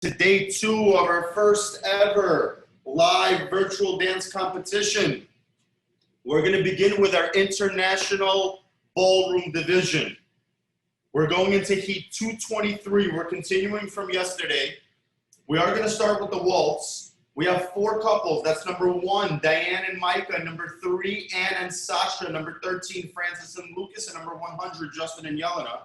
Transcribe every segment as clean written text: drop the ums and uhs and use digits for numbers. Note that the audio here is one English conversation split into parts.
To day 2 of our first ever live virtual dance competition. We're going to begin with our international ballroom division. We're going into heat 223. We're continuing from yesterday. We are going to start with the waltz. We have 4 couples. That's number 1, Diane and Micah. Number 3, Anne and Sasha. Number 13, Francis and Lucas. And number 100, Justin and Yelena.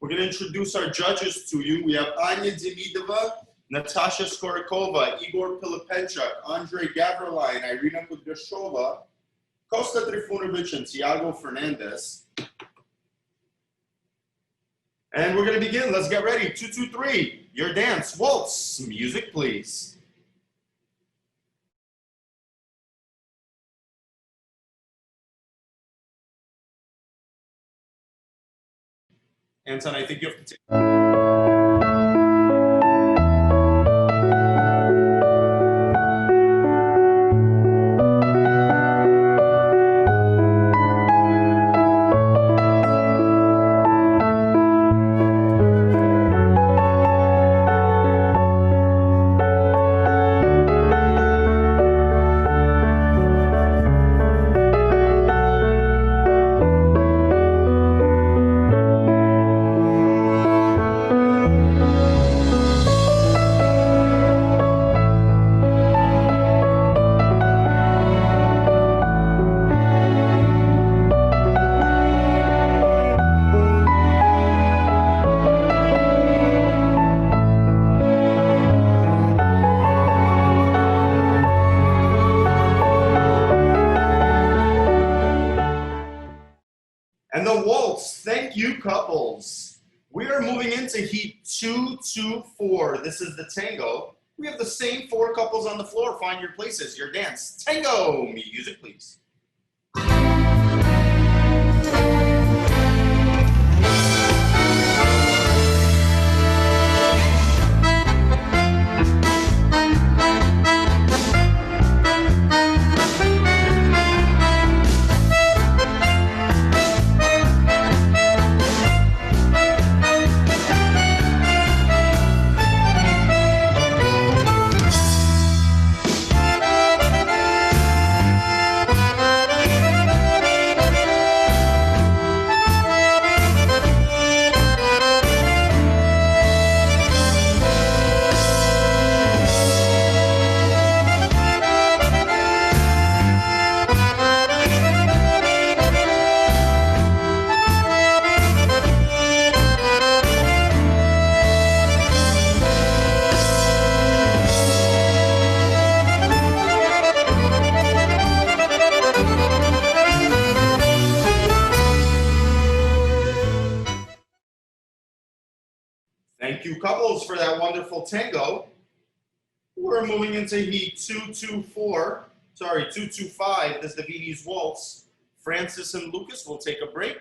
We're going to introduce our judges to you. We have Anya Demidova, Natasha Skorikova, Igor Pilipenchuk, Andre Gavriline, Irina Kudryashova, Costa Trifunovic, and Tiago Fernandez. And we're going to begin. Let's get ready. 2, 2, 3. Your dance. Waltz. Music, please. Anton, I think you have to take... And the waltz, thank you, couples. We are moving into heat 224. This is the tango. We have the same 4 couples on the floor. Find your places, your dance. Tango, music, please. Thank you, couples, for that wonderful tango. We're moving into heat 225. This is the Viennese Waltz. Francis and Lucas will take a break.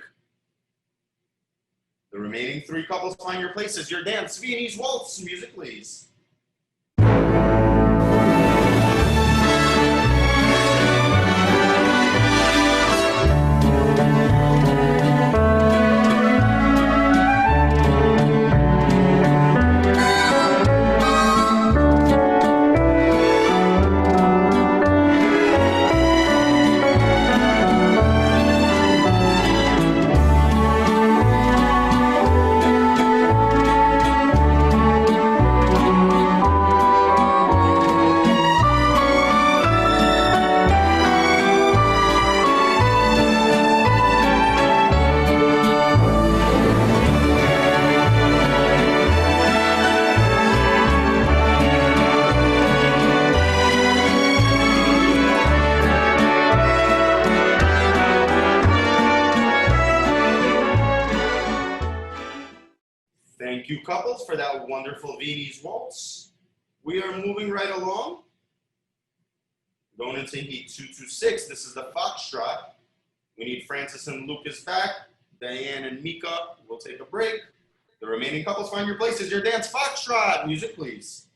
The remaining 3 couples find your places. Your dance, Viennese Waltz, music, please. Thank you, couples, for that wonderful Viennese Waltz. We are moving right along. Going into heat 226. This is the Foxtrot. We need Francis and Lucas back. Diane and Mika will take a break. The remaining couples find your places. Your dance, Foxtrot. Music, please.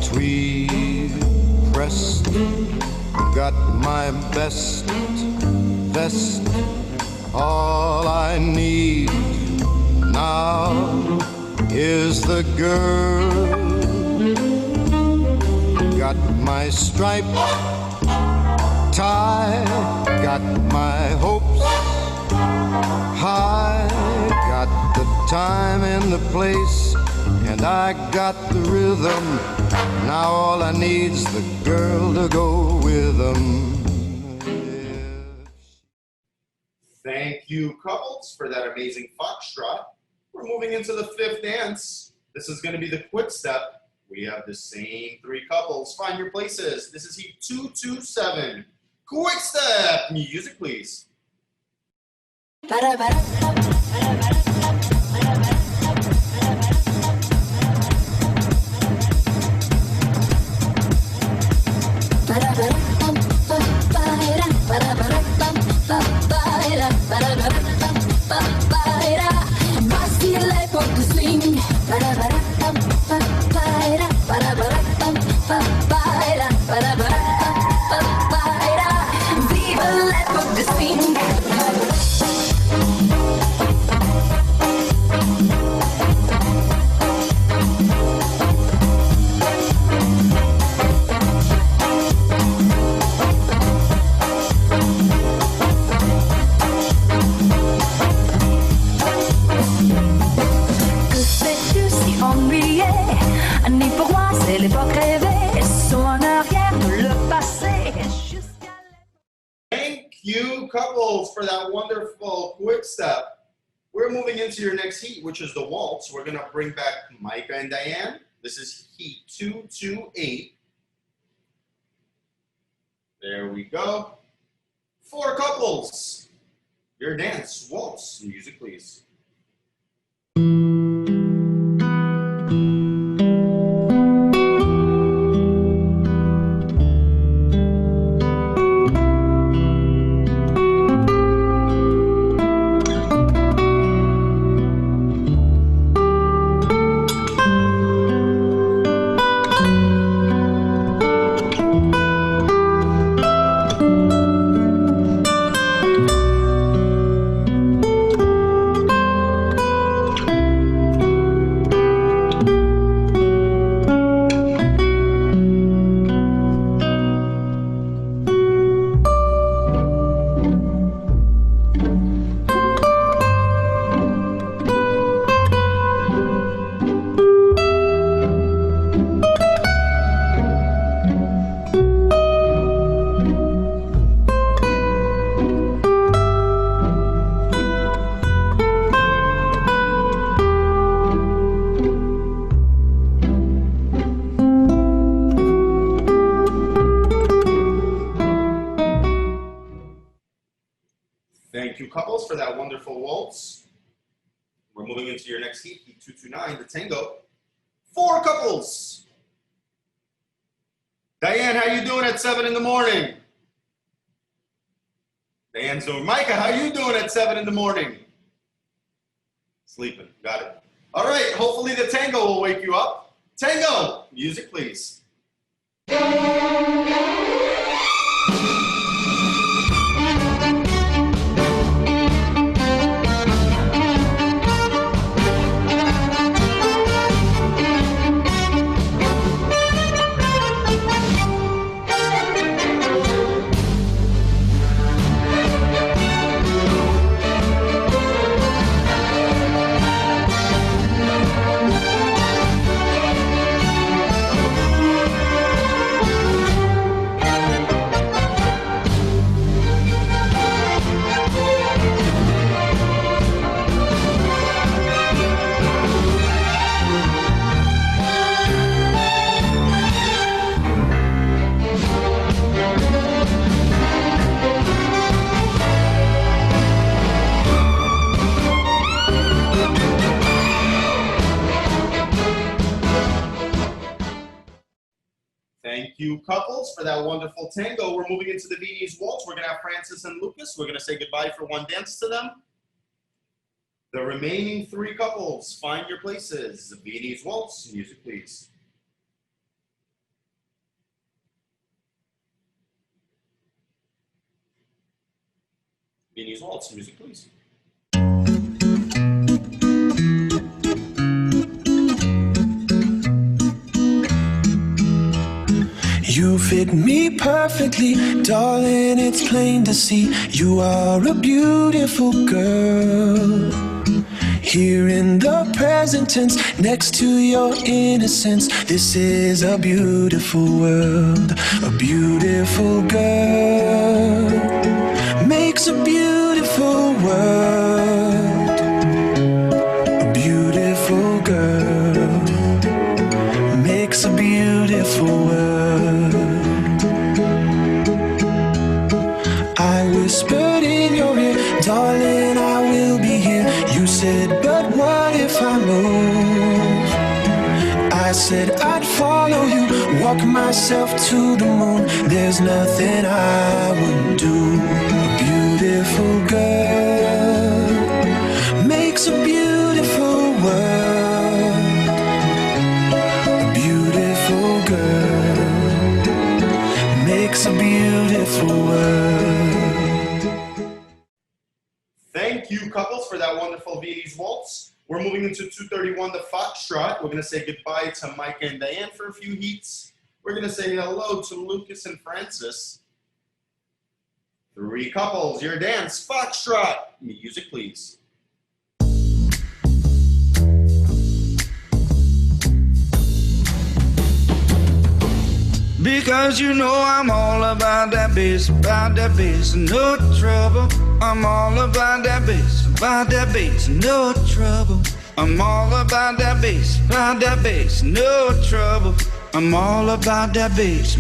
tweed pressed, got my best vest. All I need now is the girl. Got my striped tie, got my hopes high, got the time and the place, and I got the rhythm. Now all I need's the girl to go with them. Thank you, couples, for that amazing foxtrot. We're moving into the fifth dance. This is going to be the quick step. We have the same three couples. Find your places. This is heat 227. Quick step. Music, please. Voici l'époque du swing. Vive l'époque du swing. Ni pour moi, c'est l'époque rêvée. Saut en arrière de le passé. Thank you, couples, for that wonderful quick step. We're moving into your next heat, which is the waltz. We're going to bring back Micah and Diane. This is heat 228. There we go. 4 couples. Your dance, waltz. Music, please. Thank you, couples, for that wonderful waltz. We're moving into your next heat, heat 229, the tango. 4 couples. Diane, how you doing at 7 in the morning? Diane's doing. Micah, how you doing at 7 in the morning? Sleeping. Got it. All right. Hopefully the tango will wake you up. Tango. Music, please. Thank you, couples, for that wonderful tango. We're moving into the Viennese waltz. We're going to have Francis and Lucas. We're going to say goodbye for one dance to them. The remaining 3 couples, find your places. The Viennese waltz. Music, please. Viennese Waltz. Music, please. You fit me perfectly, darling, it's plain to see you are a beautiful girl. Here in the present tense, next to your innocence, this is a beautiful world. A beautiful girl makes a beautiful world. A beautiful girl makes a beautiful world. I whispered in your ear, darling, I will be here. You said, but what if I move? I said I'd follow you, walk myself to the moon. There's nothing I wouldn't do. A beautiful girl makes a beautiful world. A beautiful girl makes a beautiful world. Thank you, couples, for that wonderful Viennese Waltz. We're moving into 231, the Foxtrot. We're going to say goodbye to Micah and Diane for a few heats. We're going to say hello to Lucas and Francis. 3 couples, your dance, Foxtrot. Music, please. Because you know I'm all about that bass, no trouble. I'm all about that bass, no trouble. I'm all about that bass, no trouble. I'm all about that bass,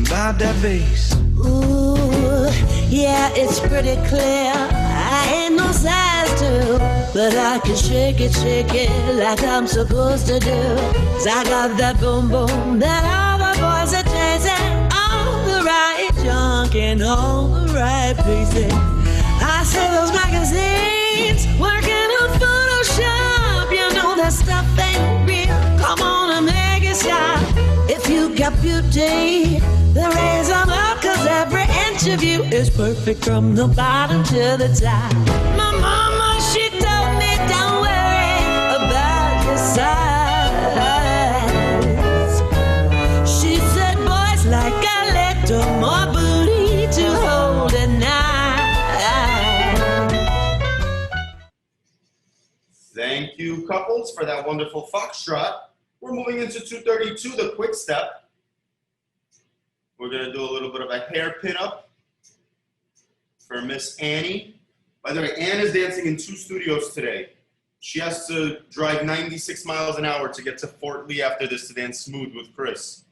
Ooh, yeah, it's pretty clear. I ain't no size 2, but I can shake it like I'm supposed to do. 'Cause I got that boom boom that all the boys are chasing. All the right junk in all the right places. I see those magazines working on Photoshop. You know that stuff ain't real. Come on and make it stop. If you got beauty, then raise them up, 'cause every inch of you is perfect from the bottom to the top. My mama, she told me don't worry about your size. She said boys like a little more booty to hold at night. Thank you, couples, for that wonderful Foxtrot. We're moving into 232, the quick step. We're going to do a little bit of a hair pin-up for Miss Annie. By the way, Anne is dancing in 2 studios today. She has to drive 96 miles an hour to get to Fort Lee after this to dance smooth with Chris.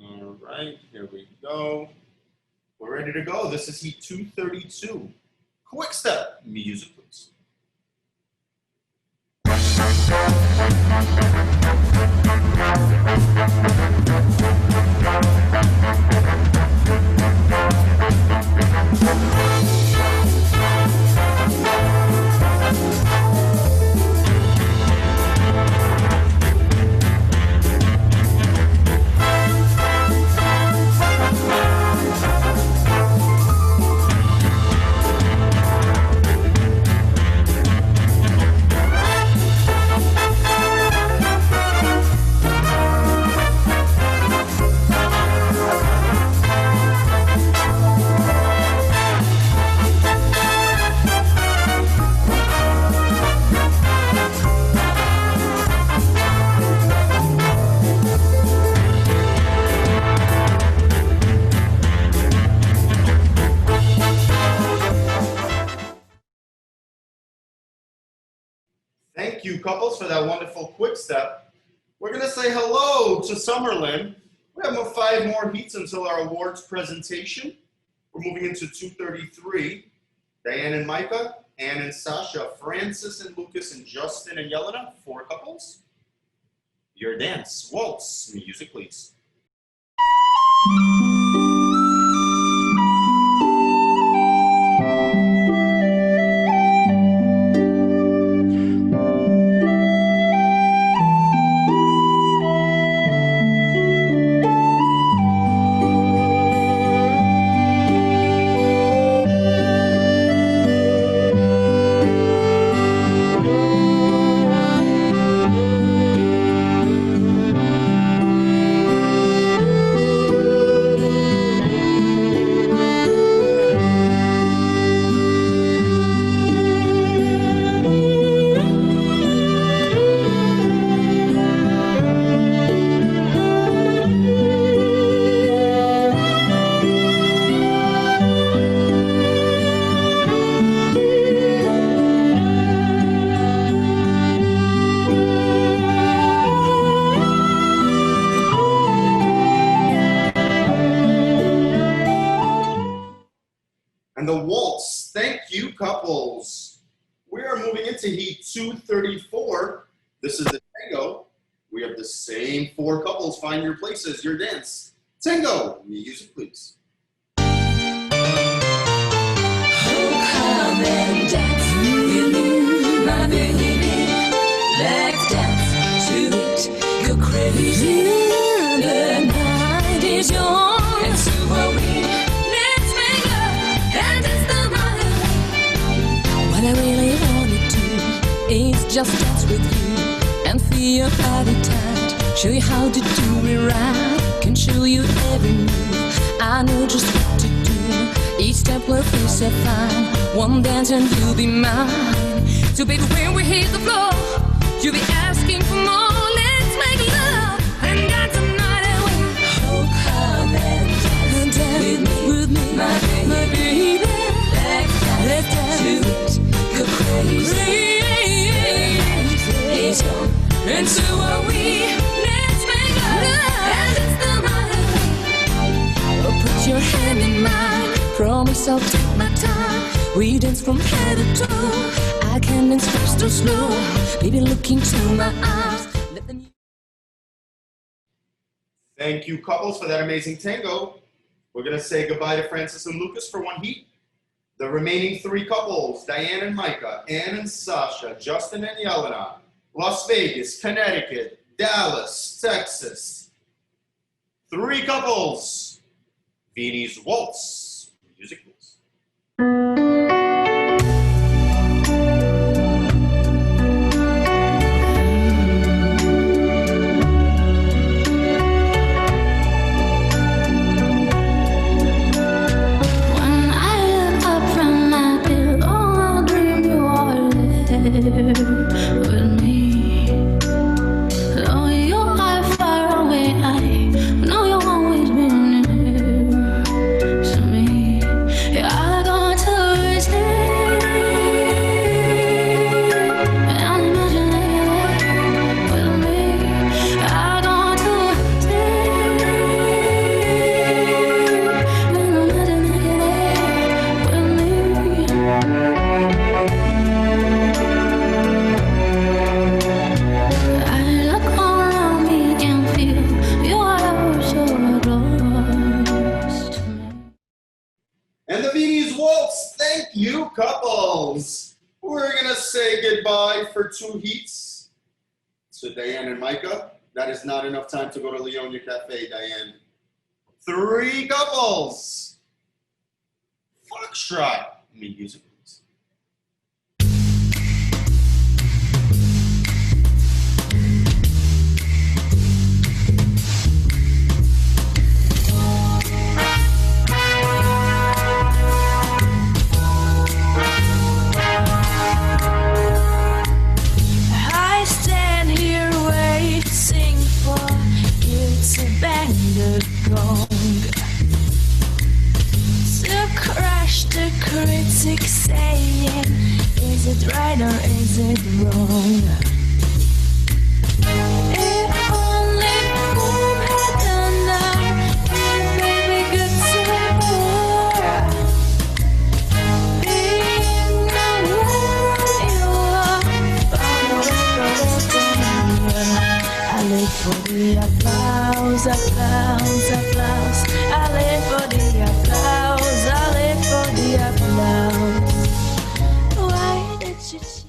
All right, here we go. We're ready to go. This is heat 232. Quick step, music please. Thank you, couples, for that wonderful quick step. We're going to say hello to Summerlin. We have 5 more heats until our awards presentation. We're moving into 233. Diane and Micah, Ann and Sasha, Francis and Lucas, and Justin and Yelena, 4 couples. Your dance, waltz, music please. And the waltz. Thank you, couples. We are moving into heat 234. This is the tango. We have the same 4 couples. Find your places, your dance. Tango, music please. Come and dance with me, my baby. Let's dance to it, go crazy. The night is young, and so are we. Let's make love and dance the night. What I really wanna do is just dance with you and feel your body tight. Show you how to do it right. Can show you every move. I know just what to do. Each step will feel so fine. One dance and you'll be mine. So baby, when we hit the floor, you'll be asking for more. Let's make love and dance the night away. Oh, come and dance with me, my baby. Let's dance to it, go crazy. It's young, and so are we. Let's make love and dance the night away. Oh, put your hand in mine. Promise I'll take my time. We dance from head to toe. I can dance fast or slow. Baby, look into my eyes. Thank you, couples, for that amazing tango. We're going to say goodbye to Francis and Lucas for one heat. The remaining 3 couples, Diane and Micah, Ann and Sasha, Justin and Yelena, Las Vegas, Connecticut, Dallas, Texas. 3 couples, Vinie's Waltz. Music please. Couples, we're gonna say goodbye for 2 heats to Diane and Micah. That is not enough time to go to Leonia Cafe, Diane. 3 couples, Foxtrot, music please. Critics saying, is it right or is it wrong? If only boom had done that, if baby could say more. Being the woman you are, I live for the applause, applause, applause. I live for the applause, I live for the applause. Why did you cheat?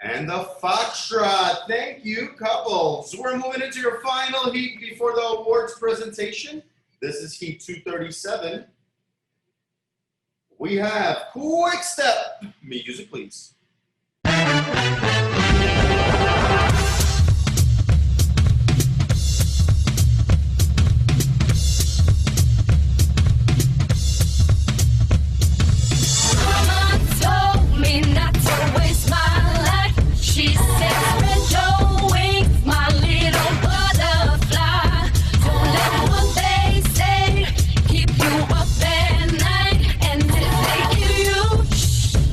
And the Foxtrot, thank you, couples. We're moving into your final heat before the awards presentation. This is heat 237. We have Quick Step. Music, please.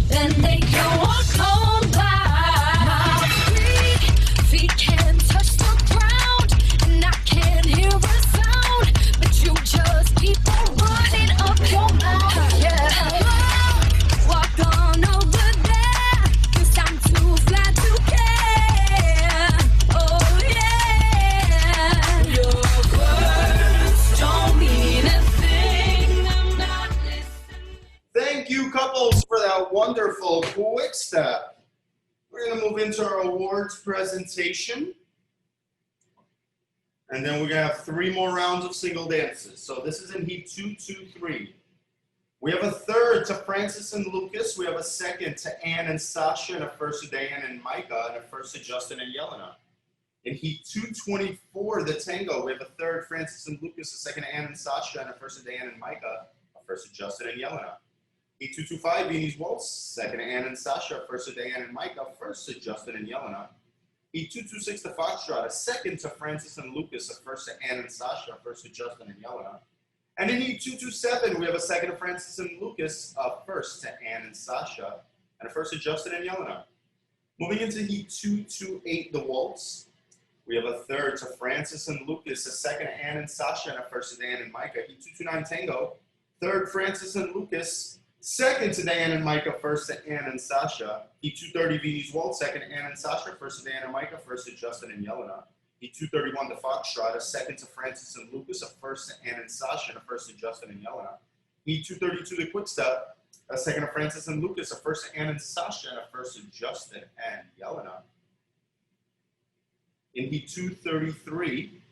Then they can walk on by. wonderful. Quick step. We're going to move into our awards presentation. And then we're going to have 3 more rounds of single dances. So this is in heat 2, 2, 3. We have a third to Francis and Lucas. We have a second to Ann and Sasha, and a first to Diane and Micah, and a first to Justin and Yelena. In heat 224, the tango, we have a third Francis and Lucas, a second to Ann and Sasha, and a first to Diane and Micah, a first to Justin and Yelena. Heat 225, Beanie's Waltz, second to Ann and Sasha, first to Diane and Micah, first to Justin and Yelena. Heat 226, the Foxtrot, a second to Francis and Lucas, a first to Ann and Sasha, first to Justin and Yelena. And in heat 227, we have a second to Francis and Lucas, a first to Ann and Sasha, and a first to Justin and Yelena. Moving into heat 228, the Waltz, we have a third to Francis and Lucas, a second to Ann and Sasha, and a first to Diane and Micah. Heat 229, Tango, third Francis and Lucas, second to Diane and Micah, first to Ann and Sasha. Heat 230, Beanie's Waltz, second to Ann and Sasha, first to Diane and Micah, first to Justin and Yelena. Heat 231, the Foxtrot, a second to Francis and Lucas, a first to Ann and Sasha, and a first to Justin and Yelena. Heat 232, the Quick Step, a second to Francis and Lucas, a first to Ann and Sasha, and a first to Justin and Yelena. In heat 233,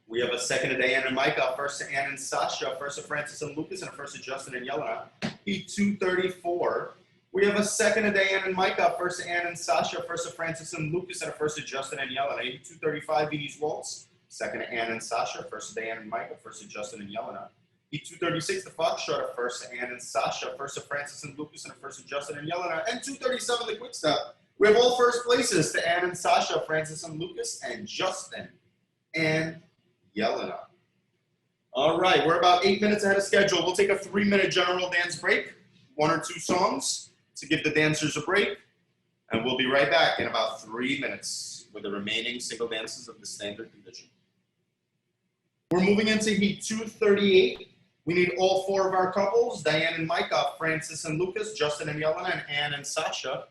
we have a second to Diane and Micah, a first to Ann and Sasha, a first to Francis and Lucas, and a first to Justin and Yelena. Heat 234, we have a second to Diane and Micah, first to Ann and Sasha, first to Francis and Lucas, and a first to Justin and Yelena. Heat 235, Beanie's Waltz, second to Ann and Sasha, first to Diane and Micah, first to Justin and Yelena. Heat 236, the Foxtrot, a first to Ann and Sasha, first to Francis and Lucas, and a first to Justin and Yelena. And 237, the Quick Step. We have all first places to Ann and Sasha, Francis and Lucas, and Justin and Yelena. All right, we're about 8 minutes ahead of schedule. We'll take a 3-minute general dance break, 1 or 2 songs to give the dancers a break, and we'll be right back in about 3 minutes with the remaining single dances of the standard division. We're moving into heat 238. We need all 4 of our couples, Diane and Micah, Francis and Lucas, Justin and Yelena, and Ann and Sasha.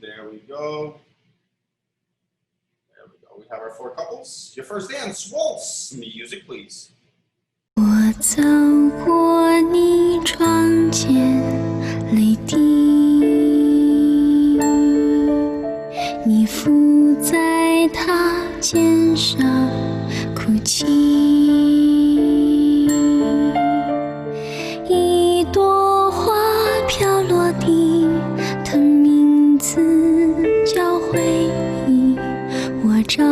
There we go. There we go. We have our 4 couples. Your first dance, waltz. Music, please. 我走过你窗前，泪滴，你伏在他肩上哭泣，一朵花飘落地，它名字叫回忆，我找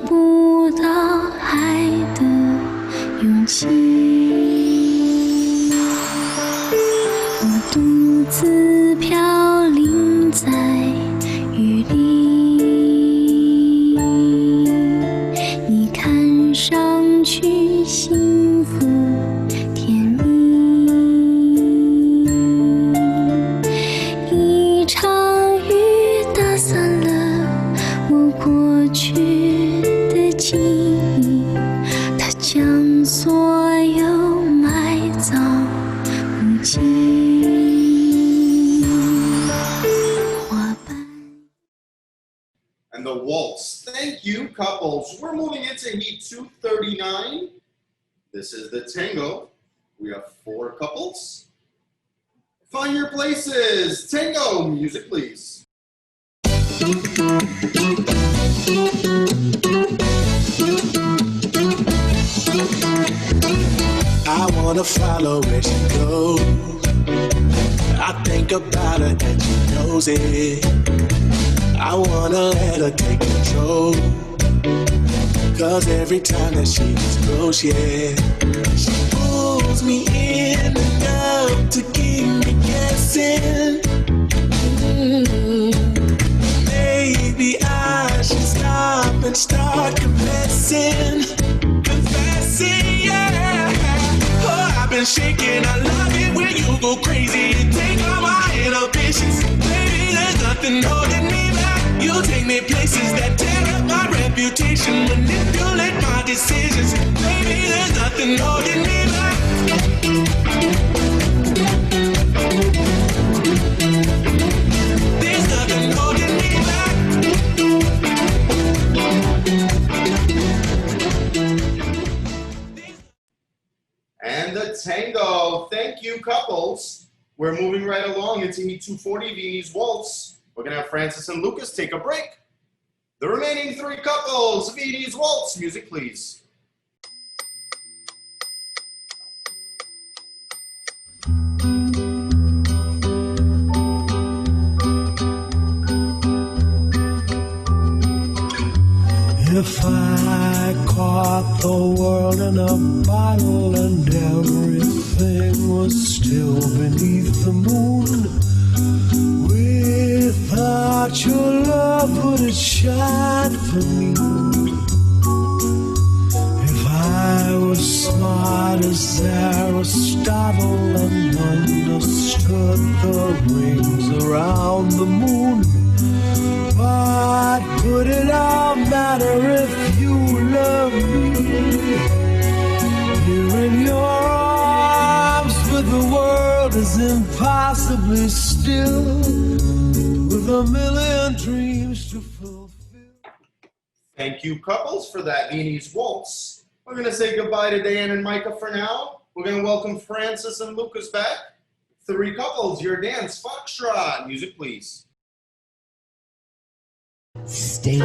不到爱的勇气，我独自飘零在雨里，你看上去幸福甜蜜，一场雨打散了我过去的记忆，它将所有埋葬无尽。And the waltz. Thank you, couples. We're moving into heat 239. This is the tango. We have 4 couples. Find your places. Tango, music, please. I wanna follow where she goes. I think about her and she knows it. I wanna let her take control. Cause every time that she gets close, yeah, she pulls me in enough to keep me guessing. Maybe I should stop and start confessing. Confessing, yeah. Oh, I've been shaking, I love it when you go crazy and take all my inhibitions. Baby, there's nothing holding me back. You take me places that tear up my reputation, manipulate my decisions. Baby, there's nothing holding me Thank you, couples. We're moving right along into Heat 240, Viennese Waltz. We're going to have Francis and Lucas take a break. The remaining three couples, Viennese Waltz. Music, please. If I caught the world in a bottle and everything was still beneath the moon, without your love would it shine for me? If I was smart as Aristotle and understood the rings around the moon, but would it all matter if you love me? Here in your arms, but the world is impossibly still, with a million dreams to fulfill. Thank you, couples, for that Viennese Waltz. We're going to say goodbye to Diane and Micah for now. We're going to welcome Francis and Lucas back. Three couples, your dance, Foxtrot. Music, please. Stay.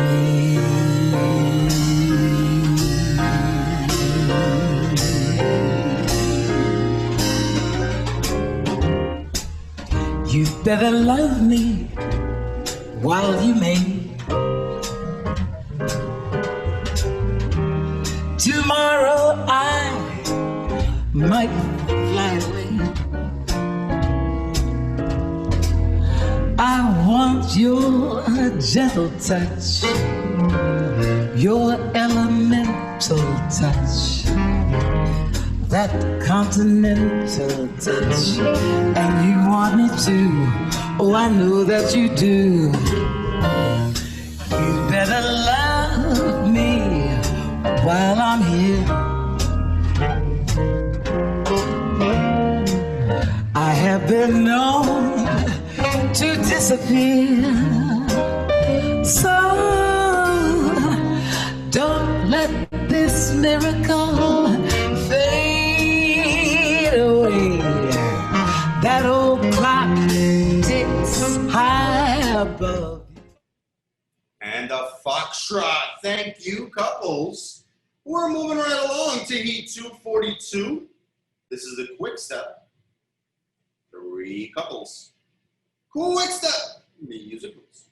You better love me while you may. Tomorrow I might fly away. I want your gentle touch, your elemental touch, that continental touch. And you want me to, oh I know that you do. You better love me while I'm here. I have been known to disappear, so don't let this miracle fade away. That old clock ticks high above. And a Foxtrot. Thank you, couples. We're moving right along to Heat 242. This is a quick step. Three couples. Quick step. Music, please.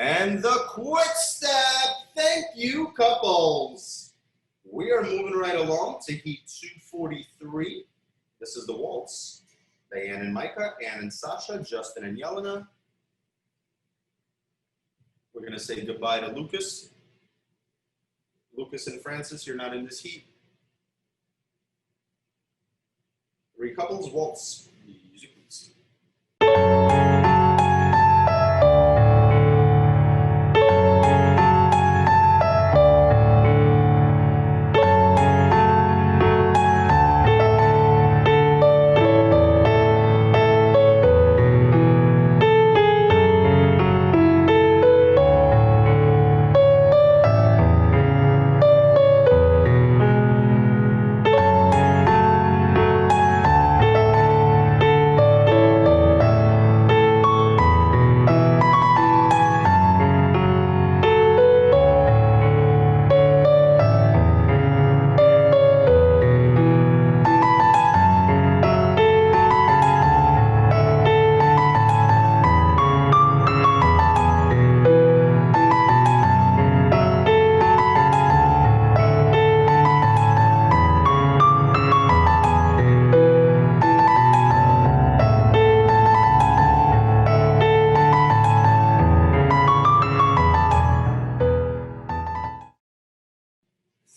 And the quick step. Thank you, couples. We are moving right along to Heat 243. This is the waltz. Diane and Micah, Ann and Sasha, Justin and Yelena. We're going to say goodbye to Lucas. Lucas and Francis, you're not in this heat. Three couples, waltz. Music, please.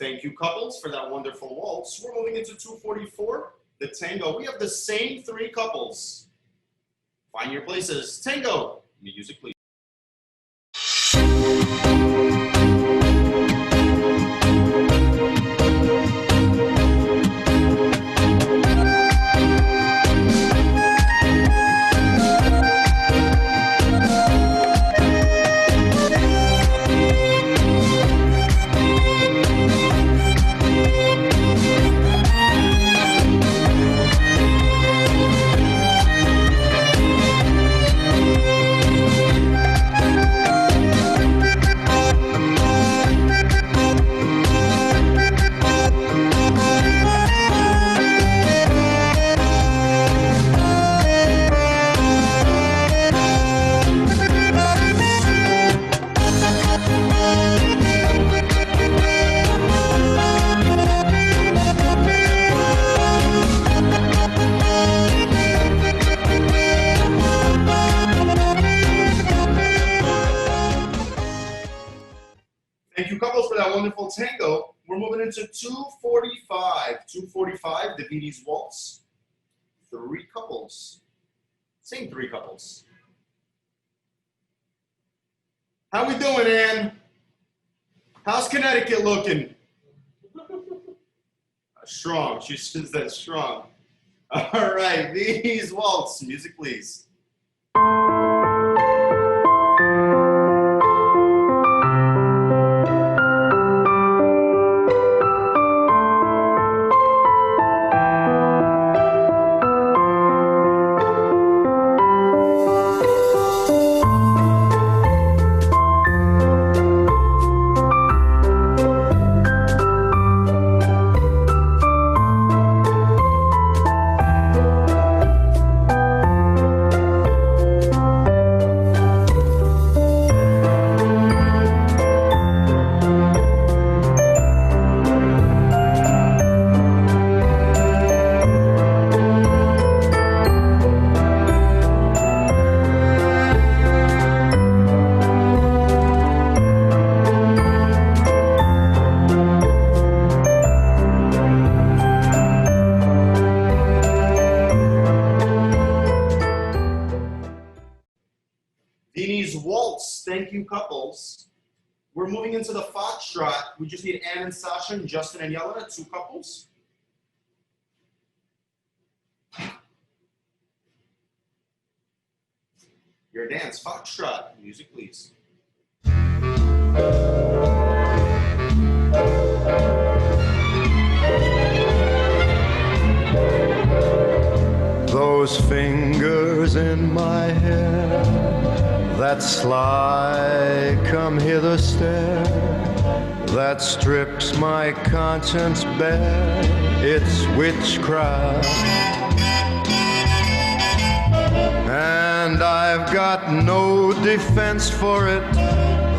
Thank you, couples, for that wonderful waltz. We're moving into 244, the tango. We have the same three couples. Find your places. Tango. Music, please. Thank you, couples, for that wonderful tango. We're moving into 245. 245, the Viennese Waltz. Three couples. Same three couples. How we doing, Ann? How's Connecticut looking? Strong. She says that's strong. All right, Viennese Waltz. Music, please. Viennese Waltz, thank you, couples. We're moving into the Foxtrot. We just need Ann and Sasha and Justin and Yelena, two couples. Your dance, Foxtrot. Music, please. Those fingers in my hair, that sly come hither stare, that strips my conscience bare, it's witchcraft. And I've got no defense for it,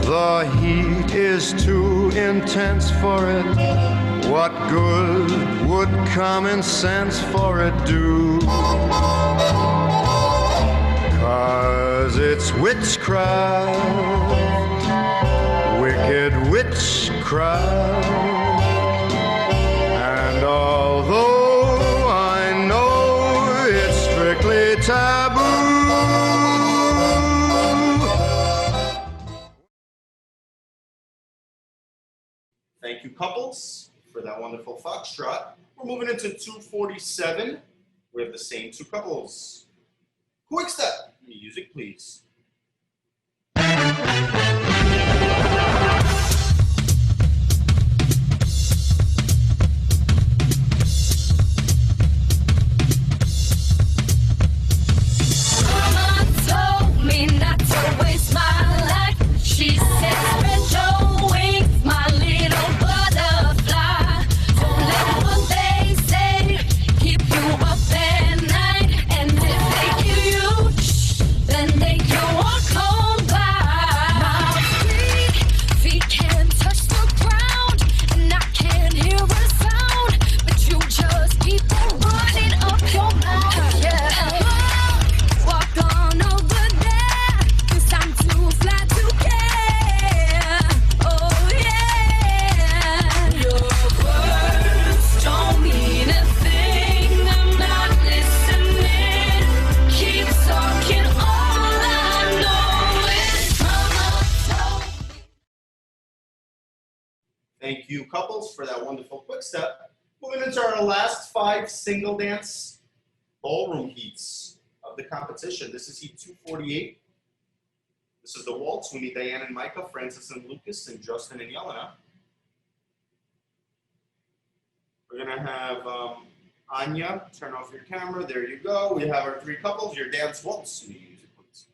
the heat is too intense for it. What good would common sense for it do? 'Cause it's witchcraft, wicked witchcraft. And although I know it's strictly taboo, Thank you, couples, for that wonderful Foxtrot. We're moving into 247. We have the same two couples. Quick step. Music, please. Mama told me not to waste my life. She said, spread your wings, my little butterfly. Don't let what they say keep you up at night. And if they give you, then they can walk on by. you, couples, for that wonderful quick step. Moving into our last 5 single dance ballroom heats of the competition. This is heat 248. This is the waltz. We need Diane and Micah, Francis and Lucas, and Justin and Yelena. We're gonna have Anya, turn off your camera. There you go. We have our 3 couples. Your dance waltz. Music, please.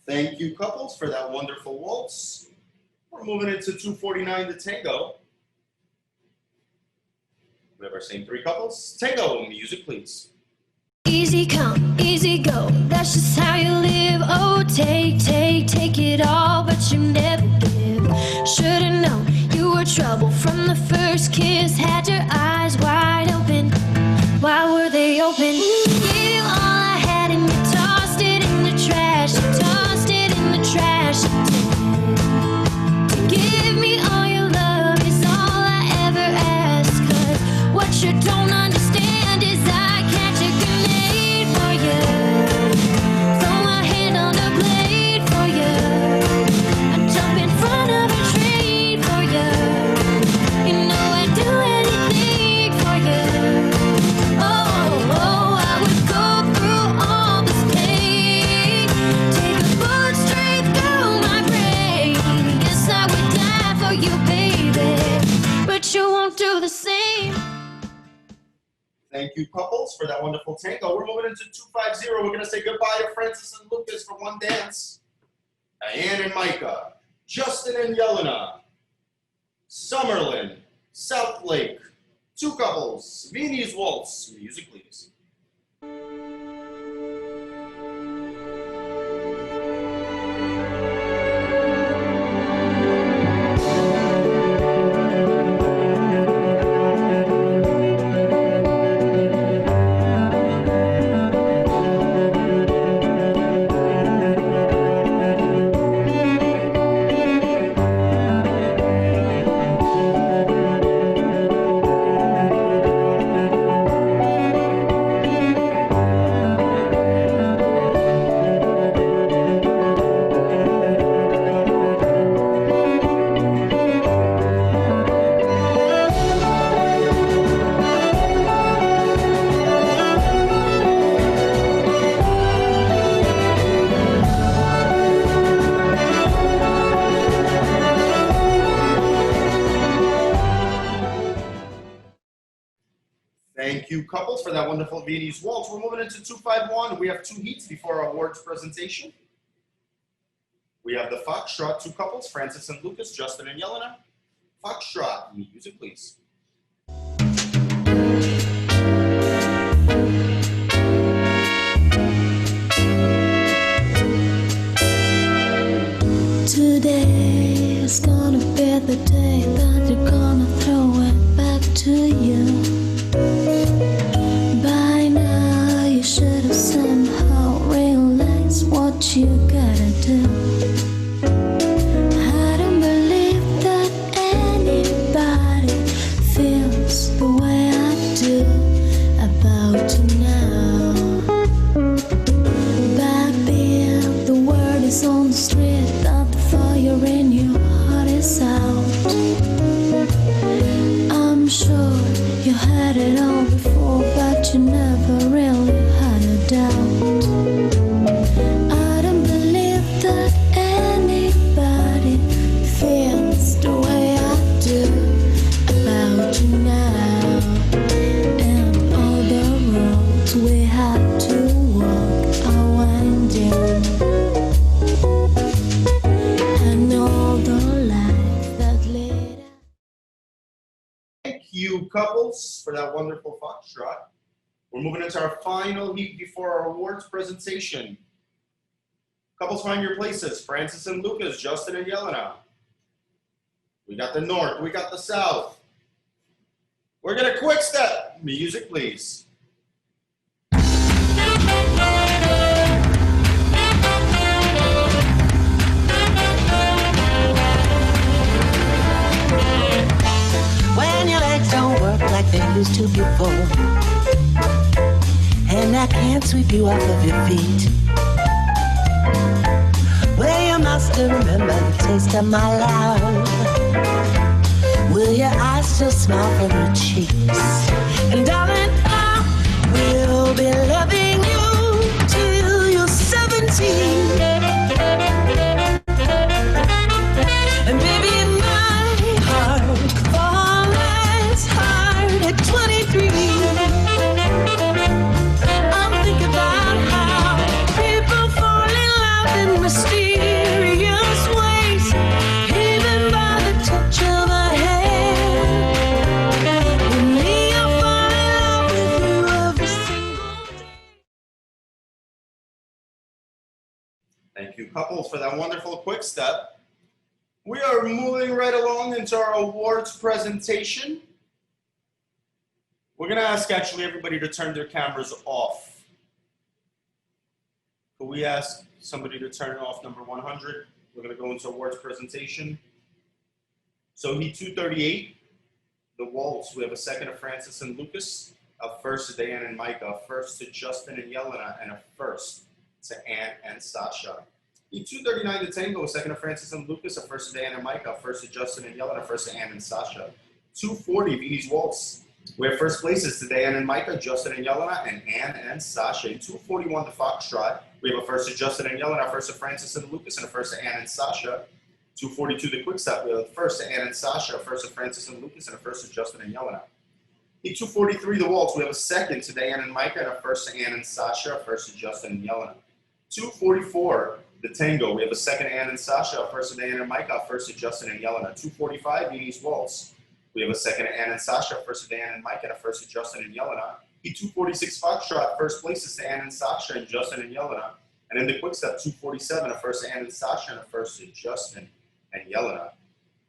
Thank you, couples, for that wonderful waltz. We're moving into 249, the tango. We have our same 3 couples. Tango, music, please. Easy come, easy go, that's just how you live. Oh, take it all, but you never give. Should've known you were trouble from the first kiss. Had your eyes wide open, why were they open? Gave you all I had and you tossed it in the trash. You tossed it in the trash. To give me all your love is all I ever ask. 'Cause what you don't understand is I catch a grenade for you. Throw my hand on the blade for you. I jump in front of a tree for you. You know I'd do anything for you. Oh, I would go through all this pain. Take a bullet straight through my brain. Guess I would die for you, baby. But you won't do the same. Thank you, couples, for that wonderful tango. We're moving into 250. We're going to say goodbye to Francis and Lucas for one dance. Diane and Micah, Justin and Yelena, Summerlin, South Lake, 2 couples, Viennese waltz. Music, please. Thank you, couples, for that wonderful Viennese waltz. We're moving into 251. We have 2 heats before our awards presentation. We have the Foxtrot, 2 couples, Francis and Lucas, Justin and Yelena. Foxtrot, music, please. Today is gonna be the day that you're gonna throw it back to you. By now you should have somehow realized what you gotta do. I don't believe that anybody feels the way I do about you now. Back then the word is on the street that the fire in your heart is out. I'm sure you had it all know before, but you never really had a doubt. I don't believe that anybody feels the way I do about you now. And all the roads we had to walk are winding, and all the life that led us. Thank you, couples, for that wonderful foxtrot. We're moving into our final heat before our awards presentation. Couples, find your places. Francis and Lucas, Justin and Yelena. We got the north, we got the south. We're gonna quick step. Music, please. When your legs don't work like they used to before, and I can't sweep you off of your feet, well, you must remember the taste of my love. Will your eyes still smile from your cheeks? And darling, I will be loving you till you're 17. And baby, my heart falls hard at 23. I'm thinking about how people fall in love in mysterious ways, even by the touch of a hand. With me, I fall in love with you every single day. Thank you, couples, for that wonderful quick step. We are moving right along into our awards presentation. We're gonna ask actually everybody to turn their cameras off. Could we ask somebody to turn off number 100? We're gonna go into awards presentation. So heat 238, the waltz. We have a second to Francis and Lucas, a first to Diane and Micah, a first to Justin and Yelena, and a first to Ann and Sasha. Heat 239 to tango, a second to Francis and Lucas, a first to Diane and Micah, a first to Justin and Yelena, a first to Ann and Sasha. 240, Vinie's waltz. We have first places to Diane and Micah, Justin and Yelena, and Ann and Sasha. In 241, the foxtrot. We have a first to Justin and Yelena, a first to Francis and Lucas, and a first to Ann and Sasha. 242, the quick step. We have a first to Ann and Sasha, a first to Francis and Lucas, and a first to Justin and Yelena. Heat 243, the waltz. We have a second to Diane and Micah, and a first to Ann and Sasha, a first to Justin and Yelena. 244, the tango. We have a second to Ann and Sasha, a first to Diane and Micah, a first to Justin and Yelena. 245, Vinie's waltz. We have a second to Ann and Sasha, a first to Diane and Micah, and a first to Justin and Yelena. Heat 246, foxtrot. First places to Ann and Sasha and Justin and Yelena. And in the quick step, 247, a first to Ann and Sasha, and a first to Justin and Yelena.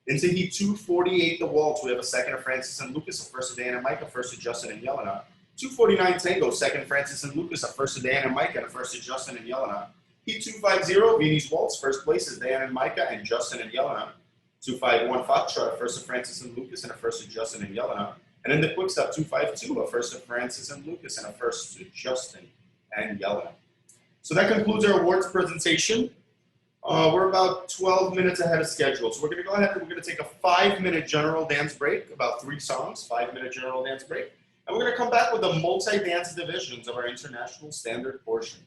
Into heat 248, the waltz. We have a second to Francis and Lucas, a first to Diane and Micah, a first to Justin and Yelena. 249, tango. Second Francis and Lucas, a first to Diane and Micah, and a first to Justin and Yelena. Heat 250, Vinie's waltz. First places Diane and Micah and Justin and Yelena. 251, foxtrot. A first to Francis and Lucas, and a first to Justin and Yelena. And in the quick step, 252, a first to Francis and Lucas, and a first to Justin and Yelena. So that concludes our awards presentation. We're about 12 minutes ahead of schedule. So we're going to go ahead and we're going to take a 5-minute general dance break, about 3 songs, 5-minute general dance break. And we're going to come back with the multi-dance divisions of our international standard portion.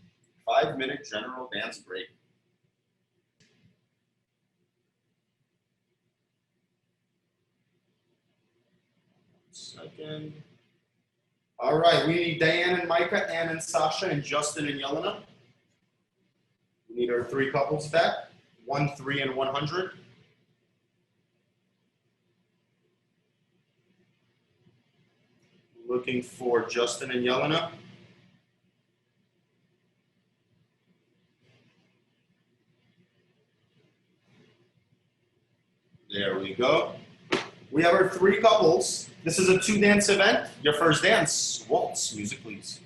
5-minute general dance break. Second. All right, we need Diane and Micah, Ann and Sasha, and Justin and Yelena. We need our 3 couples back, 1, 3, and 100. Looking for Justin and Yelena. There we go. We have our 3 couples. This is a 2-dance event. Your first dance, waltz. Music, please.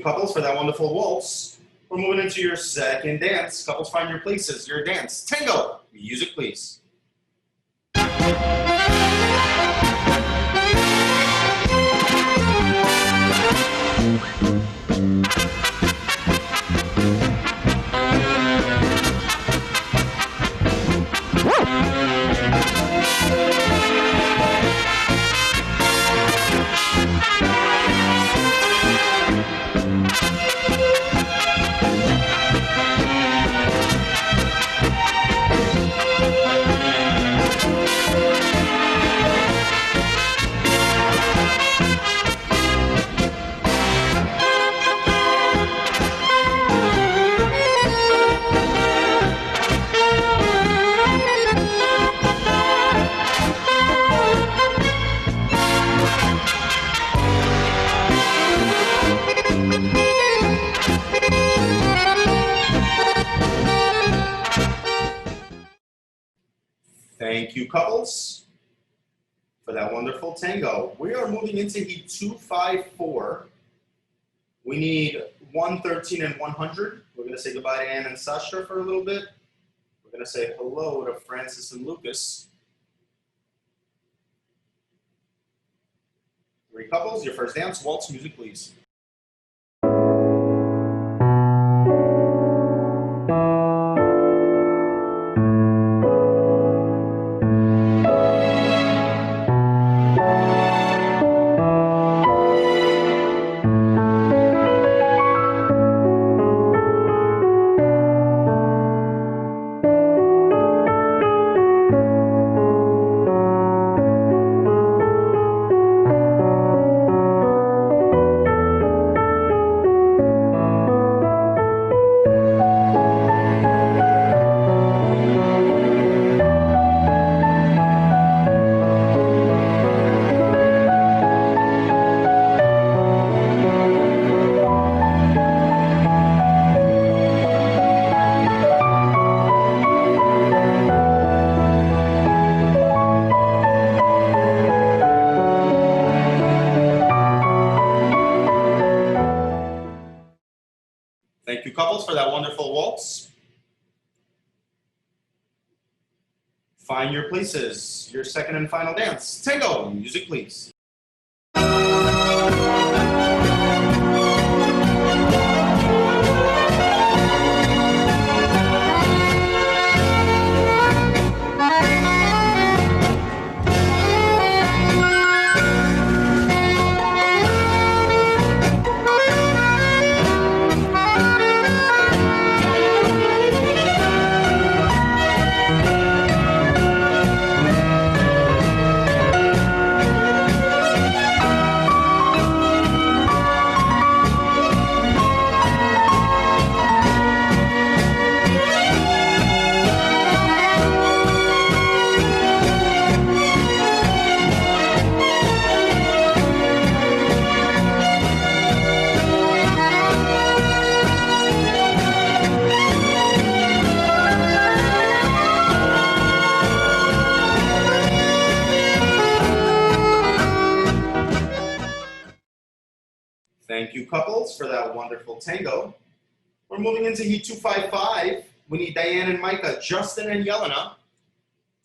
couples, for that wonderful waltz. We're moving into your second dance. Couples, find your places, your dance. Tango. Music, please. Thank you, couples, for that wonderful tango. We are moving into heat 254. We need 113 and 100. We're going to say goodbye to Ann and Sasha for a little bit. We're going to say hello to Francis and Lucas. 3 couples, your first dance. Waltz music, please. Thank you, couples, for that wonderful waltz. Find your places, your second and final dance. Tango, music, please. Thank you, couples, for that wonderful tango. We're moving into heat 255. We need Diane and Micah, Justin and Yelena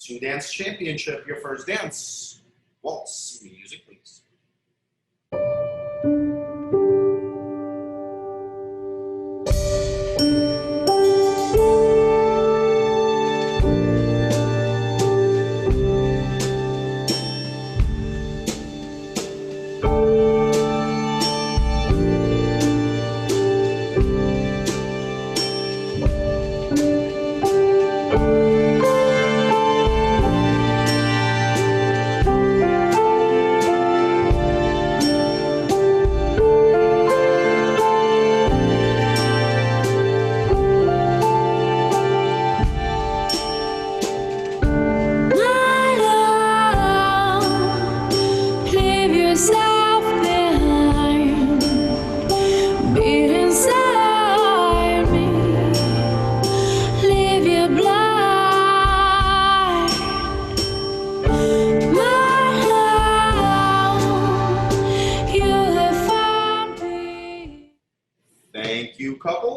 to dance championship, your first dance. Waltz, music, please.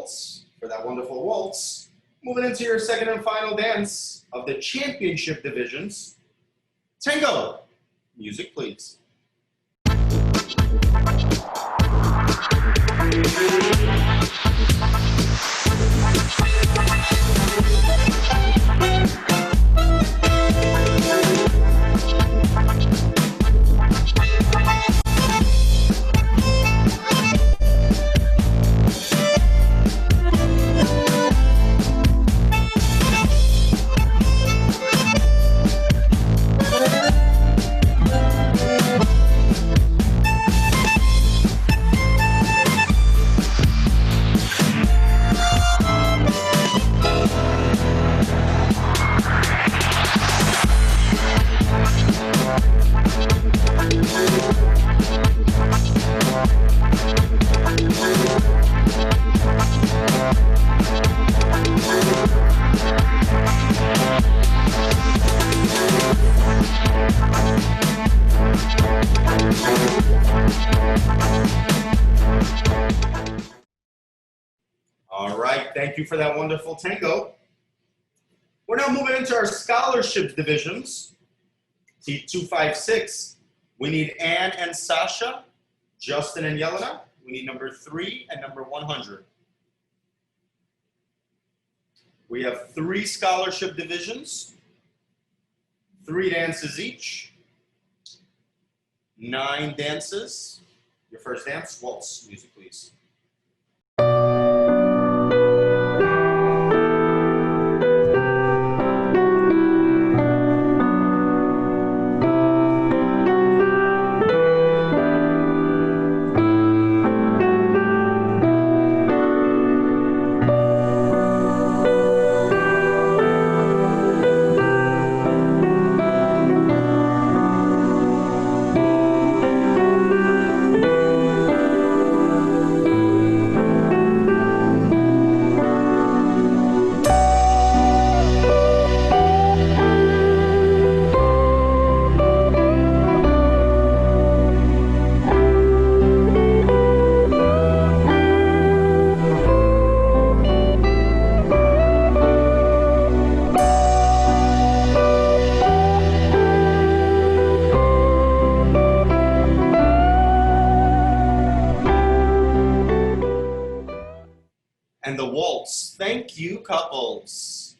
couples, for that wonderful waltz. Moving into your second and final dance of the championship divisions. Tango. Music, please. All right, thank you for that wonderful tango. We're now moving into our scholarship divisions. Seat 256, we need Anne and Sasha, Justin and Yelena. We need number 3 and number 100. We have 3 scholarship divisions, 3 dances each, 9 dances. Your first dance, waltz, music please. And the waltz. Thank you, couples.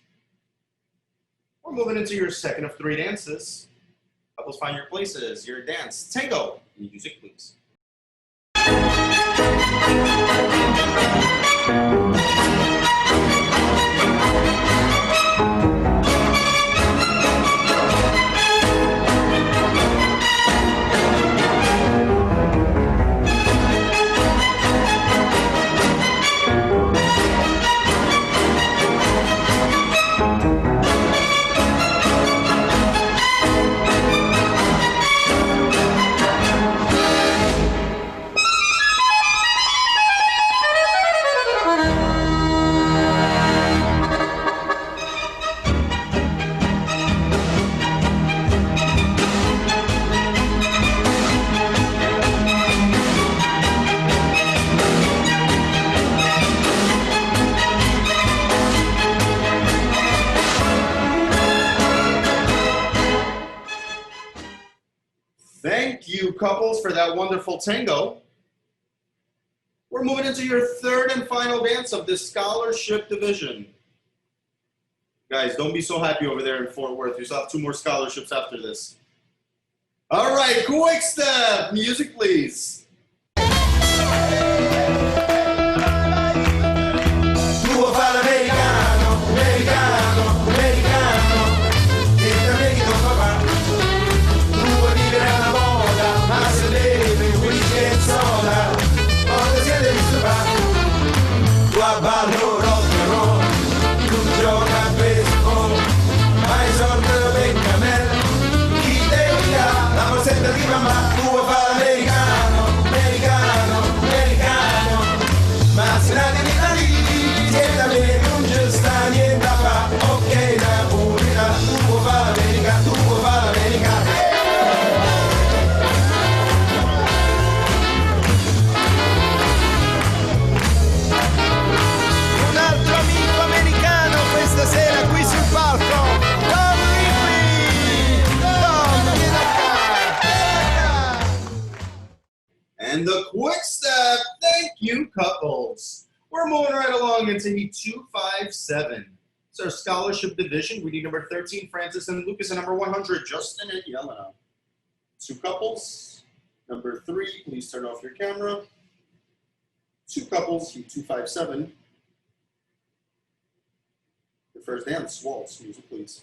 We're moving into your second of 3 dances. Couples, find your places. Your dance. Tango. Music, please. Thank you, couples, for that wonderful tango. We're moving into your third and final dance of this scholarship division. Guys, don't be so happy over there in Fort Worth. You still have 2 more scholarships after this. All right, quick step. Music, please. Ballo rock and roll, tu gioca a baseball, ma esordio Beccamel, chi te dirà, la morsetta di mamma, tu vuoi fare l'americano, americano, americano. And the quick step, thank you, couples. We're moving right along into Heat 257. It's our scholarship division. We need number 13, Francis and Lucas, and number 100, Justin and Yelena. 2 couples. Number 3, please turn off your camera. 2 couples, Heat 257. The first dance, waltz, music, please.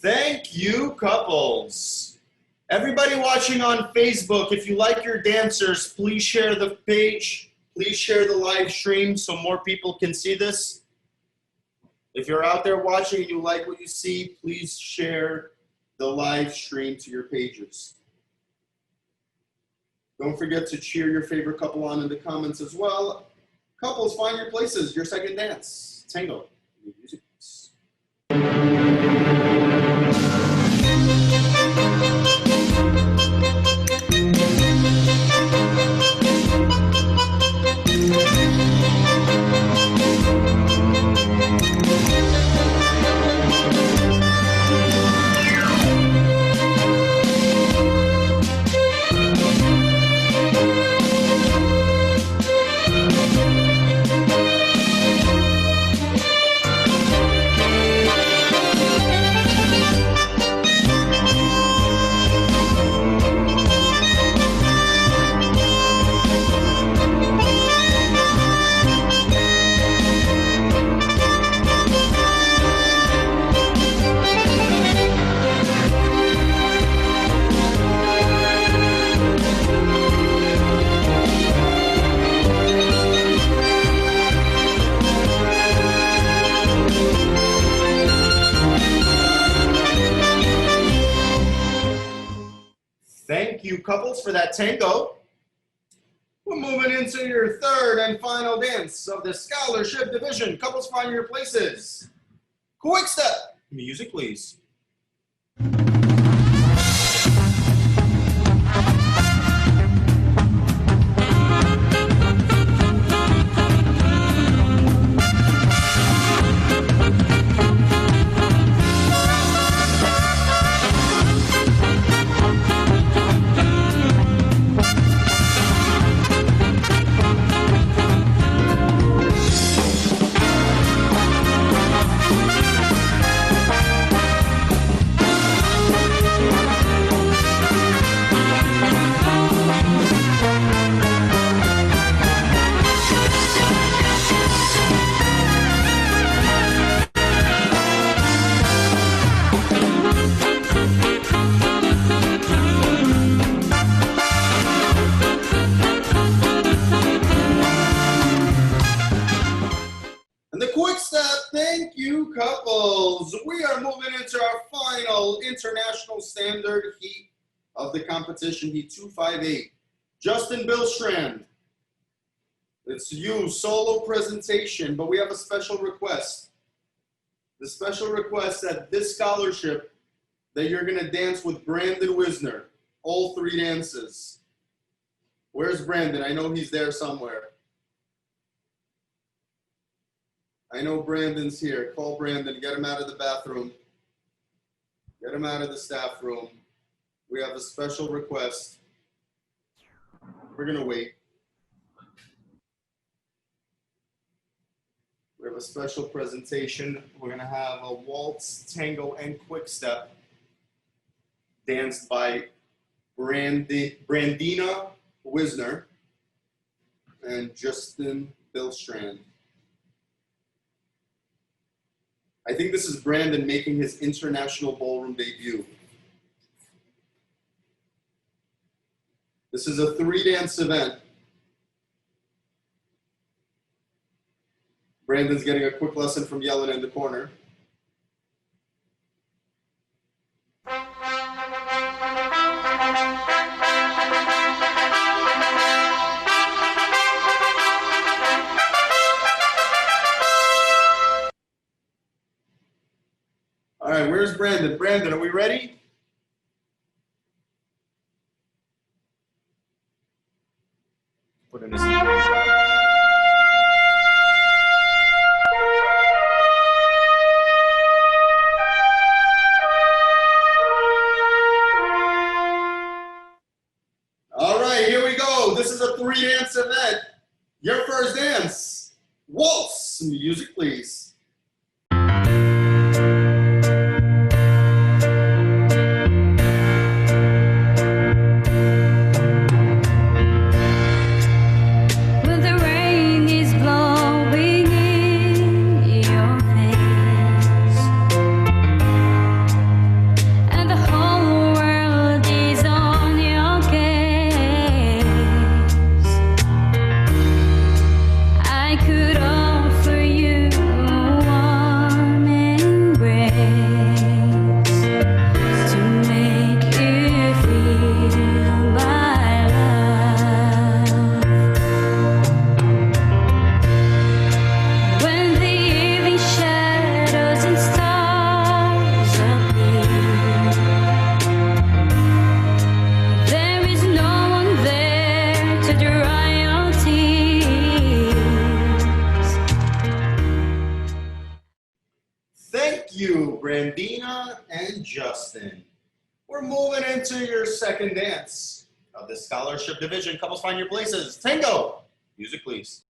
Thank you, couples. Everybody watching on Facebook, if you like your dancers, please share the page. Please share the live stream so more people can see this. If you're out there watching and you like what you see, please share the live stream to your pages. Don't forget to cheer your favorite couple on in the comments as well. Couples, find your places, your second dance. Tango. Music. Thank you, couples, for that tango. We're moving into your third and final dance of the scholarship division. Couples, find your places. Quick step. Music, please. Thank you, couples. We are moving into our final international standard heat of the competition, Heat 258. Justin Billstrand, it's you, solo presentation, but we have a special request. The special request that this scholarship that you're going to dance with Brandon Wisner, all 3 dances. Where's Brandon? I know he's there somewhere. I know Brandon's here. Call Brandon. Get him out of the bathroom. Get him out of the staff room. We have a special request. We're going to wait. We have a special presentation. We're going to have a waltz, tango, and quick step danced by Brandina Wisner and Justin Billstrand. I think this is Brandon making his international ballroom debut. This is a 3-dance event. Brandon's getting a quick lesson from Yellen in the corner. All right, where's Brandon? Brandon, are we ready? Put in his... All right, here we go. This is a 3-dance event. Your first dance. Waltz. Music, please. Brandina and Justin. We're moving into your second dance of the scholarship division. Couples, find your places. Tango. Music, please.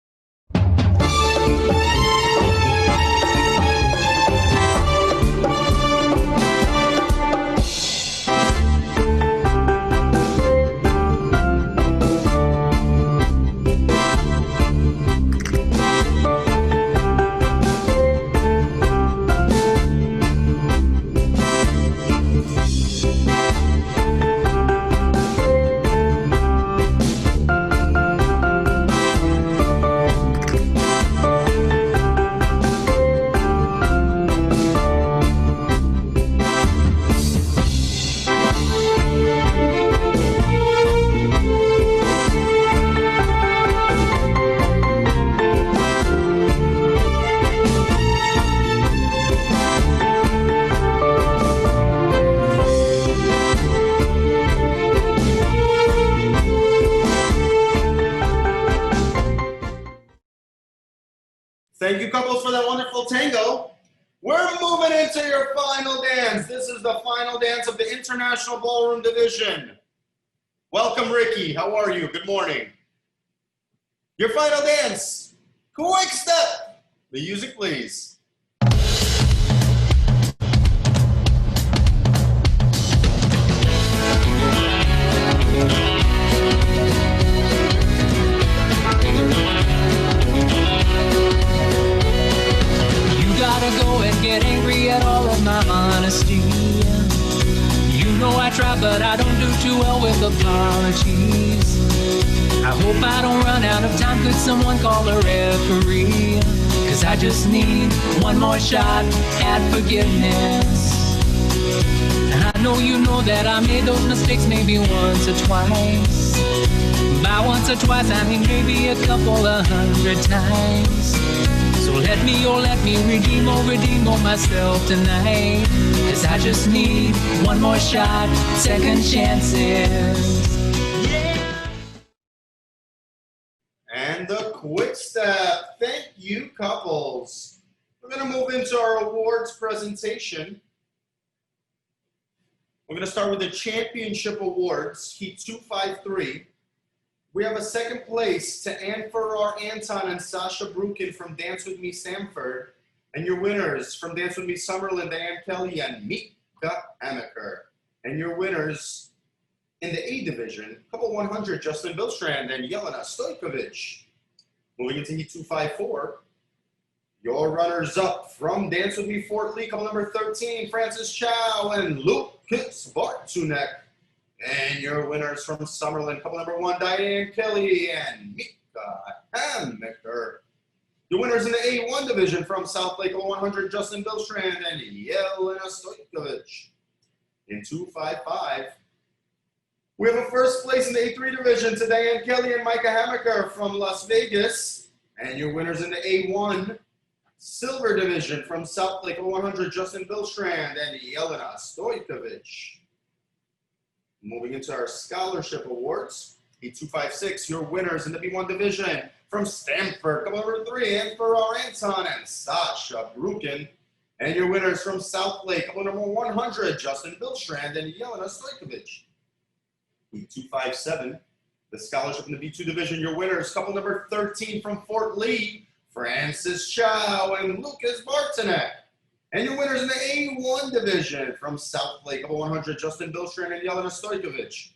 Thank you, couples, for that wonderful tango. We're moving into your final dance. This is the final dance of the International Ballroom Division. Welcome, Ricky. How are you? Good morning. Your final dance. Quick step. The music, please. Get angry at all of my honesty. You know I try, but I don't do too well with apologies. I hope I don't run out of time. Could someone call a referee? 'Cause I just need one more shot at forgiveness. And I know you know that I made those mistakes maybe once or twice. By once or twice, I mean maybe a couple of 100 times. So let me redeem myself tonight. 'Cause I just need one more shot, second chances. quick step. Thank you, couples. We're going to move into our awards presentation. We're going to start with the championship awards, Heat 253. We have a second place to Ann Farrar Anton and Sasha Brukin from Dance With Me Samford. And your winners from Dance With Me Summerlin, Diane Kelly and Mika Amaker. And your winners in the A division, couple 100, Justin Billstrand and Yelena Stojkovic. Moving into Heat 254, your runners-up from Dance With Me Fort Lee, couple number 13, Francis Chow and Lucas Bartunek. And your winners from Summerlin, couple number 1, Diane Kelly and Mika Amaker. Your winners in the A1 division from South Lake 100, Justin Billstrand and Yelena Stojkovic. In 255, we have a first place in the A3 division to Diane Kelly and Micah Hamaker from Las Vegas. And your winners in the A1 silver division from South Lake 100, Justin Billstrand and Yelena Stojkovic. Moving into our scholarship awards, Heat 256, your winners in the B1 division from Stanford, couple number 3, Ann Farrar Anton and Sasha Brukin. And your winners from South Lake, couple number 100, Justin Billstrand and Yelena Stojkovic. Heat 257, the scholarship in the B2 division, your winners, couple number 13 from Fort Lee, Francis Chow and Lucas Bartunek. And your winners in the A1 division from South Lake, couple 100, Justin Billstrand and Yelena Stojkovic.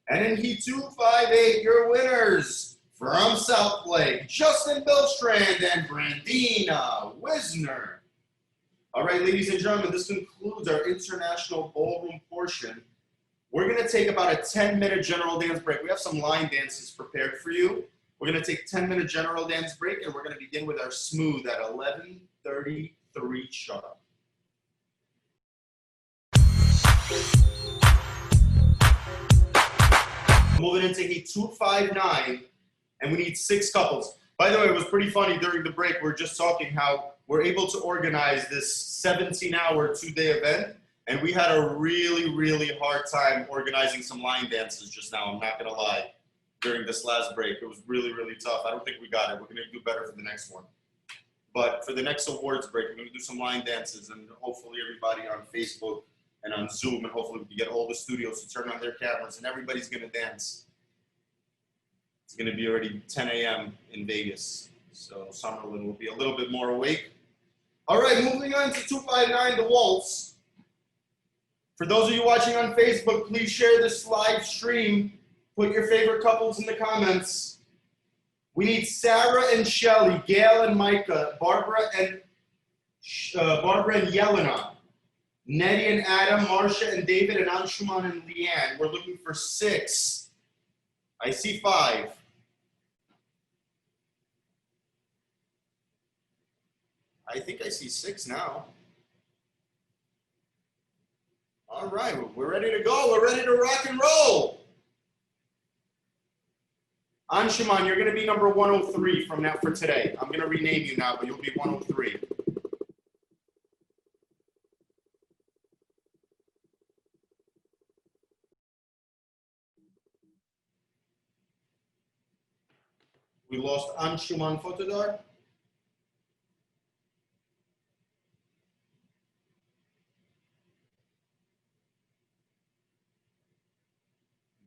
And in Heat 258, your winners from South Lake, Justin Billstrand and Brandina Wisner. All right, ladies and gentlemen, this concludes our international ballroom portion. We're going to take about a 10-minute general dance break. We have some line dances prepared for you. We're going to take a 10-minute general dance break, and we're going to begin with our smooth at 11:33 sharp. Moving into Heat 259, and we need 6 couples. By the way, it was pretty funny during the break. We were just talking how we're able to organize this 17-hour, 2-day event. And we had a really, really hard time organizing some line dances just now, I'm not going to lie, during this last break. It was really, really tough. I don't think we got it. We're going to do better for the next one. But for the next awards break, we're going to do some line dances, and hopefully everybody on Facebook and on Zoom, and hopefully we can get all the studios to turn on their cameras, and everybody's going to dance. It's going to be already 10 a.m. in Vegas, so Summerlin will be a little bit more awake. All right, moving on to 259, the waltz. For those of you watching on Facebook, please share this live stream. Put your favorite couples in the comments. We need Sarah and Shelly, Gail and Micah, Barbara and Yelena, Nettie and Adam, Marcia and David, and Anshuman and Leanne. We're looking for 6. I see 5. I think I see 6 now. All right, we're ready to go. We're ready to rock and roll. Anshuman, you're going to be number 103 from now for today. I'm going to rename you now, but you'll be 103. We lost Anshuman Fotodar.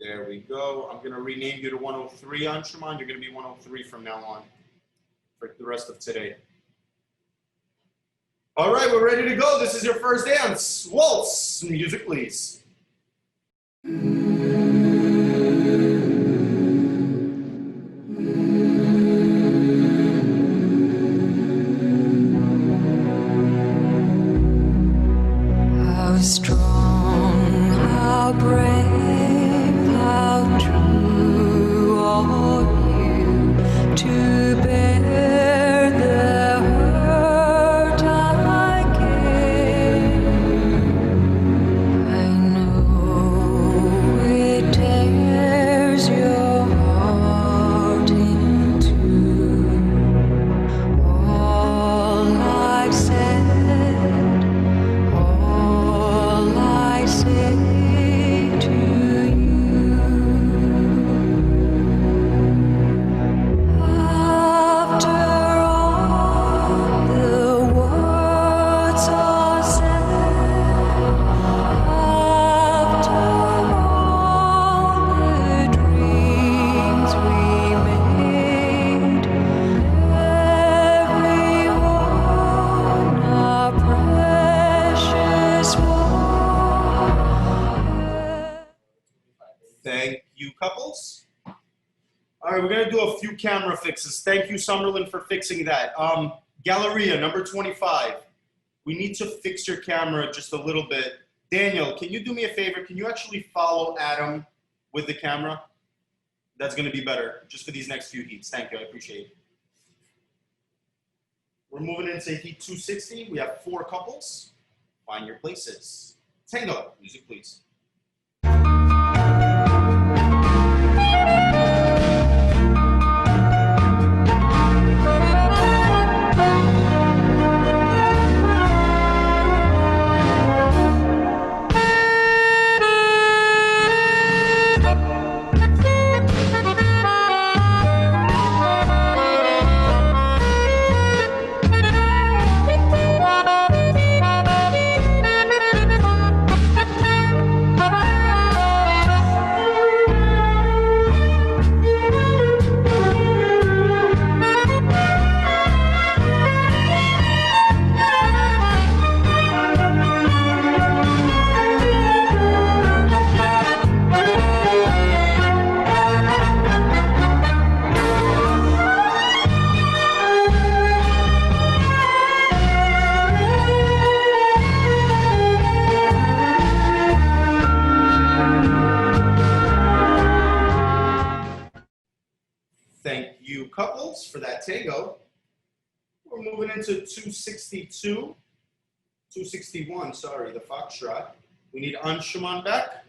There we go. I'm going to rename you to 103, Anshuman. You're going to be 103 from now on for the rest of today. All right, we're ready to go. This is your first dance. Waltz. Music, please. How strong, how brave, how true are you to bear the hurt I gave. I know it tears your heart in two. All I've said, all I say to Thank you, couples. All right, we're gonna do a few camera fixes. Thank you, Summerlin, for fixing that. Galleria, number 25. We need to fix your camera just a little bit. Daniel, can you do me a favor? Can you actually follow Adam with the camera? That's gonna be better, just for these next few heats. Thank you, I appreciate it. We're moving into heat 260. We have 4 couples. Find your places. Tango, music please. Thank you, couples, for that tango. We're moving into 261, sorry, the foxtrot. We need Anshuman back.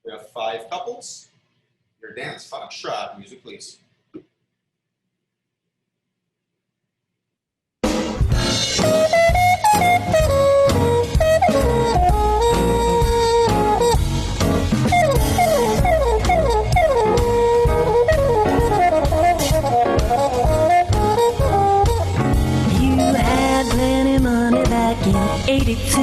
We have 5 couples. Your dance, foxtrot, music please. In 82,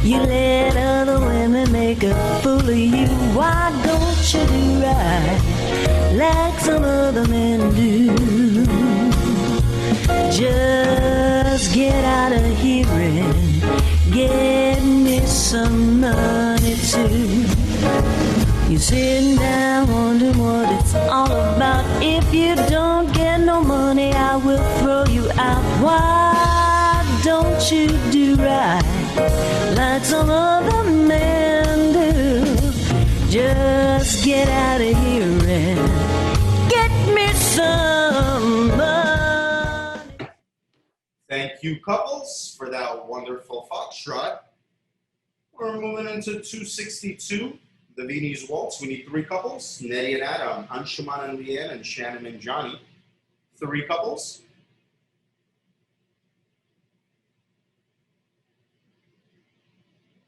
you let other women make a fool of you. Why don't you do right like some other men do? Just get out of here and get me some money too. You're sitting down wondering what it's all about. If you don't get no money, I will throw you out. Why don't you do right like some other men do? Just get out of here and get me some money. Thank you, couples, for that wonderful foxtrot. We're moving into 262, the Viennese Waltz. We need 3 couples, Nettie and Adam, Anshuman and Leanne, and Shannon and Johnny. 3 couples.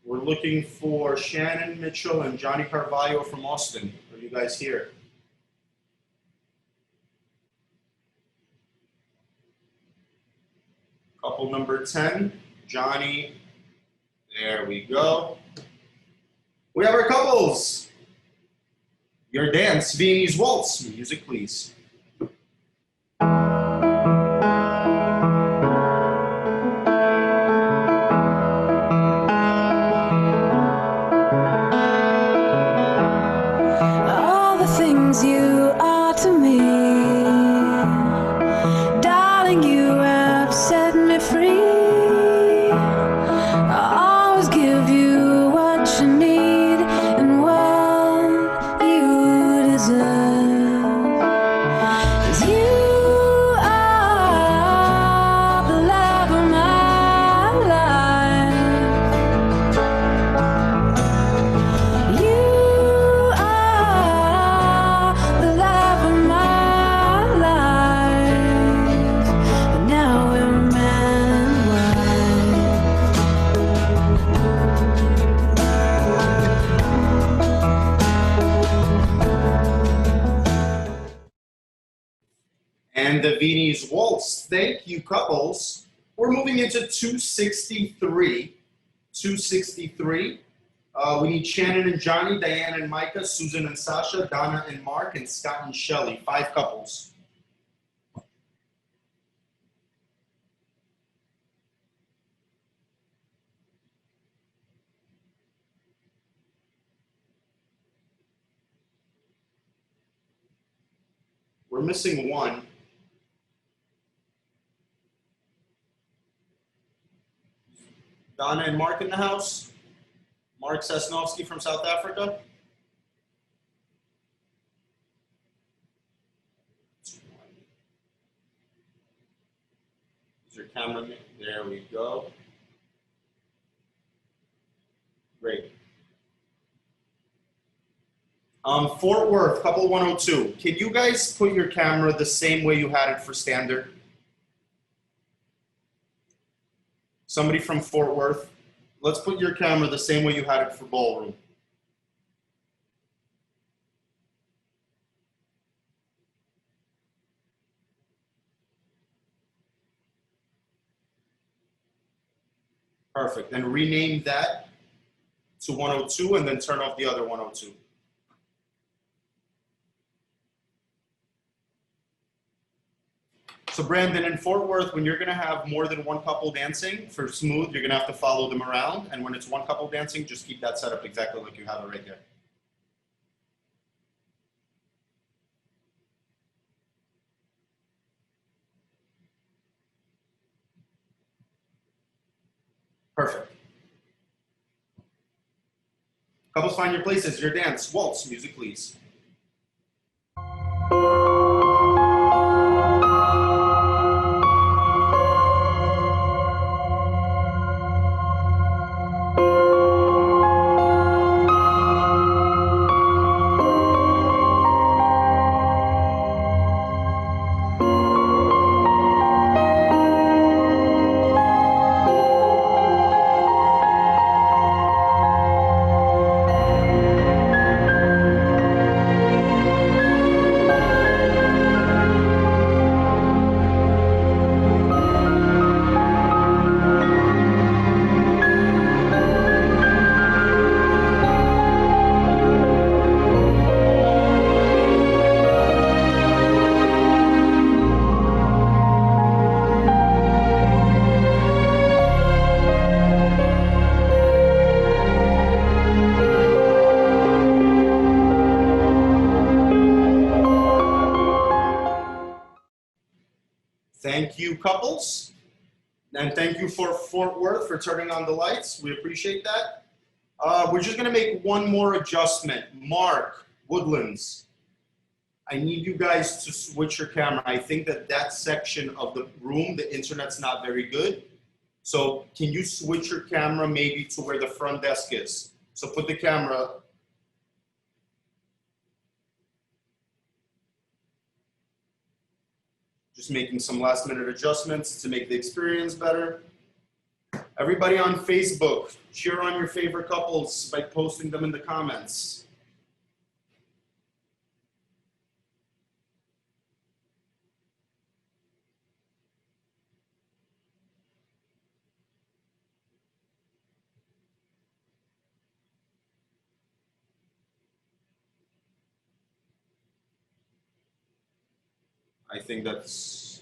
We're looking for Shannon Mitchell and Johnny Carvalho from Austin. Are you guys here? Couple number 10, Johnny. There we go. We have our couples. Your dance, Viennese Waltz. Music, please. You are to me, darling, you have set me free. I'll always give you what you need and what you deserve. 'Cause you are the love of my life. You and the Viennese Waltz. Thank you, couples. We're moving into 263. 263. We need Shannon and Johnny, Diane and Micah, Susan and Sasha, Donna and Mark, and Scott and Shelley. 5 couples. missing one. Donna and Mark in the house. Mark Sosnowski from South Africa. Is your camera? There we go. Great. Fort Worth, couple 102. Can you guys put your camera the same way you had it for standard? Somebody from Fort Worth, let's put your camera the same way you had it for Ballroom. Perfect. Then rename that to 102 and then turn off the other 102. So Brandon, in Fort Worth, when you're gonna have more than one couple dancing, for smooth, you're gonna have to follow them around. And when it's one couple dancing, just keep that set up exactly like you have it right there. Perfect. Couples find your places, your dance, waltz, music please. Thank you, couples. And thank you for Fort Worth for turning on the lights. We appreciate that. We're just gonna make one more adjustment. Mark, Woodlands, I need you guys to switch your camera. I think that that section of the room, the internet's not very good. So can you switch your camera maybe to where the front desk is? So put the camera. Just making some last minute adjustments to make the experience better. Everybody on Facebook, cheer on your favorite couples by posting them in the comments. I think that's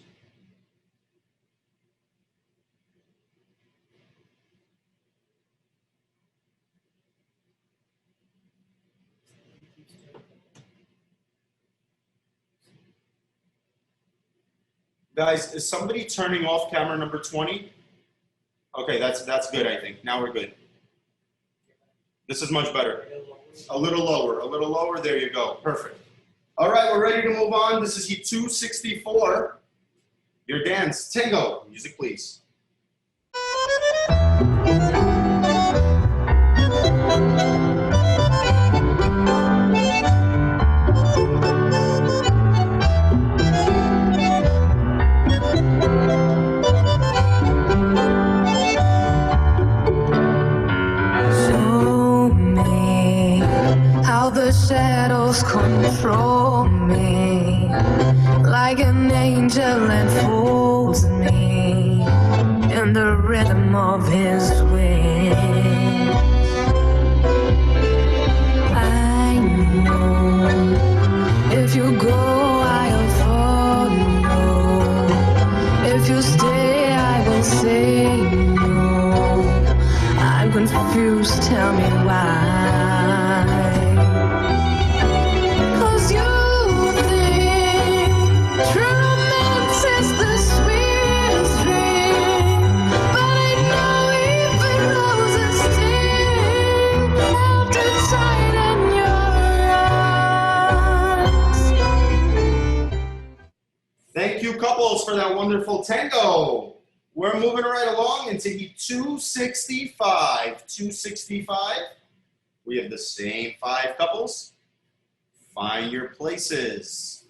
guys, is somebody turning off camera number 20? Okay, that's good, I think. Now we're good. This is much better. A little lower, there you go. Perfect. All right, we're ready to move on. This is Heat 264. Your dance, tango. Music, please. Show me how the shadows control me, like an angel enfolds me in the rhythm of his wings. I know if you go, I'll follow. If you stay, I will say no. I'm confused, tell me why. couples for that wonderful tango. We're moving right along into heat 265. 265. We have the same 5 couples. Find your places.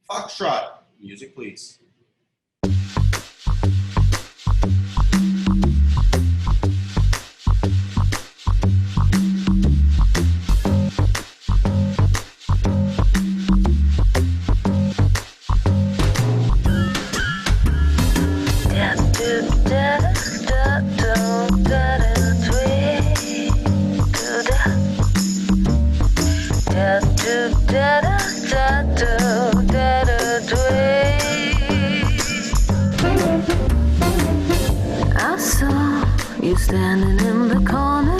Foxtrot. Music, please. I saw you standing in the corner,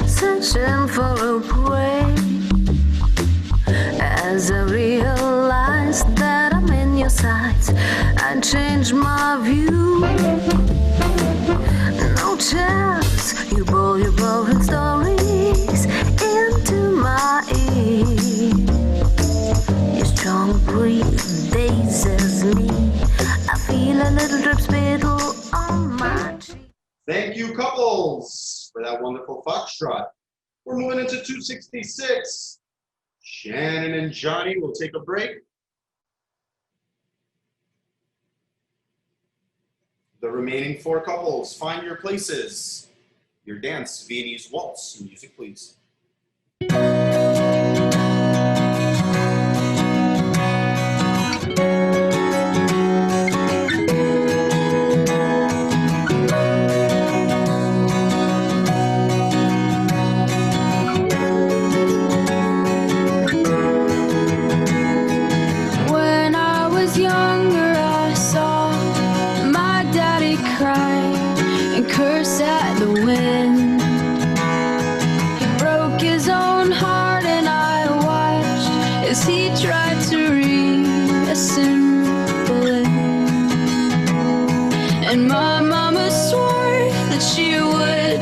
searching for a way. As I realized that I'm in your sights, I changed my view. No chance, you blow your broken stories into my ear. Your strong breeze dazes me. I feel a little drip spittle on my cheek. Thank you, couples, for that wonderful foxtrot. We're moving into 266. Shannon and Johnny will take a break. The remaining 4 couples, find your places. Your dance, Viennese waltz. Music, please. When I was younger, I saw my daddy cry and curse at the wind. He broke his own heart, and I watched as he tried to reassemble it. And my mama swore that she would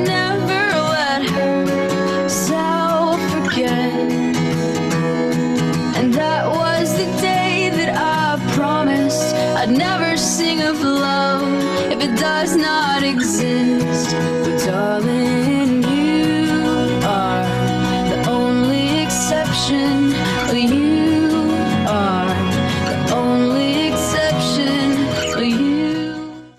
never let herself forget. And that was the day that I promised I'd never sing of love if it does not exist. But darling, you are the only exception. You are the only exception. You.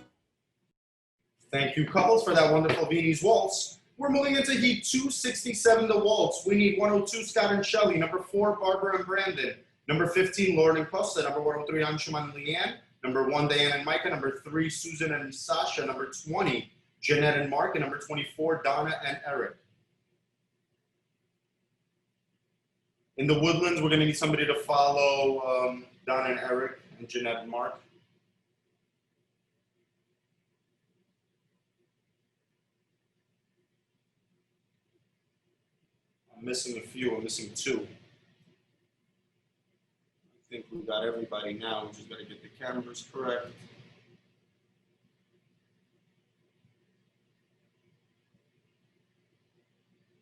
Thank you, couples, for that wonderful Viennese waltz. We're moving into heat 267, the waltz. We need 102, Scott and Shelley. Number 4, Barbara and Brandon. Number 15, Lauren and Costa. Number 103, Anshuman and Leanne. Number 1, Diane and Micah. Number 3, Susan and Sasha. Number 20, Jeanette and Mark. And number 24, Donna and Eric. In the Woodlands, we're going to need somebody to follow Donna and Eric and Jeanette and Mark. I'm missing a few. I'm missing 2. I think we got everybody now. We just got to get the cameras correct.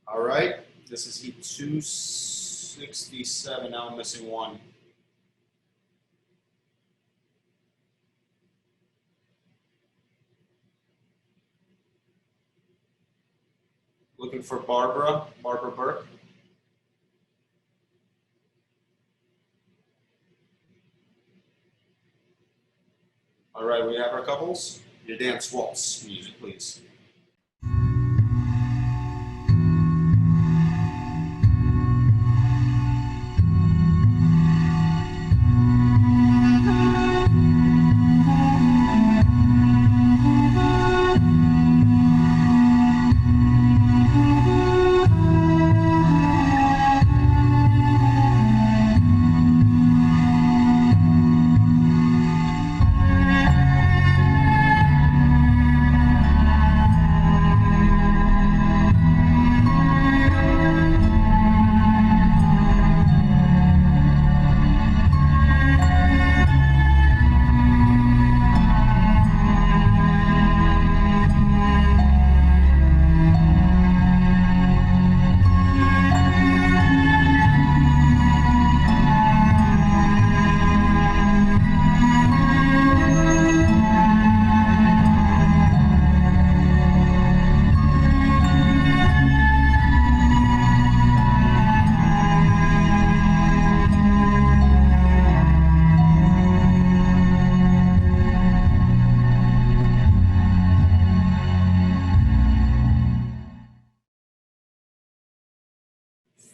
All right. This is heat 267. Now I'm missing 1. Looking for Barbara Burke. All right, we have our couples. Your dance waltz. Music, please.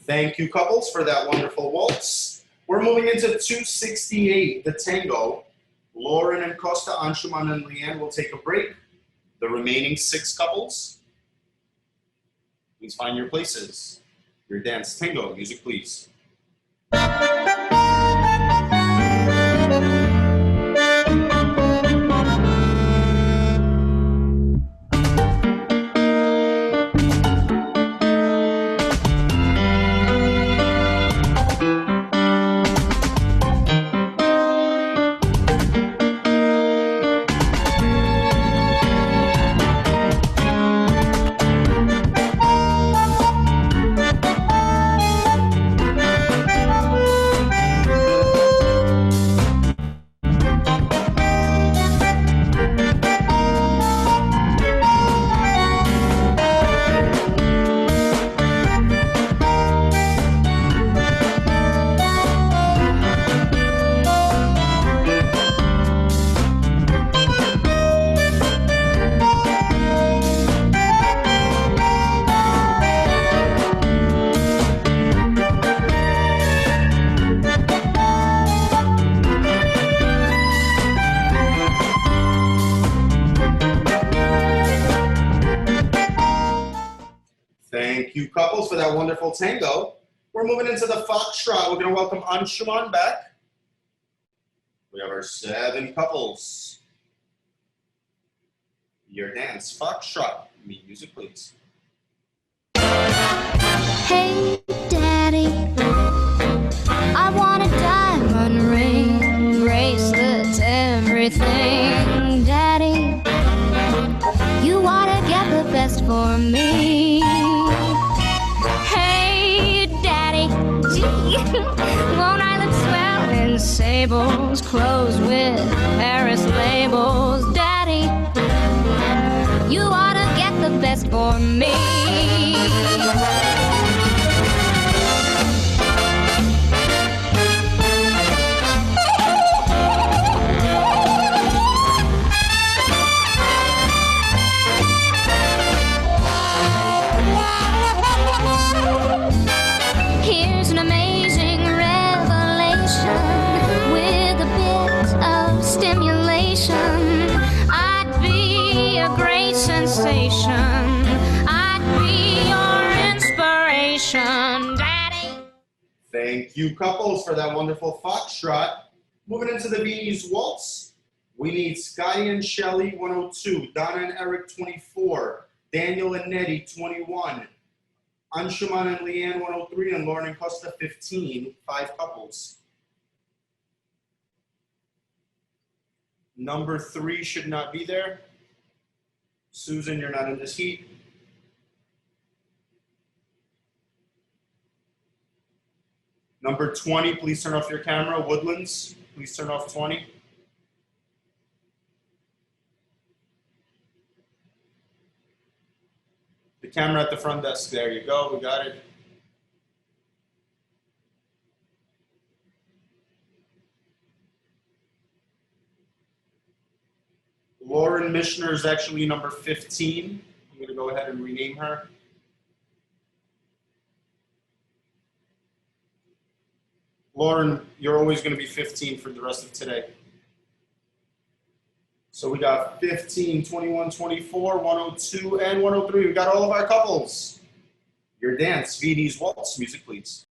Thank you, couples, for that wonderful waltz. We're moving into 268, the tango. Lauren and Costa, Anshuman and Leanne will take a break. The remaining 6 couples, please find your places. Your dance tango, music please. Thank you, couples, for that wonderful tango. We're moving into the foxtrot. We're going to welcome Anshuman back. We have our 7 couples. Your dance, foxtrot. Music, please. Hey, Daddy, I want a diamond ring, bracelets, everything. Daddy, you ought to get the best for me. Hey, Daddy, gee, won't I look swell in sables, clothes with Paris labels? Daddy, you ought to get the best for me. Here's an amazing revelation with a bit of stimulation. I'd be a great sensation. I'd be your inspiration, Daddy. Thank you, couples, for that wonderful foxtrot. Moving into the Viennese waltz, we need Scotty and Shelly, 102, Donna and Eric, 24, Daniel and Nettie, 21, Anshuman and Leanne, 103, and Lauren and Costa, 15, 5 couples. Number 3 should not be there. Susan, you're not in this heat. Number 20, please turn off your camera. Woodlands, please turn off 20. The camera at the front desk, there you go, we got it. Lauren Mishner is actually number 15. I'm going to go ahead and rename her. Lauren, you're always going to be 15 for the rest of today. So we got 15, 21, 24, 102, and 103. We got all of our couples. Your dance, Viennese waltz, music please.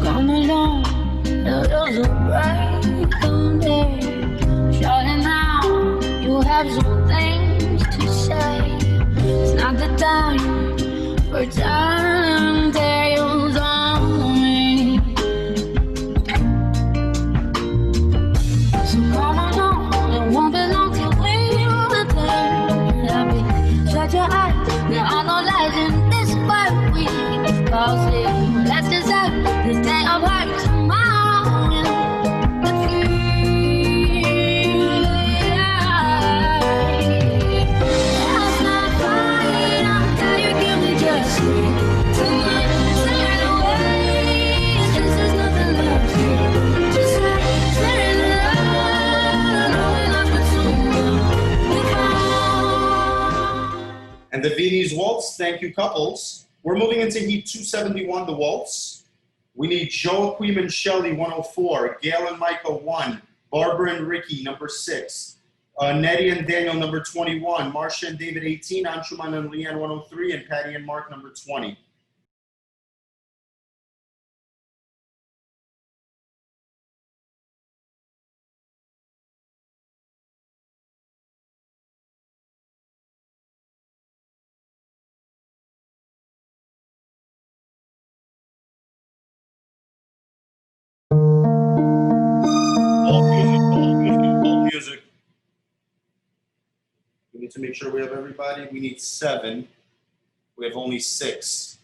Come along, it was a brand new day. Shouting now, you have some things to say. It's not the time for telling tales on me. So come along, it won't be long till we're there. Happy, shut your eyes, there are no lies in this world. We fall asleep, let's decide this day of hearts tomorrow. But last night crying, I'm tired, give me just sleep. And the Viennese Waltz, thank you, couples. We're moving into Heat 271, the waltz. We need Joaquin and Shelley, 104, Gail and Micah, 1, Barbara and Ricky, number 6, Nettie and Daniel, number 21, Marcia and David, 18, Anshuman and Leanne, 103, and Patty and Mark, number 20. Hold music. We need to make sure we have everybody. We need 7. We have only 6.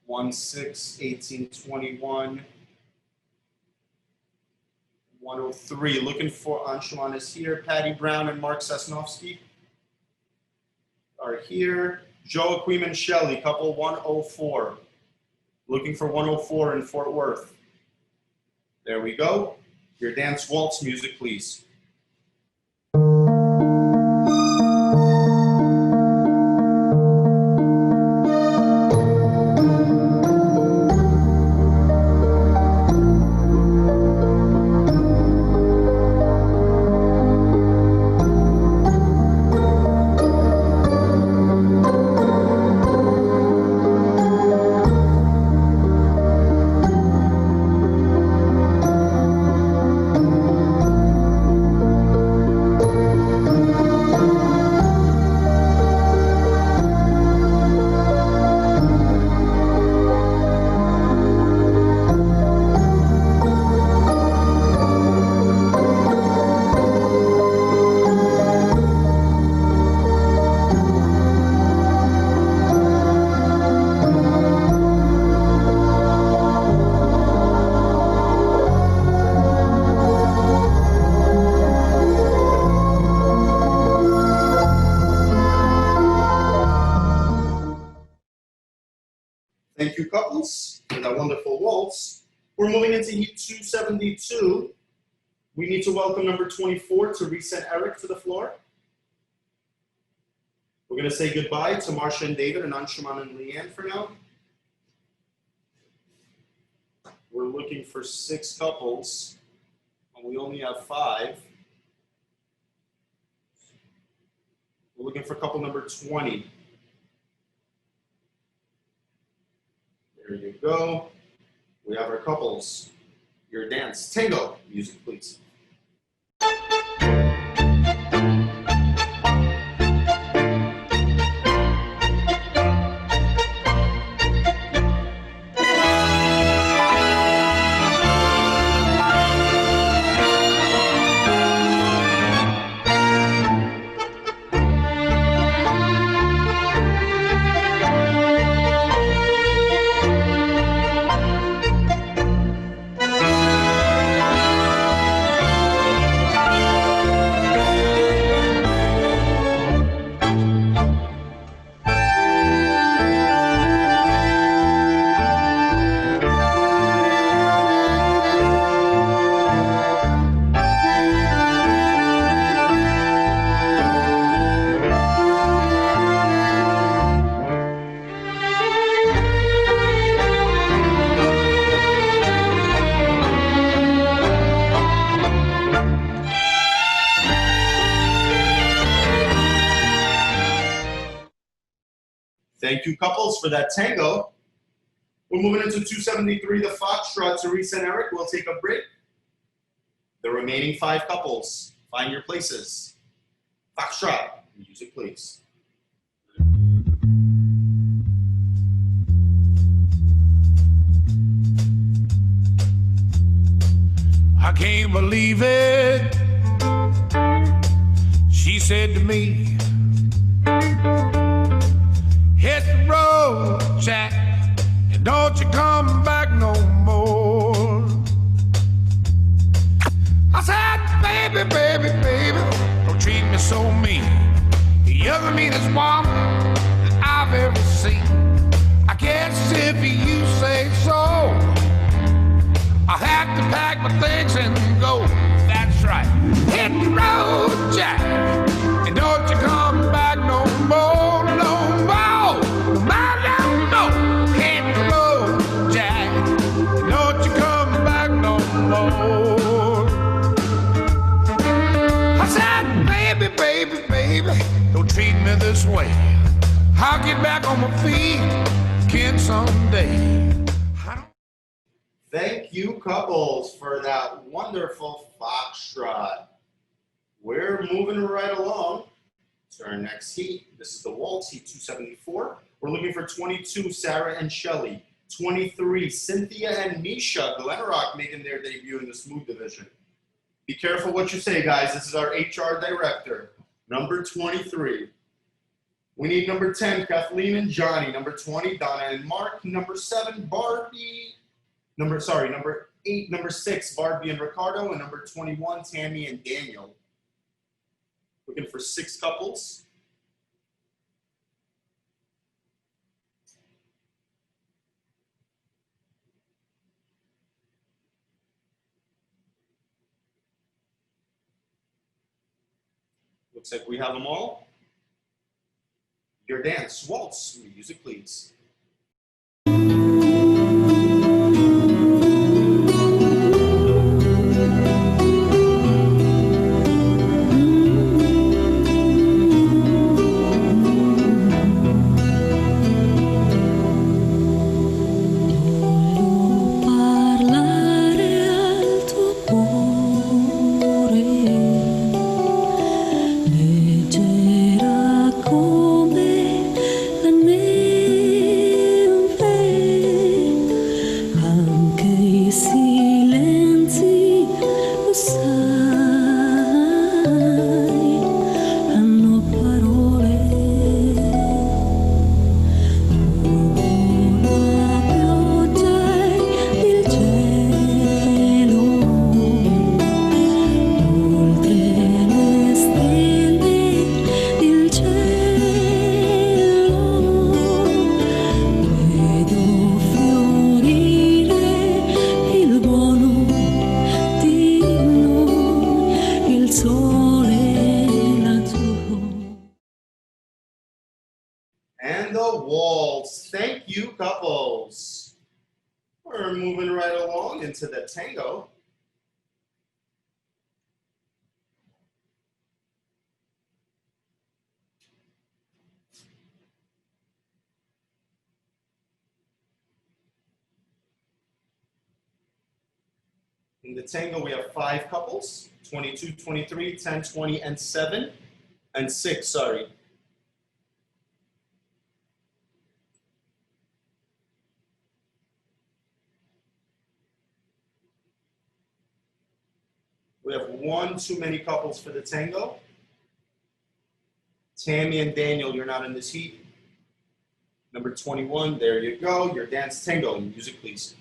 1, 6, 18, 21. 103. Looking for Anshuman is here. Patty Brown and Mark Sosnowski are here. Joaquin and Shelley, couple 104. Looking for 104 in Fort Worth. There we go. Your dance waltz music, please. Thank you, couples, for that wonderful waltz. We're moving into Heat 272. We need to welcome number 24, Teresa and Eric, to the floor. We're going to say goodbye to Marcia and David and Anshuman and Leanne for now. We're looking for 6 couples, and we only have 5. We're looking for couple number 20. There you go. We have our couples. Your dance. Tango. Music, please. Thank you, couples, for that tango. We're moving into 273, the Foxtrot. Teresa and Eric, we'll take a break. The remaining 5 couples, find your places. Foxtrot, music, please. I can't believe it. She said to me, hit the road, Jack, and don't you come back no more. I said, baby, baby, baby, don't treat me so mean. You're the meanest woman that I've ever seen. I guess if you say so, I'll have to pack my things and go. That's right. Hit the road, me this way. I'll get back on my feet again someday. Thank you, couples, for that wonderful foxtrot. We're moving right along to our next heat. This is the waltz, heat 274. We're looking for 22, Sarah and Shelley. 23, Cynthia and Nisha, Glenrock, making their debut in the smooth division. Be careful what you say, guys. This is our HR director. Number 23. We need number 10, Kathleen and Johnny. Number 20, Donna and Mark. Number 7, Barbie. Number 8, number 6, Barbie and Ricardo. And number 21, Tammy and Daniel. Looking for 6 couples. Looks like we have them all. Your dance, waltz, music please. And the waltz. Thank you, couples. We're moving right along into the tango. In the tango, we have 5 couples, 22, 23, 10, 20, and 7, and 6, sorry. We have 1 too many couples for the tango. Tammy and Daniel, you're not in this heat. Number 21, there you go. Your dance tango. Music, please.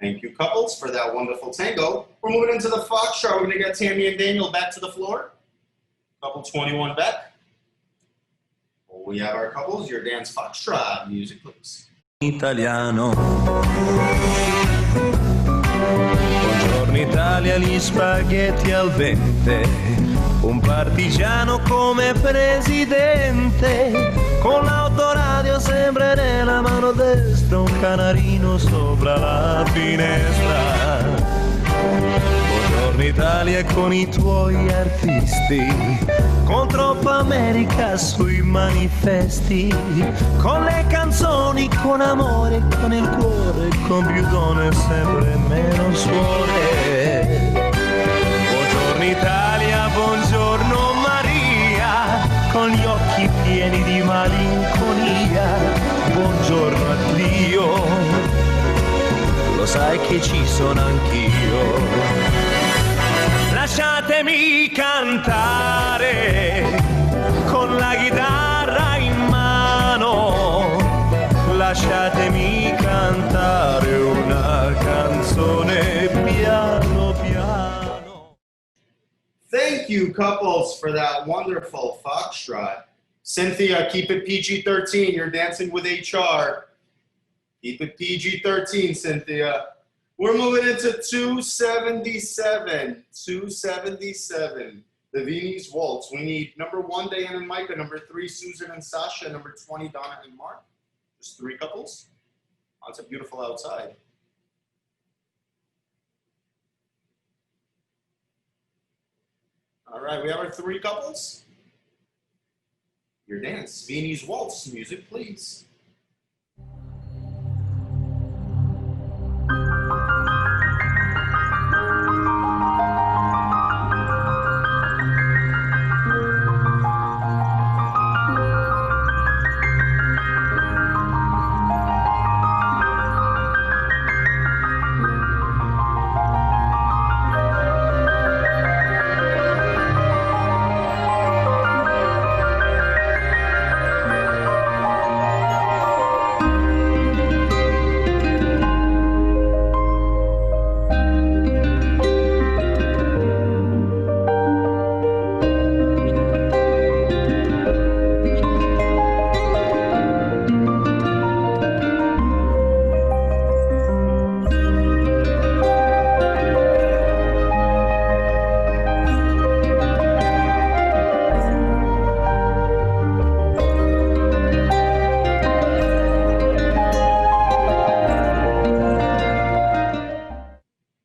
Thank you, couples, for that wonderful tango. We're moving into the foxtrot. We're going to get Tammy and Daniel back to the floor. Couple 21 back. We have our couples. Your dance foxtrot. Music, please. Italiano. Buongiorno Italia, gli spaghetti al dente. Un partigiano come presidente. Con l'autoradio sempre nella mano destra, un canarino sopra la finestra. Buongiorno Buongiorno Italia con i tuoi artisti, con troppa America sui manifesti, con le canzoni, con amore, con il cuore, con più donne sempre meno suore. Buongiorno Italia, buongiorno Maria, con gli occhi pieni di malinconia, buongiorno a Dio, lo sai che ci sono anch'io. Lasciatemi cantare con la chitarra in mano, lasciatemi cantare una canzone piano piano. Thank you, couples, for that wonderful foxtrot. Cynthia, keep it PG-13. You're dancing with HR. Keep it PG-13, Cynthia. We're moving into 277. 277. The Viennese Waltz. We need number 1, Diane and Micah. Number 3, Susan and Sasha. Number 20, Donna and Mark. Just 3 couples. Oh, it's a beautiful outside. All right, we have our 3 couples. Your dance. Viennese Waltz. Music, please.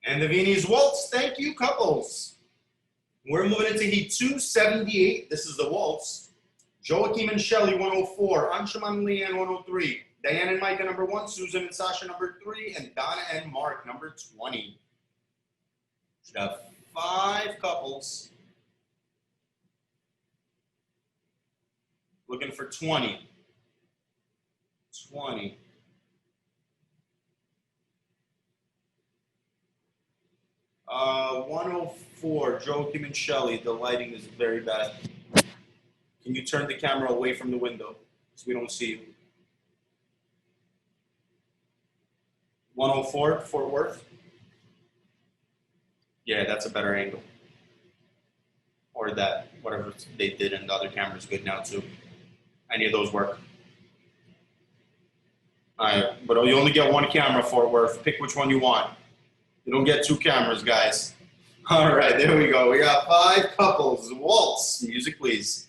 And the Viennese Waltz, thank you, couples. We're moving into Heat 278. This is the Waltz. Joachim and Shelley, 104. Anshuman and Leanne, 103. Diane and Micah, number 1. Susan and Sasha, number 3. And Donna and Mark, number 20. Should have 5 couples. Looking for 20. 20. Uh, 104, Joachim and Shelley. The lighting is very bad. Can you turn the camera away from the window so we don't see you? 104, Fort Worth. Yeah, that's a better angle. Or that, whatever they did, and the other camera's good now too. Any of those work. All right, but you only get 1 camera, Fort Worth. Pick which one you want. You don't get 2 cameras, guys. All right, there we go. We got 5 couples. Waltz. Music, please.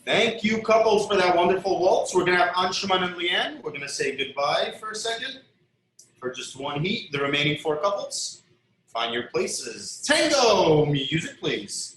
Thank you, couples, for that wonderful waltz. We're going to have Anshuman and Leanne. We're going to say goodbye for a second for just 1 heat. The remaining 4 couples. Find your places. Tango, music please.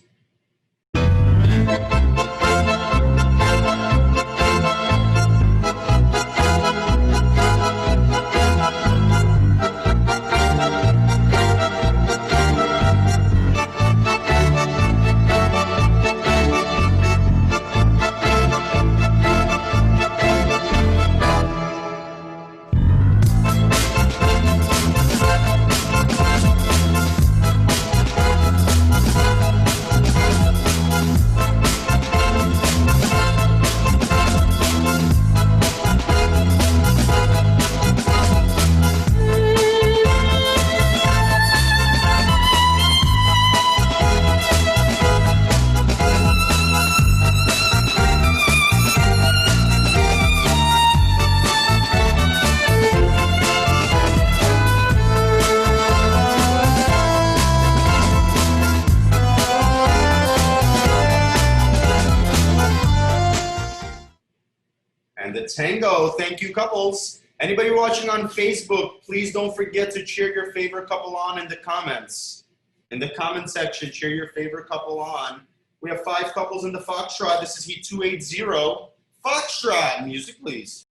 And the tango, thank you couples. Anybody watching on Facebook, please don't forget to cheer your favorite couple on in the comments. In the comment section, cheer your favorite couple on. We have 5 couples in the Foxtrot. This is Heat 280. Foxtrot, music please.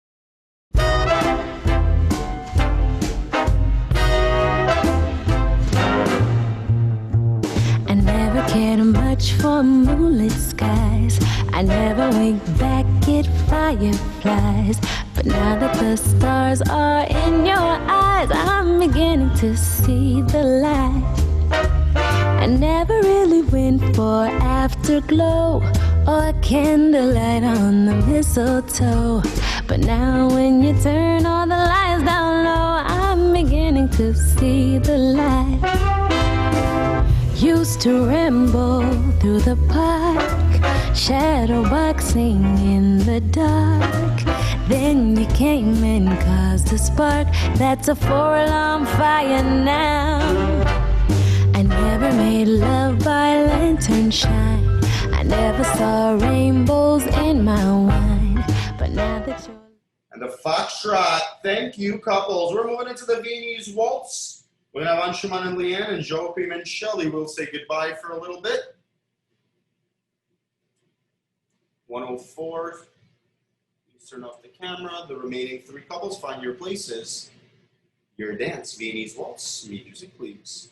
I never cared much for moonlit skies. I never winked back at fireflies. But now that the stars are in your eyes, I'm beginning to see the light. I never really went for afterglow or candlelight on the mistletoe. But now when you turn all the lights down low, I'm beginning to see the light. Used to ramble through the park, shadow boxing in the dark. Then you came and caused a spark. That's a 4-alarm fire now. I never made love by lantern shine. I never saw rainbows in my wine. But now that you're... And the Foxtrot, thank you couples. We're moving into the Viennese Waltz. We're going to have Anshuman and Leanne, and Joachim and Shelley will say goodbye for a little bit. 104, please turn off the camera. The remaining 3 couples, find your places. Your dance, Viennese Waltz, music please.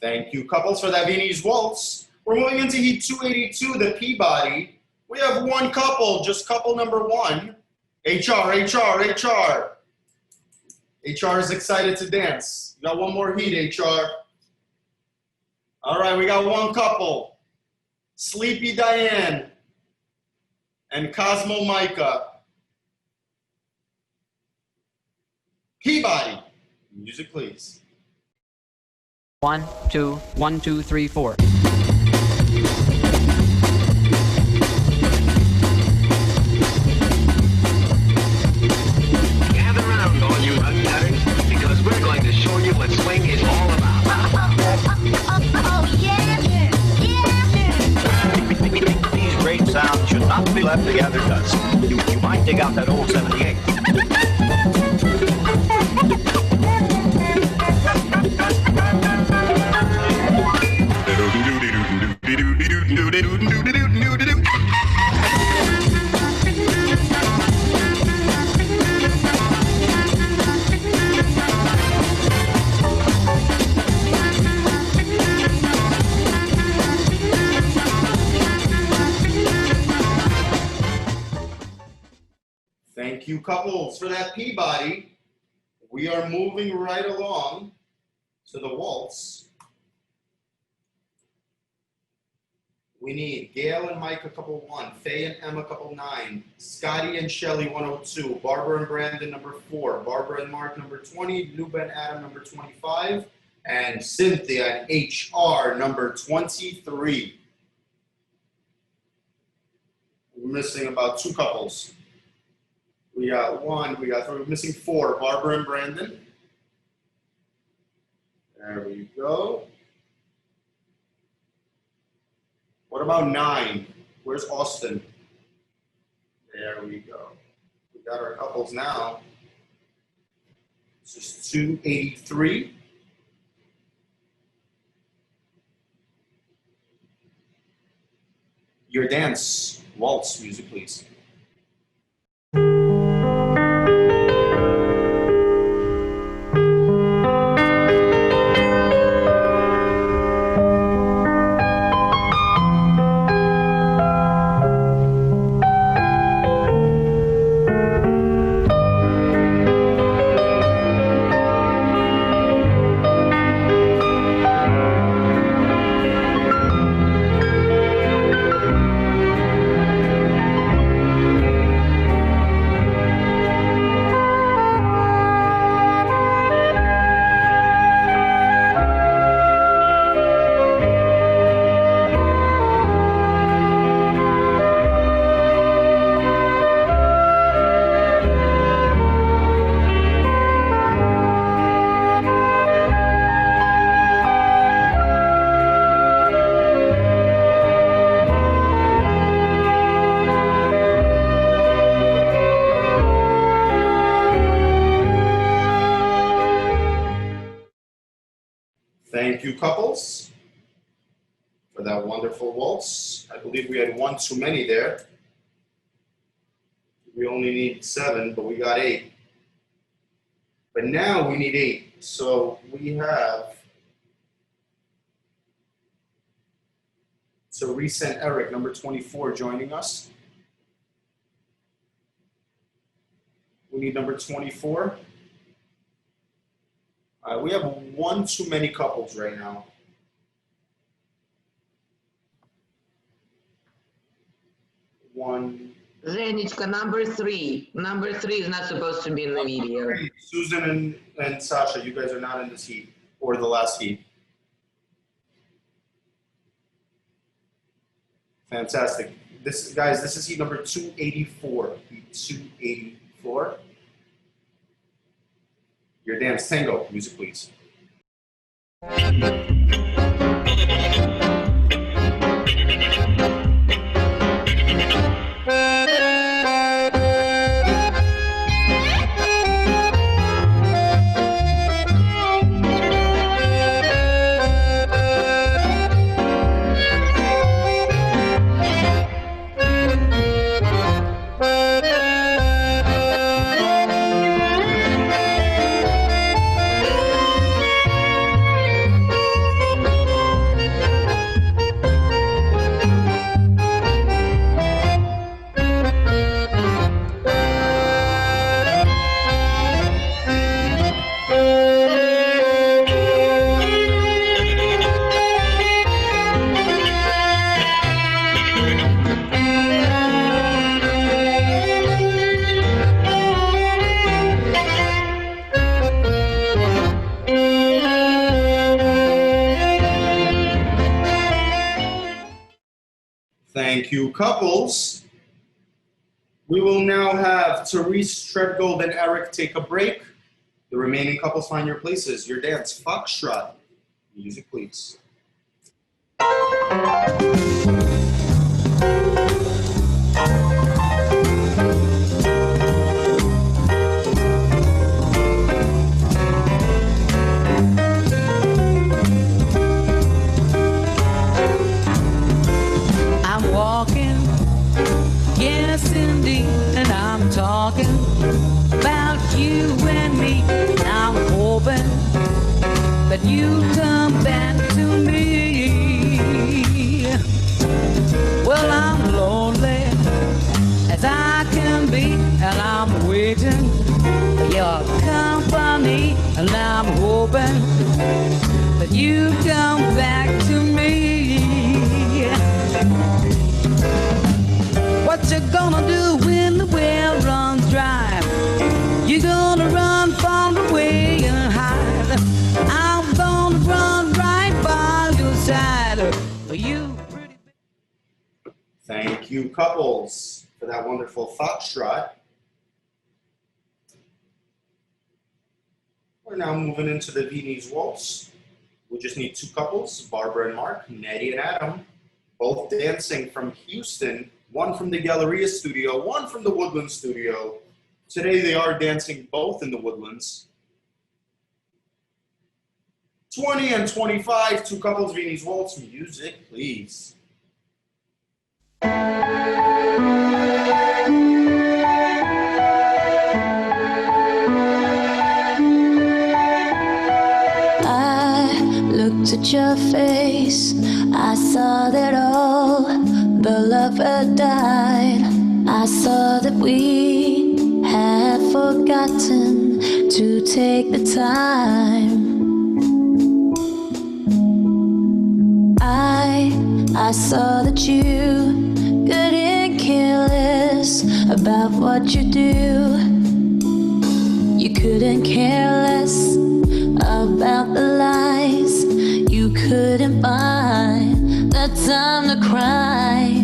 Thank you, couples, for that Viennese Waltz. We're moving into Heat 282, the Peabody. We have 1 couple, just couple number 1. HR is excited to dance. We got 1 more heat, HR. All right, we got 1 couple. Sleepy Diane and Cosmo Micah. Peabody, music please. 1, 2, 1, 2, 3, 4. Gather round, all you nut-nutters, because we're going to show you what swing is all about. Oh, yeah, yeah. These great sounds should not be left to gather dust. You might dig out that old 78. Thank you, couples, for that Peabody. We are moving right along to the waltz. We need Gail and Micah, couple 1, Faye and Emma, couple 9, Scotty and Shelly, 102, Barbara and Brandon, number 4, Barbara and Mark, number 20, Luba and Adam, number 25, and Cynthia and HR, number 23. We're missing about 2 couples. We got 1, we got 3, we're missing 4, Barbara and Brandon. There we go. What about 9? Where's Austin? There we go. We got our couples now. This is 283. Your dance, waltz music, please. Thank you, couples, for that wonderful waltz. I believe we had 1 too many there. We only need 7, but we got 8. But now we need 8. So we have Teresa and Eric, number 24, joining us. We need number 24. We have 1 too many couples right now. One. Zenichka, number 3. Number 3 is not supposed to be in the video. Susan and Sasha, you guys are not in this heat or the last heat. Fantastic. Guys, this is heat number 284. Heat 284. Your dance tango, music please. Thank you, couples. We will now have Therese, Treadgold, and Eric take a break. The remaining couples find your places. Your dance, Foxtrot. Music, please. I'm walking, yes indeed, and I'm talking about you and me. And I'm hoping that you come back to me. Well, I'm lonely as I can be, and I'm weary. and I'm hoping that you come back to me. What you gonna do when the well runs dry? You gonna run far away and hide? I'm gonna run right by your side. You pretty. Thank you, couples, for that wonderful foxtrot. We're now moving into the Viennese Waltz. We just need two couples, Barbara and Mark, Nettie and Adam, both dancing from Houston, one from the Galleria studio, one from the Woodland studio. Today they are dancing both in the Woodlands. 20 and 25, two couples, Viennese Waltz. Music, please. I looked at your face, I saw that all the love had died. I saw that we had forgotten to take the time. I saw that you couldn't care less about what you do. You couldn't care less about the lies. You couldn't find the time to cry.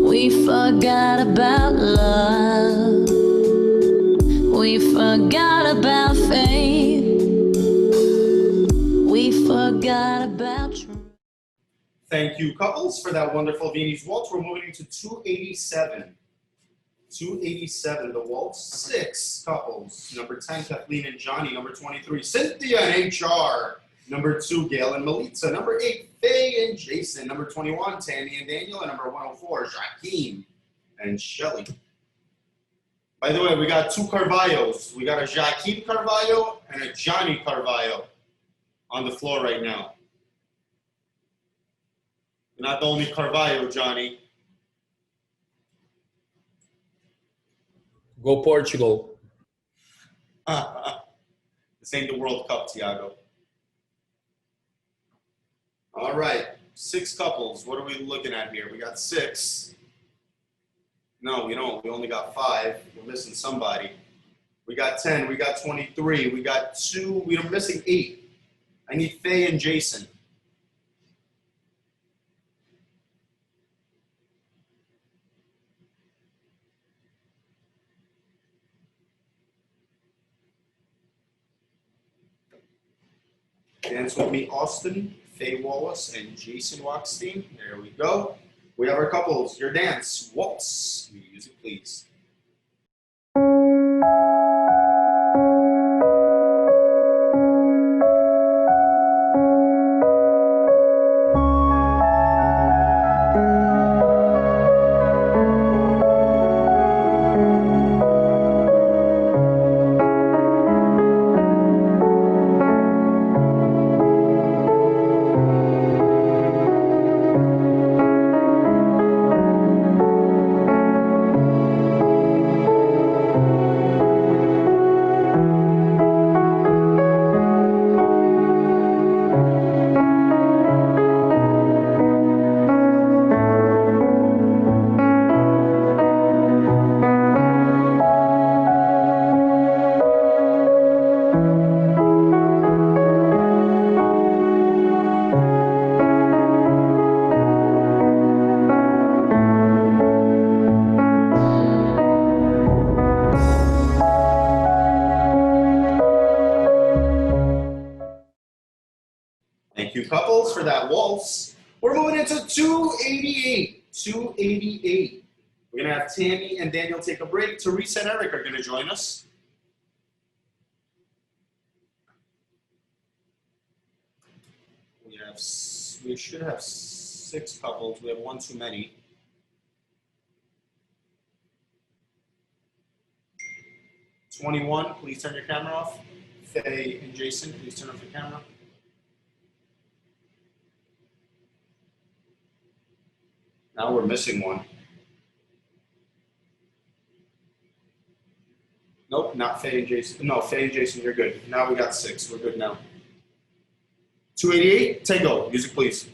We forgot about love. We forgot about faith. We forgot about truth. Thank you, couples, for that wonderful Viennese Waltz. We're moving into 287. 287, the waltz. 6 couples. Number 10, Kathleen and Johnny. Number 23, Cynthia and HR. Number 2, Gail and Melissa. Number 8, Faye and Jason. Number 21, Tammy and Daniel. And number 104, Joaquin and Shelly. By the way, we got 2 Carvalhos. We got a Joaquin Carvalho and a Johnny Carvalho on the floor right now. You're not the only Carvalho, Johnny. Go Portugal. This ain't the World Cup, Thiago. All right, 6 couples. What are we looking at here? We got 6. No, we don't. We only got 5. We're missing somebody. We got 10. We got 23. We got 2. We're missing 8. I need Faye and Jason. Dance with me, Austin, Faye Wallace, and Jason Wachstein. There we go. We have our couples. Your dance, waltz. Music, please. Couples for that waltz. We're moving into 288. 288. We're going to have Tammy and Daniel take a break. Teresa and Eric are going to join us. We should have 6 couples. We have 1 too many. '21, please turn your camera off. Faye and Jason, please turn off your camera. Now we're missing one. Nope, not Faye and Jason. No, Faye and Jason, you're good. Now we got 6. We're good now. 288, Tango. Music, please.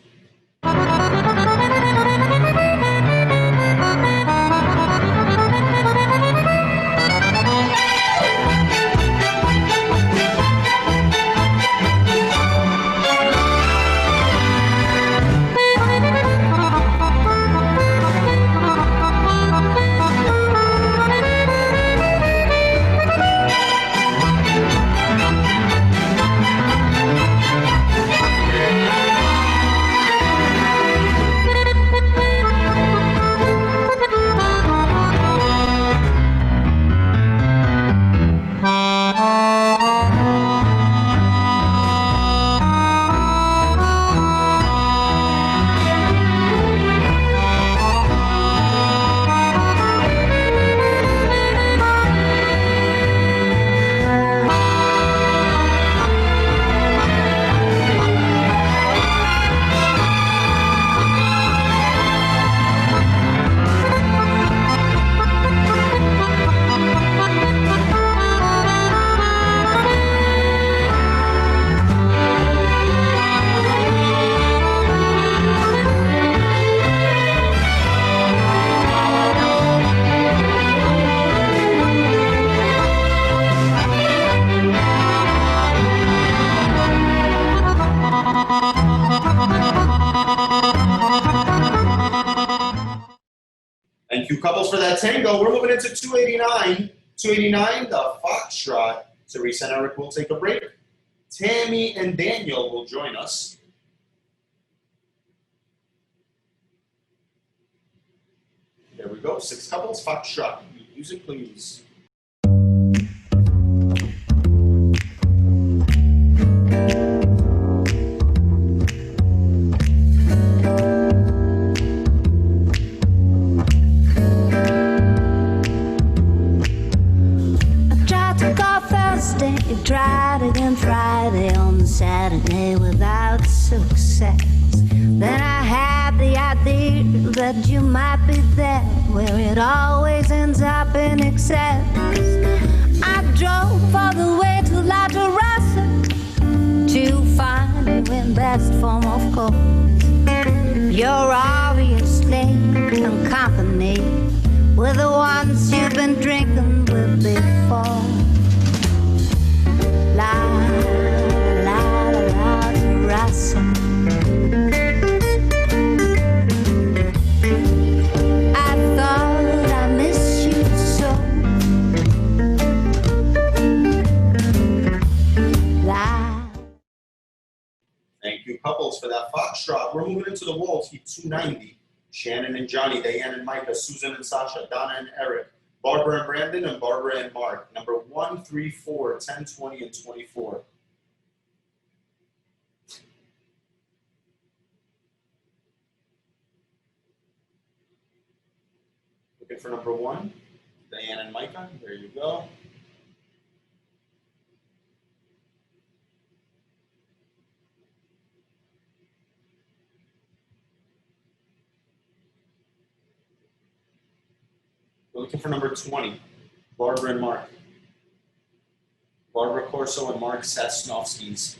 Thank you, couples, for that tango. We're moving into 289. 289, the Foxtrot. Teresa and Eric will take a break. Tammy and Daniel will join us. There we go. 6 couples, Foxtrot. Music, please. Tried again Friday on Saturday without success. Then I had the idea that you might be there, where it always ends up in excess. I drove all the way to La Terraza to find you in best form, of course. You're obviously in company with the ones you've been drinking with before. La la la la Terraza. I thought I missed you so. La. Thank you, couples, for that Foxtrot. We're moving into the Walls, Heat 290. Shannon and Johnny, Diane and Micah, Susan and Sasha, Donna and Eric, Barbara and Brandon, and Barbara and Mark. Number 1, 3, 4, 10, 20, and 24. Looking for number 1, Diane and Micah. There you go. We're looking for number 20, Barbara and Mark. Barbara Corso and Mark Sasnovskis.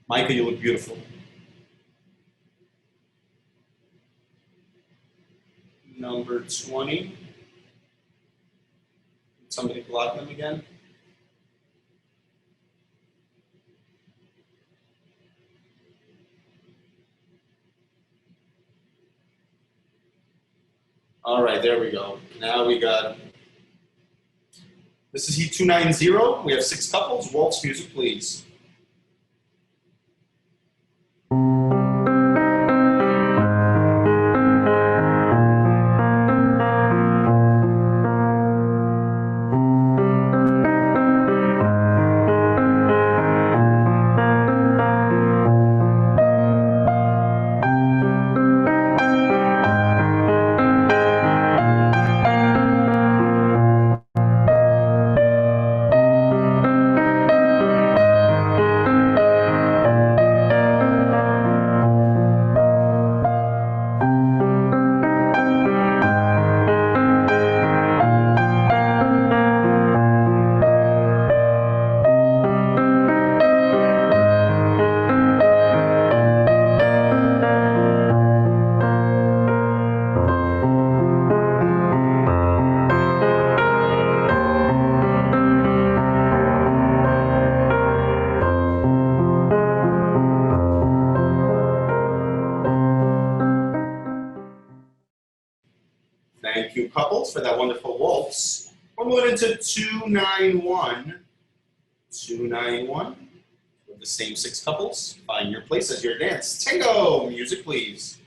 Micah, you look beautiful. Number 20. Somebody block them again. All right, there we go. Now we got, this is Heat 290. We have 6 couples. Waltz music, please. Thank you, couples, for that wonderful waltz. We're moving into 291. 291. With the same 6 couples. Find your place as your dance. Tango! Music, please.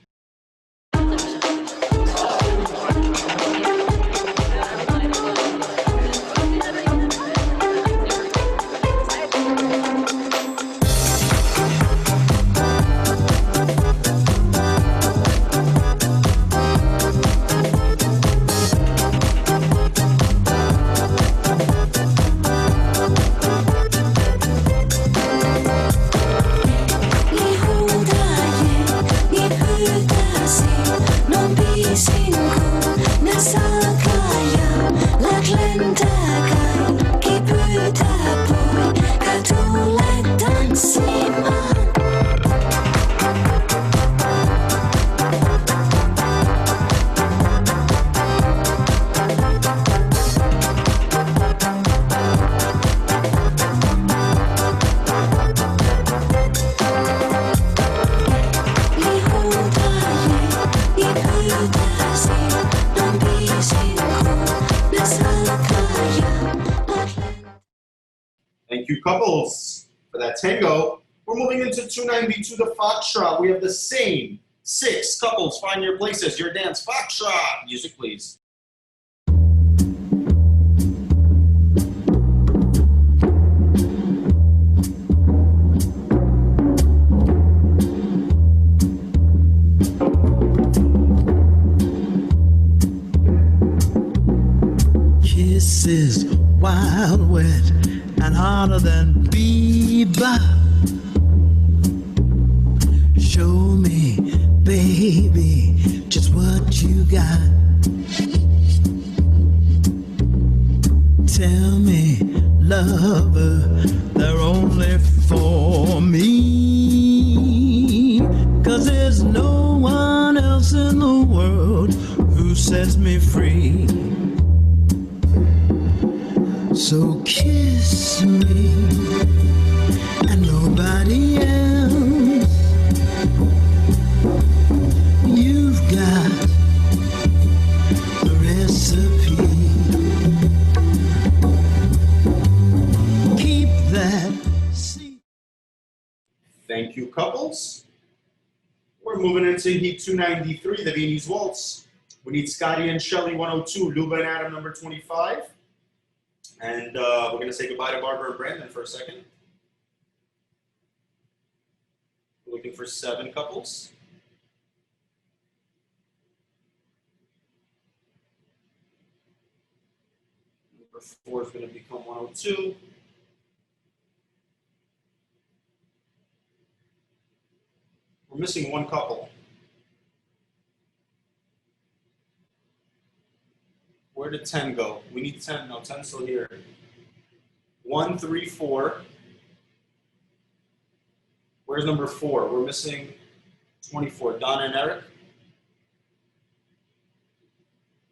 Thank you, couples, for that tango. We're moving into 292, the foxtrot. We have the same 6 couples. Find your places, your dance. Foxtrot. Music, please. Kisses wild, wet, and harder than Bieber. Show me, baby, just what you got. Tell me, lover, they're only for me. 'Cause there's no one else in the world who sets me free. So kiss me and nobody else. You've got the recipe. Keep that secret. Thank you, couples. We're moving into Heat 293, the Viennese Waltz. We need Scotty and Shelly 102, Luba and Adam number 25. And we're going to say goodbye to Barbara and Brandon for a second. We're looking for 7 couples. Number 4 is going to become 102. We're missing 1 couple. Where did 10 go? We need 10. No, 10's still here. 1, 3, 4. Where's number 4? We're missing 24. Donna and Eric.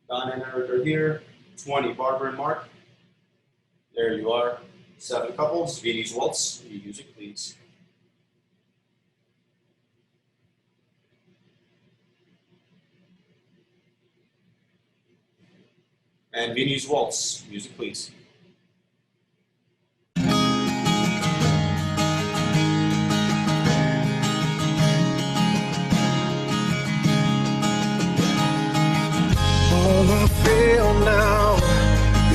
Donna and Eric are here. 20. Barbara and Mark. There you are. 7 couples. Viennese Waltz. Music, please. And Viennese Waltz. Music, please. All I feel now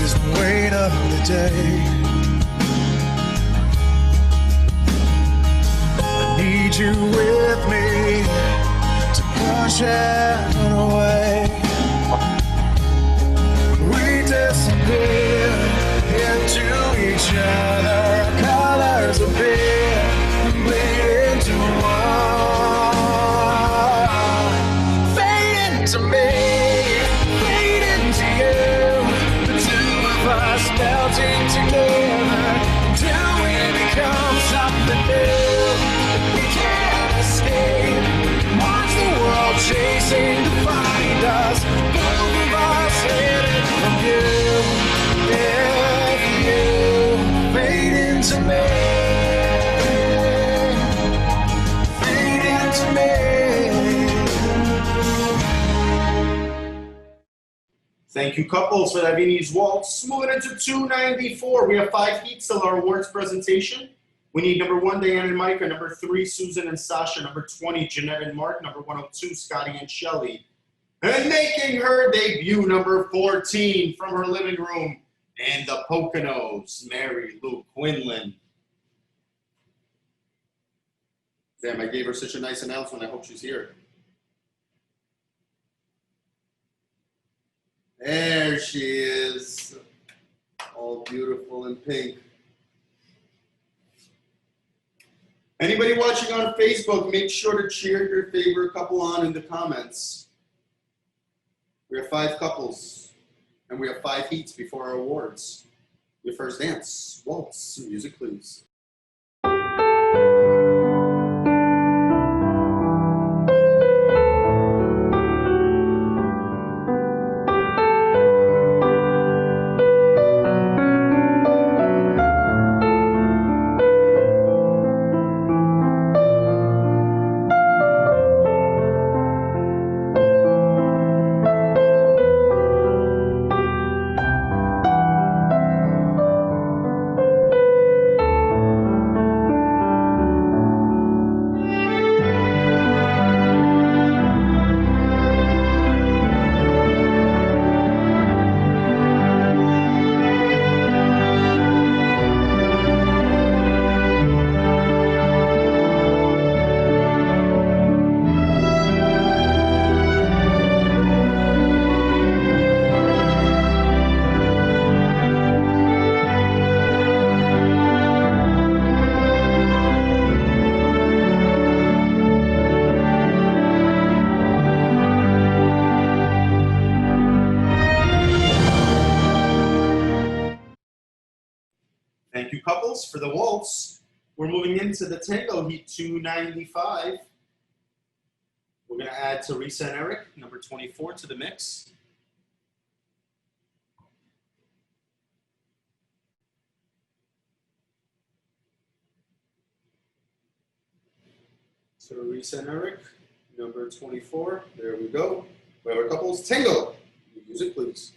is the weight of the day. I need you with me to push it away. We disappear into each other. Colors appear and bleed into one. Fade into me. Melting together till we become something new. We can't escape. Watch the world chasing to find us. Both of us hidden from you. If you fade into me, fade into me. Thank you, couples, for that Viennese waltz. Moving into 294. We have 5 heats till our awards presentation. We need number 1, Diane and Micah. Number 3, Susan and Sasha. Number 20, Jeanette and Mark. Number 102, Scotty and Shelly. And making her debut, number 14, from her living room in the Poconos, Mary Lou Quinlan. Damn, I gave her such a nice announcement. I hope she's here. There she is, all beautiful in pink. Anybody watching on Facebook, make sure to cheer your favorite couple on in the comments. We have 5 couples, and we have 5 heats before our awards. Your first dance, waltz, music please. Thank you, couples, for the waltz. We're moving into the tango heat 295. We're going to add Teresa and Eric, number 24, to the mix. Teresa and Eric, number 24. There we go. We have our couples tango. Music, please.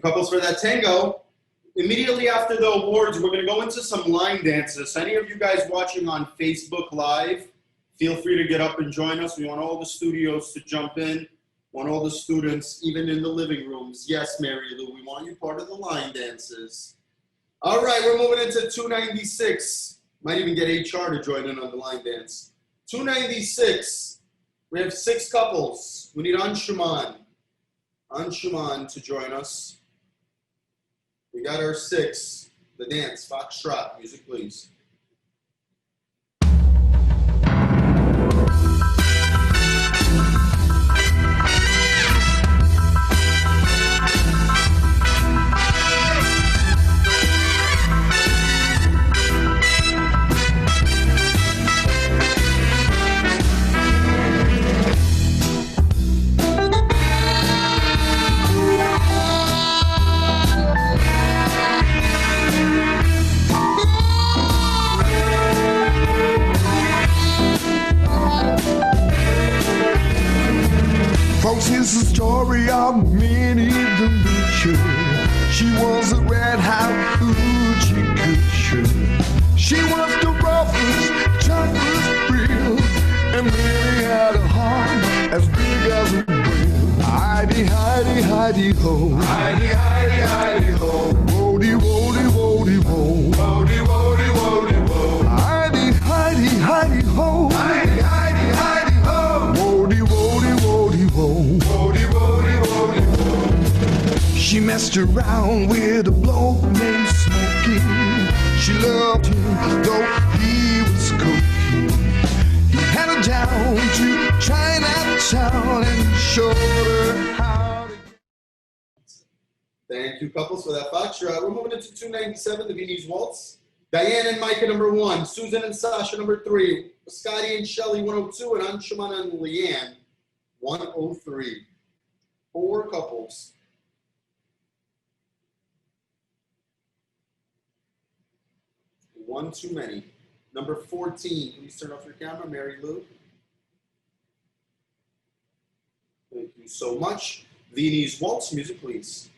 Couples for that tango. Immediately after the awards, we're going to go into some line dances. Any of you guys watching on Facebook Live, feel free to get up and join us. We want all the studios to jump in. Want all the students, even in the living rooms. Yes, Mary Lou, we want you part of the line dances. All right, we're moving into 296. Might even get HR to join in on the line dance. 296. We have 6 couples. We need Anshuman to join us. We got our 6. The dance, foxtrot. Music, please. Folks, here's the story of Minnie the Moocher. She was a red hot hoochie coocher. She was the roughest, toughest as big as a whale. Heidi, Heidi, Heidi, ho. Heidi, Heidi, Heidi, ho. Woody, woody, woody, wo. Woody, woody, woody, wo. Heidi, Heidi, Heidi, ho. Heidi, Heidi, Heidi, ho. Woody, woody, woody, wo. Woody, woody, woody, wo. She messed around with a bloke named Smokey. She loved him, though he was cookie. He had her down to Chinatown and showed her how to. Thank you, couples, for that foxtrot. We're moving into 297, the Viennese Waltz. Diane and Micah, number 1. Susan and Sasha, number 3. Scotty and Shelly, 102. And Anshuman and Leanne, 103. 4 couples. One too many. Number 14, please turn off your camera, Mary Lou. Thank you so much. Viennese Waltz, music, please.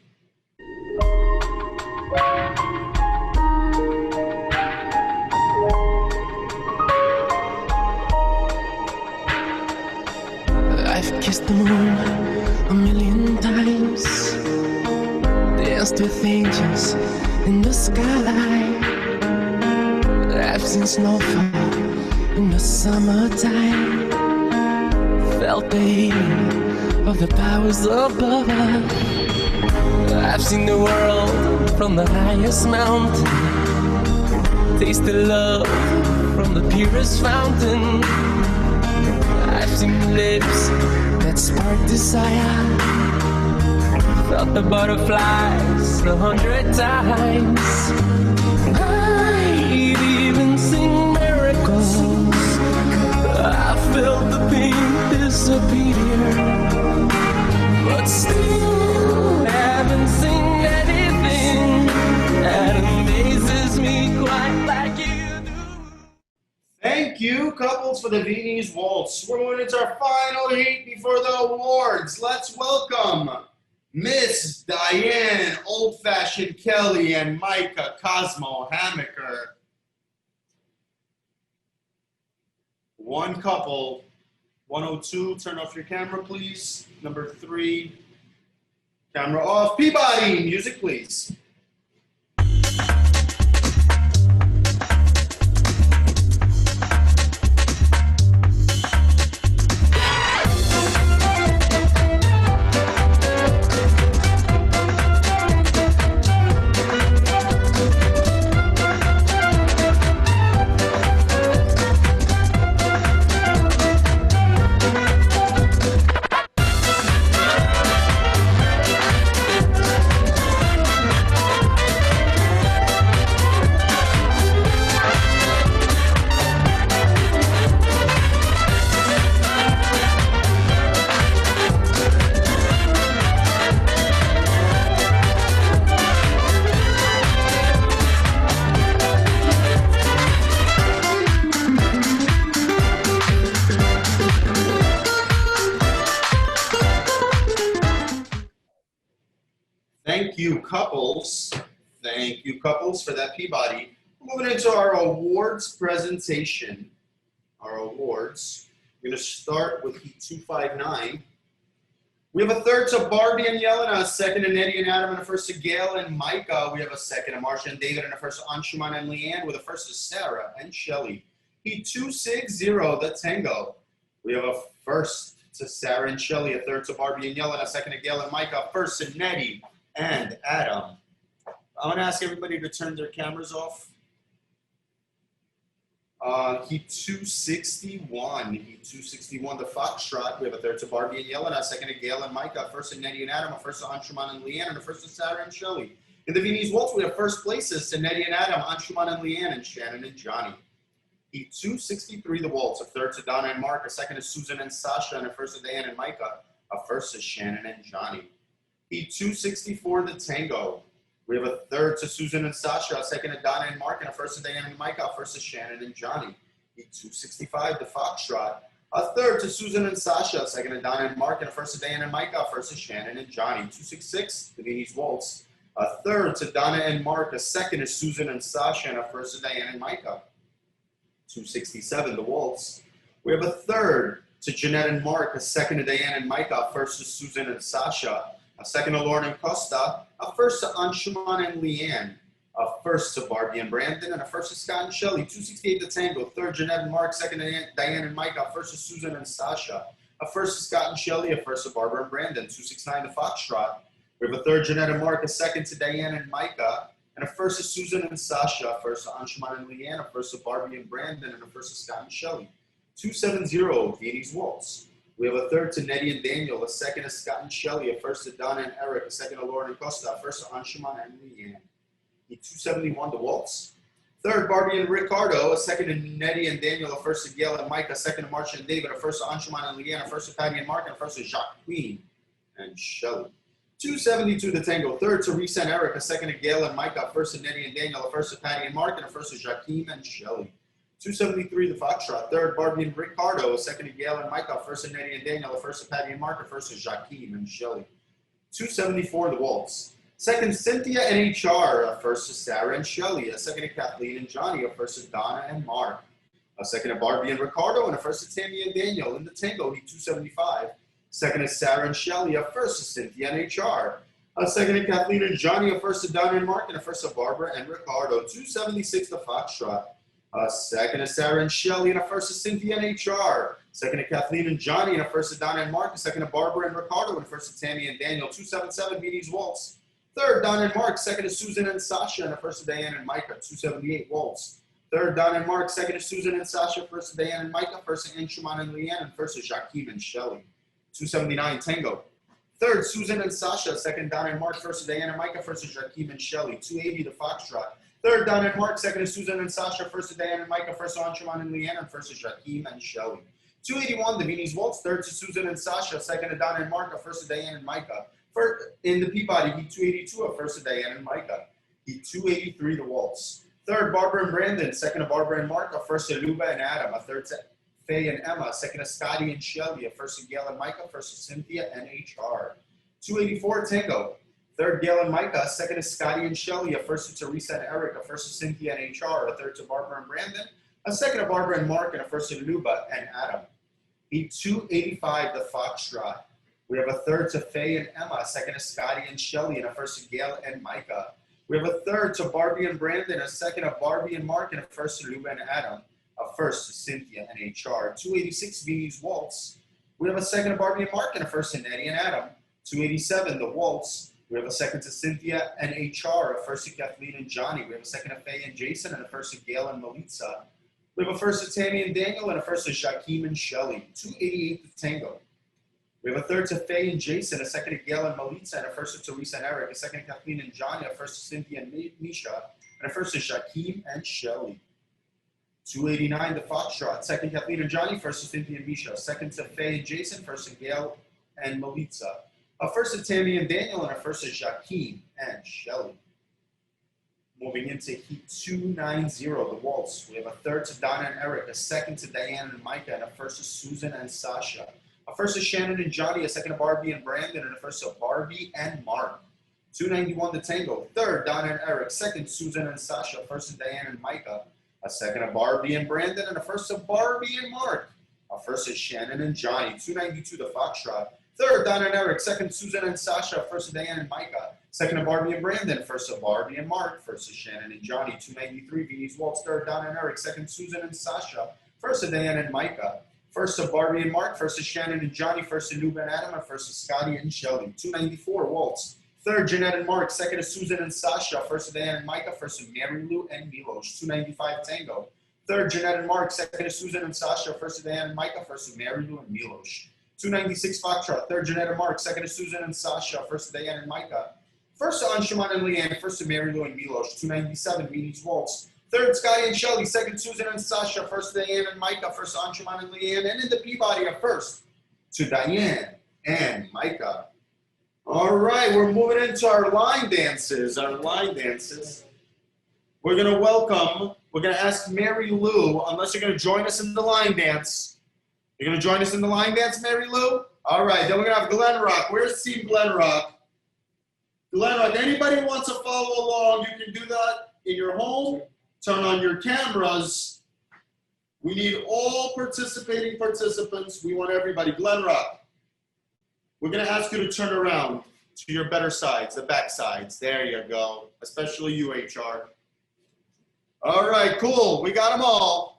I've kissed the moon a million times, danced with angels in the sky. I've seen snowfall in the summertime, felt the heat of the powers above. I've seen the world from the highest mountain, tasted love from the purest fountain. I've seen lips that spark desire, felt the butterflies 100 times. I've even seen miracles, I felt the pain disappear, but still haven't seen anything that amazes me quite like you do. Thank you, couples, for the Viennese Waltz. We're moving into our final heat before the awards. Let's welcome Miss Diane Old Fashioned Kelly and Micah Cosmo Hammaker. One couple, 102, turn off your camera, please. Number 3, camera off. Peabody, music, please. Thank you, couples. Thank you, couples, for that Peabody. Moving into our awards presentation. Our awards. We're going to start with Heat 259. We have a third to Barbie and Yelena, a second to Nettie and Adam, and a first to Gail and Micah. We have a second to Marsha and David, and a first to Anshuman and Leanne, with a first to Sarah and Shelly. Heat 260, the Tango. We have a first to Sarah and Shelly, a third to Barbie and Yelena, a second to Gail and Micah, first to Nettie and Adam. I'm going to ask everybody to turn their cameras off. Heat 261. Heat 261, the Foxtrot. We have a third to Barbie and Yelena, a second to Gail and Micah, first to Nettie and Adam, a first to Anshuman and Leanne, and a first to Sarah and Shelly. In the Viennese Waltz, we have first places to Nettie and Adam, Anshuman and Leanne, and Shannon and Johnny. Heat 263, the Waltz, a third to Donna and Mark, a second to Susan and Sasha, and a first to Diane and Micah, a first to Shannon and Johnny. Heat 264, the Tango. We have a third to Susan and Sasha, a second to Donna and Mark, and a first to Diane and Micah, a first to Shannon and Johnny. Heat 265, the Foxtrot. A third to Susan and Sasha, a second to Donna and Mark, and a first to Diane and Micah, a first to Shannon and Johnny. 266, the Viennese Waltz. A third to Donna and Mark, a second to Susan and Sasha, and a first to Diane and Micah. 267, the Waltz. We have a third to Jeanette and Mark, a second to Diane and Micah, a first to Susan and Sasha, a second to Lauren and Costa, a first to Anshuman and Leanne, a first to Barbie and Brandon, and a first to Scott and Shelley, 268 to Tango, third Jeanette and Mark, second to Diane and Micah, a first to Susan and Sasha, a first to Scott and Shelley, a first to Barbara and Brandon, 269 to Foxtrot. We have a third Jeanette and Mark, a second to Diane and Micah, and a first to Susan and Sasha, a first to Anshuman and Leanne, a first to Barbie and Brandon, and a first to Scott and Shelley. 270, Vianney's Waltz. We have a third to Nettie and Daniel, a second to Scott and Shelley, a first to Donna and Eric, a second to Lauren and Costa, a first to Anshuman and Leanne. 271, the Waltz. Third, Barbie and Ricardo, a second to Nettie and Daniel, a first to Gail and Mike, a second to Marcia and David, a first to Anshuman and Leanne, a first to Patty and Mark, and a first to Jacqueline and Shelley. 272 to Tango. Third to Risa and Eric, a second to Gail and Micah, a first to Nettie and Daniel, a first to Patty and Mark, and a first to Jakeem and Shelley. 273 the Foxtrot. Third, Barbie and Ricardo, a second to Gail and Micah, a first to Nettie and Daniel, a first to Patty and Mark, a first to Jakeem and Shelley. 274 the Waltz. Second, Cynthia and HR, a first to Sarah and Shelley, a second to Kathleen and Johnny, a first to Donna and Mark, a second to Barbie and Ricardo, and a first to Tammy and Daniel. In the Tango, 275. Second to Sarah and Shelley, a first to Cynthia and HR, a second to Kathleen and Johnny, a first to Donna and Mark, and a first to Barbara and Ricardo. 276 the Foxtrot. A second to Sarah and Shelley, and a first to Cynthia and HR. Second to Kathleen and Johnny, and a first to Donna and Mark, a second to Barbara and Ricardo, and a first to Tammy and Daniel. 277 Vianney's Waltz. Third, Donna and Mark, second to Susan and Sasha, and a first to Diane and Micah. 278 Waltz. Third, Donna and Mark, second to Susan and Sasha, first to Diane and Micah, first to Anshuman and Leanne, and first to Jakeem and Shelley. 279 Tango. Third, Susan and Sasha, second Donna and Mark, first to Diane and Micah, first to Jakeem and Shelley. 280 the Foxtrot. Third, Donna and Mark, second to Susan and Sasha, first to Diane and Micah, first to Anshuman and Leanne, and first to Jakeem and Shelley. 281 the Vianney's Waltz. Third to Susan and Sasha, second to Donna and Mark, first to Diane and Micah. First, in the Peabody, he 282, a first to Diane and Micah. He 283 the Waltz. Third, Barbara and Brandon, second to Barbara and Mark, a first to Luba and Adam, a third to Faye and Emma, second to Scotty and Shelley, a first to Gail and Micah, first to Cynthia and HR. 284 Tango. Third, Gail and Micah, second to Scotty and Shelley, a first to Teresa and Eric, a first to Cynthia and HR, a third to Barbara and Brandon, a second to Barbara and Mark, and a first to Luba and Adam. He 285 the Foxtrot. We have a third to Faye and Emma, a second to Scotty and Shelley, and a first to Gail and Micah. We have a third to Barbie and Brandon, a second to Barbie and Mark, and a first to Luba and Adam, a first to Cynthia and HR. 286 Vianney's Waltz. We have a second to Barbie and Mark, and a first to Nettie and Adam. 287 the Waltz. We have a second to Cynthia and HR, a first to Kathleen and Johnny. We have a second to Faye and Jason, and a first to Gail and Melissa. We have a first to Tammy and Daniel, and a first to Jakeem and Shelley. 288 the Tango. We have a third to Faye and Jason, a second to Gail and Melissa, and a first to Teresa and Eric, a second to Kathleen and Johnny, a first to Cynthia and Misha, and a first to Jakeem and Shelley. 289 the Foxtrot. Second, Kathleen and Johnny, first to Cynthia and Misha, second to Faye and Jason, first to Gail and Melissa, a first to Tammy and Daniel, and a first to Jakeem and Shelley. Moving into Heat 290, the Waltz. We have a third to Donna and Eric, a second to Diane and Micah, and a first to Susan and Sasha. A first to Shannon and Johnny, a second to Barbie and Brandon, and a first to Barbie and Mark. 291 to Tango. Third, Donna and Eric. Second, Susan and Sasha. First to Diane and Micah. A second to Barbie and Brandon, and a first to Barbie and Mark. A first to Shannon and Johnny. 292 to Foxtrot. Third, Donna and Eric. Second, Susan and Sasha. First to Diane and Micah. Second to Barbie and Brandon. First to Barbie and Mark. First to Shannon and Johnny. 293 Vianney's Waltz. Third, Donna and Eric. Second, Susan and Sasha. First to Diane and Micah. First to Barbie and Mark, first to Shannon and Johnny, first to Luba and Adam, and first to Scotty and Shelley. 294 Waltz. Third, Jeanette and Mark, second to Susan and Sasha, first to Diane and Micah, first to Mary Lou and Milos. 295 Tango. Third, Jeanette and Mark, second to Susan and Sasha, first to Diane and Micah, first to Mary Lou and Milos. 296 Foxtrot. Third, Jeanette and Mark, second to Susan and Sasha, first to Diane and Micah, first to Anshuman and Leanne, first to Mary Lou and Milos. 297 Vianney's Waltz. Third, Scotty and Shelley. Second, Susan and Sasha. First to Diane and Micah. First to Anshuman and Leanne. And in the Peabody, a first to Diane and Micah. All right, we're moving into our line dances. We're going to we're going to ask Mary Lou, unless you're going to join us in the line dance. You're going to join us in the line dance, Mary Lou? All right, then we're going to have Glen Rock. Where's Team Glen Rock? Glen Rock, anybody who wants to follow along, you can do that in your home. Turn on your cameras. We need all participating participants. We want everybody. Glenrock, we're gonna ask you to turn around to your better sides, the back sides. There you go, especially you, HR. All right, cool, we got them all.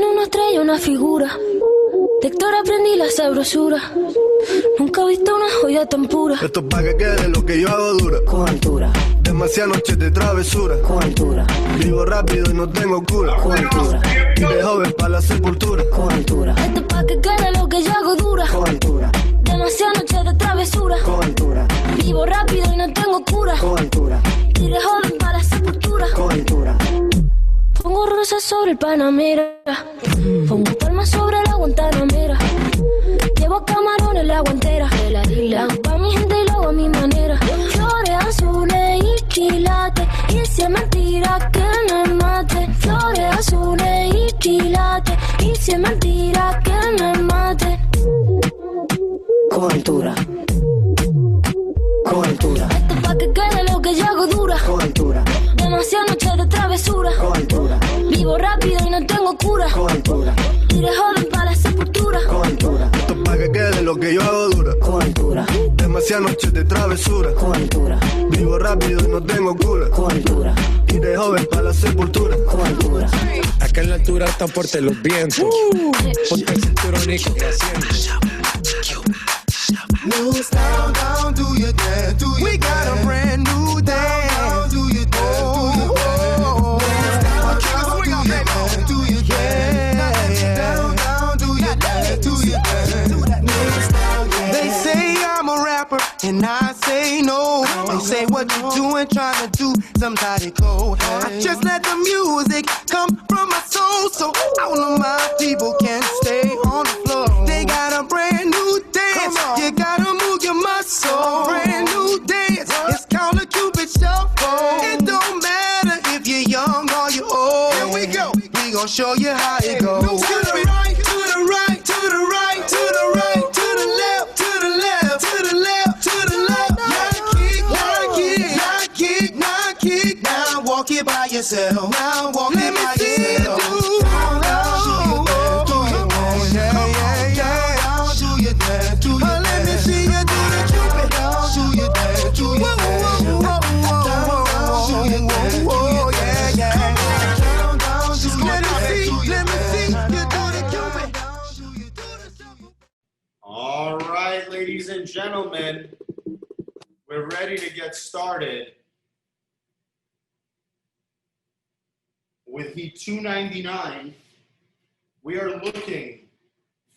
Una estrella, una figura. De Héctor aprendí la sabrosura. Nunca he visto una joya tan pura. Esto es pa' que quede lo que yo hago dura. Con altura. Demasiadas noches de travesura. Con altura. Vivo rápido y no tengo cura. Con altura. Y de joven para la sepultura. Con altura. Esto es pa' que quede lo que yo hago dura. Con altura. Demasiadas noches de travesura. Con altura. Vivo rápido y no tengo cura. Con altura. Y de joven para la sepultura. Con altura. Pongo rosas sobre el Panamera. Pongo palmas sobre la Guantanamera. Llevo camarones la guantera. La hago pa' mi gente y lo hago a mi manera. Flores azules y quilates. Y si es mentira que me mate. Flores azules y quilates. Y si es mentira que me mate. Con altura. Con altura. Esto es pa' que quede lo que yo hago dura. Con altura. Demasiadas noches de travesura. Con altura. Vivo rápido y no tengo cura. Con altura. Y de joven para la sepultura. Con altura. Esto es pa' que quede lo que yo hago dura. Con altura. Demasiadas noches de travesura. Con altura. Vivo rápido y no tengo cura. Con altura. Y de joven para la sepultura. Con altura. Acá en la altura están fuertes los vientos. Ponte el cinturón y coge asiento. Moves down, down, do your dance, do your We got a brand new dance. Down, do your dance, do your dance. Down, down, do your dance, do your dance. They say I'm a rapper and I say no. They say what you doing, trying to do somebody cold. I just let the music come from my soul, so all of my people can stay on the floor. They got a brand new dance. You gotta move your muscle. Brand new dance. It's called a Cupid Shuffle. It don't matter if you're young or you're old. Here we go. We gon' show you how it goes. To the right, to the right, to the right, to the right, to the left, to the left, to the left, to the left. Now kick, now kick, now kick, now kick. Now walk it by yourself. Now walk it by yourself. All right, ladies and gentlemen, we're ready to get started with Heat 299. We are looking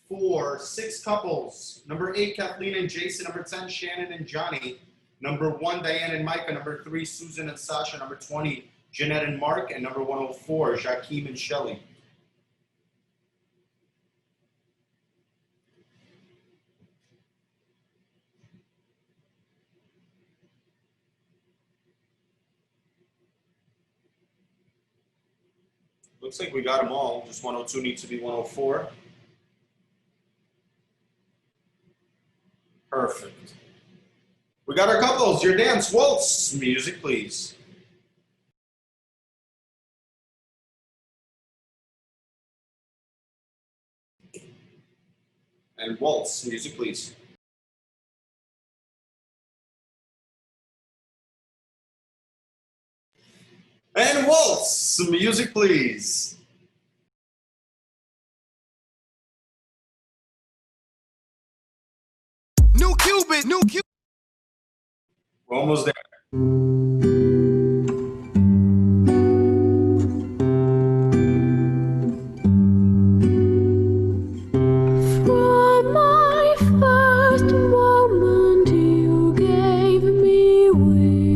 for 6 couples. Number 8, Kathleen and Jason. Number 10, Shannon and Johnny. Number 1, Diane and Micah. Number 3, Susan and Sasha. Number 20, Jeanette and Mark. And number 104, Jakeem and Shelley. Looks like we got them all. Just 102 needs to be 104. Perfect. We got our couples. Your dance waltz. Music, please. And waltz. Music, please. And waltz. Music, please. New Cupid, new Cupid. We're almost there. From my first moment, you gave me wings.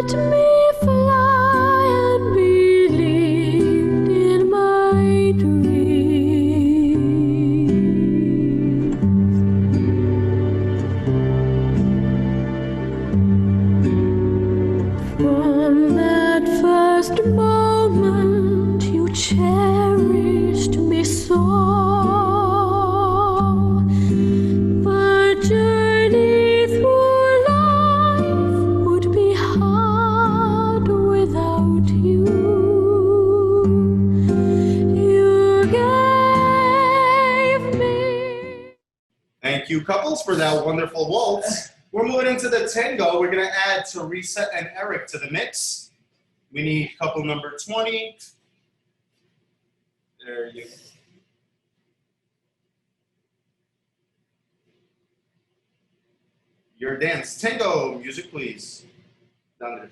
Let me fly and believe in my dreams. From that first moment, you cherished me so. The journey through life would be hard without you. You gave me. Thank you, couples, for that wonderful waltz. We're moving into the tango. We're going to add Teresa and Eric to the mix. We need couple number 20. There you go. Your dance. Tango. Music, please. Down there.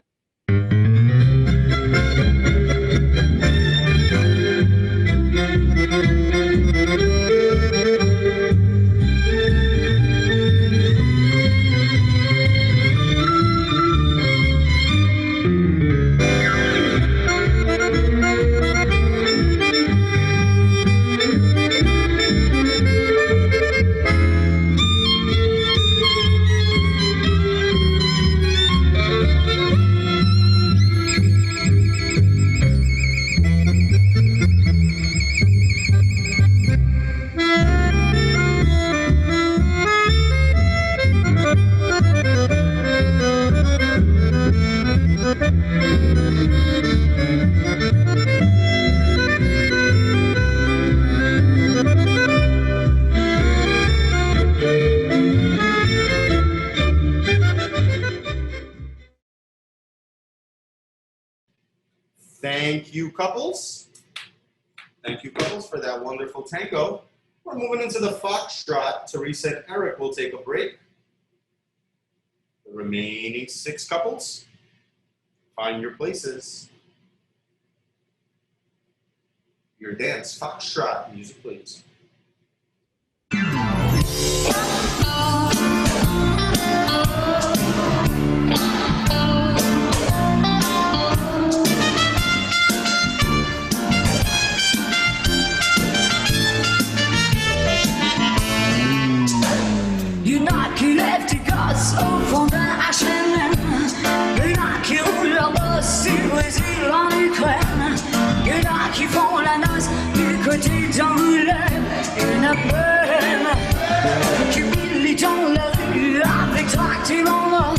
Thank you, couples. Thank you, couples, for that wonderful tango. We're moving into the foxtrot. Teresa and Eric will take a break. The remaining 6 couples, find your places. Your dance, foxtrot. Music, please. You knock your lefty gosse au fond d'un HLM. You knock your là-bas sur les îles en Ukraine. You knock qui font la noce du côté d'Angoulême. Une bohème qui milite dans la rue avec tracté mon nom.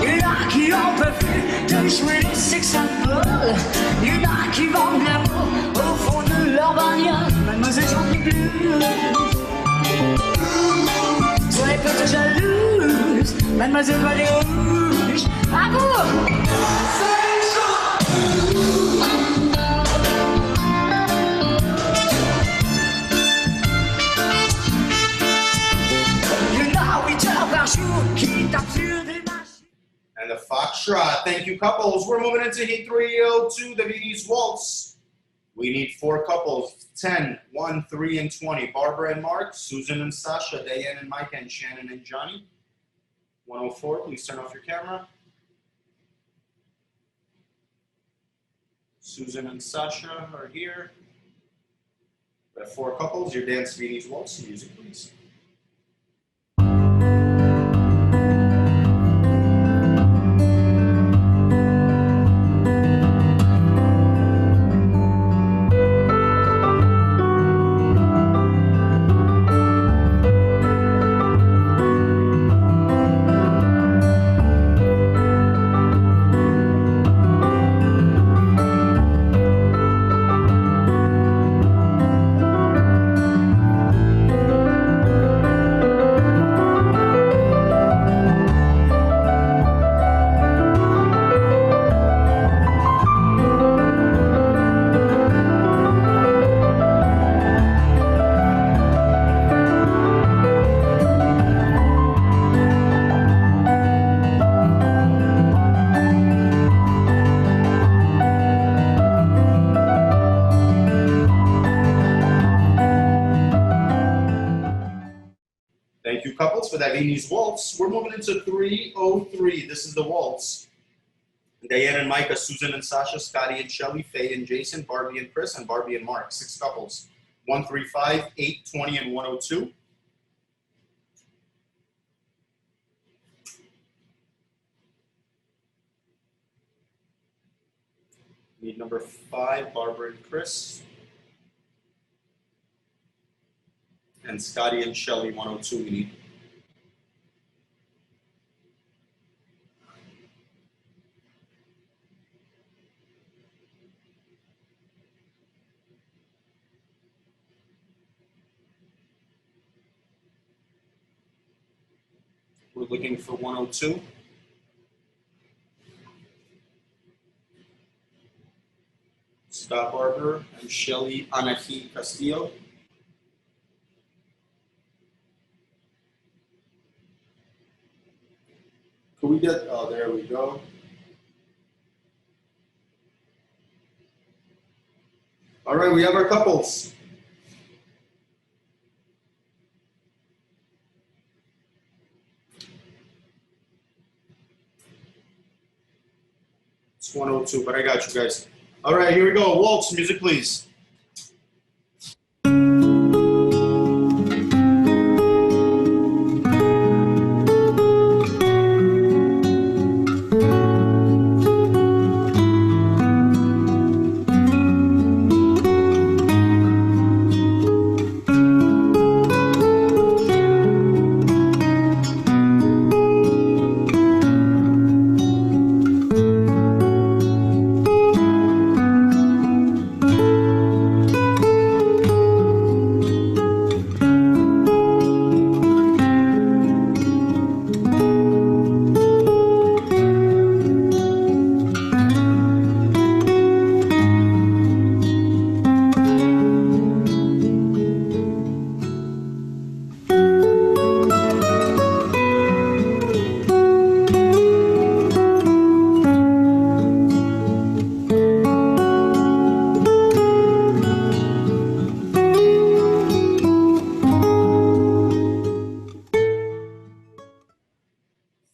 You knock qui en peut plus de jouer les sex symboles. You knock qui vendent l'amour au fond de leur bagnole. Mademoiselle chante le blues. Soyez peut-être jalouse, mademoiselle va les rouges. Amour! You know, 8 heures par jour qui tape sur des machines. And the foxtrot. Thank you, couples. We're moving into Heat 302, the Viennese Waltz. We need 4 couples, 10, 1, 3, and 20. Barbara and Mark, Susan and Sasha, Diane and Mike, and Shannon and Johnny. 104, please turn off your camera. Susan and Sasha are here. We have 4 couples. Your dance Viennese Waltz. Music, please. Thank you, couples, for that Viennese Waltz. We're moving into 303. This is the waltz. Diane and Micah, Susan and Sasha, Scotty and Shelly, Faye and Jason, Barbie and Chris, and Barbie and Mark. 6 couples. 135, 8, 20, and 102. Need number 5, Barbara and Chris. And Scotty and Shelly, 102 we need. We're looking for 102. Scott Barber and Shelly Anahi Castillo. Could we get, oh, there we go. All right, we have our couples. It's 102, but I got you guys. All right, here we go. Waltz, music, please.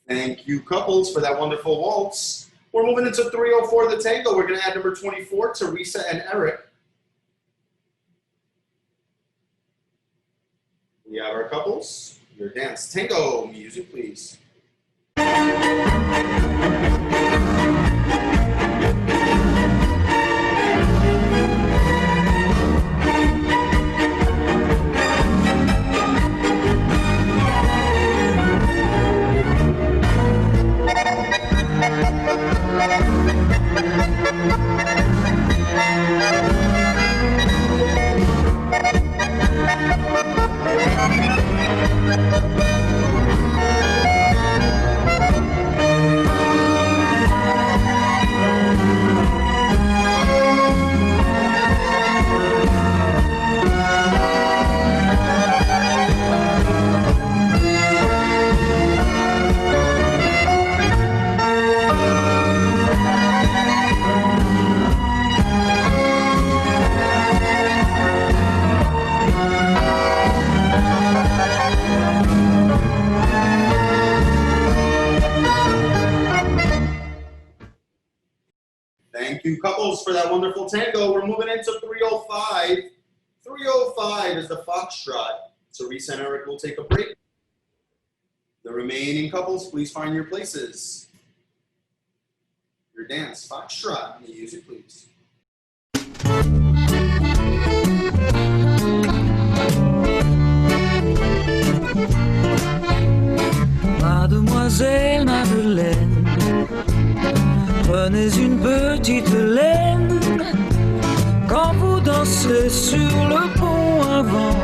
Thank you, couples, for that wonderful waltz. We're moving into 304, the tango. We're going to add number 24, Teresa and Eric. We have our couples. Your dance tango music, please. couples for that wonderful tango. We're moving into 305. 305 is the foxtrot. So Reese and Eric will take a break. The remaining couples, please find your places. Your dance, foxtrot, music, please. Mademoiselle Madeleine, prenez une petite laine quand vous dansez sur le pont avant,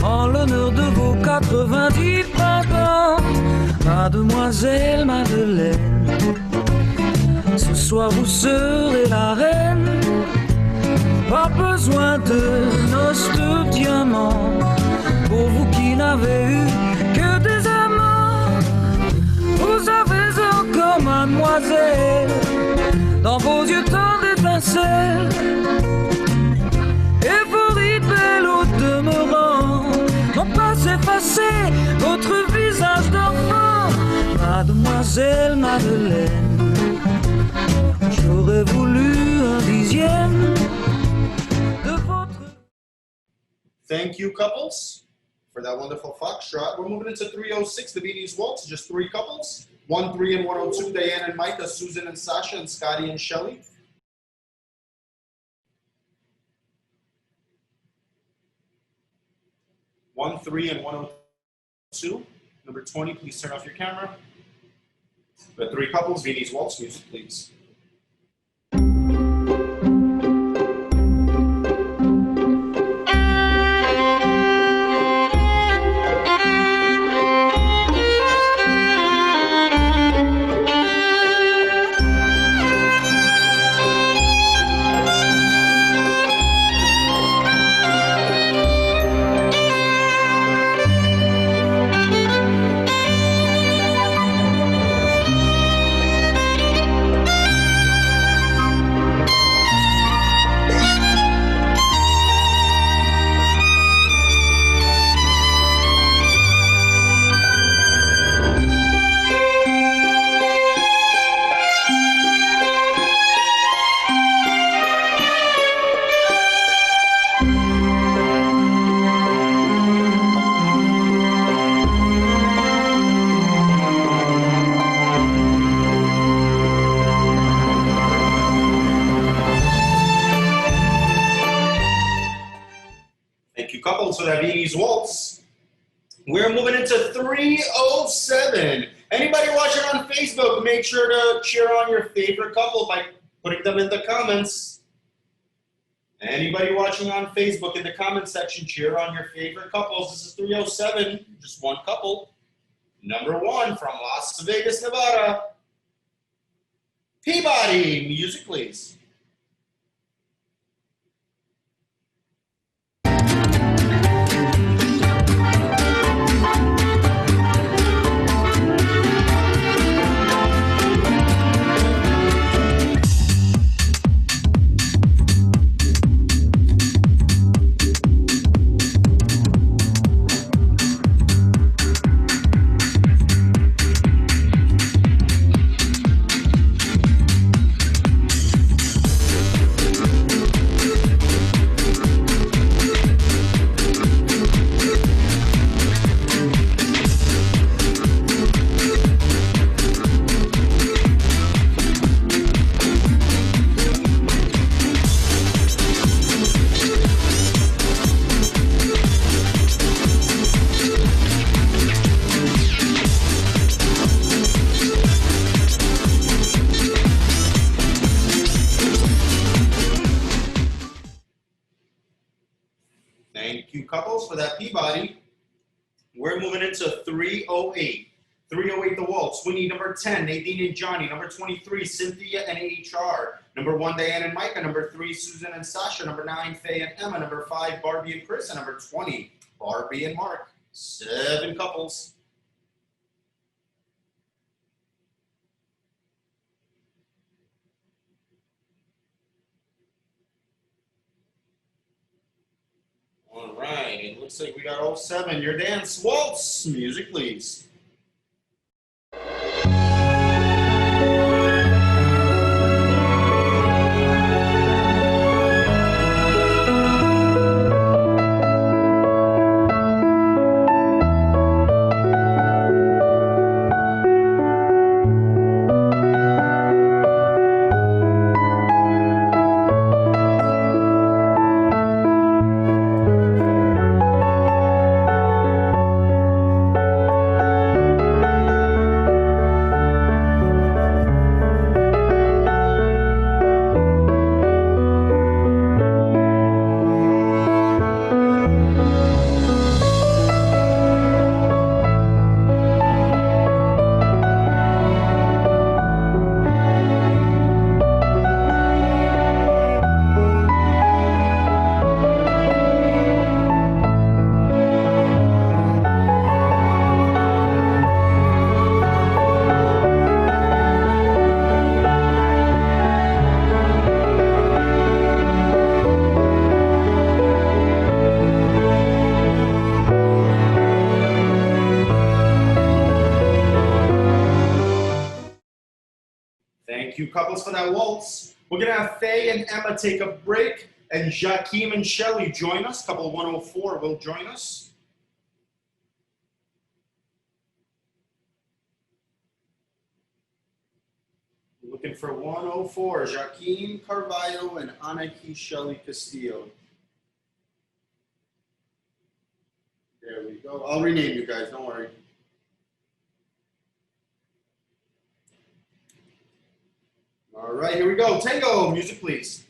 en l'honneur de vos 90 printemps. Mademoiselle Madeleine, ce soir vous serez la reine, pas besoin de noces de diamants, pour vous qui n'avez eu que des amants. Vous avez encore, mademoiselle, dans vos yeux tant d'étincelles, et vos rides belles au demeurant n'ont pas effacé votre visage d'enfant. Mademoiselle Madeleine, j'aurais voulu un dixième de votre... Thank you, couples, for that wonderful foxtrot. We're moving into 306, the Viennese Waltz, just 3 couples. 103 and 102, Diane and Micah, Susan and Sasha, and Scotty and Shelly. One, 3, and 102. Number 20, please turn off your camera. The 3 couples, Viennese Waltz, music, please. So that Viennese Waltz. We're moving into 307. Anybody watching on Facebook, make sure to cheer on your favorite couple by putting them in the comments. Anybody watching on Facebook in the comment section, cheer on your favorite couples. This is 307, just one couple. Number 1 from Las Vegas, Nevada. Peabody, music please. Thank you, couples, for that Peabody. We're moving into 308. 308, the waltz. We need number 10, Nadine and Johnny. Number 23, Cynthia and HR. Number 1, Diane and Micah. Number 3, Susan and Sasha. Number 9, Faye and Emma. Number 5, Barbie and Chris. And number 20, Barbie and Mark. 7 couples. All right, it looks like we got all 7. Your dance waltz. Music, please. couples, for that waltz. We're going to have Faye and Emma take a break, and Jakeem and Shelly join us. Couple 104 will join us. Looking for 104, Jakeem Carvalho and Anaki Shelly Castillo. There we go. I'll rename you guys, don't worry. All right, here we go. Tango, music please.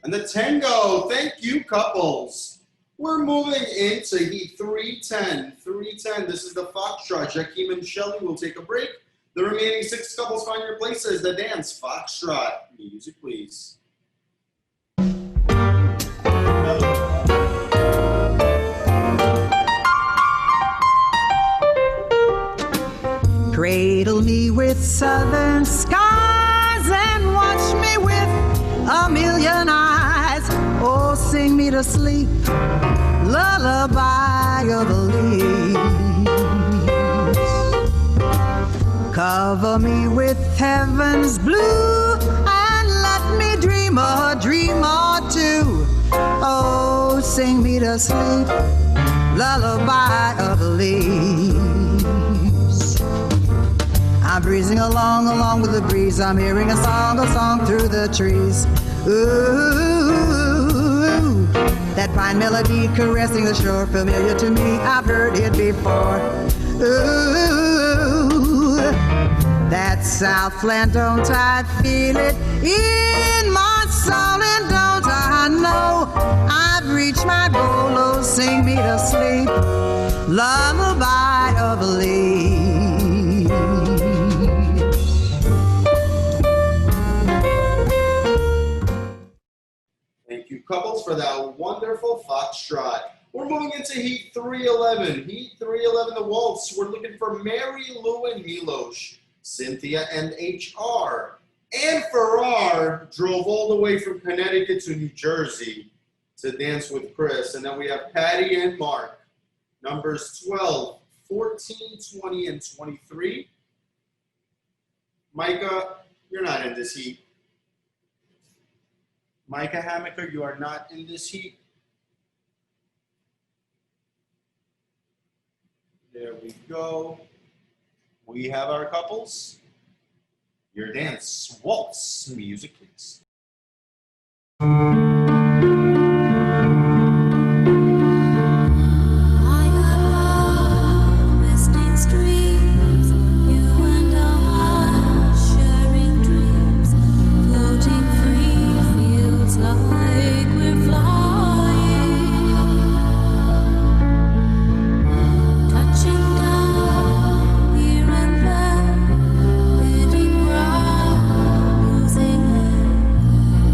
And the tango, thank you, couples. We're moving into heat 310. 310, this is the foxtrot. Jakeem and Shelly will take a break. The remaining 6 couples find your places. The dance, foxtrot. Music, please. Cradle me with southern skies and watch me with a million eyes. Oh, sing me to sleep, lullaby of the leaves. Cover me with heaven's blue and let me dream a dream or two. Oh, sing me to sleep, lullaby of the leaves. I'm breezing along with the breeze. I'm hearing a song through the trees. Ooh, that fine melody caressing the shore, familiar to me, I've heard it before. Ooh, that Southland, don't I feel it in my soul, and don't I know I've reached my goal? Oh, sing me to sleep, lullaby of a leaf. Thank you, couples, for that wonderful foxtrot. We're moving into heat 311. Heat 311, the waltz. We're looking for Mary Lou and Milosh, Cynthia and HR. And Farrar drove all the way from Connecticut to New Jersey to dance with Chris. And then we have Patty and Mark, numbers 12, 14, 20, and 23. Micah, you're not in this heat. Micah Hammaker, you are not in this heat. There we go. We have our couples. Your dance, waltz, music please.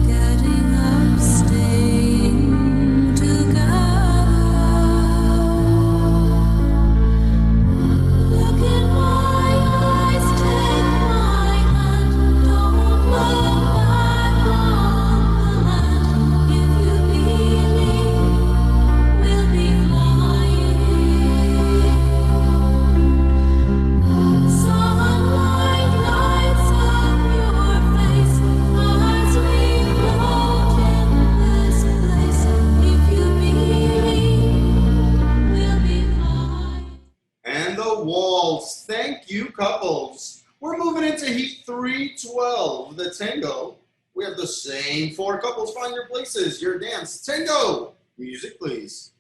Getting upstairs. moving into Heat 312, the tango. We have the same 4 couples. Find your places. Your dance. Tango. Music, please.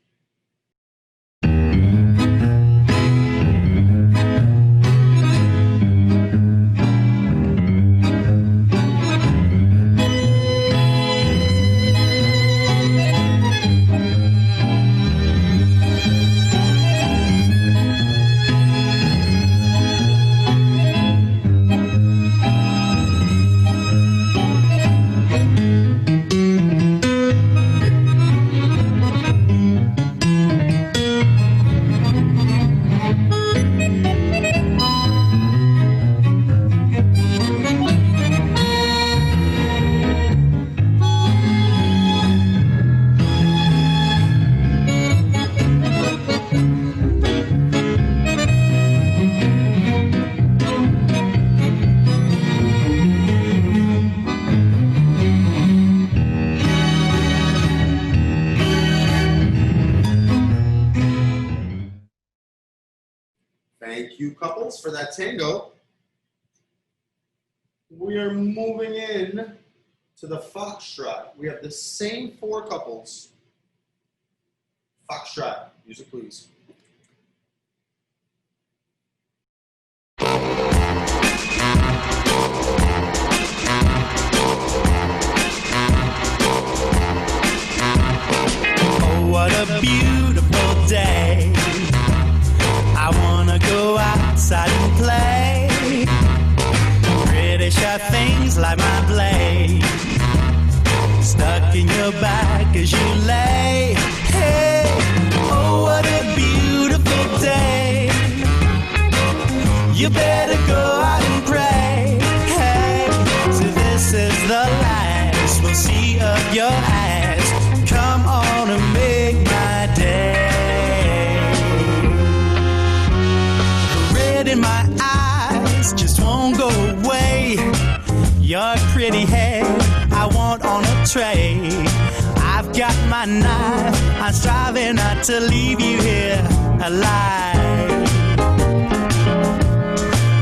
Thank you, couples, for that tango. We are moving in to the foxtrot. We have the same 4 couples. Foxtrot. Music, please. Oh, what a beautiful day. I wanna go outside and play. Pretty sharp things like my blade stuck in your back as you lay. Hey, oh, what a beautiful day. You better go out and pray. Hey, so this is the last we'll see of your ass. Come on and make my day. In my eyes just won't go away. Your pretty hair I want on a tray. I've got my knife, I'm striving not to leave you here alive.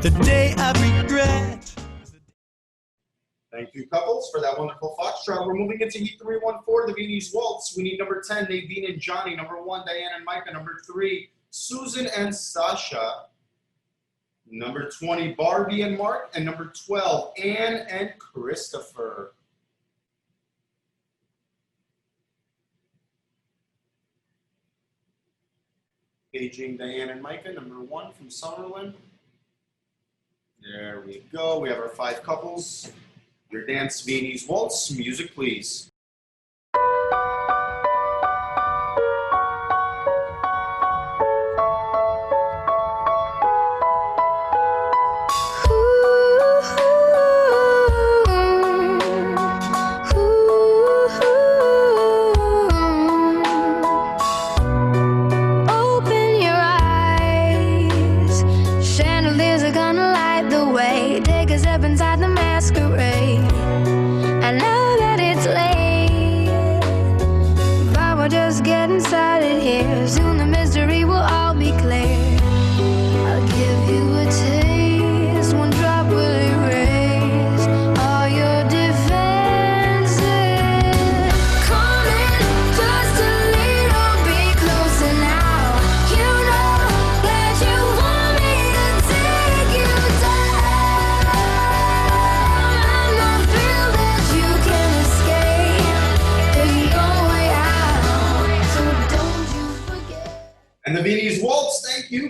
The day of regret. Thank you, couples, for that wonderful foxtrot. We're moving into Heat 314, the Viennese Waltz. We need number 10, Nadine and Johnny. Number 1, Diane and Micah. Number 3, Susan and Sasha. Number 20, Barbie and Mark. And number 12, Anne and Christopher. Paging Diane and Micah. Number 1 from Summerlin. There we go. We have our 5 couples. Your dance, Viennese Waltz. Music, please.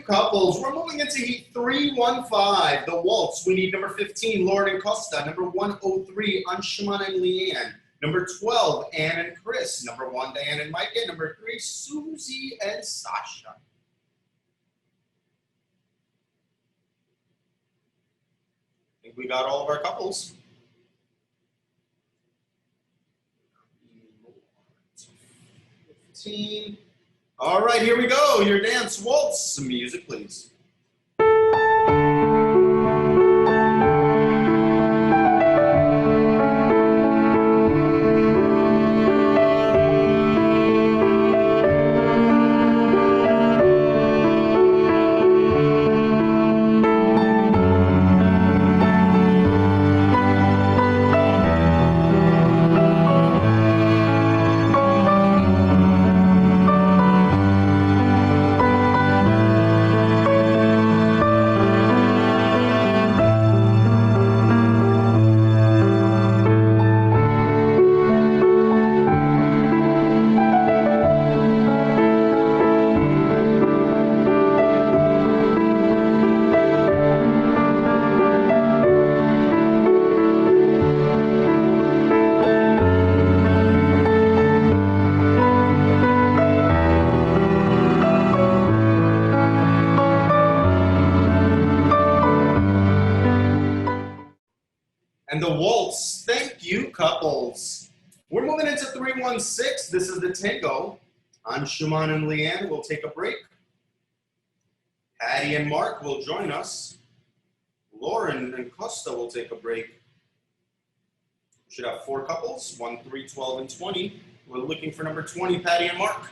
Couples. We're moving into Heat 315, the Waltz. We need number 15, Lauren and Costa. Number 103, Anshuman and Leanne. Number 12, Anne and Chris. Number 1, Diane and Micah. Number 3, Susie and Sasha. I think we got all of our couples. All right, here we go. Your dance waltz. Some music, please. And the waltz. Thank you, couples. We're moving into 316. This is the tango. Anshuman and Leanne will take a break. Patty and Mark will join us. Lauren and Costa will take a break. We should have 4 couples, 1, 3, 12, and 20. We're looking for number 20, Patty and Mark.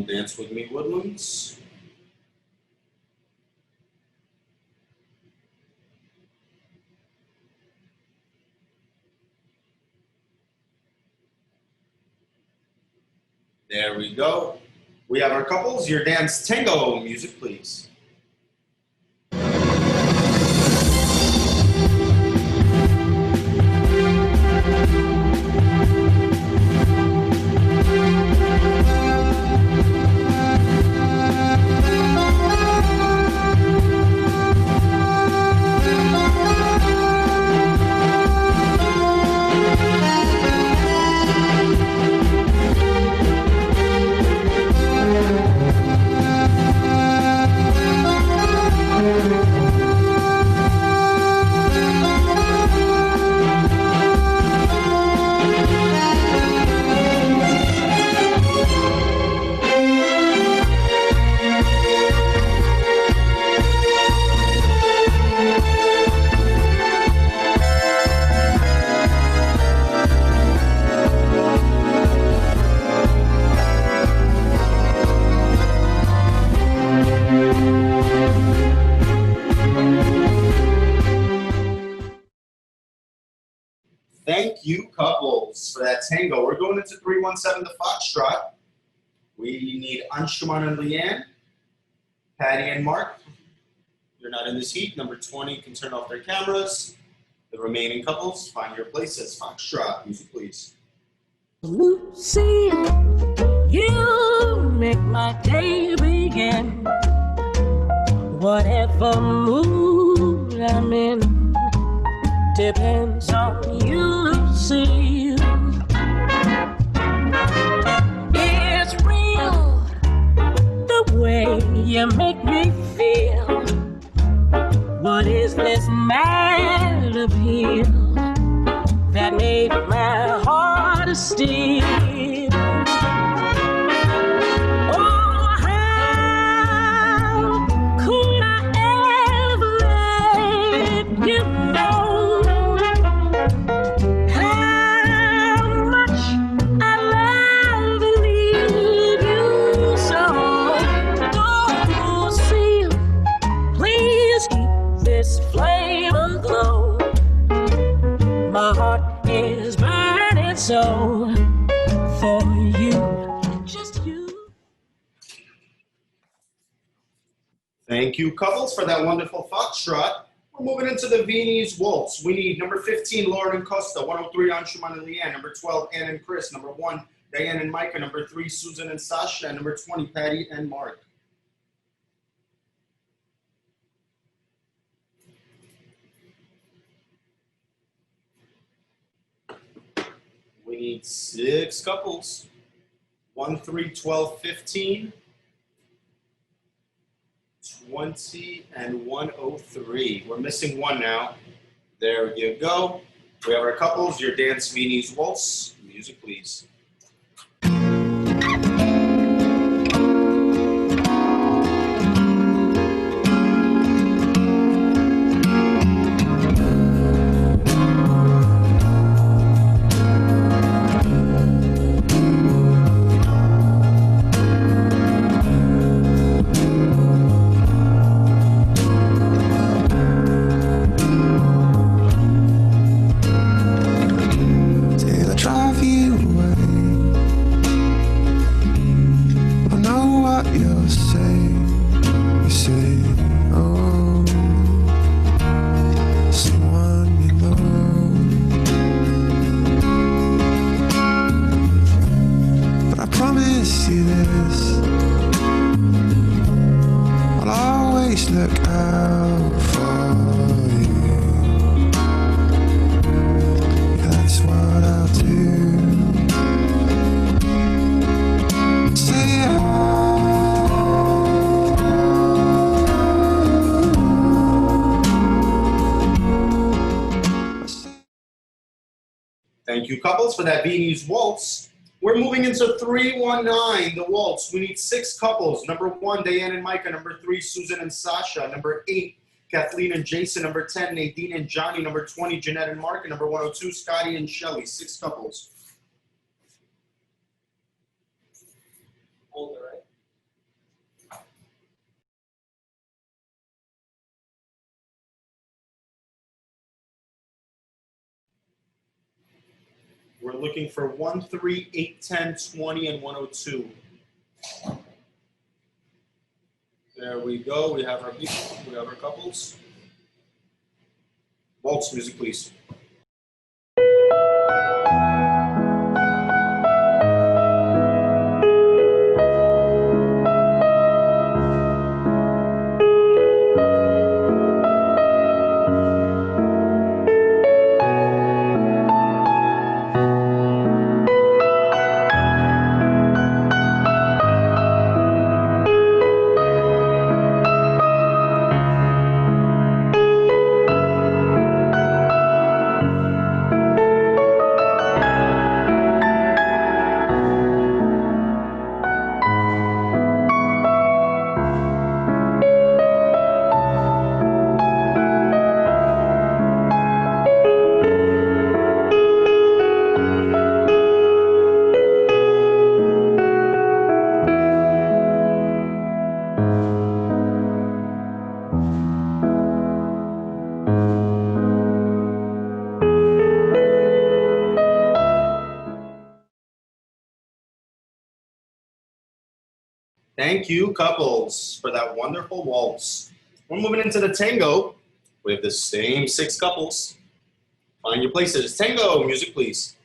Dance With Me Woodlands. There we go. We have our couples. Your dance tango music, please. Thank you, couples, for that tango. We're going into 317, the foxtrot. We need Anshuman and Leanne, Patty and Mark. You're not in this heat. Number 20 can turn off their cameras. The remaining couples, find your places. Foxtrot, music, please. Lucy, you make my day begin. Whatever mood I'm in depends on you, Lucy. It's real, the way you make me feel. What is this mad appeal that made my heart a steel? Oh, how could I ever let you know how much I love and need you so? Oh, Lucille, please keep this flame aglow. My heart is burning so for you, just you. Thank you, couples, for that wonderful foxtrot. We're moving into the Viennese waltz. We need number 15, Lauren and Costa. 103, Anshuman and Leanne. Number 12, Ann and Chris. Number 1, Diane and Micah. Number 3, Susan and Sasha. And number 20, Patty and Mark. We need 6 couples. 1, 3, 12, 15, 20, and 103. We're missing 1 now. There you go. We have our couples. Your dance Viennese waltz. Music, please. Till I drive you away. I know what you'll say. You say, oh, someone you know. But I promise you this, I'll always look out for you. That's what I'll do. Say I Thank you, couples, for that Viennese waltz. We're moving into 319, the waltz. We need 6 couples. Number 1, Diane and Micah. Number 3, Susan and Sasha. Number 8, Kathleen and Jason. Number 10, Nadine and Johnny. Number 20, Jeanette and Mark. And number 102, Scotty and Shelly. 6 couples. Hold it, right? We're looking for 1, 3, 8, 10, 20, and 102. There we go. We have our people. We have our couples. Waltz music, please. Thank you, couples, for that wonderful waltz. We're moving into the tango. We have the same 6 couples. Find your places. Tango, music, please.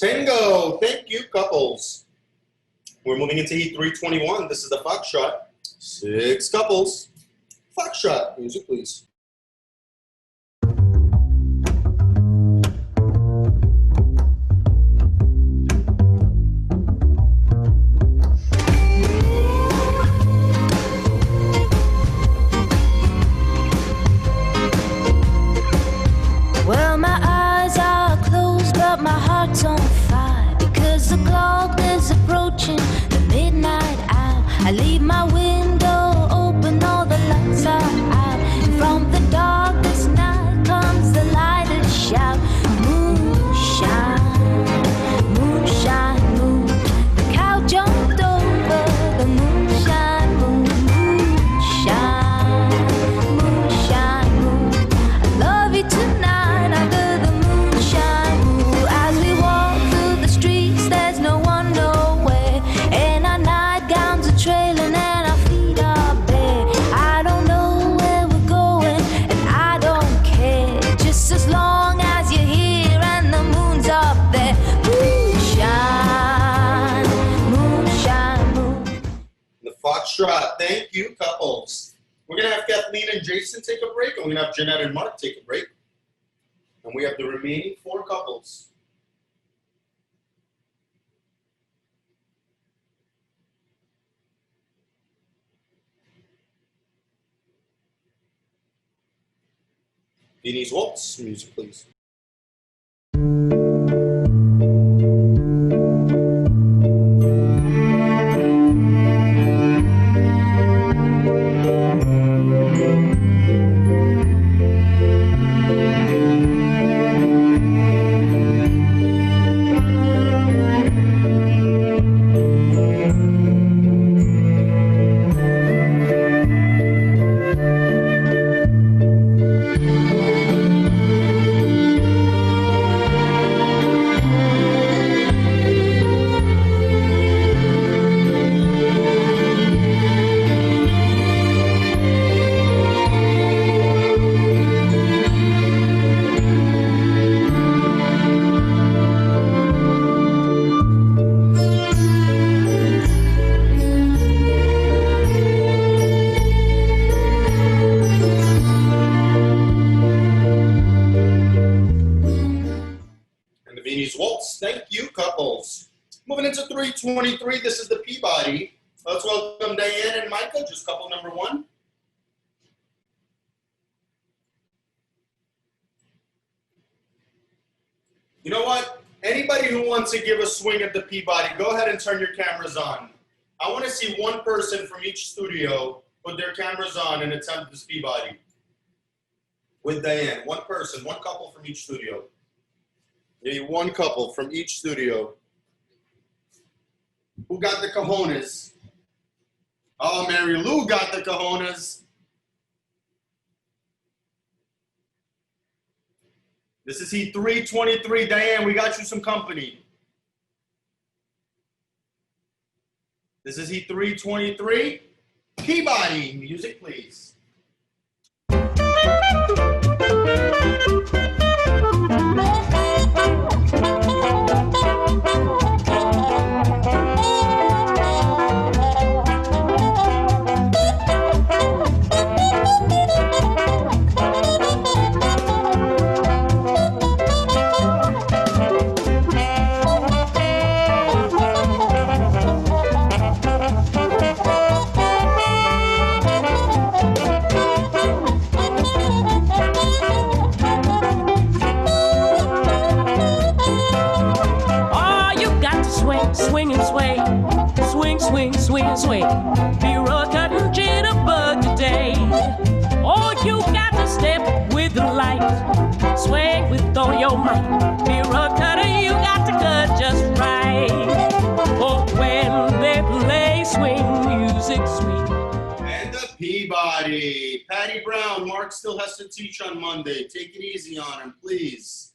Tango, thank you, couples. We're moving into Heat 321. This is the Foxtrot. 6 couples. Foxtrot, music, please. Well, my eyes are closed, but my heart's on fire because the clock is approaching the midnight hour. I leave my window open, all the lights are out, and from the darkest night comes the lighted shout. Moonshine, moonshine, moon. The cow jumped over the moonshine moon. Moonshine, moonshine moon. I love you tonight under the moonshine moon. As we walk through the streets, there's no one nowhere, and our nightgowns are trailing and our feet are bare. I don't know where we're going, and I don't care, just as long as you're here and the moon's up there. Moonshine, moonshine moon. The Foxtrot, thank you, couples. We're going to have Kathleen and Jason take a break, and we're going to have Jeanette and Mark take a break. And we have the remaining 4 couples. Viennese waltz, music, please. Thank you, couples. Moving into 323, this is the Peabody. Let's welcome Diane and Micah, just couple number 1. You know what? Anybody who wants to give a swing at the Peabody, go ahead and turn your cameras on. I want to see one person from each studio put their cameras on and attempt this Peabody. With Diane, one person, one couple from each studio. Yeah, one couple from each studio. Who got the cojones? Oh, Mary Lou got the cojones. This is Heat 323. Diane, we got you some company. This is Heat 323. Peabody, music please. Swing, swing, swing. Be rock cotton jitterbug today. Oh, you got to step with the light. Swing with all your might. Be rock cotton, you got to cut just right. Oh, when they play swing music sweet. And the Peabody. Patty Brown, Mark still has to teach on Monday. Take it easy on him, please.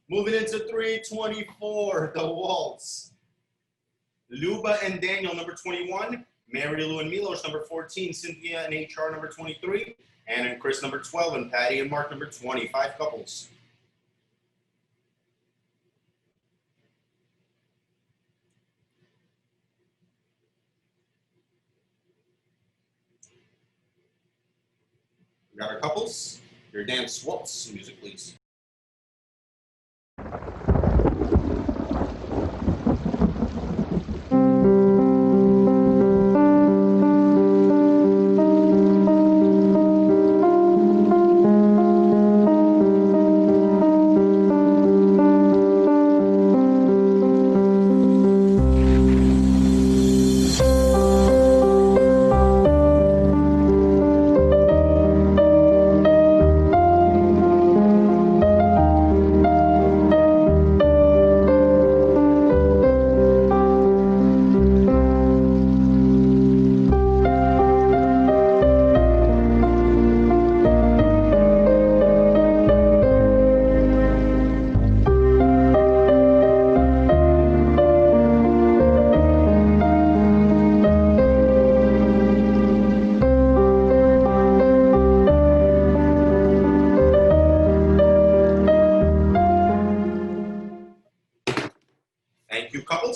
Moving into 324, the waltz. Luba and Daniel, number 21. Mary Lou and Milos, number 14. Cynthia and HR, number 23. Anna and Chris, number 12. And Patty and Mark, number 20. 5 couples. We got our couples. Your dance waltz music, please.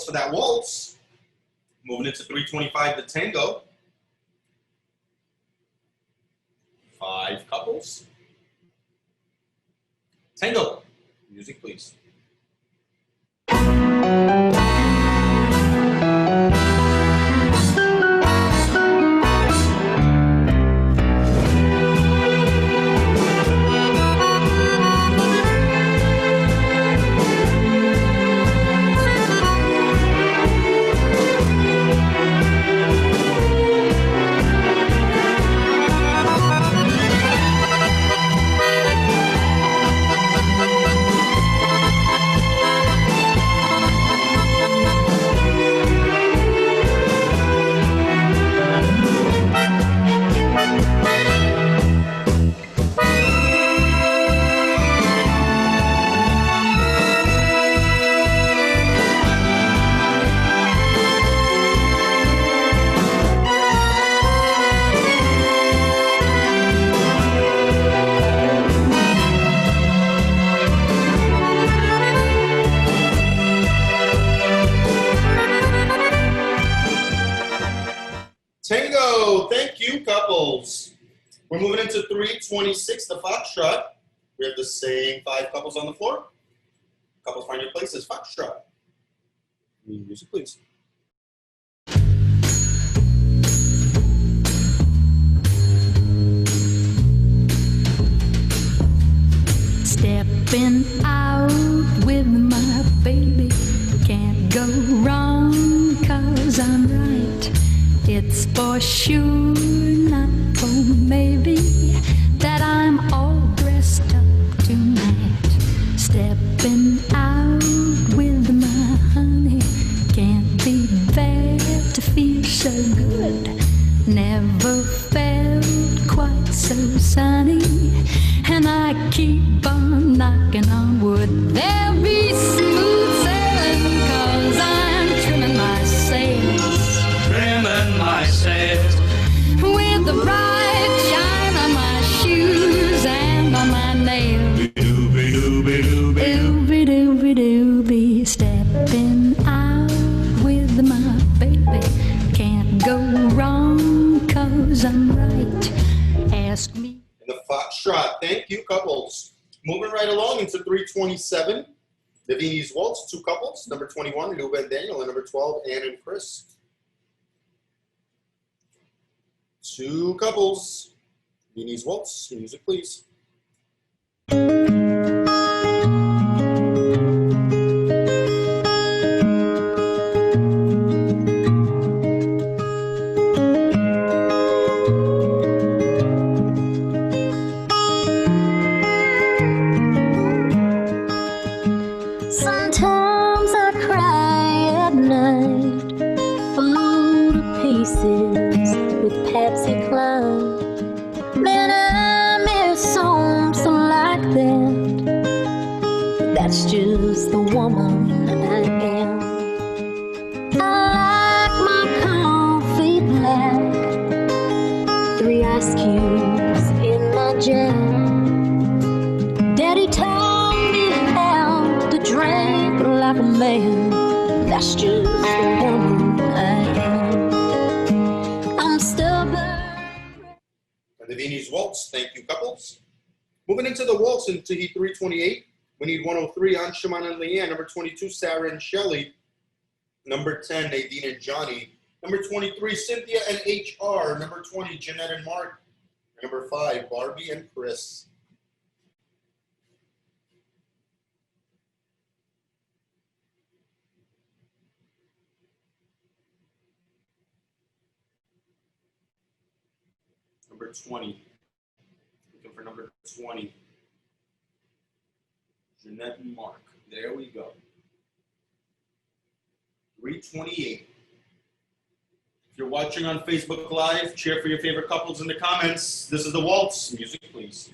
For that waltz. Moving into 325, the tango. 5 couples. Tango. Music, please. Tango, thank you, couples. We're moving into 326, the foxtrot. We have the same 5 couples on the floor. Couples find your places. Foxtrot. Music, please. Stepping out with my baby can't go wrong, 'cause I'm right. It's for sure, not for maybe, that I'm all dressed up tonight. Stepping out with my honey can't be bad to feel so good. Never felt quite so sunny, and I keep on knocking on wood. There'll be smooth sailing, 'cause I'm trimming my sails. Trimming my sails. With the bright shine on my shoes and on my nails. Doobie doobie doobie. Doobie doobie doobie. Stepping out with my baby can't go wrong, 'cause I'm right. Ask me. And the Foxtrot. Thank you, couples. Moving right along into 327. Davini's Waltz, 2 couples. Number 21, Luba and Daniel, and number 12, Ann and Chris. 2 couples. Davini's Waltz. Music, please. Sometimes I cry at night, fall to pieces with Patsy Cline. Man, I miss something like that. That's just the woman I am. I like my coffee black, 3 ice cubes in my jam. Daddy taught me how to drink like a man. That's just the woman I am. I'm stubborn. And Davini's Waltz. Thank you, couples. Moving into the waltz into Heat 328. We need 103, Anshuman and Leanne. Number 22, Sarah and Shelley. Number 10, Nadine and Johnny. Number 23, Cynthia and HR. Number 20, Jeanette and Mark. Number 5, Barbie and Chris. Number 20. Looking for number 20. Jeanette and Mark. There we go. 328. If you're watching on Facebook Live, cheer for your favorite couples in the comments. This is the waltz. Music, please.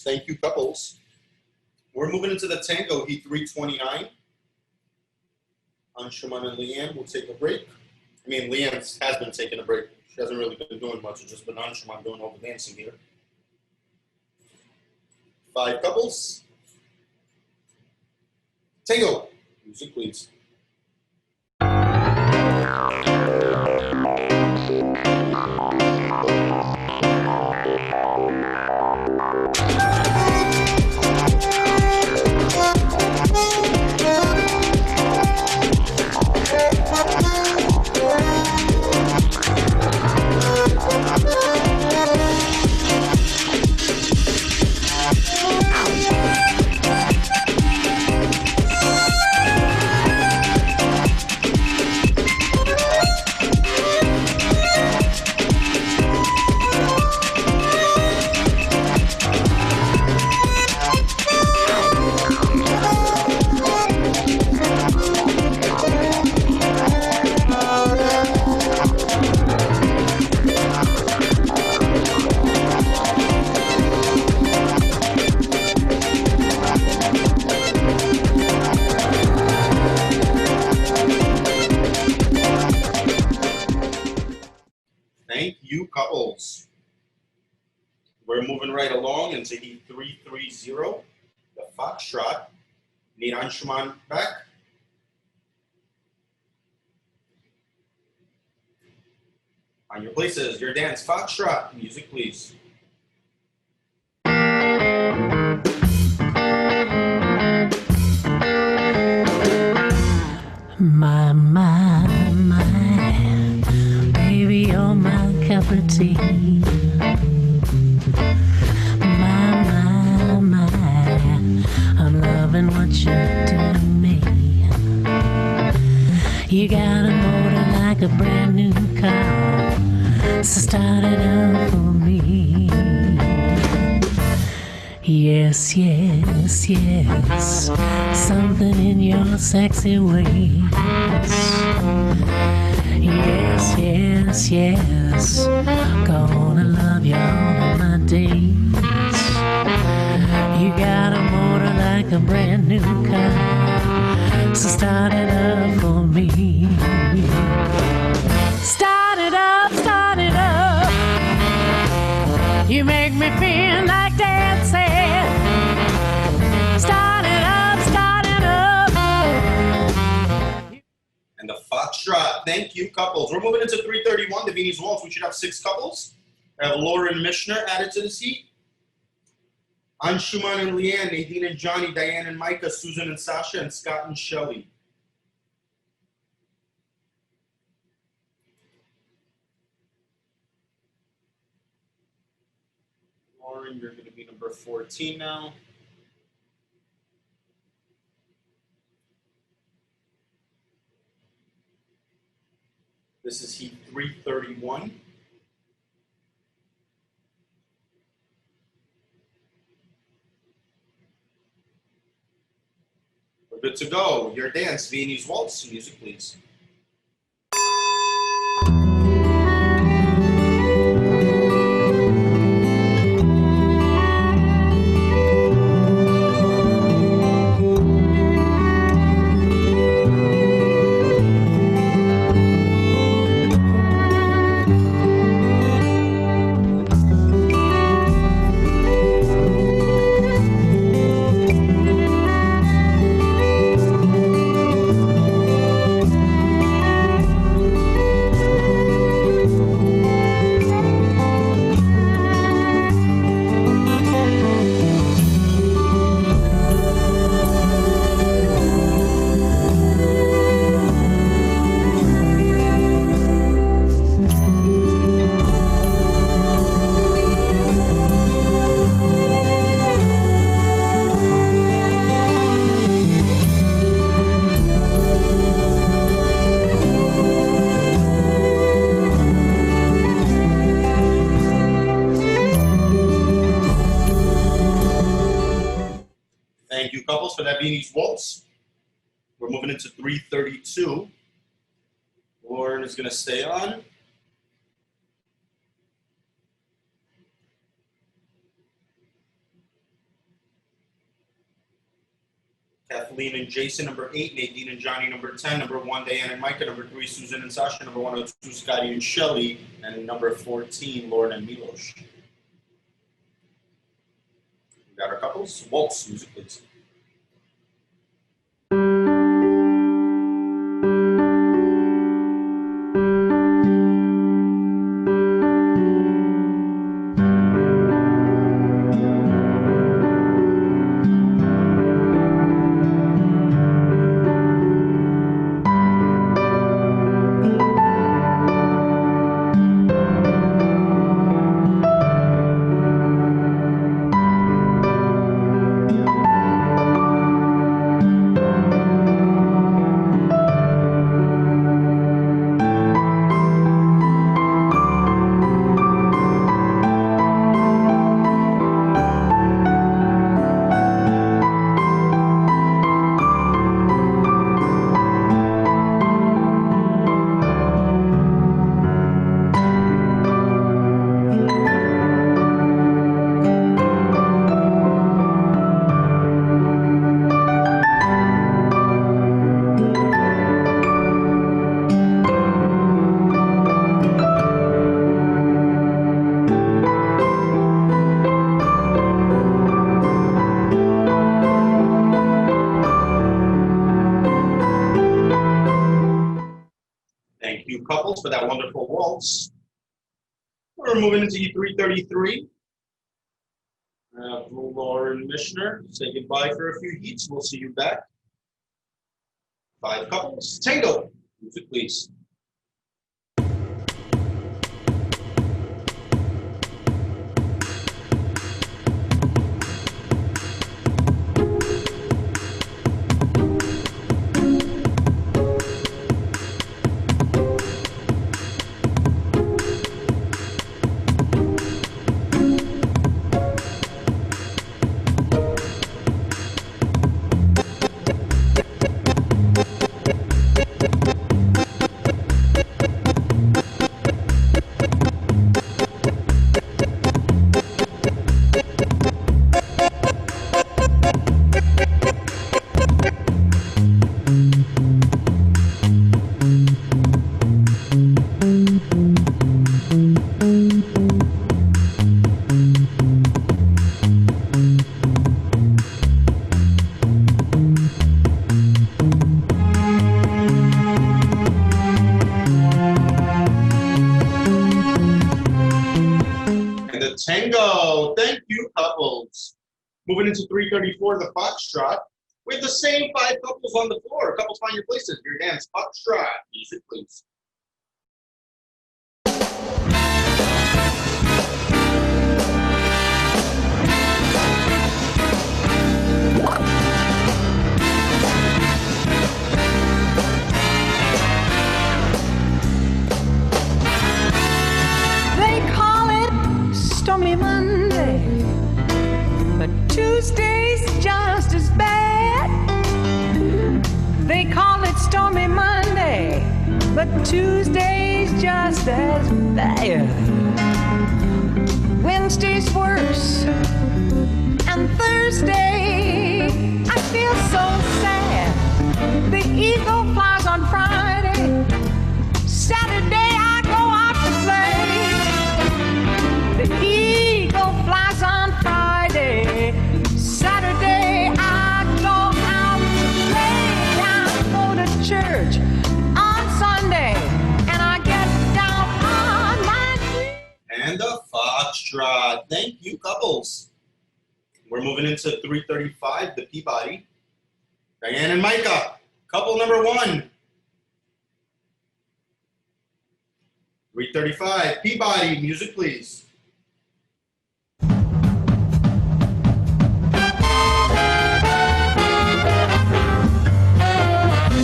Thank you, couples. We're moving into the tango, Heat 329. Anshuman and Leanne will take a break. I mean, Leanne has been taking a break. She hasn't really been doing much. It's just been Anshuman doing all the dancing here. 5 couples. Tango. Music, please. right along into heat 330, the Foxtrot. Need Anshuman back. On your places, your dance, Foxtrot. Music, please. My, baby, you're my cup of tea. My, I'm loving what you're doing to me. You got a motor like a brand new car, so start it up for me. Yes, yes, yes, something in your sexy ways. Yes, yes, yes, gonna love you all of my days. You got a motor like a brand new car, so start it up for me. Start it up, start it up. You make me feel like dancing. Start it up, start it up. And the Foxtrot. Thank you, couples. We're moving into 331, the Viennese Waltz. We should have 6 couples. I have Lauren Mishner added to the seat. Anshuman and Leanne, Nadine and Johnny, Diane and Micah, Susan and Sasha, and Scott and Shelley. Lauren, you're going to be number 14 now. This is heat 331. We're good to go. Your dance, Viennese Waltz. Music, please. Thank you, couples, for that Viennese Waltz. We're moving into 332. Lauren is going to stay on. Kathleen and Jason, number 8. Nadine and Johnny, number 10. Number 1, Diane and Micah. Number 3, Susan and Sasha. Number 102, Scotty and Shelley. And number 14, Lauren and Milos. We got our couples. Waltz, music, please. couples for that wonderful waltz. We're moving into E333. Lauren Mishner, say goodbye for a few heats. We'll see you back. 5 couples. Tango. Music, please. Tango. Thank you, couples. Moving into 334, the Foxtrot. With the same 5 couples on the floor. Couples, find your places. Your dance Foxtrot. Music, please. They call it Stormy Monday, but Tuesday's just as bad. They call it Stormy Monday, but Tuesday's just as bad. Wednesday's worse, and Thursday I feel so sad. The eagle flies on Friday, Saturday I go out to play. The eagle flies on Friday, Saturday I go out to play. I go to church on Sunday, and I get down on my knees. And the Foxtrot. Thank you, couples. We're moving into 335, the Peabody. Diane and Micah, couple number 1. 335, Peabody, music, please.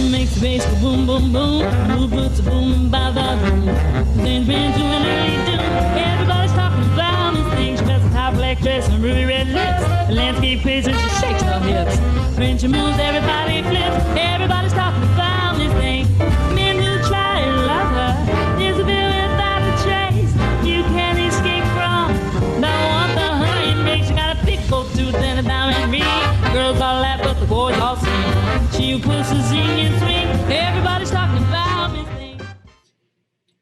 Makes the bass go boom, boom, boom. Who puts a boom by the boom? Things been to an early doom. Everybody's talking about this thing. She wears a top black dress and ruby red lips. The landscape plays and she shakes her hips. When she moves, everybody flips. Everybody's talking about this thing. Men who try to love her. There's a bill without a trace. You can't escape from. Don't want the honey and make. She got a big gold tooth and a diamond ring. Girls all laugh, but the boys all sing. She puts a sing and swing. Everybody's talking about this thing.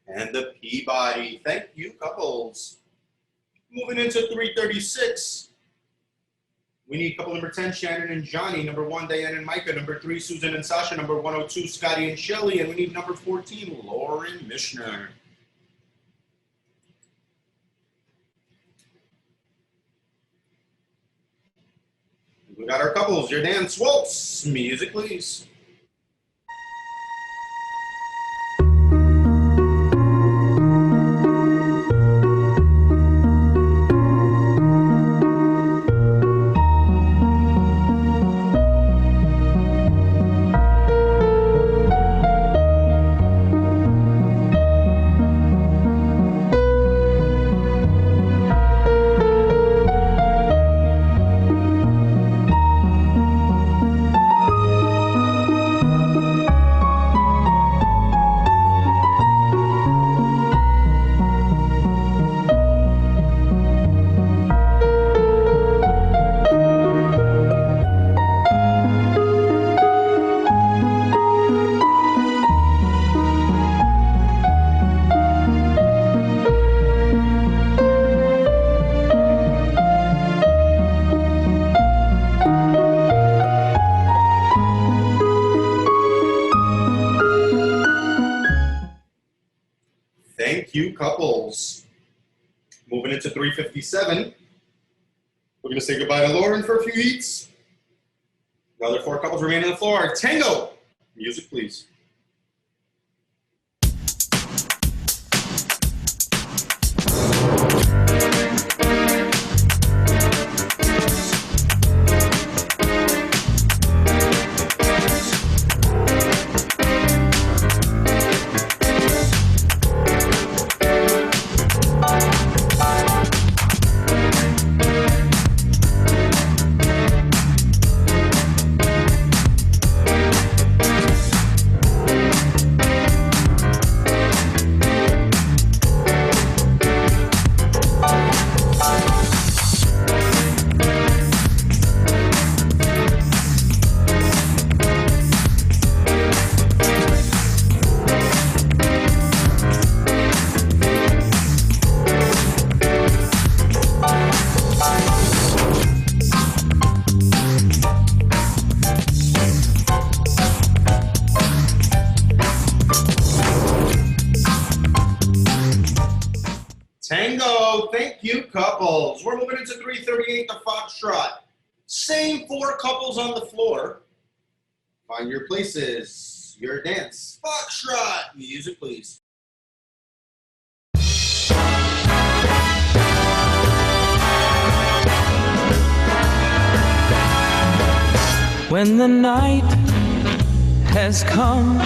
And the Peabody. Thank you, couples. Moving into 336. We need couple number 10, Shannon and Johnny. Number 1, Diane and Micah. Number 3, Susan and Sasha. Number 102, Scotty and Shelly. And we need number 14, Lauren Mishner. We got our couples. Your dance waltz. Music, please. you, couples. Moving into 357. We're going to say goodbye to Lauren for a few heats. The other 4 couples remain on the floor. Tango. Music, please. Tango, thank you, couples. We're moving into 338, the Foxtrot. Same 4 couples on the floor. Find your places, your dance. Foxtrot, music, please. When the night has come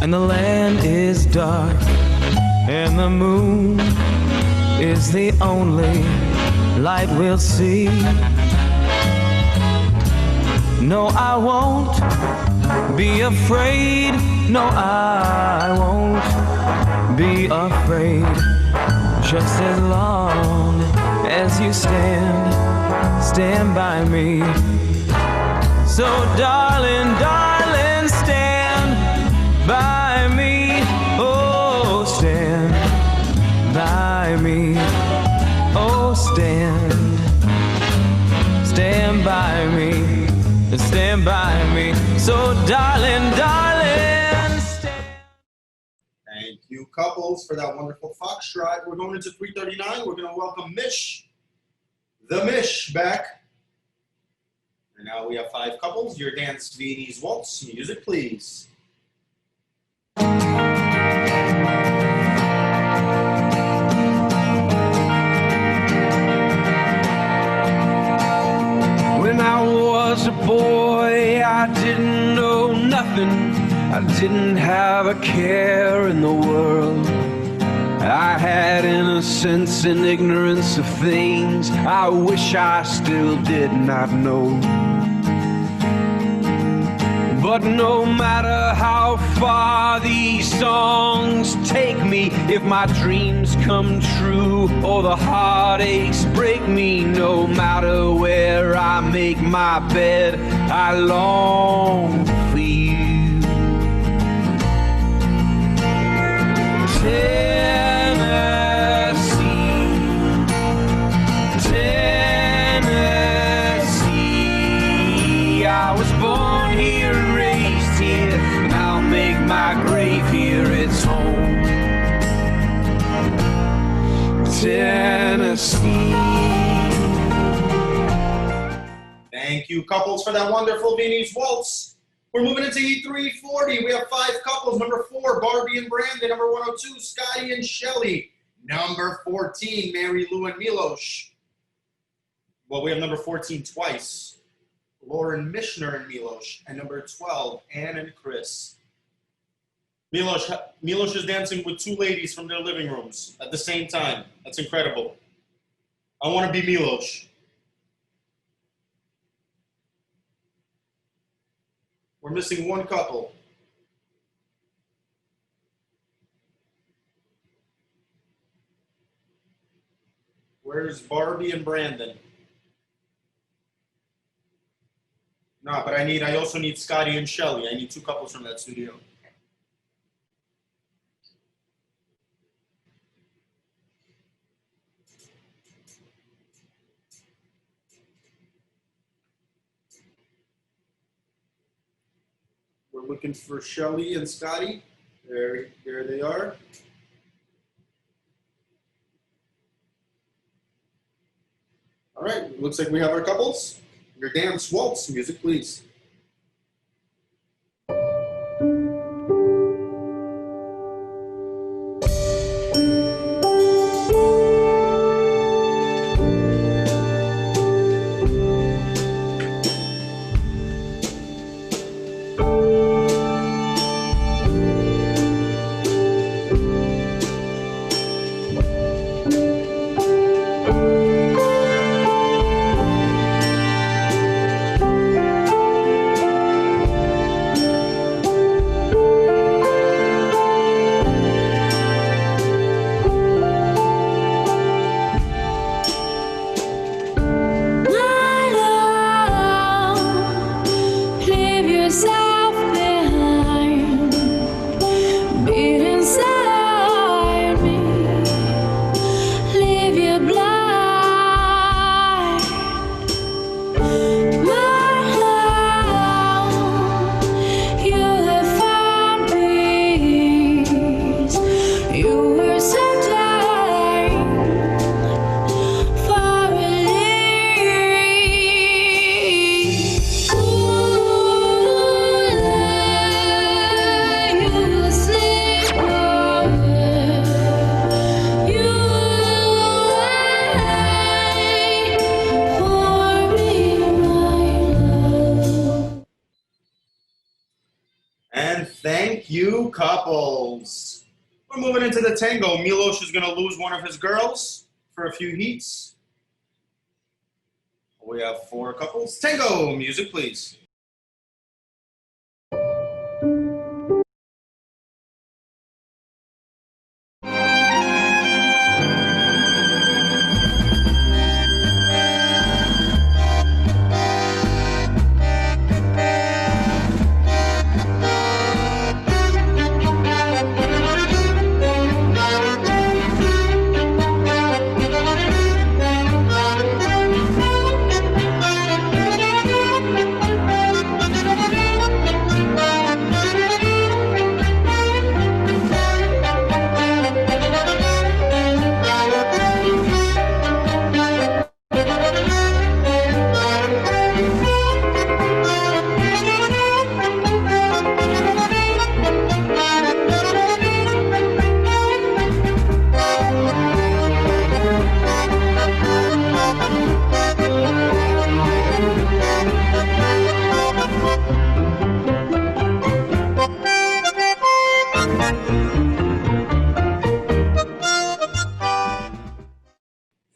and the land is dark and the moon is the only light we'll see. No, I won't be afraid. No, I won't be afraid. Just as long as you stand by me. So darling, darling, stand by me. Oh, stand by me. Oh, stand by me. Stand by me. So darling, darling, stand. Thank you, couples, for that wonderful Foxtrot. We're going into 339. We're going to welcome the Mish back. And now we have 5 couples. Your dance, Viennese Waltz. Music, please. When I was a boy, I didn't know nothing. I didn't have a care in the world. I had innocence and ignorance of things I wish I still did not know. But no matter how far these songs take me, if my dreams come true or the heartaches break me, no matter where I make my bed, I long for you. Tennessee, I was born here, raised here, and I'll make my grave here its home. Tennessee. Thank you, couples, for that wonderful Viennese Waltz. We're moving into E340. We have 5 couples. Number 4, Barbie and Brandon. Number 102, Scotty and Shelly. Number 14, Mary Lou and Milos. Well, we have number 14 twice. Lauren Mishner and Milos. And number 12, Ann and Chris. Milos is dancing with 2 ladies from their living rooms at the same time. That's incredible. I want to be Milos. We're missing 1 couple. Where's Barbie and Brandon? No, but I also need Scotty and Shelly. I need 2 couples from that studio. We're looking for Shelly and Scotty. There they are. All right, looks like we have our couples. Your dance waltz music, please. And thank you, couples. We're moving into the tango. Milos is going to lose one of his girls for a few heats. We have 4 couples. Tango music, please.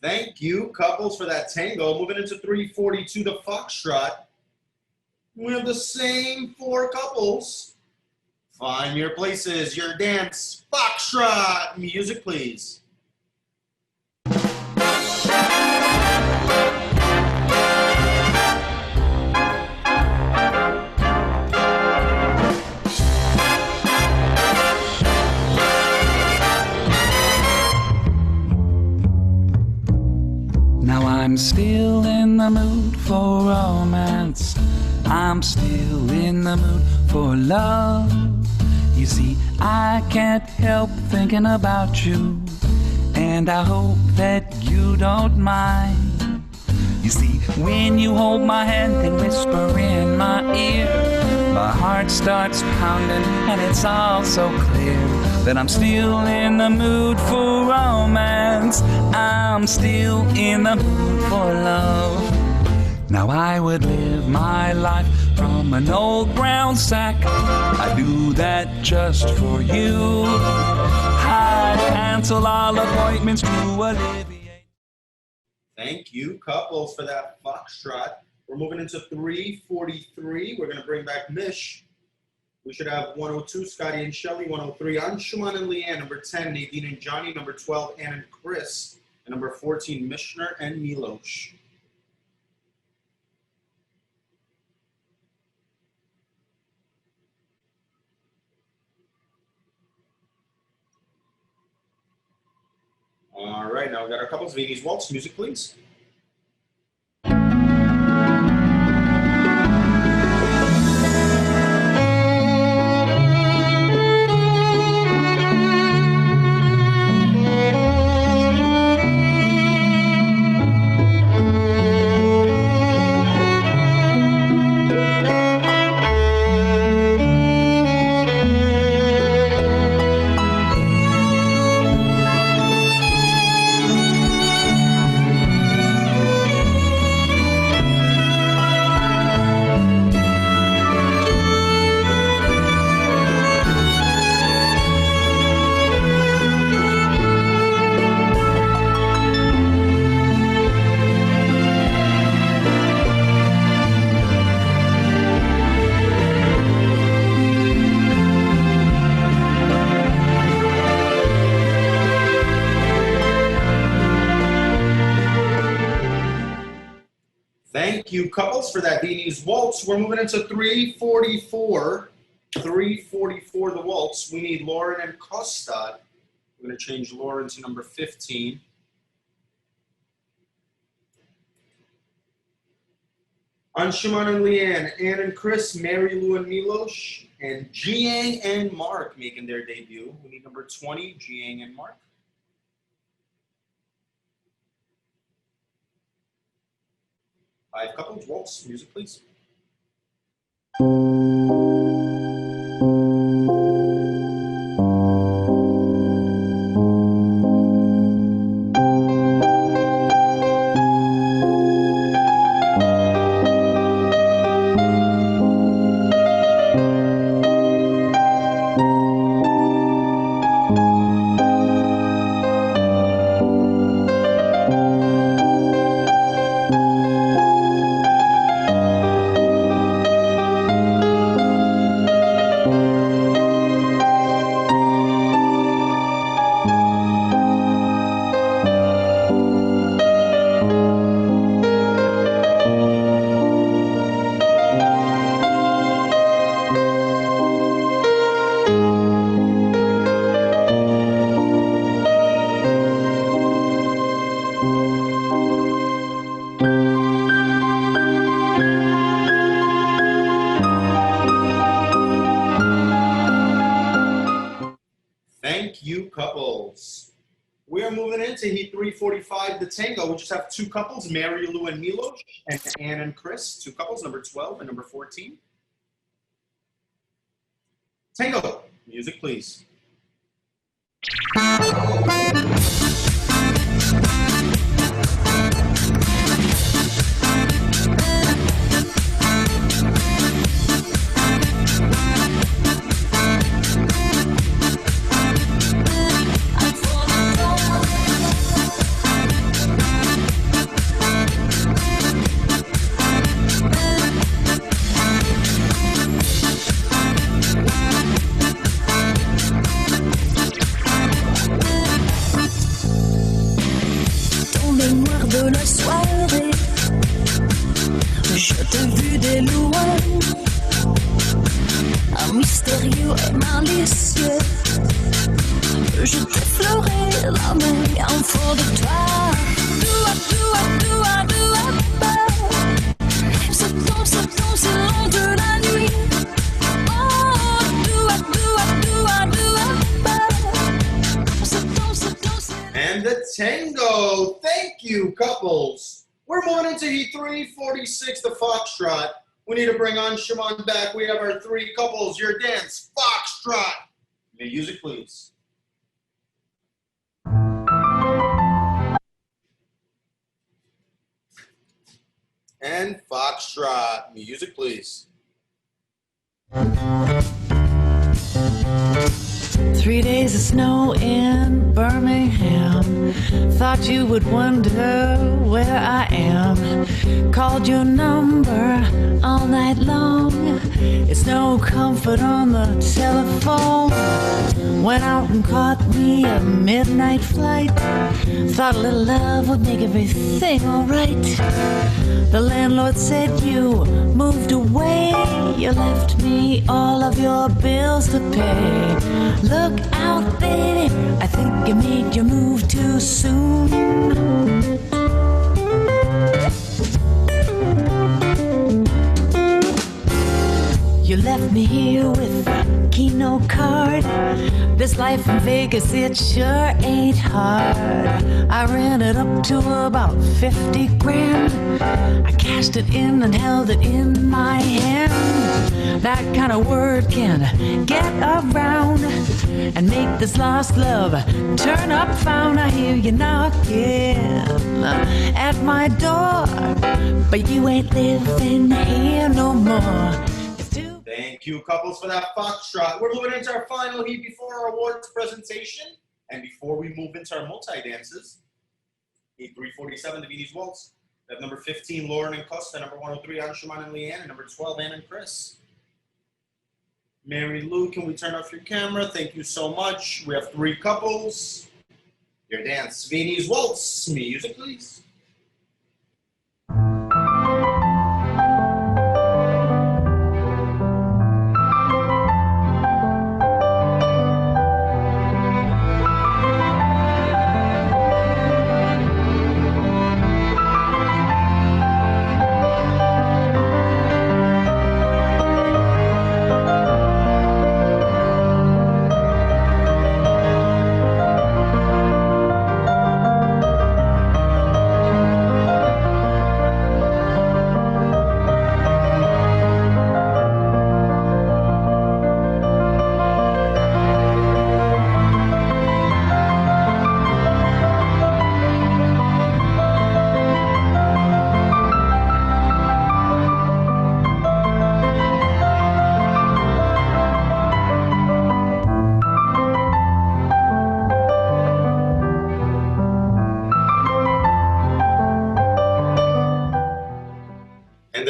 Thank you, couples, for that tango. Moving into 342, the foxtrot. We have the same 4 couples. Find your places, your dance, foxtrot music, please. Now I'm still in the mood for romance. I'm still in the mood for love. You see, I can't help thinking about you, and I hope that you don't mind. You see, when you hold my hand and whisper in my ear, my heart starts pounding, and it's all so clear that I'm still in the mood for romance. I'm still in the mood for love. Now I would live my life from an old brown sack. I'd do that just for you. I'd cancel all appointments to alleviate. Thank you, couples, for that foxtrot. We're moving into 343. We're going to bring back Mish. We should have 102, Scotty and Shelly. 103, Anshuman and Leanne. Number 10, Nadine and Johnny. Number 12, Ann and Chris. And number 14, Mishner and Milos. All right, now we've got our couples. Viennese waltz music, please. Thank you, couples, for that Viennese waltz. We're moving into 344. 344, the waltz. We need Lauren and Costa. We're going to change Lauren to number 15. Anshuman and Leanne, Ann and Chris, Mary Lou and Milosh, and Jiang and Mark making their debut. We need number 20, Jiang and Mark. Five couples, waltz, music please. Thank you, couples. We are moving into Heat 345, the tango. We just have two couples, Mary Lou and Milosh, and Ann and Chris. Two couples, number 12 and number 14. Tango, music please. De la soirée, je t'ai vu de loin, un mystérieux et malicieux. Je t'ai fleuré la main en fond de toi. Doua, doua, doua, doua, bah. Ce temps, c'est long de la nuit. Oh, doua, doua, doua, doua, bah. Ce temps, c'est... And the tango. Thank you, couples. We're moving into Heat 346, the foxtrot. We need to bring on Shimon back. We have our three couples. Your dance, foxtrot. Music, please. And foxtrot. Music, please. 3 days of snow in Birmingham. Thought you would wonder where I am. Called your number all night long. It's no comfort on the telephone. Went out and caught me a midnight flight. Thought a little love would make everything alright. The landlord said you moved away. You left me all of your bills to pay. Look out, baby, I think you made your move too soon. You left me here with a Keno card. This life in Vegas, it sure ain't hard. I ran it up to about 50 grand. I cashed it in and held it in my hand. That kind of word can get around and make this lost love turn up found. I hear you knocking at my door, but you ain't living here no more. Thank you, couples, for that foxtrot. We're moving into our final heat before our awards presentation. And before we move into our multi-dances, Heat 347, the Viennese Waltz. We have number 15, Lauren and Costa, number 103, Anshuman and Leanne, and number 12, Ann and Chris. Mary Lou, can we turn off your camera? Thank you so much. We have three couples. Your dance, Viennese Waltz. Music, please.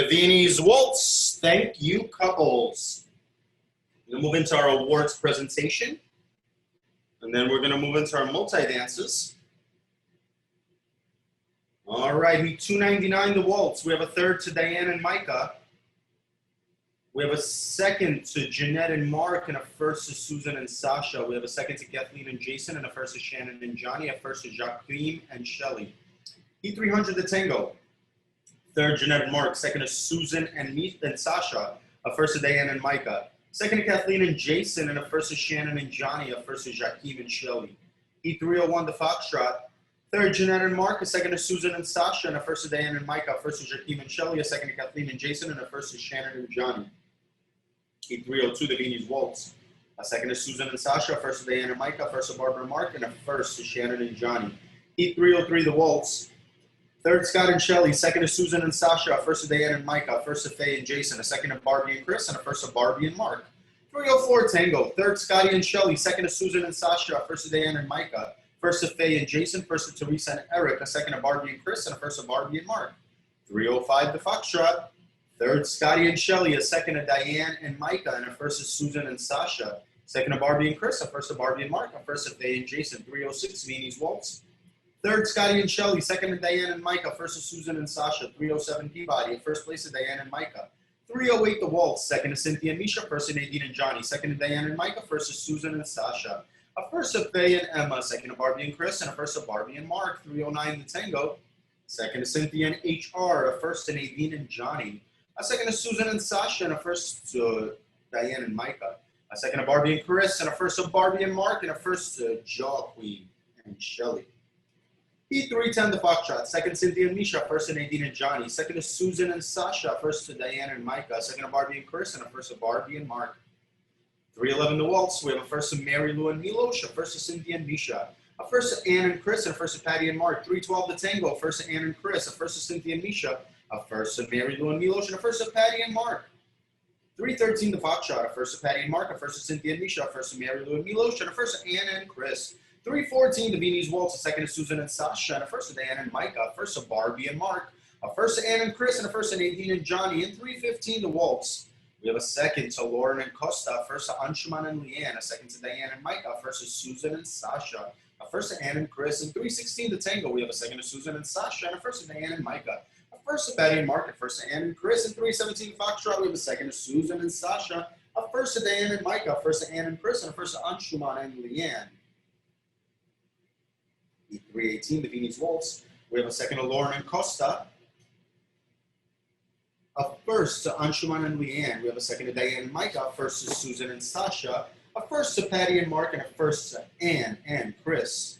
Davini's Waltz. Thank you, couples. We'll move into our awards presentation. And then we're going to move into our multi-dances. All right, Heat 299, the Waltz. We have a third to Diane and Micah. We have a second to Jeanette and Mark, and a first to Susan and Sasha. We have a second to Kathleen and Jason, and a first to Shannon and Johnny, a first to Joaquin and Shelly. Heat 300, the Tango. Third, Jeanette and Mark. Second to Susan and Sasha, a first to Diane and Micah. Second to Kathleen and Jason, and a first to Shannon and Johnny, a first to Joaquin and Shelly. Heat 301, the Foxtrot. Third, Jeanette and Mark, a second to Susan and Sasha, and a first to Diane and Micah, a first to Joaquin and Shelly, a second to Kathleen and Jason, and a first to Shannon and Johnny. Heat 302, the Davini's Waltz. A second to Susan and Sasha, a first to Diane and Micah, a first to Barbara and Mark, and a first to Shannon and Johnny. Heat 303, the Waltz. Third, Scott and Shelly, second to Susan and Sasha, a first to Diane and Micah, a first to Faye and Jason, a second to Barbie and Chris, and a first to Barbie and Mark. 304, Tango. Third, Scotty and Shelly, second to Susan and Sasha, a first to Diane and Micah, first to Faye and Jason, first to Teresa and Eric, a second to Barbie and Chris, and a first to Barbie and Mark. 305, the Foxtrot. Third, Scotty and Shelly, a second to Diane and Micah, and a first to Susan and Sasha. Second to Barbie and Chris, a first to Barbie and Mark, a first to Faye and Jason. 306, Vini's Waltz. Third, Scotty and Shelly, second to Diane and Micah, first to Susan and Sasha. 307, Peabody, first place to Diane and Micah. 308, the Waltz, second to Cynthia and Misha, first to Nadine and Johnny. Second to Diane and Micah, first to Susan and Sasha. A first to Faye and Emma, second to Barbie and Chris, and a first to Barbie and Mark. 309, the Tango. Second to Cynthia and HR, a first to Nadine and Johnny. A second to Susan and Sasha, and a first to Diane and Micah. A second to Barbie and Chris, and a first to Barbie and Mark, and a first to Joaquin and Shelly. Heat 310, the Foxtrot. Second, Cynthia and Misha, first to Nadine and Johnny. Second to Susan and Sasha, first to Diane and Micah. Second to Barbie and Chris, and a first to Barbie and Mark. 311, the Waltz. We have a first to Mary Lou and Milosh, a first to Cynthia and Misha. A first to Ann and Chris, and a first to Patty and Mark. 312, the Tango. First to Ann and Chris, a first to Cynthia and Misha. A first to Mary Lou and Milosh, and a first to Patty and Mark. 313, the Foxtrot. A first to Patty and Mark, a first to Cynthia and Misha, a first to Mary Lou and Milosh, and a first to Ann and Chris. 314, the Vini's Waltz. A second to Susan and Sasha, and a first to Diane and Micah, a first to Barbie and Mark, a first to Ann and Chris, and a first to Nadine and Johnny. And 315, the Waltz. We have a second to Lauren and Costa, a first to Anshuman and Leanne, a second to Diane and Micah, a first to Susan and Sasha, a first to Ann and Chris. And 316, the Tango. We have a second to Susan and Sasha, and a first to Diane and Micah, a first to Patty and Mark, a first to Ann and Chris. And 317, Foxtrot. We have a second to Susan and Sasha, a first to Diane and Micah, a first to Ann and Chris, and a first to Anshuman and Leanne. 318, the Vini's Waltz. We have a second to Lauren and Costa, a first to Anshuman and Leanne. We have a second to Diane and Micah, a first to Susan and Sasha, a first to Patty and Mark, and a first to Ann and Chris.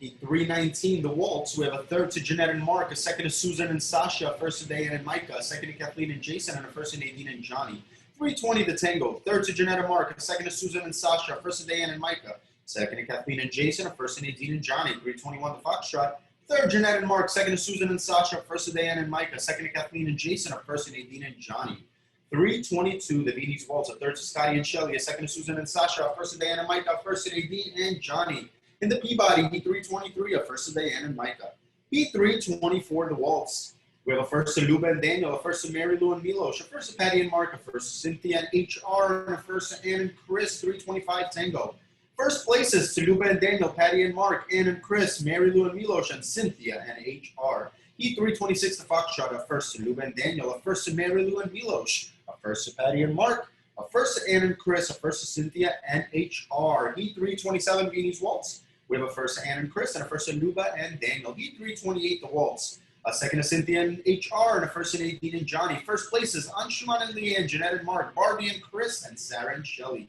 Heat 319, the Waltz. We have a third to Jeanette and Mark, a second to Susan and Sasha, a first to Diane and Micah, a second to Kathleen and Jason, and a first to Nadine and Johnny. 320, the Tango. Third to Jeanette and Mark, a second to Susan and Sasha, a first to Diane and Micah, second to Kathleen and Jason, a first to Nadine and Johnny. 321, the Foxtrot. Third, Jeanette and Mark, second to Susan and Sasha, a first to Diane and Micah, second to Kathleen and Jason, a first to Nadine and Johnny. 322, the Vini's Waltz. A third to Scotty and Shelly, a second to Susan and Sasha, a first to Diane and Micah, a first to Nadine and Johnny. In the Peabody, Heat 323, a first to Diane and Micah. Heat 324, the Waltz. We have a first to Luba and Daniel, a first to Mary Lou and Milosh, a first to Patty and Mark, a first to Cynthia and HR, and a first to Ann and Chris. 325, Tango. First places to Luba and Daniel, Patty and Mark, Ann and Chris, Mary Lou and Milosh, and Cynthia and HR. Heat 326, the Foxtrot. A first to Luba and Daniel, a first to Mary Lou and Milosh, a first to Patty and Mark, a first to Ann and Chris, a first to Cynthia and HR. Heat 327, Vini's Waltz. We have a first to Ann and Chris, and a first to Luba and Daniel. Heat 328, the Waltz. A second to Cynthia and HR, and a first to Nadine and Johnny. First places, Anshuman and Leanne, Jeanette and Mark, Barbie and Chris, and Sarah and Shelly.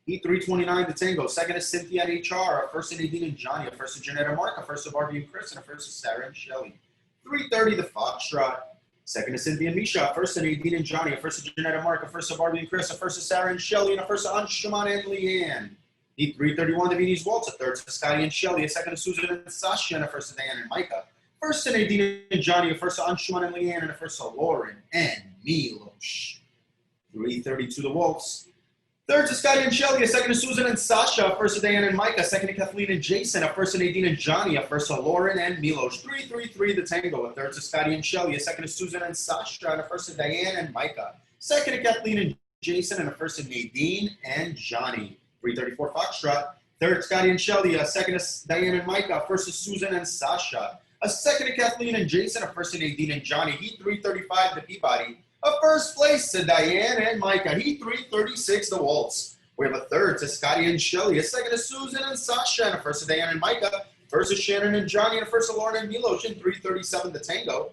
Heat 329, the Tango. Second to Cynthia and HR, a first to Nadine and Johnny, a first to Jeanette and Mark, a first to Barbie and Chris, and a first to Sarah and Shelly. 330, the Foxtrot. Second to Cynthia and Misha, a first to Nadine and Johnny, a first to Jeanette and Mark, a first to Barbie and Chris, a first to Sarah and Shelly, and a first to Anshuman and Leanne. Heat 331, the Vini's Waltz. A third to Scotty and Shelly, a second to Susan and Sasha, and a first to Diane and Micah. First to Nadine and Johnny, a first to Anshuman and Leanne, and a first to Lauren and Milosh. 332, the Waltz. Third to Scotty and Shelly, a second to Susan and Sasha, a first to Diane and Mike, a second to Kathleen and Jason, a first to Nadine and Johnny, a first to Lauren and Milos. 3-3-3 the tango. A third to Scotty and Shelly, a second to Susan and Sasha, and a first to Diane and Micah. Second to Kathleen and Jason, and a first to Nadine and Johnny. 3-34 Foxtrot. Third to Scotty and Shelly, a second to Diane and Micah, a first to Susan and Sasha. A second to Kathleen and Jason, a first to Nadine and Johnny. Heat 335 the Peabody. A first place to Diane and Micah. Heat 336 the Waltz. We have a third to Scotty and Shelly, a second to Susan and Sasha, and a first to Diane and Micah, first to Shannon and Johnny, and a first to Lauren and Milos in 337 the Tango.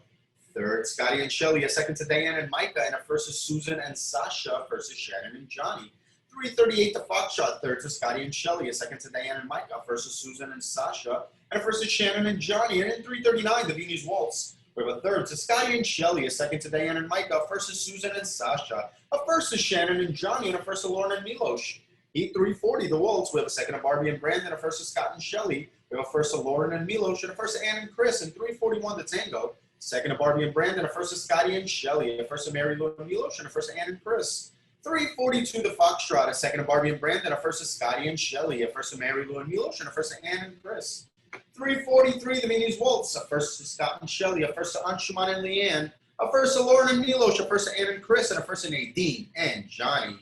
Third, Scotty and Shelly, a second to Diane and Micah, and a first to Susan and Sasha, first to Shannon and Johnny. 338 to Foxtrot, third to Scotty and Shelly, a second to Diane and Micah, first to Susan and Sasha, and a first to Shannon and Johnny. And in 339, the Viennese Waltz, we have a third to Scotty and Shelly, a second to Diane and Micah, a first to Susan and Sasha, a first to Shannon and Johnny, and a first to Lauren and Milos. Heat 340, the Waltz, we have a second to Barbie and Brandon, a first to Scott and Shelly, we have a first to Lauren and Milos, and a first to Ann and Chris, and 341 the Tango. Second to Barbie and Brandon, a first to Scotty and Shelly, a first to Mary Lou and Milos, and a first to Ann and Chris. 342 the Foxtrot, a second to Barbie and Brandon, a first to Scotty and Shelly, a first to Mary Lou and Milos, and a first to Ann and Chris. 343 the Viennese Waltz, a first to Scott and Shelly, a first to Anshuman and Leanne, a first to Lauren and Milos, a first to Ann and Chris, and a first to Nadine and Johnny.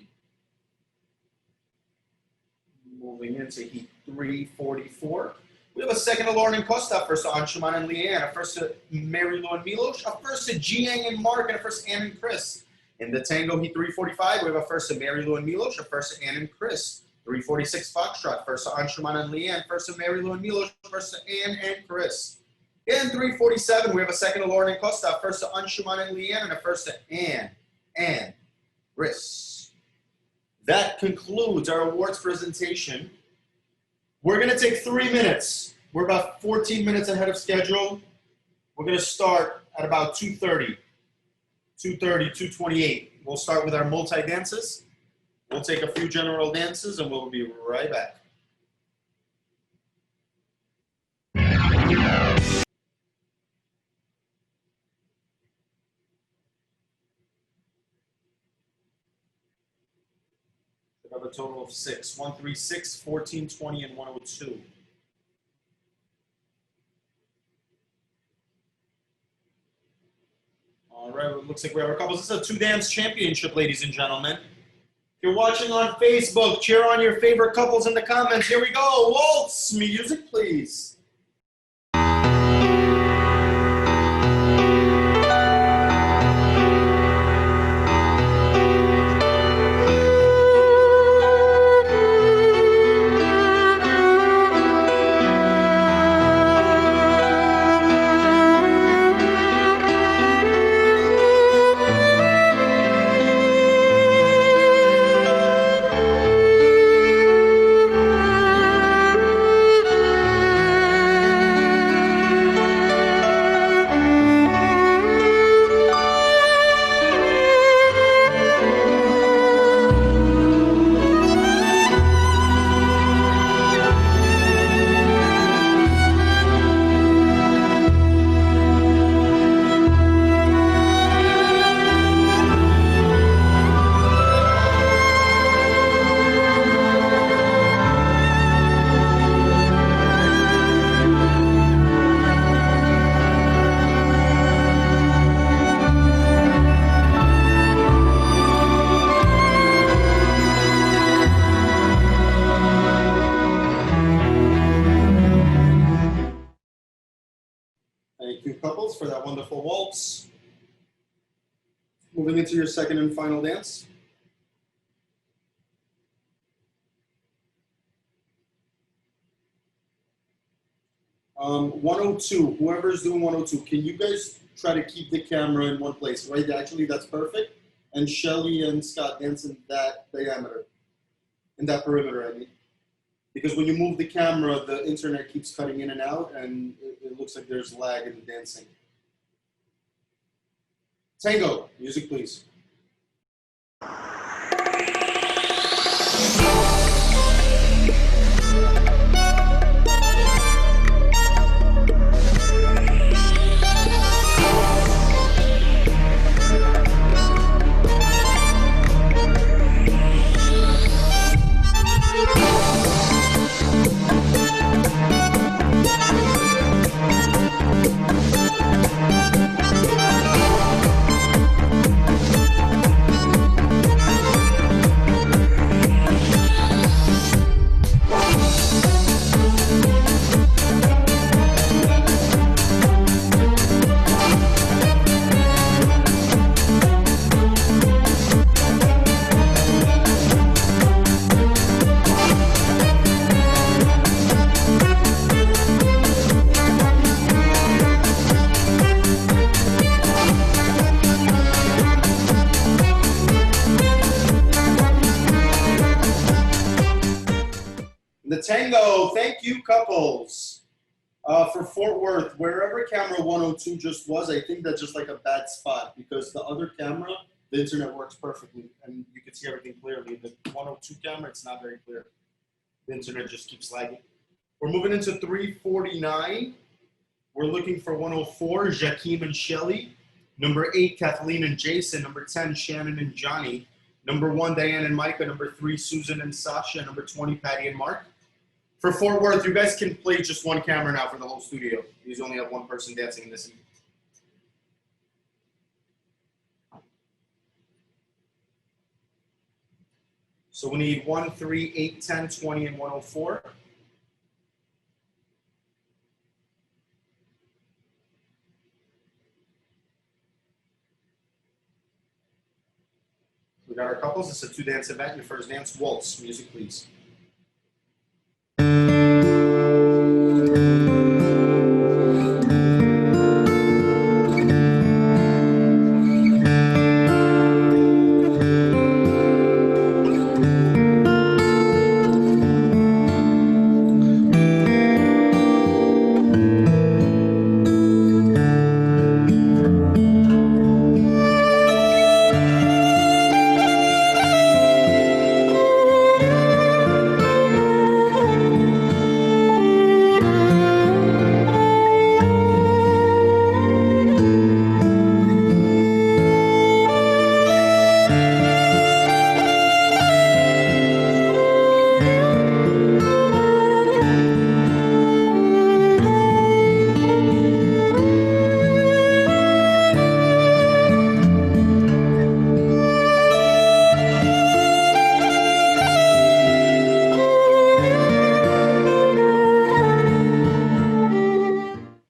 Moving into Heat 344. We have a second to Lauren and Costa, first to Anshuman and Leanne, a first to Mary Lou and Milos, a first to Jiang and Mark, and a first to Ann and Chris. In the Tango Heat 345, we have a first to Mary Lou and Milos, a first to Ann and Chris. 346 Foxtrot, first to Anshuman and Leanne, first to Mary Lou and Milos, first to Ann and Chris. In 347, we have a second to Lauren and Costa, first to Anshuman and Leanne, and a first to Ann and Chris. That concludes our awards presentation. We're going to take 3 minutes. We're about 14 minutes ahead of schedule. We're going to start at about 2:30, 2:28. We'll start with our multi-dances. We'll take a few general dances, and we'll be right back. We have a total of 6. 136, 14, 20, and 102. All right, it looks like we have a couple. This is a two-dance championship, ladies and gentlemen. If you're watching on Facebook, cheer on your favorite couples in the comments. Here we go. Waltz, music, please. For that wonderful waltz. Moving into your second and final dance. Um, 102, whoever's doing 102, can you guys try to keep the camera in one place, right? Actually, that's perfect. And Shelly and Scott dance in that diameter, in that perimeter, I mean. Because when you move the camera, the internet keeps cutting in and out, and it looks like there's lag in the dancing. Tango, music please. tango. Thank you, couples. For Fort Worth, wherever camera 102 just was, I think that's just like a bad spot because the other camera, the internet works perfectly and you can see everything clearly. The 102 camera, it's not very clear. The internet just keeps lagging. We're moving into 349. We're looking for 104, Jakeem and Shelly. Number 8, Kathleen and Jason. Number 10, Shannon and Johnny. Number 1, Diane and Micah. Number 3, Susan and Sasha. Number 20, Patty and Mark. For Fort Worth, you guys can play just one camera now for the whole studio. These only have one person dancing in this evening. So we need 1, 3, 8, 10, 20, and 104. We got our couples. It's a 2-dance event. Your first dance, waltz. Music, please.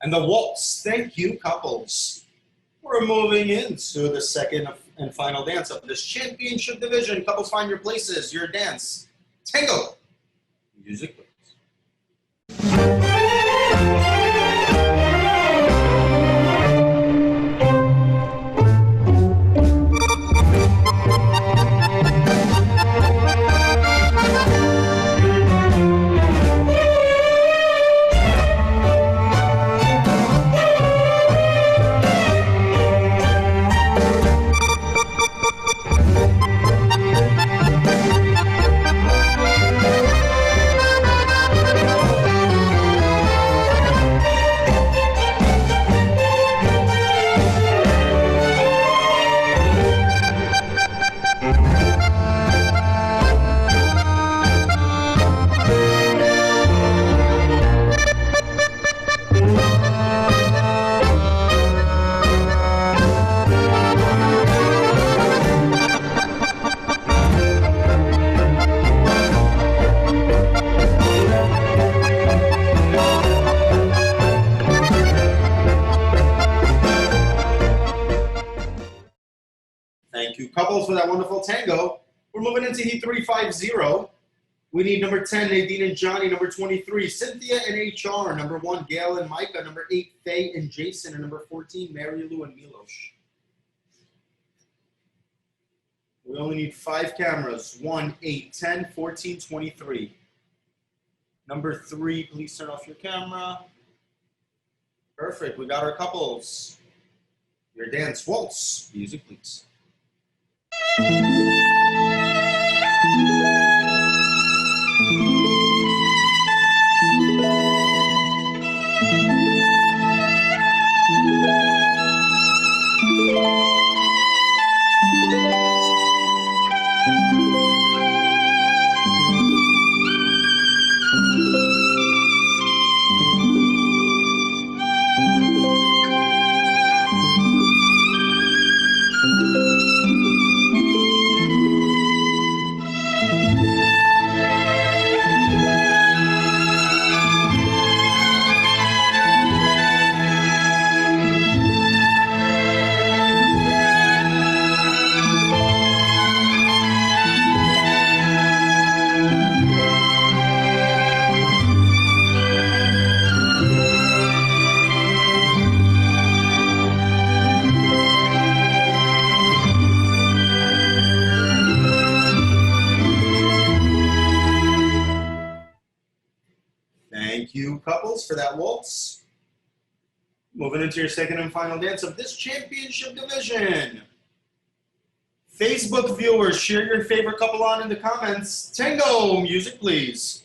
And the waltz. Thank you, couples. We're moving into the second and final dance of this championship division. Couples, find your places. Your dance. Tango. Music, please. Thank you, couples, for that wonderful tango. We're moving into Heat 350. We need number 10, Nadine and Johnny. Number 23, Cynthia and HR. Number 1, Gail and Micah. Number 8, Faye and Jason. And number 14, Mary Lou and Milos. We only need 5 cameras. 1, 8, 10, 14, 23. Number 3, please turn off your camera. Perfect. We got our couples. Your dance waltz. Music, please. couples, for that waltz. Moving into your second and final dance of this championship division. Facebook viewers, share your favorite couple on in the comments. Tango, music please.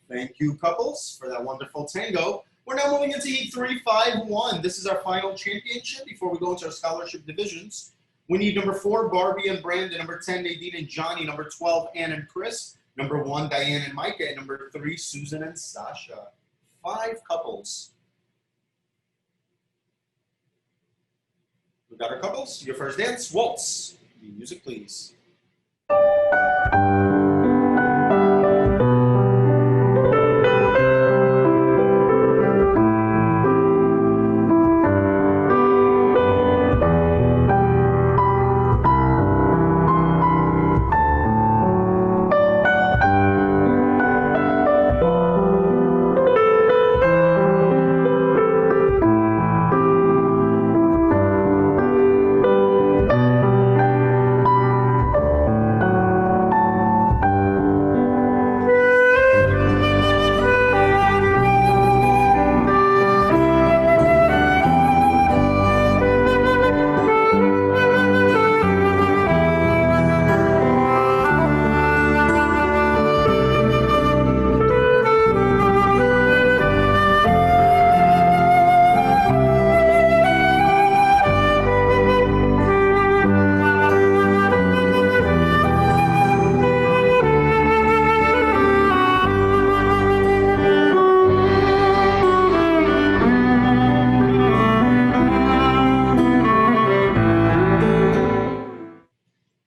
Thank you, couples, for that wonderful tango. We're now moving into Heat 3-5-1. This is our final championship before we go into our scholarship divisions. We need number 4, Barbie and Brandon, number 10, Nadine and Johnny, number 12, Ann and Chris, number 1, Diane and Micah, and number 3, Susan and Sasha. 5 couples. We've got our couples. Your first dance, waltz. Music, please.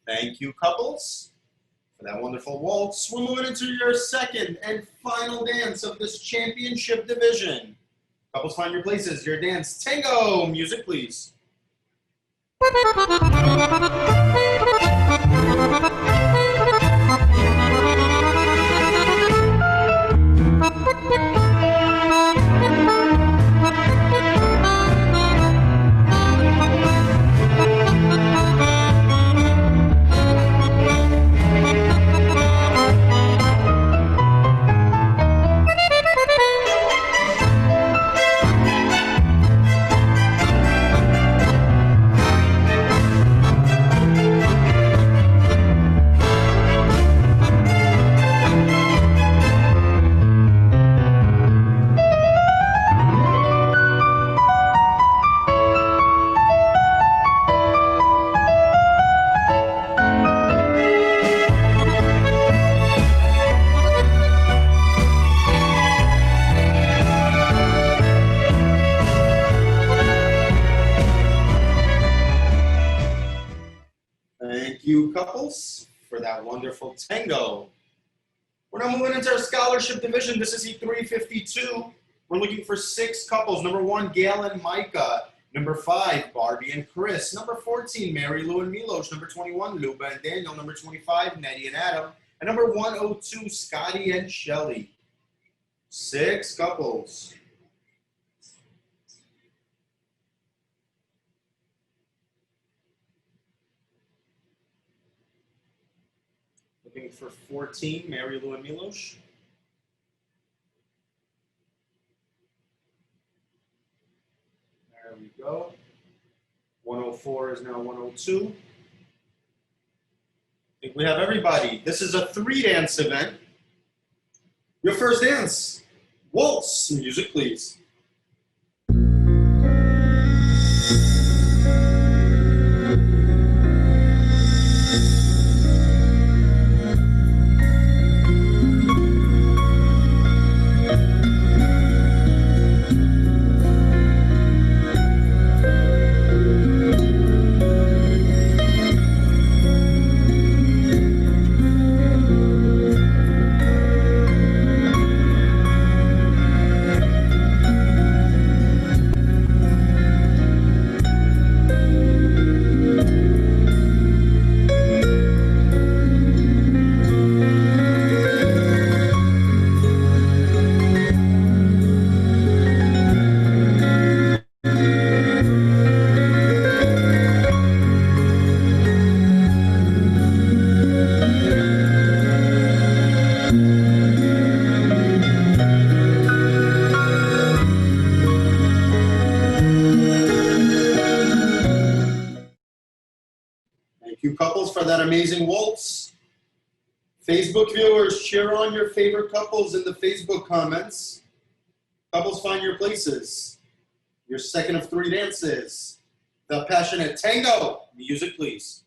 Thank you, couples, for that wonderful waltz. We're moving into your second and final dance of this championship division. Couples, find your places. Your dance, tango. Music, please. Thank you, couples, for that wonderful tango. We're now moving into our scholarship division. This is Heat 352. We're looking for 6 couples. Number 1, Gail and Micah. Number 5, Barbie and Chris. Number 14, Mary Lou and Milos. Number 21, Luba and Daniel. Number 25, Nettie and Adam. And number 102, Scotty and Shelly. 6 couples. Looking for 14, Mary Lou and Milos. we go. 104 is now 102. I think we have everybody. This is a 3-dance event. Your first dance, waltz. Music, please. Thank you, couples, for that amazing waltz. Facebook viewers, cheer on your favorite couples in the Facebook comments. Couples, find your places. Your second of 3 dances. The Passionate Tango. Music, please.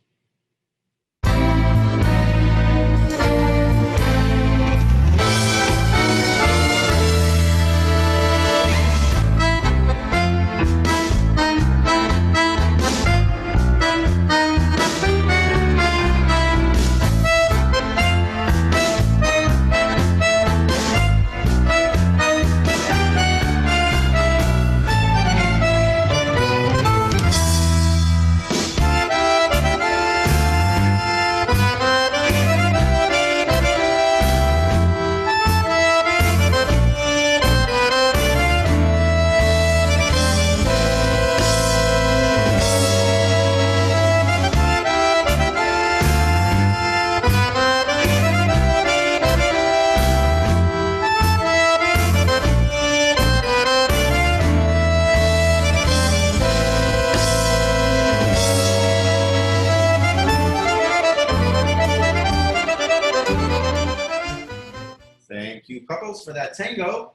Thank you, couples, for that tango.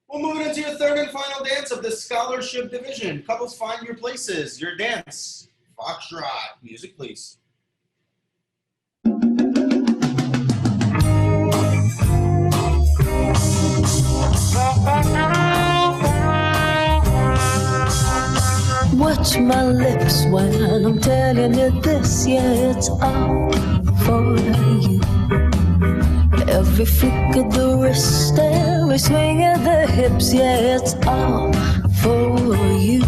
We'll move it into your third and final dance of the scholarship division. Couples, find your places. Your dance, Foxtrot. Music, please. Watch my lips when I'm telling you this, yeah, it's all for you. Every flick of the wrist, every swing of the hips, yeah, it's all for you.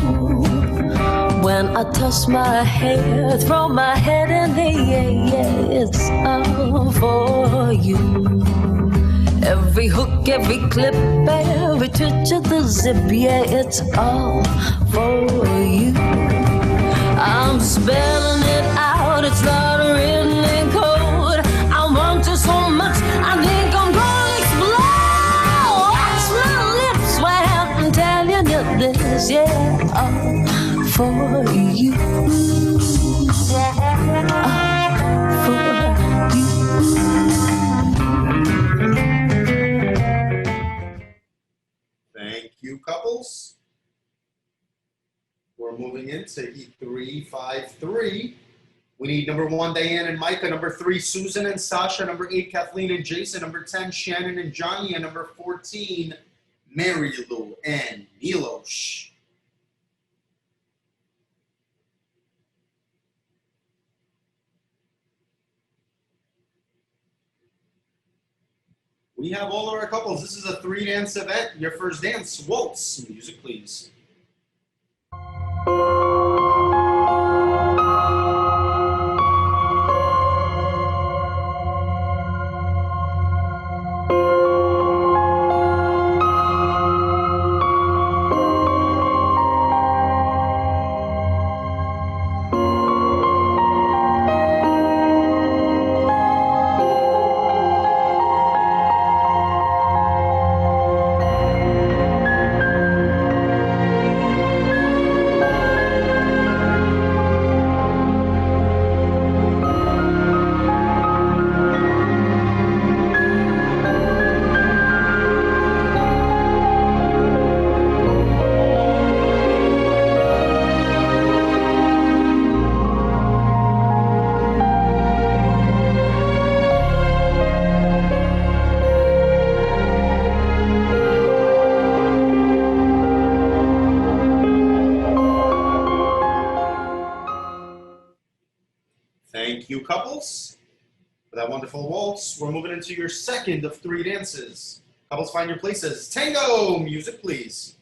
When I toss my hair, throw my head in the air, yeah, it's all for you. Every hook, every clip, every twitch of the zip, yeah, it's all for you. I'm spelling it out, it's not written in code. I want you so much, I think I'm gonna explode. Watch my lips when I'm telling you this, yeah, all for you. All for you. Thank you, couples. We're moving into E353. We need number 1, Diane and Micah, number 3, Susan and Sasha, number 8, Kathleen and Jason, number 10, Shannon and Johnny, and number 14, Mary Lou and Milosh. We have all of our couples. This is a 3-dance event. Your first dance, waltz. Music, please. you, couples, for that wonderful waltz. We're moving into your second of 3 dances. Couples, find your places. Tango! Music, please.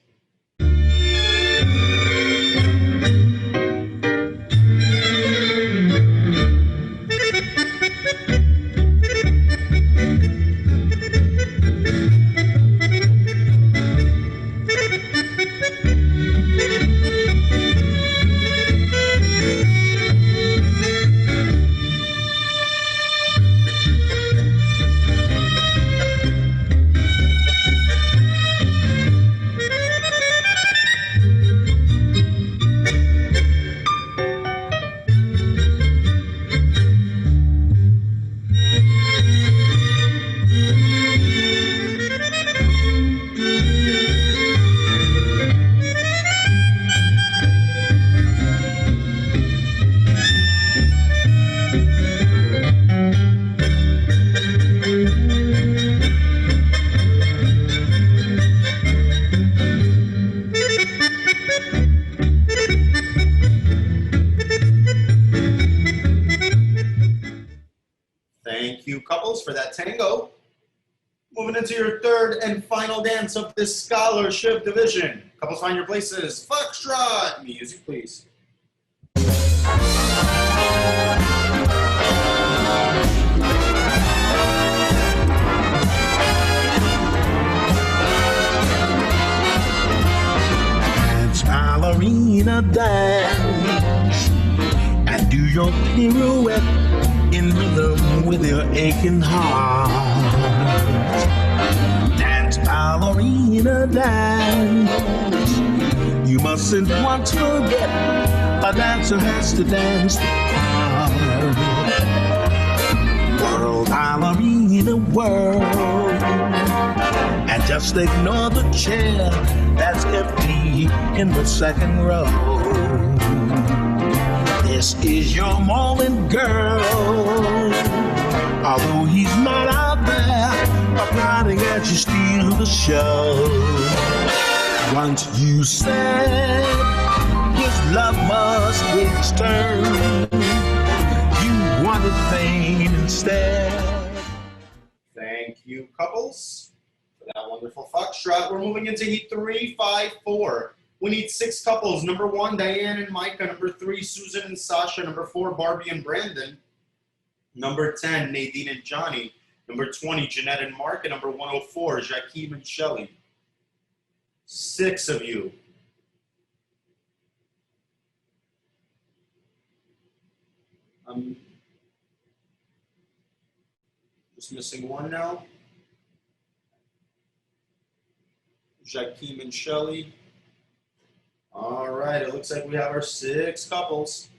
Thank you, couples, for that tango. Moving into your third and final dance of this scholarship division. Couples, find your places. Foxtrot! Music, please. Dance, ballerina, dance, and do your pirouette in rhythm with your aching heart. Dance, ballerina, dance. You mustn't once forget a dancer has to dance the part. World, ballerina, world. And just ignore the chair that's empty in the second row. This is your moment, girl. Although he's not out there applauding as you steal the show. Once you said his love must wait its turn, you wanted fame instead. Thank you, couples, for that wonderful foxtrot. We're moving into heat 3, 5, 4. We need 6 couples. Number 1, Diane and Micah. Number 3, Susan and Sasha. Number 4, Barbie and Brandon. Number 10, Nadine and Johnny. Number 20, Jeanette and Mark. And number 104, Jakeem and Shelley. 6 of you. Just missing 1 now. Jakeem and Shelley. All right, it looks like we have our 6 couples.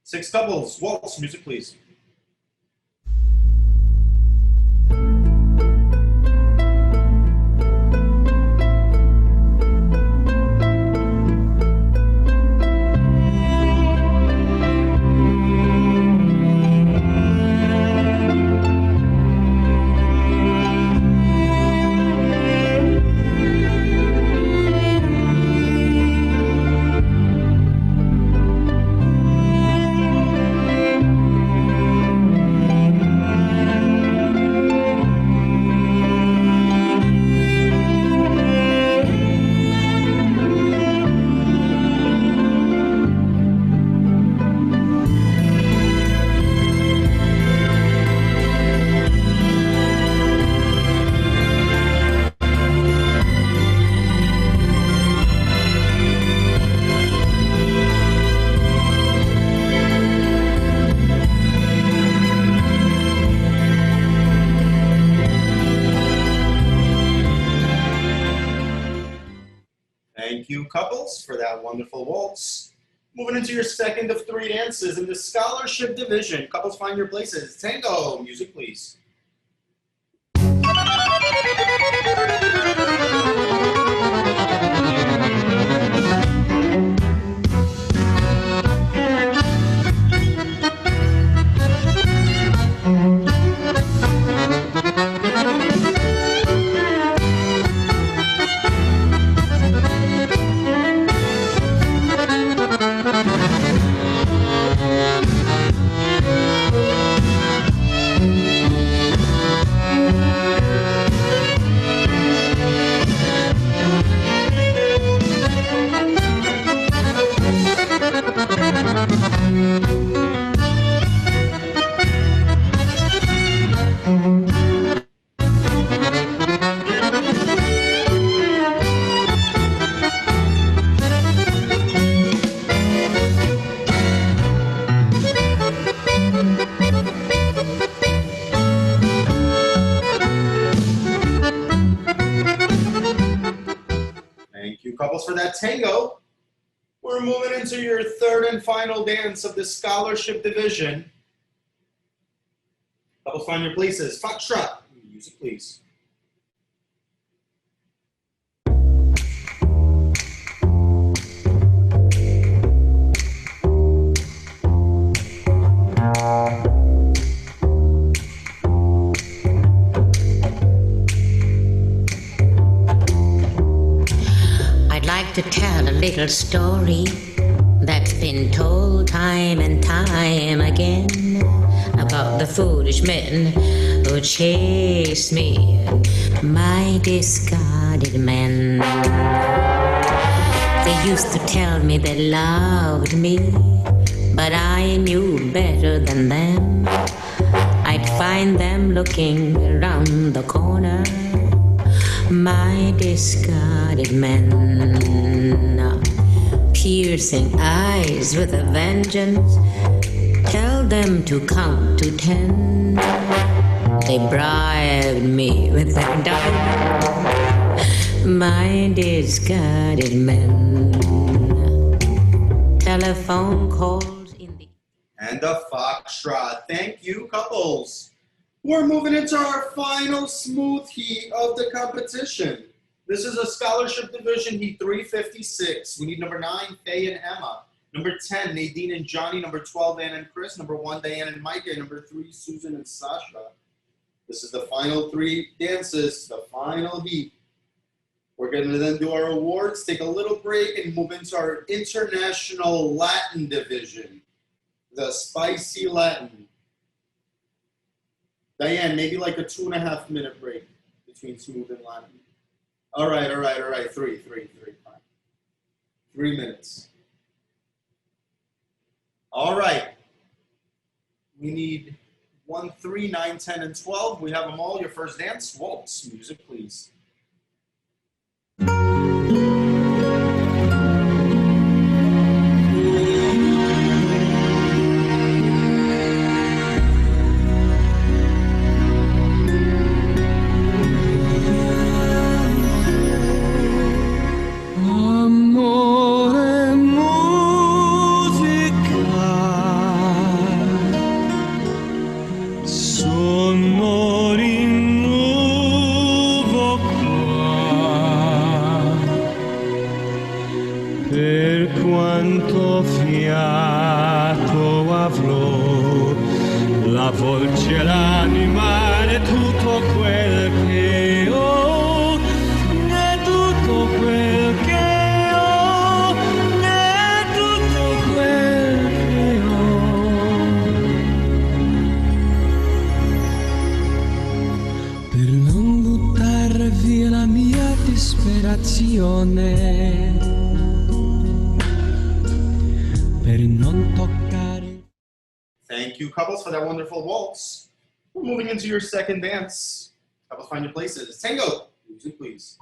Six couples, waltz, music please. Thank you, couples, for that wonderful waltz. Moving into your second of 3 dances in the scholarship division. Couples, find your places. Tango, music please. couples for that tango. We're moving into your third and final dance of the scholarship division. Couples find your places. Foxtrot. Music, please. I'd like to tell a little story that's been told time and time again about the foolish men who chased me, my discarded men. They used to tell me they loved me, but I knew better than them. I'd find them looking around the corner, my discarded men. Piercing eyes with a vengeance, tell them to count to 10. They bribed me with their diamonds, my discarded men. Telephone calls in the... And a foxtrot. Thank you, couples. We're moving into our final smooth heat of the competition. This is a scholarship division heat 356. We need number 9, Faye and Emma. Number 10, Nadine and Johnny. Number 12, Ann and Chris. Number 1, Diane and Micah. Number 3, Susan and Sasha. This is the final 3 dances, the final heat. We're going to then do our awards, take a little break, and move into our international Latin division, the spicy Latin. Diane, maybe like a 2.5-minute break between smooth and Latin. All right. 3, fine. 3 minutes. All right. We need 1, 3, 9, 10, and 12. We have them all. Your first dance, waltz. Music, please. Thank you, couples, for that wonderful waltz. We're moving into your second dance. Couples, find your places. Tango. Music, please.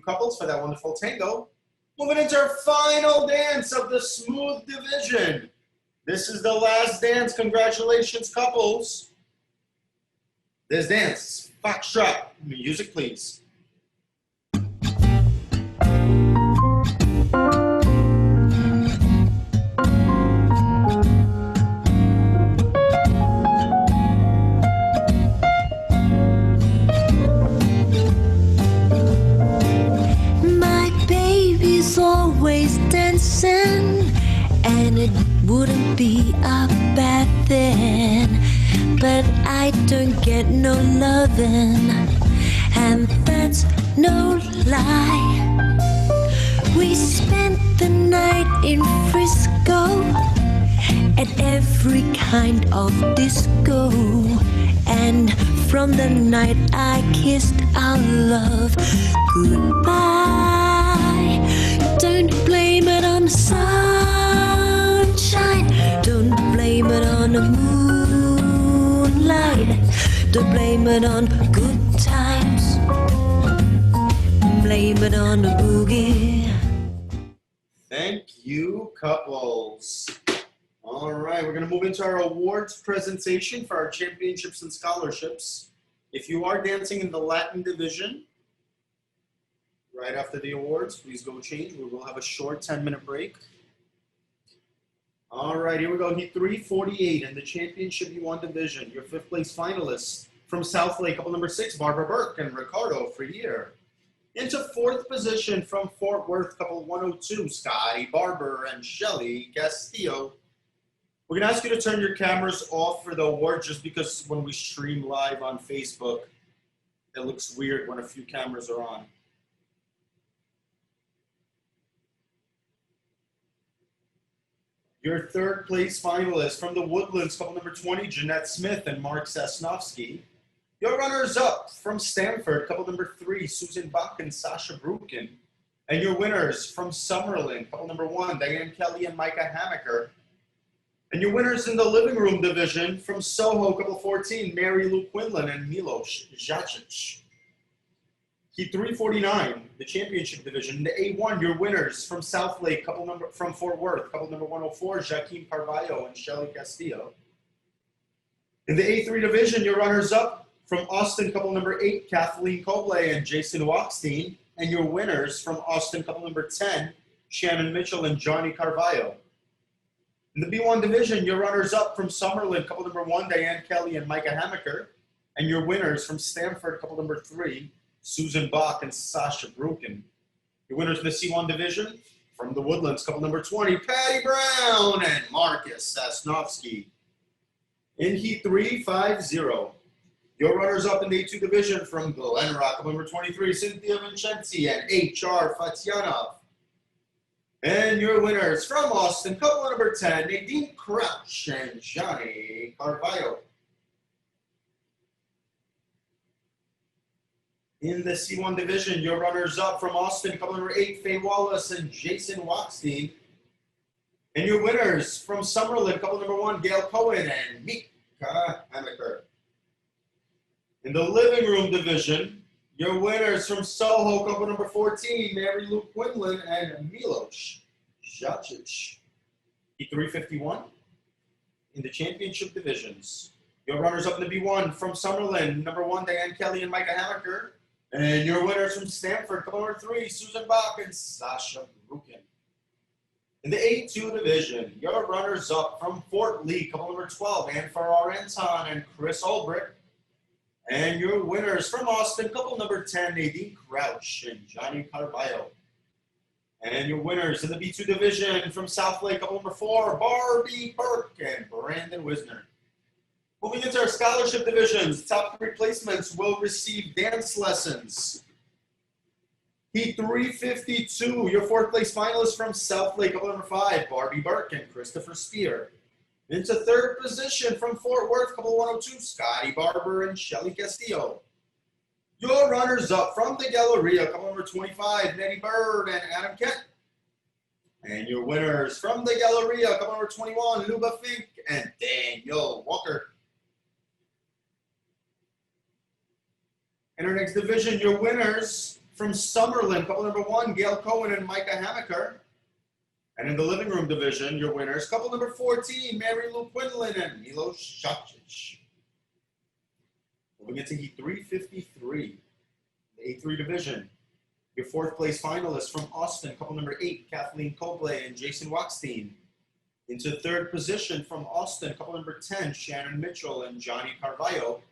Couples for that wonderful tango. Moving into our final dance of the smooth division. This is the last dance. Congratulations, couples. This dance, foxtrot. Music, please. then, but I don't get no lovin', and that's no lie. We spent the night in Frisco at every kind of disco, and from the night I kissed our love goodbye. Don't blame it on the sunshine, don't blame it on the moonlight, don't blame it on good times, blame it on the boogie. Thank you, couples. All right, we're going to move into our awards presentation for our championships and scholarships. If you are dancing in the Latin division, right after the awards, please go change. We will have a short 10-minute break. All right, here we go. Heat 348 in the championship U1 division. Your fifth place finalists from South Lake, couple number 6, Barbara Burke and Ricardo Frier. Into fourth position from Fort Worth, couple 102, Scotty Barber and Shelly Castillo. We're going to ask you to turn your cameras off for the award just because when we stream live on Facebook, it looks weird when a few cameras are on. Your third place finalist from the Woodlands, couple number 20, Jeanette Smith and Mark Sasnovsky. Your runners-up from Stanford, couple number 3, Susan Bach and Sasha Brukin. And your winners from Summerlin, couple number 1, Diane Kelly and Micah Hamaker. And your winners in the living room division from Soho, couple 14, Mary Lou Quinlan and Milos Zacic. Heat 349, the championship division. The A1, your winners from South Lake, from Fort Worth, couple number 104, Joaquin Carvalho and Shelly Castillo. In the A3 division, your runners-up from Austin, couple number 8, Kathleen Coble and Jason Wachstein. And your winners from Austin, couple number 10, Shannon Mitchell and Johnny Carvalho. In the B1 division, your runners-up from Summerlin, couple number 1, Diane Kelly and Micah Hamaker. And your winners from Stanford, couple number 3, Susan Bach and Sasha Brukin. Your winners in the C1 division from the Woodlands, couple number 20, Patty Brown and Marcus Sasnovsky. In Heat 350, your runners-up in the A2 division from Glen Rock, couple number 23, Cynthia Vincenzi and H.R. Fatyanov. And your winners from Austin, couple number 10, Nadine Crouch and Johnny Carvalho. In the C1 division, your runners-up from Austin, couple number 8, Faye Wallace and Jason Wachstein. And your winners from Summerlin, couple number 1, Gail Cohen and Mika Hamaker. In the living room division, your winners from Soho, couple number 14, Mary Lou Quinlan and Milos Zacic. E351 in the championship divisions. Your runners-up in the B1 from Summerlin, number 1, Diane Kelly and Micah Hamaker. And your winners from Stanford, couple number 3, Susan Bach and Sasha Brukin. In the A2 division, your runners-up from Fort Lee, couple number 12, Ann Farrar Anton and Chris Olbrich. And your winners from Austin, couple number 10, Nadine Crouch and Johnny Carvalho. And your winners in the B2 division from South Lake, couple number 4, Barbie Burke and Brandon Wisner. Moving into our scholarship divisions, top 3 placements will receive dance lessons. Heat 352, your 4th place finalists from South Lake, couple number 5, Barbie Burke and Christopher Spear. Into 3rd position from Fort Worth, couple 102, Scotty Barber and Shelly Castillo. Your runners-up from the Galleria, couple number 25, Nettie Bird and Adam Kent. And your winners from the Galleria, couple number 21, Luba Fink and Daniel Walker. In our next division, your winners from Summerlin, couple number 1, Gail Cohen and Micah Hamaker. And in the living room division, your winners, couple number 14, Mary Lou Quinlan and Milos Zacic. Moving into Heat 353, the A3 division. Your 4th place finalists from Austin, couple number 8, Kathleen Coble and Jason Wachstein. Into 3rd position from Austin, couple number 10, Shannon Mitchell and Johnny Carvalho.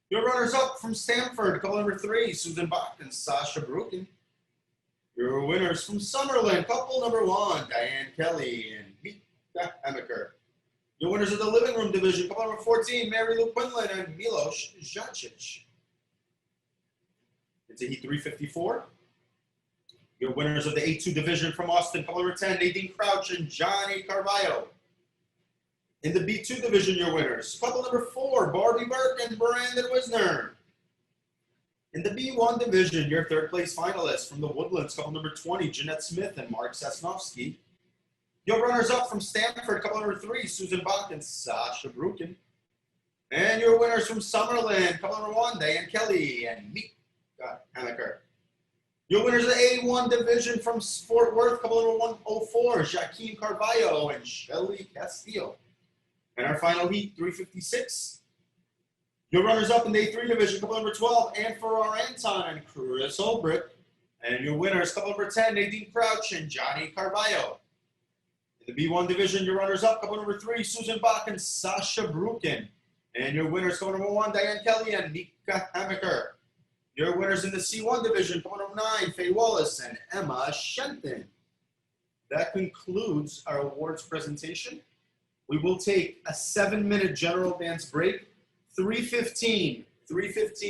Your runners-up from Stanford, couple number 3, Susan Bach and Sasha Brukin. Your winners from Summerlin, couple number 1, Diane Kelly and Mika Hamaker. Your winners of the living room division, couple number 14, Mary Lou Quinlan and Milos Jacic. Into Heat 354. Your winners of the A2 division from Austin, couple number 10, Nadine Crouch and Johnny Carvalho. In the B2 division, your winners, couple number 4, Barbie Burke and Brandon Wisner. In the B1 division, your third place finalists from the Woodlands, couple number 20, Jeanette Smith and Mark Sosnowski. Your runners-up from Stanford, couple number 3, Susan Bach and Sasha Brukin. And your winners from Summerlin, couple number 1, Diane Kelly and Mika Hamaker. Your winners of the A1 division from Fort Worth, couple number 104, Joaquin Carvalho and Shelly Castillo. And our final heat, 356. Your runners-up in the A3 division, couple number 12, Ann Farrar Anton and Chris Olbrich. And your winners, couple number 10, Nadine Crouch and Johnny Carvalho. In the B1 division, your runners-up, couple number 3, Susan Bach and Sasha Brukin. And your winners, couple number 1, Diane Kelly and Mika Hamaker. Your winners in the C1 division, couple number 9, Faye Wallace and Emma Shenton. That concludes our awards presentation. We will take a 7-minute general dance break. 3:15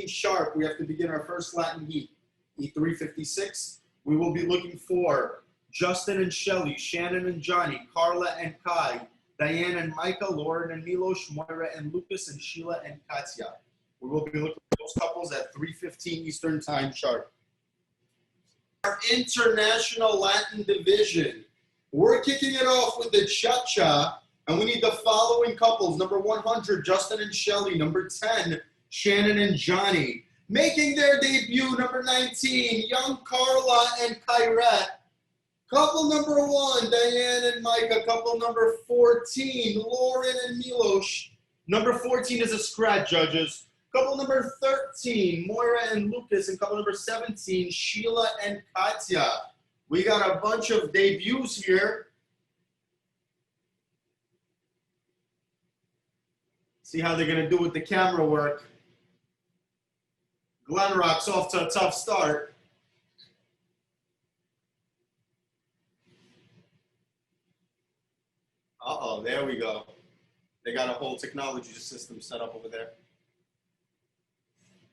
sharp, we have to begin our first Latin heat. Heat 356. We will be looking for Justin and Shelly, Shannon and Johnny, Carla and Kai, Diane and Micah, Lauren and Milos, Moira and Lucas, and Sheila and Katya. We will be looking for those couples at 3:15 Eastern Time sharp. Our international Latin division. We're kicking it off with the cha-cha, and we need the following couples. Number 100, Justin and Shelly. Number 10, Shannon and Johnny. Making their debut, number 19, young Carla and Kyrat. Couple number 1, Diane and Micah. Couple number 14, Lauren and Milos. Number 14 is a scratch, judges. Couple number 13, Moira and Lucas. And couple number 17, Sheila and Katya. We got a bunch of debuts here. See how they're going to do with the camera work. Glen Rock's off to a tough start. Uh-oh, there we go. They got a whole technology system set up over there.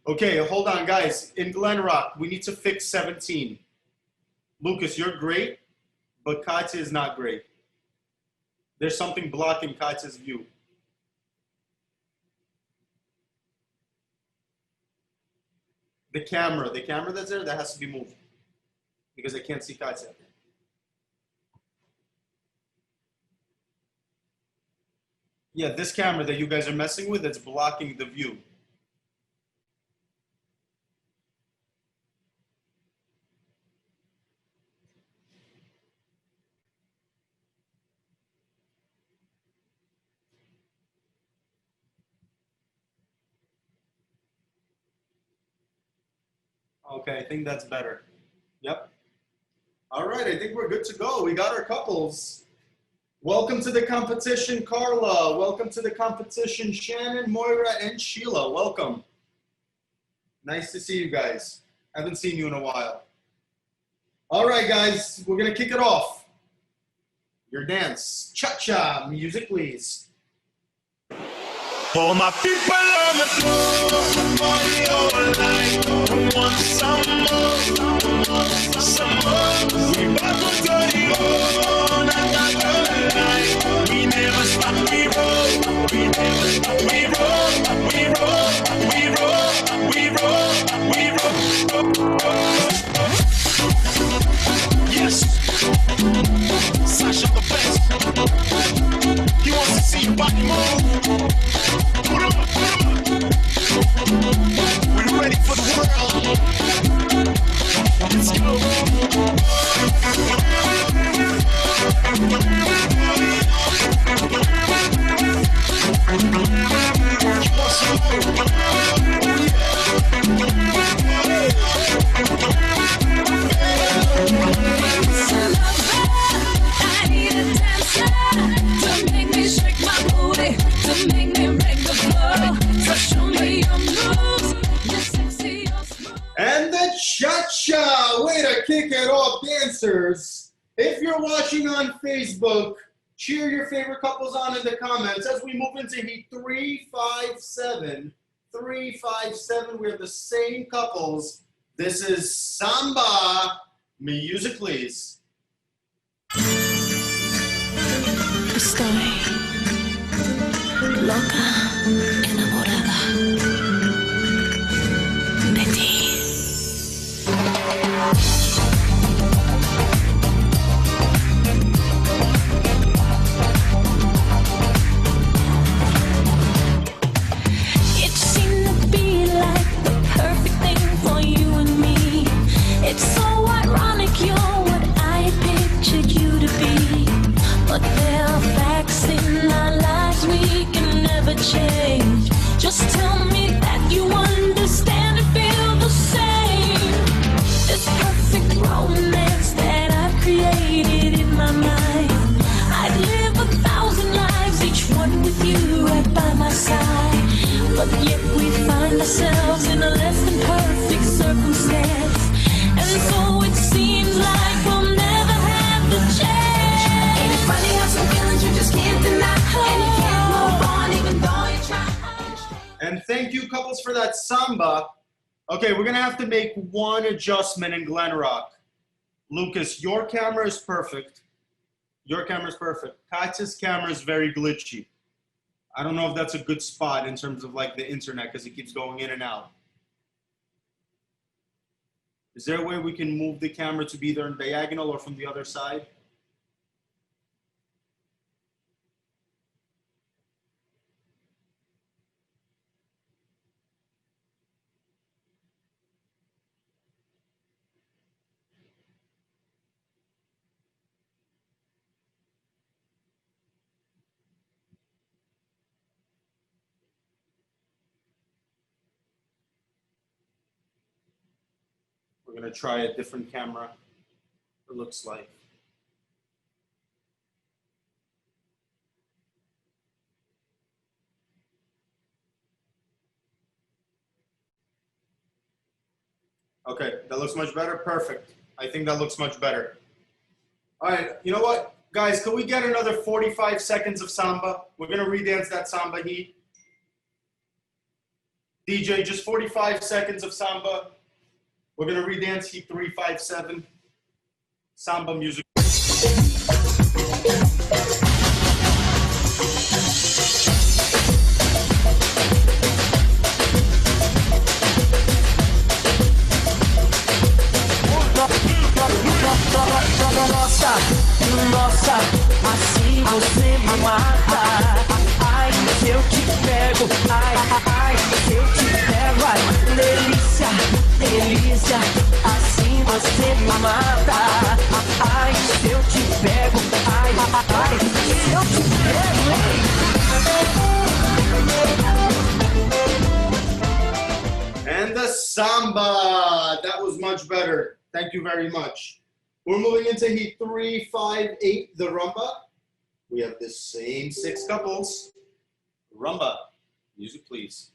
Okay, hold on, guys. In Glen Rock, we need to fix 17. Lucas, you're great, but Katya is not great. There's something blocking Katya's view. The camera that's there, that has to be moved because I can't see Katya. Yeah, this camera that you guys are messing with, it's blocking the view. Okay, I think that's better. Yep. All right, I think we're good to go. We got our couples. Welcome to the competition, Carla. Welcome to the competition, Shannon, Moira, and Sheila. Welcome. Nice to see you guys. Haven't seen you in a while. All right, guys, we're going to kick it off. Your dance. Cha-cha. Music, please. All my people on the floor, party all night. Want some more, some more. We bout to dirty all night. We never stop, we roll. We never stop, we roll. We roll, we roll, we roll, we roll. Yes, Sasha the best. He wants to see your body move. We're ready for the world. Let's go. I need a dancer to make me shake my booty, to make me break the floor. So show me your moves, you're sexy, you're smooth. And the cha-cha. Way to kick it off, dancers. If you're watching on Facebook, Cheer your favorite couples on in the comments as we move into heat 357. 357, we have the same couples. This is Samba. Music, please. Estoy loca, enamorada de ti. It seemed to be like the perfect thing for you and me. It's so ironic you're what I pictured you to be. But there are facts in our lives we can never change. Just tell me that you understand and feel the same. This perfect romance that I've created in my mind. I'd live 1,000 lives, each one with you right by my side. But yet we find ourselves in a less than perfect circumstance. And so it seems like we'll never have the chance. Ain't it funny how some feelings you just can't deny? And you can't move on even though you try. And thank you, couples, for that Samba. Okay, we're gonna have to make one adjustment in Glenrock. Lucas, your camera is perfect. Your camera is perfect. Katya's camera is very glitchy. I don't know if that's a good spot in terms of like the internet because it keeps going in and out. Is there a way we can move the camera to be either in diagonal or from the other side? We're gonna try a different camera, it looks like. Okay, that looks much better, perfect. I think that looks much better. All right, you know what? Guys, can we get another 45 seconds of Samba? We're gonna redance that Samba heat. DJ, just 45 seconds of Samba. We're gonna redance heat 357. Samba music. Nossa, nossa, assim você me mata. Ai, se eu te pego, ai, ai, se eu te pego, ai, delícia, delícia, assim você me mata. Ai, se eu te pego, ai, ai, se eu te pego. And the Samba, that was much better. Thank you very much. We're moving into heat 358, the rumba. We have the same 6 couples. Rumba, music please.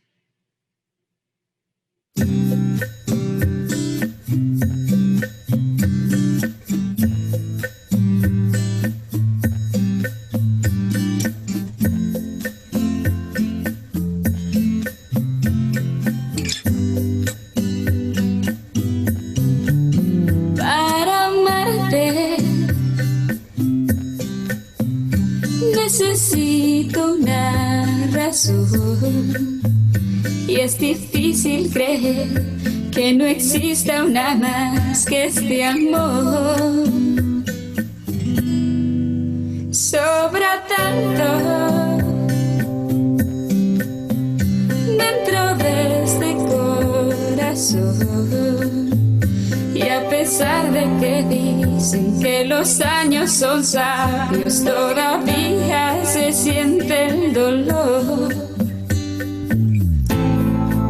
Necesito una razón y es difícil creer que no exista una más que este amor. Sobra tanto dentro de este corazón. Y a pesar de que dicen que los años son sabios, todavía se siente el dolor.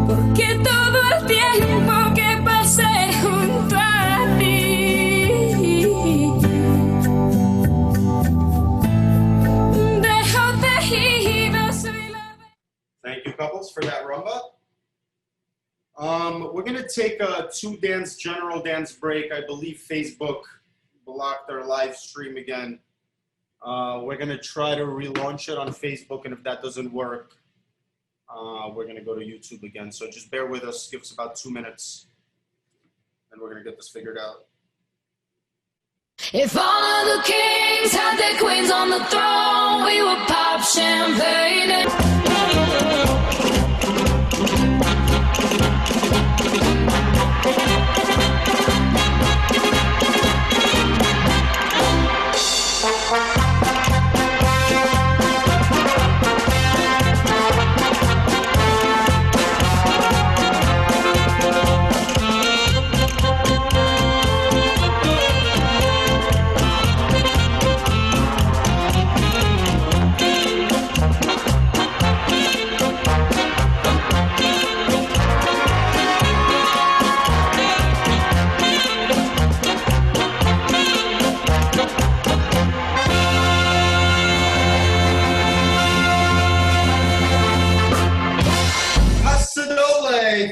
Porque todo el tiempo que pasé junto a ti, dejo tejido soy la... Thank you, couples, for that rumba. We're gonna take a 2 general dance break. I believe Facebook blocked our live stream again. We're gonna try to relaunch it on Facebook, and if that doesn't work, we're gonna go to YouTube again. So just bear with us, give us about 2 minutes, and we're gonna get this figured out. If all of the kings had their queens on the throne, we would pop champagne and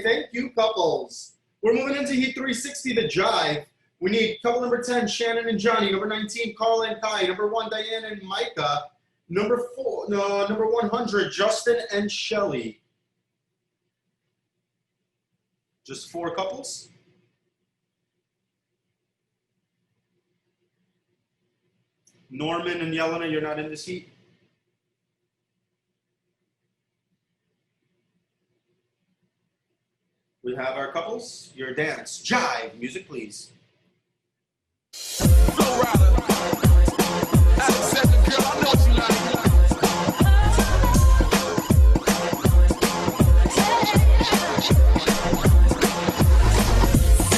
Thank you, couples. We're moving into Heat 360, the Jive. We need couple number 10, Shannon and Johnny. Number 19, Carl and Kai. Number 1, Diane and Micah. Number 100, Justin and Shelly. Just 4 couples. Norman and Yelena, you're not in this heat? We have our couples. Your dance. Jive. Music, please.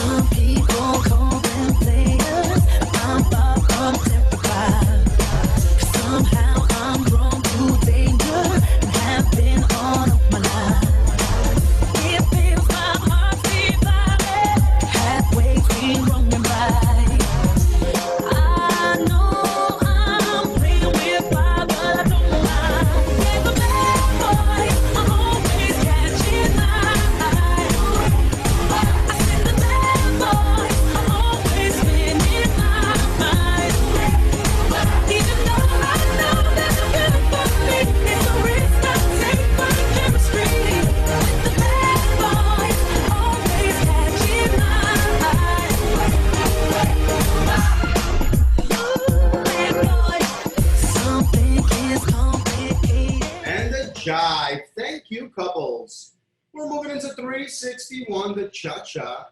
some people call them players. I'm far from terrified. Somehow I'm drawn to danger and have been all of my life. It feels my heart divided, halfway between wrong and right. I know I'm playing with fire, but I don't mind. As a bad boy, I'm always catching my eye. I said the bad boy, I'm always spinning my mind. Even though I know that you're good for me, it's a risk I take for the chemistry. The bad boy, always catching my eye. Bad boy, something is complicated. And the Jive. Thank you, couples. We're moving into 361, the Cha-Cha.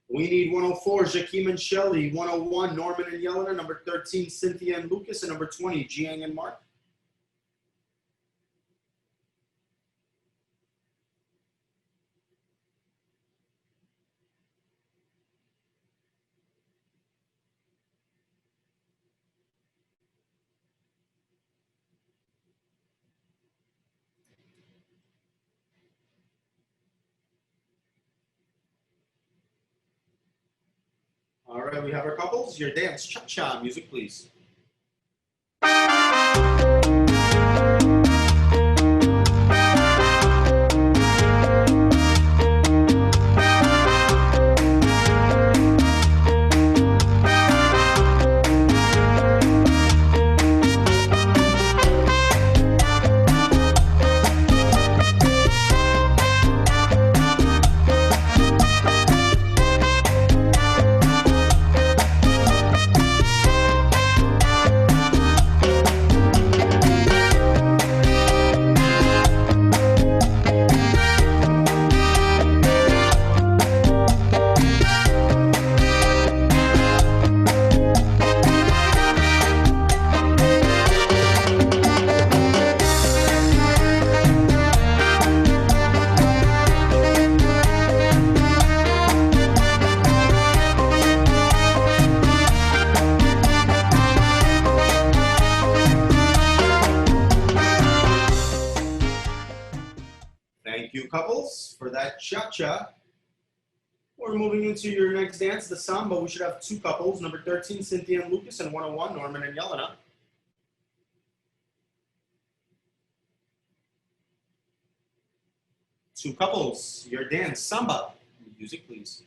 We need 104, Jakeem and Shelly. 101, Norman and Yelena. Number 13, Cynthia and Lucas. And number 20, Jiang and Mark. All right, we have our couples. Your dance. Cha-Cha. Music, please. Thank you, couples, for that cha-cha. We're moving into your next dance, the samba. We should have 2 couples. Number 13, Cynthia and Lucas, and 101, Norman and Yelena. Two couples, your dance, samba. Music, please.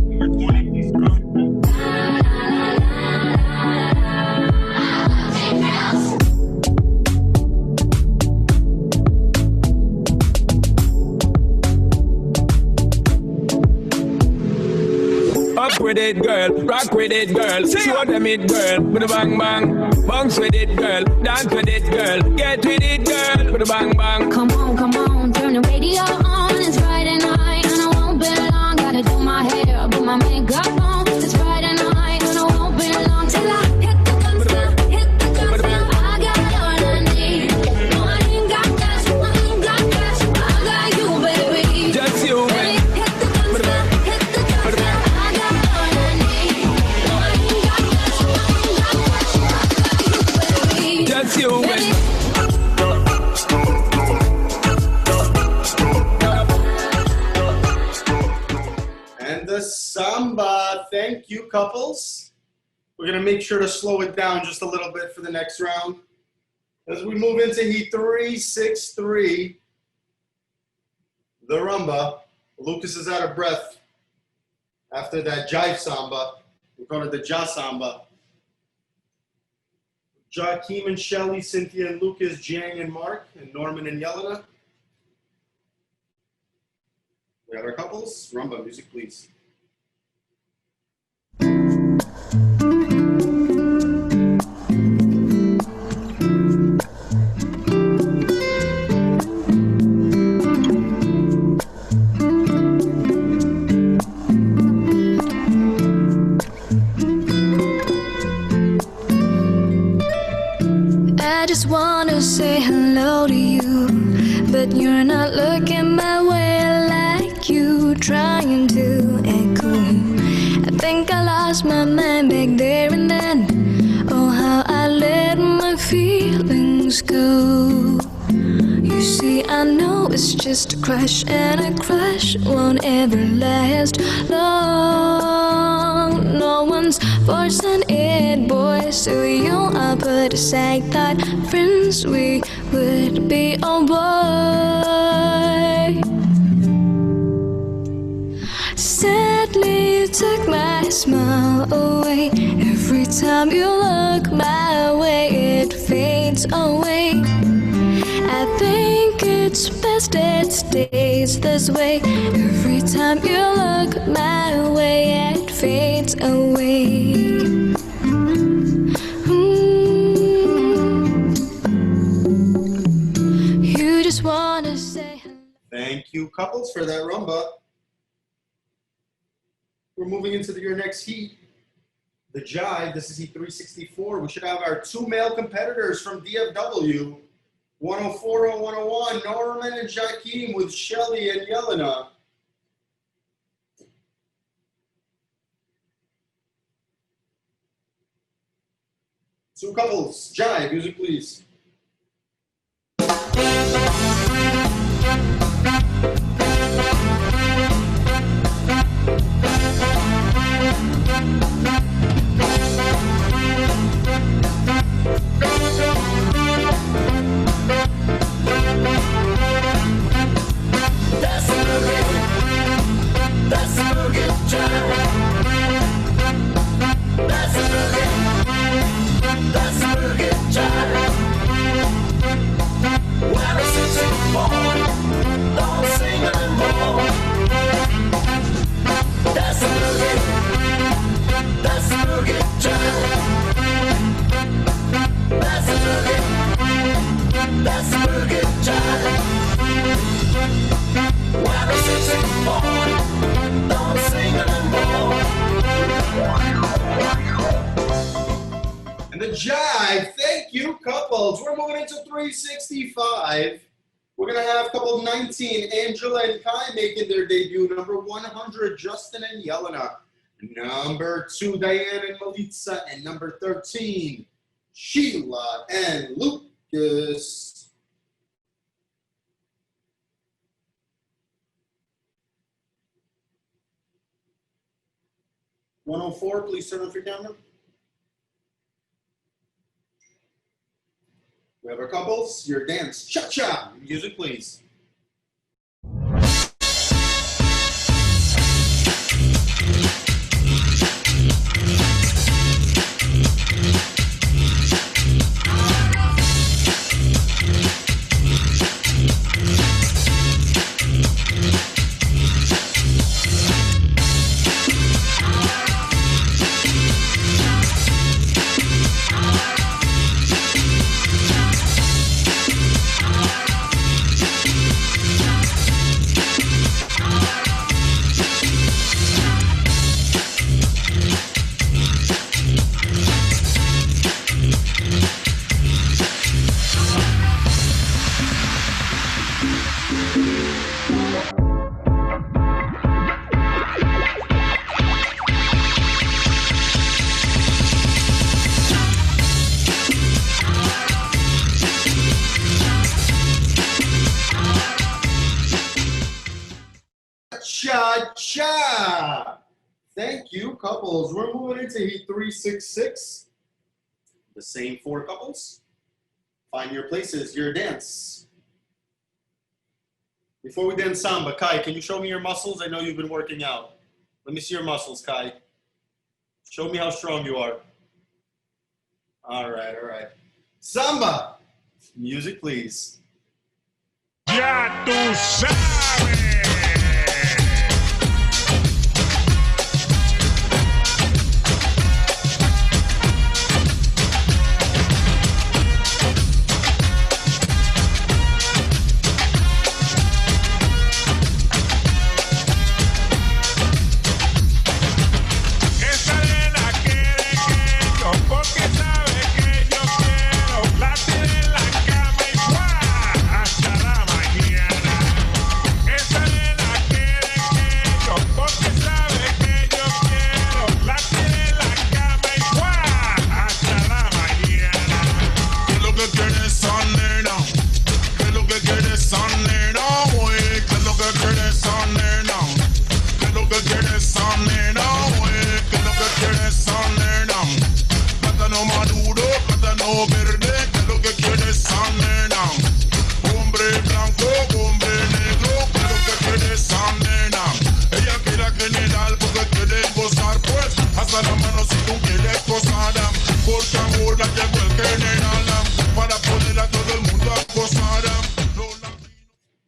Number 20, please. with it, girl. Rock with it, girl. Show them it, girl. With a bang bang. Bounce with it, girl. Dance with it, girl. Get with it, girl. With a bang bang. Come on, turn the radio on. It's Friday night and I won't be long. Gotta do my hair, put my makeup on. It's Friday night and I won't be long till I hit the guns down, hit the guns down. I got all I need. No, I ain't got cash, I ain't got cash. I got you, baby. Just you, baby. Hit the guns down, hit the guns down. I got all I need. No, I ain't got cash, I ain't got cash. I got you, baby. Just you, baby. The samba. Thank you, couples. We're going to make sure to slow it down just a little bit for the next round. As we move into Heat 363, the rumba. Lucas is out of breath after that jive samba. We call it the ja samba. Joaquim and Shelly, Cynthia and Lucas, Jang and Mark, and Norman and Yelena. We have our couples. Rumba music, please. I just wanna say hello to you, but you're not looking my way like you trying to echo. I think I lost my mind back there and then. Oh, how I let my feelings go. You see, I know it's just a crush, and a crush won't ever last long. No one's forcing it, boy, so you'll all put aside thought friends we would be, oh boy. Sadly, you took my smile away. Every time you look my way, it fades away. I think it's best it stays this way. Every time you look my way, it fades away. You just wanna say hello. Thank you, couples, for that rumba. We're moving into your next heat, the jive. This is Heat 364. We should have our two male competitors from DFW, 104 and 101, Norman and Joaquim with Shelly and Yelena. Two couples, jive, music please. And the jive, thank you, couples. We're moving into 365. We're going to have couple 19, Angela and Kai, making their debut. Number 100, Justin and Yelena. Number 2, Diane and Melitza. And number 13, Sheila and Lucas. (104), please turn off your camera. We have our couples, your dance, cha-cha, music please. cha-cha. Thank you, couples. We're moving into Heat 366. The same 4 couples. Find your places, your dance. Before we dance samba, Kai, can you show me your muscles? I know you've been working out. Let me see your muscles, Kai. Show me how strong you are. All right, all right. Samba. Music, please. Ya tú sabes.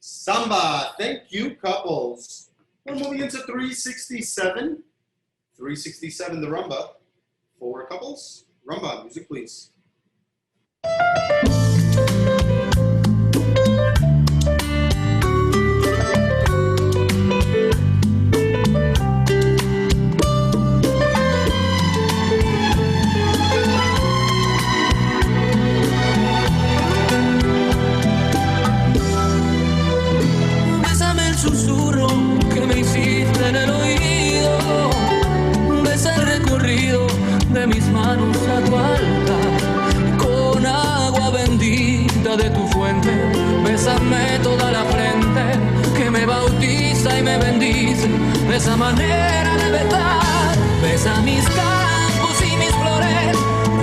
Samba. Thank you, couples. We're moving into 367. 367, the rumba. 4 couples. Rumba, music, please. Bésame el susurro que me hiciste en el oído. Besa el recorrido de mis manos a tu altar. Con agua bendita de tu fuente, bésame toda la frente que me bautiza y me bendice. De esa manera de besar, besa mis campos y mis flores,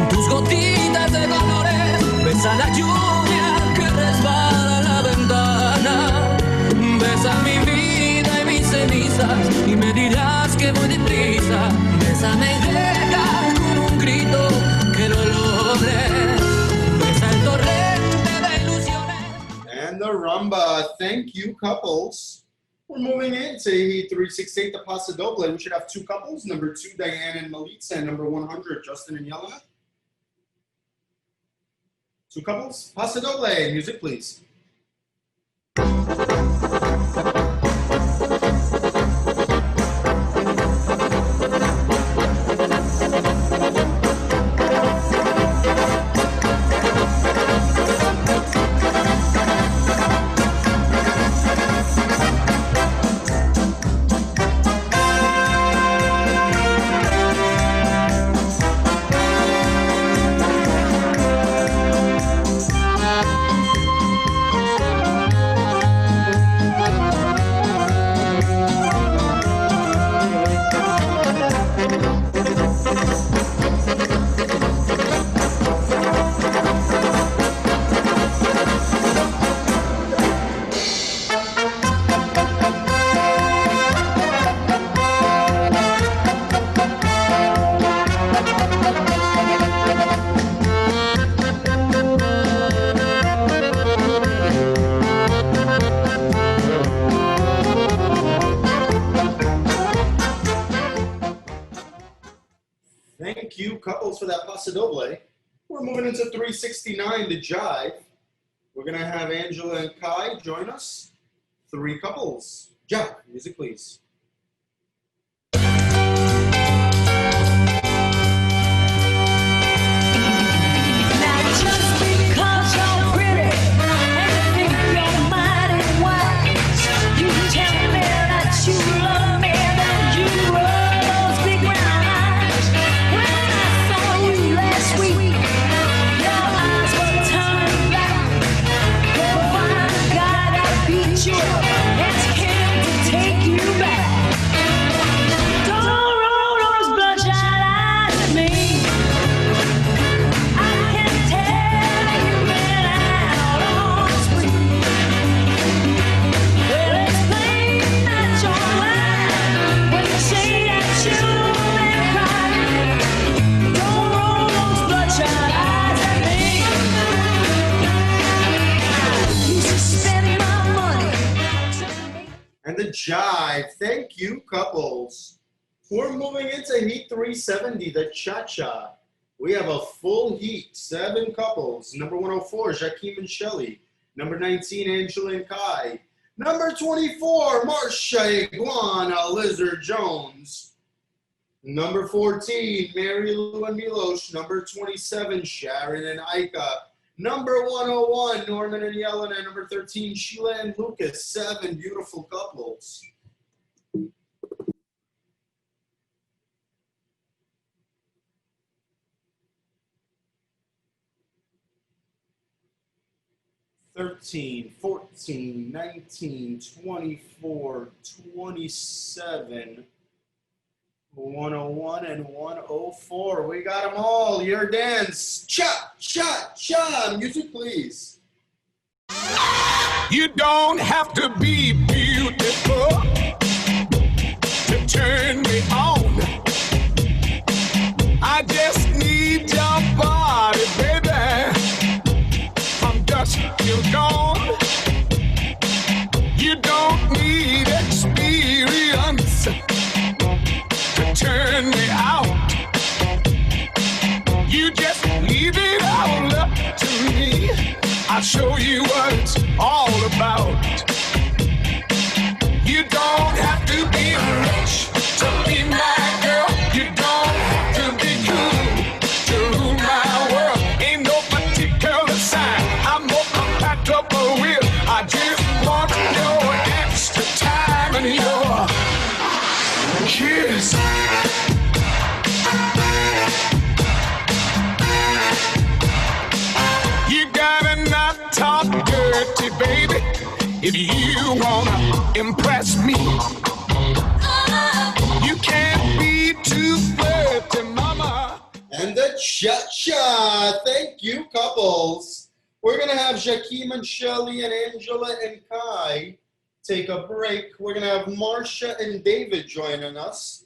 tus gotitas de colores. Besa la lluvia que resbala en la ventana. Besa mi vida y mis cenizas y me dirás que voy deprisa. Bésame y deja con un grito que lo logre. Besa el torrente de ilusiones. And the rumba. Thank you, couples. We're moving into Heat 368, the Paso Doble. We should have 2 couples. Number 2, Diane and Melitza, and number 100, Justin and Yelena. 2 couples. Paso Doble. Music, please. Thank you, couples, for that Paso Doble. We're moving into 369, the jive. We're going to have Angela and Kai join us. 3 couples. Jive, music, please. It's him to take you back. And the jive. Thank you, couples. We're moving into heat 370, the cha-cha. We have a full heat, 7 couples. Number 104, Jakeem and Shelly. Number 19, Angela and Kai. Number 24, Marcia Iguana, Lizard Jones. Number 14, Mary Lou and Milos. Number 27, Sharon and Ika. Number 101, Norman and Yelena. Number 13, Sheila and Lucas. 7 beautiful couples. $13, $14, $19, $24, $27, $101, and $104. We got them all. Your dance. Cha, cha, cha. Music, please. You don't have to be beautiful to turn me on. I just need your body, baby. From dusk till dawn. You don't need experience to turn me out. You just leave it all up to me. I'll show you what it's all about. You don't have to be rich to be my girl. You don't have to be cool to rule my world. Ain't no particular sign I'm more compatible with. I just want your extra time and your kiss. You gotta not talk dirty, baby, if you wanna impress me. You can't be too flirty, mama. And the cha-cha. Thank you, couples. We're going to have Jakeem and Shelly and Angela and Kai take a break. We're going to have Marcia and David joining us.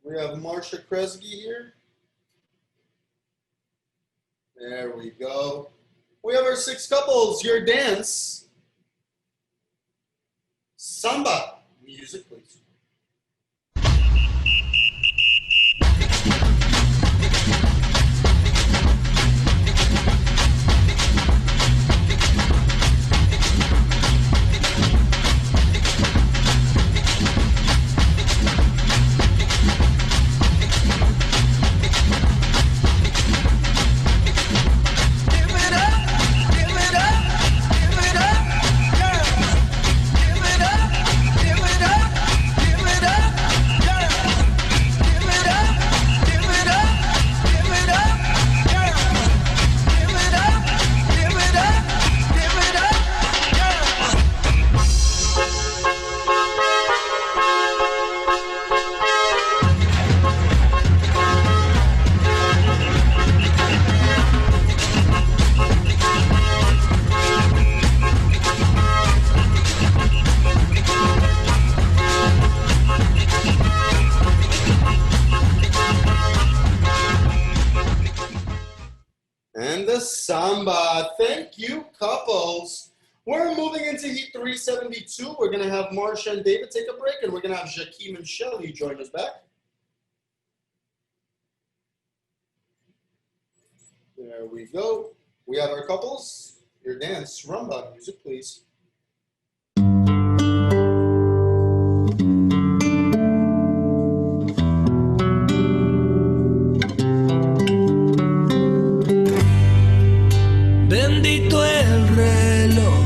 We have Marcia Kresge here. There we go. We have our 6 couples. Your dance. Samba. Music, please. And the samba. Thank you, couples. We're moving into heat 372. We're going to have Marcia and David take a break, and we're going to have Jakeem and Shelly join us back. There we go. We have our couples. Your dance, rumba. Music, please. Bendito el reloj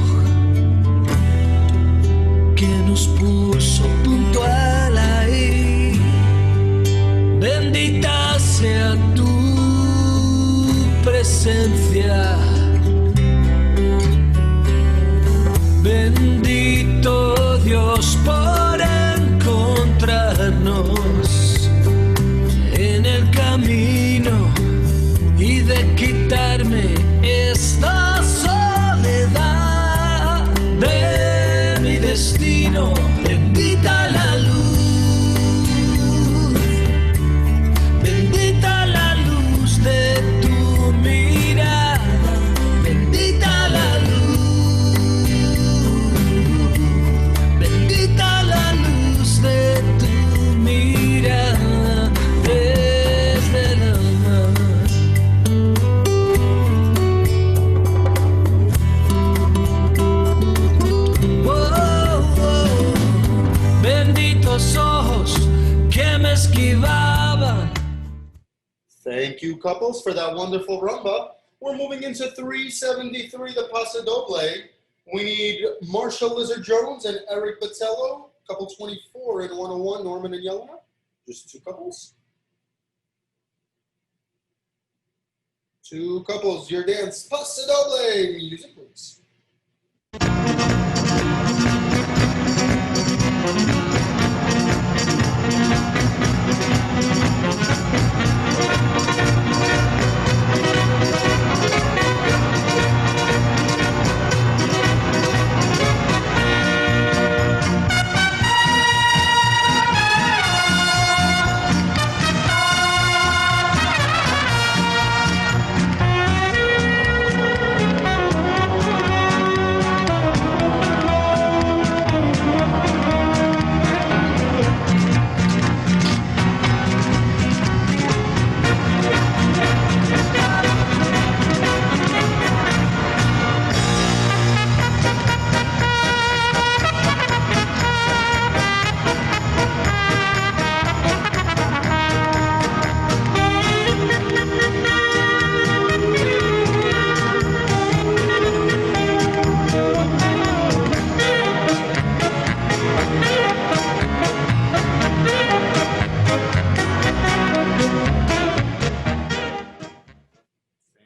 que nos puso puntual ahí. Bendita sea tu presencia. Bendito Dios por encontrarnos en el camino y de quitarme esta soledad de mi destino. Bendita la luz de tu mirada, bendita la luz Thank you, couples, for that wonderful rumba. We're moving into 373, the Paso Doble. We need Marshall Lizard Jones and Eric Botello, couple 24 and 101, Norman and Yelena. Just two couples. Two couples, your dance, Paso Doble. Music, please.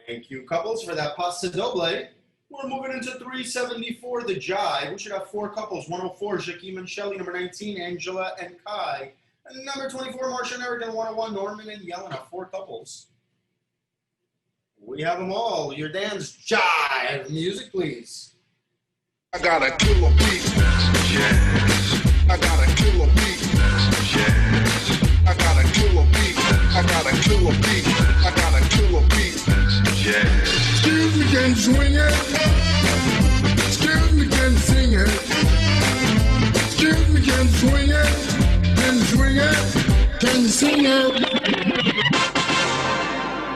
Thank you, couples, for that Paso Doble. We're moving into 374, the Jive. We should have four couples. 104, Jakeem and Shelly. Number 19, Angela and Kai. And number 24, Marsha and Eric. And 101, Norman and Yelena. Four couples. We have them all. Your dance, Jive. Music, please. I got a killer beat. Yes. I got a killer beat. Yes. I got a killer beat. I got a killer beat. I got a killer beat. Yes. Excuse me, can you swing it? Excuse me, can you sing it? Excuse me, can you swing it? Can you swing it? Can you sing it?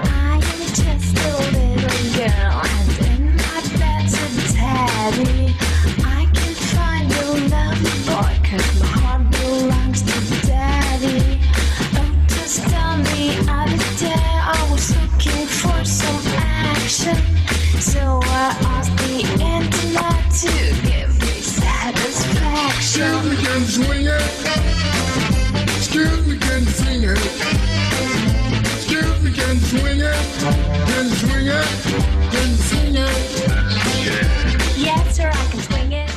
I am just a little girl, and in my bed's a daddy. I can find a lovely boy, 'cause my heart belongs to daddy. Oh, just tell me, other day I was looking for some action, so I asked the internet to give me satisfaction. Excuse me, can you swing it? Excuse me, can you sing it? Excuse me, can you swing it? Can you swing it? Can you sing it? Yes, sir, I can swing it.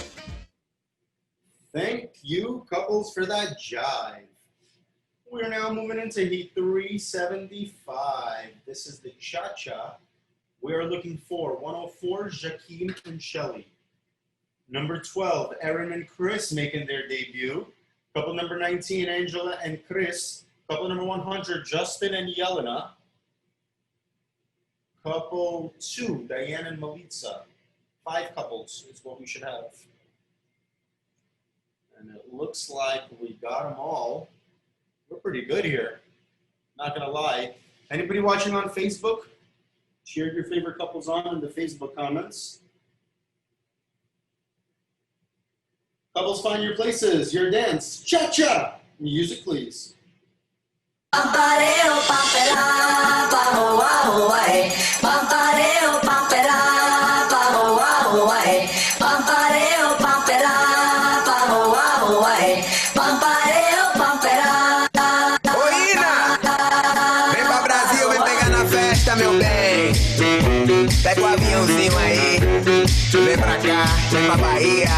Thank you, couples, for that Jive. We're now moving into Heat 375. This is the Cha-Cha. We are looking for 104, Jakeem and Shelly. Number 12, Aaron and Chris making their debut. Couple number 19, Angela and Chris. Couple number 100, Justin and Yelena. Couple 2, Diane and Melitza. 5 couples is what we should have. And it looks like we got them all. We're pretty good here. Not gonna lie. Anybody watching on Facebook? Cheer your favorite couples on in the Facebook comments. Couples, find your places, your dance, cha-cha. Music, please. Pampareo, pampera, pamo, wow, way. Pampareo, pampera, pamo, wow, way. Pampareo, pampera, pamo, wow, way. Pampareo, pampera. Oína! Vem pra Brasil, vem pegar na festa, meu bem. Pega o aviãozinho aí. Vem pra cá, vem pra Bahia.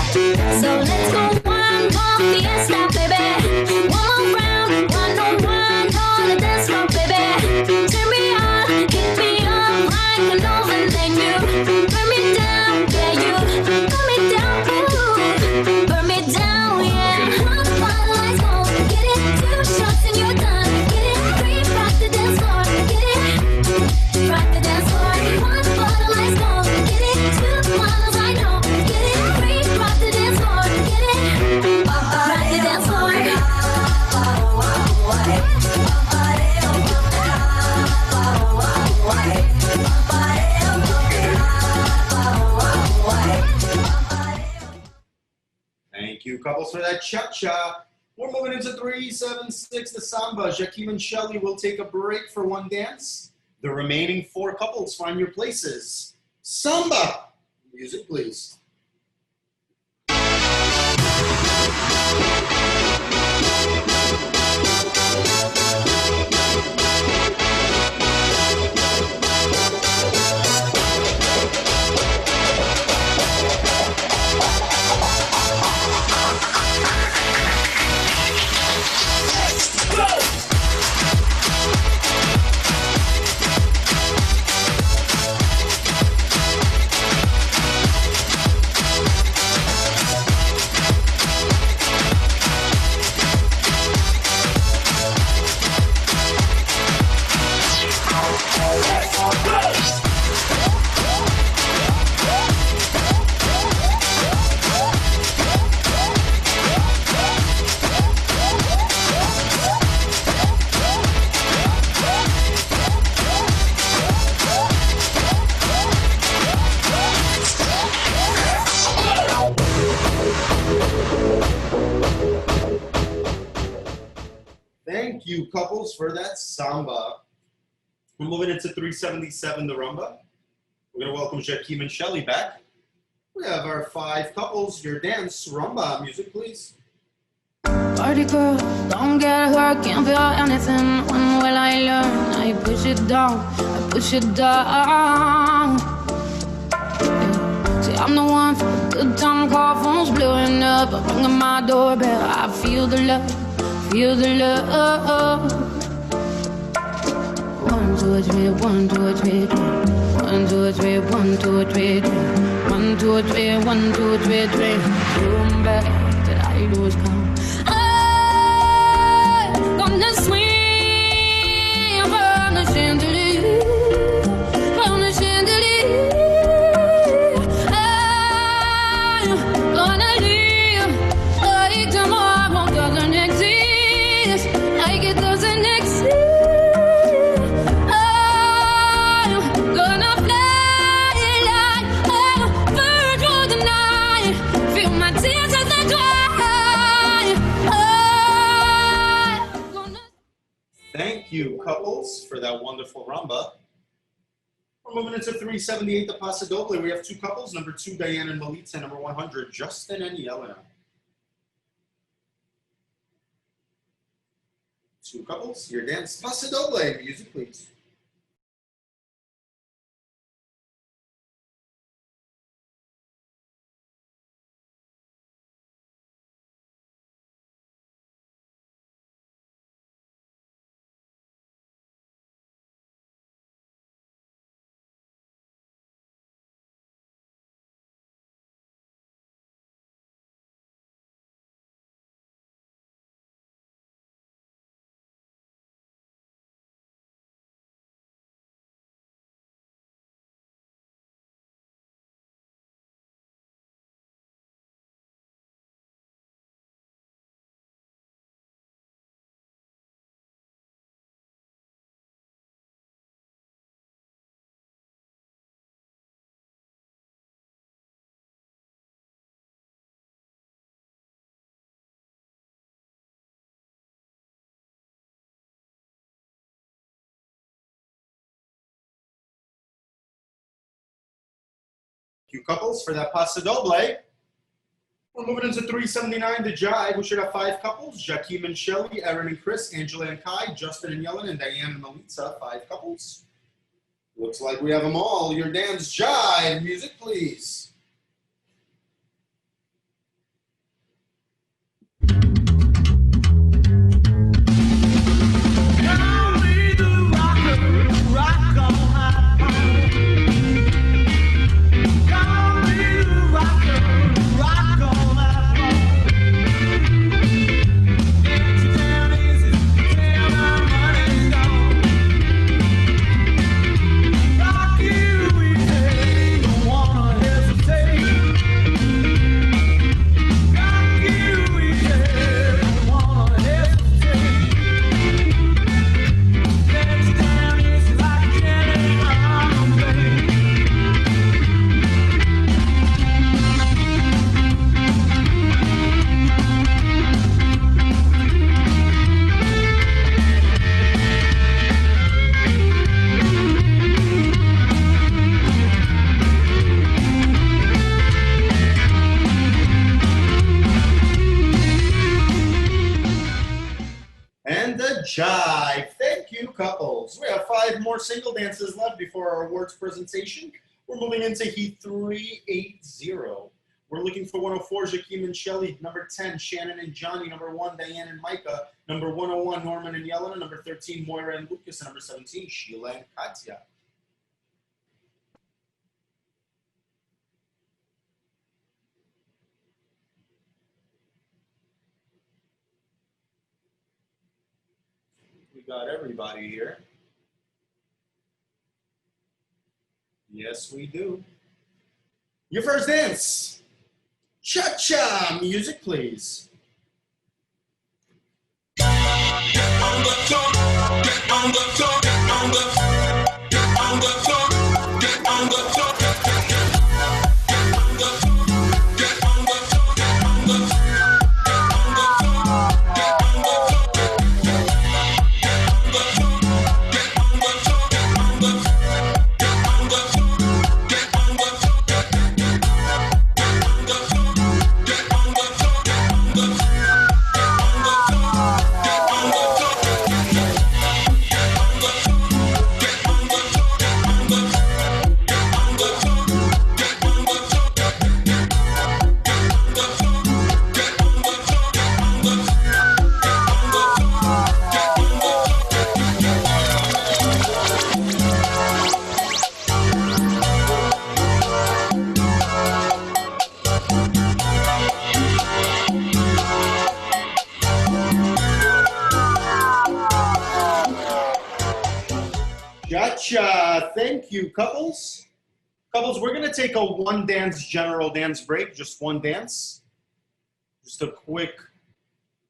So let's go one more fiesta, baby. One more round, one on one on the dance floor, baby. Turn me on, keep me up like an oven, then you burn me down, yeah, you burn me down, ooh, burn me down, yeah. One bottle lights on, get it, 2 shots and you're done. Get it, 3, rock the dance floor, get it, rock the dance floor. One bottle lights on, get it, 2 bottles I know, get it, 3, rock the dance floor, get it, rock the dance floor. Thank you, couples, for that cha-cha. We're moving into 376, the samba. Jakeem and Shelly will take a break for one dance. The remaining 4 couples, find your places. Samba! Music, please. Thank you, couples, for that samba. We're moving into 377, the rumba. We're going to welcome Jakeem and Shelly back. We have our 5 couples. Your dance, rumba. Music, please. Party girl, don't get hurt, can't feel anything. When will I learn? I push it down, I push it down. Yeah. See, I'm the one for a good time, call phones blowing up. I'm ringing my doorbell, I feel the love, feel the love. 1, 2, 3, 1, 2, 3, 3. 1, 2, 3, 1, 2, 3, 3. 1, 2, 3, 1, 2, 3, 3. Going back till I lose count. Gonna swing from the chandelier, from the chandelier. I'm gonna live like tomorrow doesn't exist, like it doesn't exist. I'm gonna fly like a bird through the night, feel my tears as they dry. Thank you, couples, for that wonderful rumba. We're moving into 378, the Paso Doble. We have 2 couples, number 2, Diane and Melita, number 100, Justin and Yelena. 2 couples, your dance, Paso Doble. Music, please. You couples for that Paso Doble. We're moving into 379, the Jive. We should have 5 couples, Jakeem and Shelly, Aaron and Chris, Angela and Kai, Justin and Yellen, and Diane and Melissa, 5 couples. Looks like we have them all. Your dance, Jive. Music, please. Rock you, we say, don't wanna hesitate. couples. We have 5 more single dances left before our awards presentation. We're moving into Heat 380. We're looking for 104, Jakeem and Shelly. Number 10, Shannon and Johnny. Number 1, Diane and Micah. Number 101, Norman and Yelena. Number 13, Moira and Lucas. And number 17, Sheila and Katya. We got everybody here. Yes, we do. Your first dance. Cha-cha. Music, please. Get on the floor, get on the floor, get on the floor, get on the floor, get on the floor, get on the floor, get on the floor, get on the floor, get on the floor, Gotcha. Thank you, couples. Couples, we're going to take a one dance general dance break, just one dance. Just a quick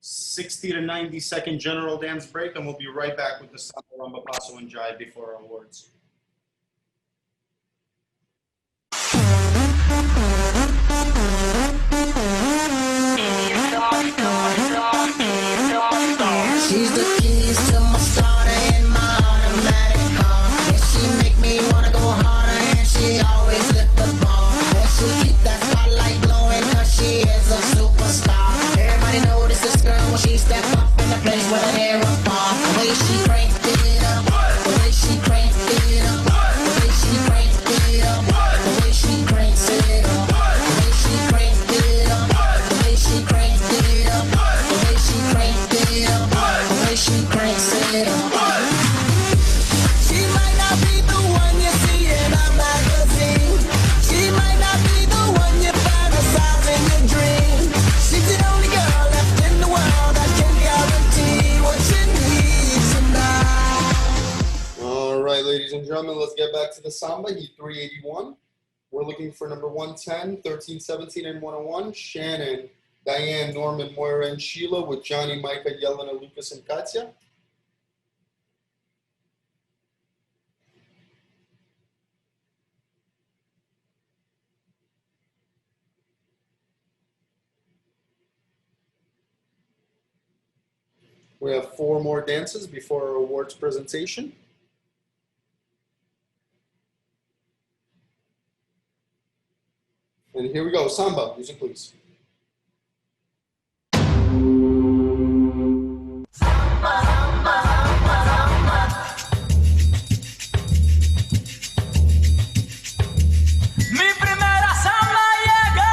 60 to 90 second general dance break, and we'll be right back with the Samba, Rumba, Paso, and Jive before our awards. She's the keys to my starter and my automatic car. And she make me wanna go harder, and she always lift the bar. And she keep that spotlight glowing, cause she is a superstar. Everybody notice this girl when she step up in the place with her hair up on. The way she cranked it up, the way she cranked it up, the way she cranked it up, the way she cranks it up, the way she cranked it up, the way she cranked it up, the way she cranked it up, the way she cranks it up. She might not be the one you see in a magazine. She might not be the one you fantasize in your dream. She's the only girl left in the world that can guarantee what you need tonight. All right, ladies and gentlemen, let's get back to the Samba, Heat 381. We're looking for number 110, 13, 17, and 101. Shannon, Diane, Norman, Moira, and Sheila with Johnny, Micah, Yelena, Lucas, and Katya. We have 4 more dances before our awards presentation. And here we go, Samba, music please. Mi primera samba llegó.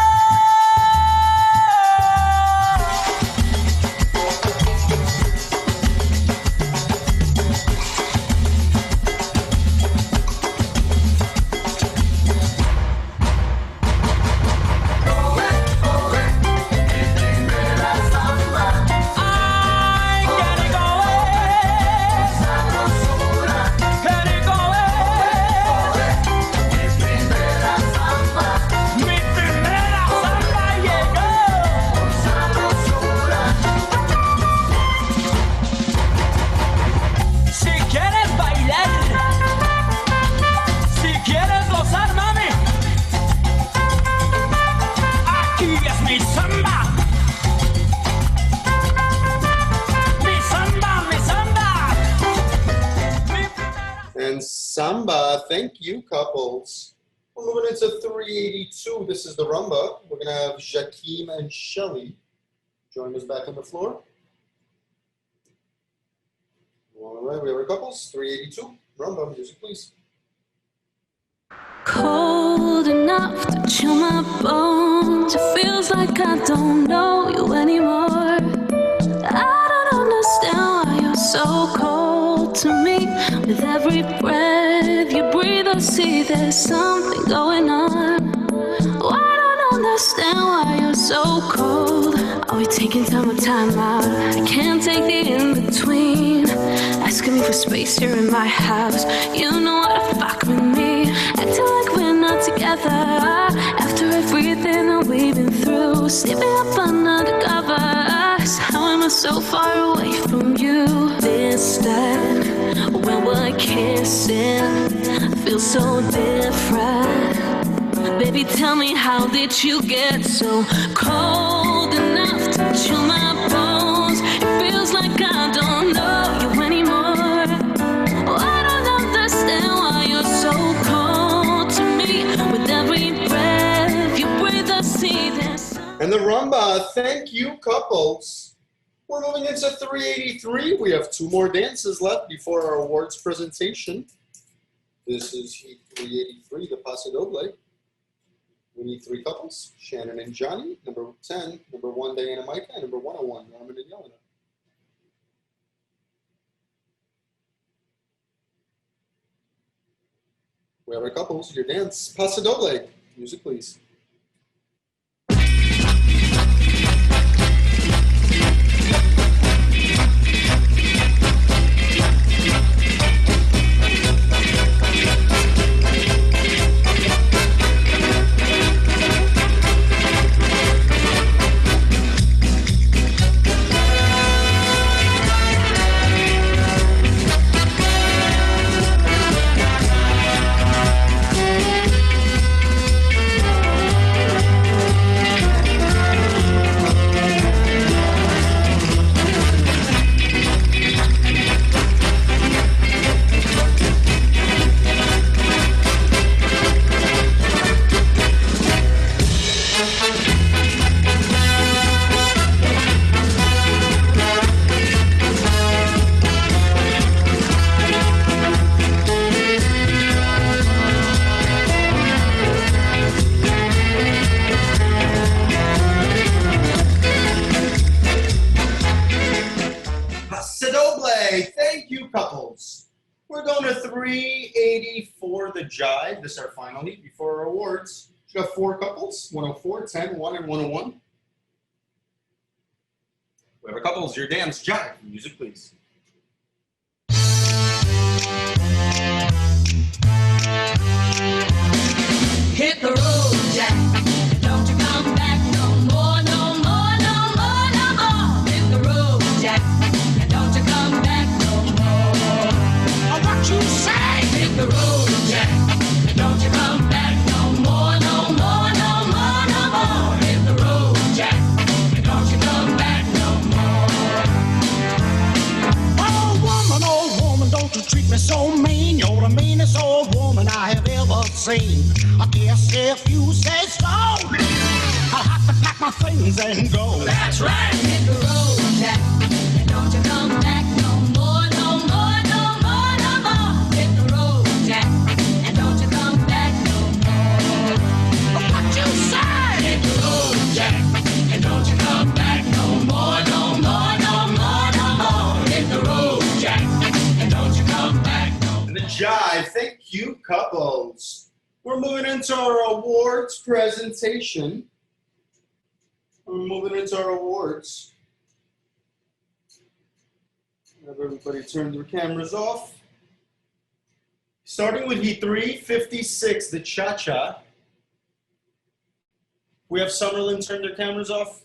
Ay, qué rico es. Qué rico es. Mi primera samba llegó. Si quieres bailar, si quieres gozar, mami, aquí es mi samba. Mi samba, mi samba. And Samba, thank you, couples. We're moving into 382. This is the rumba. We're going to have Jakeem and Shelly join us back on the floor. All right, we have our couples. 382. Rumba, music, please. Cold enough to chill my bones. It feels like I don't know you anymore. I don't understand why you're so cold to me. With every breath you breathe, I see there's something going on. Oh, I don't understand why you're so cold. Are we taking time out? I can't take the in-between. Asking me for space here in my house. You know what to fuck with me. Acting like we're not together. After everything that we've been through. Sleeping up under the covers. How am I so far away from you? Distant when we're kissing. I feel so different. Baby, tell me, how did you get so cold enough to chill my bones? It feels like I don't know you anymore. Oh, I don't understand why you're so cold to me. With every breath you breathe, I see this. And the rumba, thank you, couples. We're moving into 383. We have 2 more dances left before our awards presentation. This is Heat 383, the Paso Doble. We need 3 couples, Shannon and Johnny, number 10, number 1, Diana Micah, and number 101, Norman and Yelena. We have our couples, your dance, Paso Doble. Music, please. Thank you, couples. We're going to 384, the jive. This is our final heat before our awards. We got 4 couples, 104, 10, 1, and 101. We have our couples, your dance, jive. Music, please. Hit the road, Jack. Don't you come back no more, no more, no more, no more. Hit the road, Jack. Don't you come back no more. What you say? Hit the road, Jack. Don't you come back no more, no more, no more, no more. Hit the road, Jack. Don't you come back no more. Oh woman, don't you treat me so mean. You're the meanest old woman I have ever seen. I guess if you say so, I'll have to pack my things and go. That's right. Hit the road, Jack. Don't you come back no more, no more, no more, no more. Hit the road, Jack. And don't you come back no more. What you say? Hit the road, Jack. And don't you come back no more, no more, no more, no more. Hit the road, Jack. And don't you come back no more. And the jive, thank you, couples. We're moving into our awards presentation. We're moving into our awards. Have everybody turn their cameras off. Starting with Heat 356, the Cha-Cha. We have Summerlin turn their cameras off.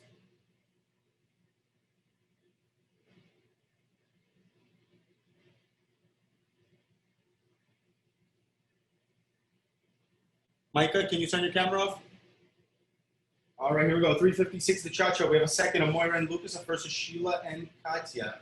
Micah, can you turn your camera off? All right, here we go. 356, the Cha-Cha. We have a second of Moira and Lucas. A first of Sheila and Katya.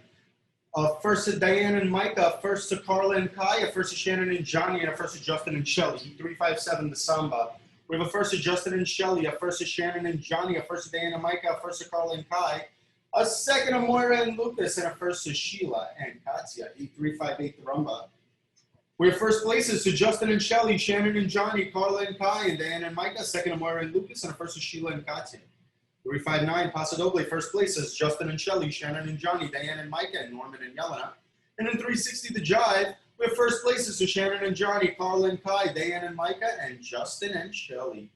A first of Diane and Micah. A first of Carla and Kai. A first of Shannon and Johnny. And a first of Justin and Shelly. 357, the Samba. We have a first of Justin and Shelly. A first of Shannon and Johnny. A first of Diane and Micah. A first of Carla and Kai. A second to Moira and Lucas, and a first to Sheila and Katya. 8358 the rumba. We have first places to Justin and Shelly, Shannon and Johnny, Carla and Kai, and Diana and Micah. Second to Moira and Lucas, and a first to Sheila and Katya. 359 Paso Doble, first places Justin and Shelly, Shannon and Johnny, Diana and Micah, and Norman and Yelena. And in 360 the Jive, we have first places to Shannon and Johnny, Carla and Kai, Diana and Micah, and Justin and Shelly.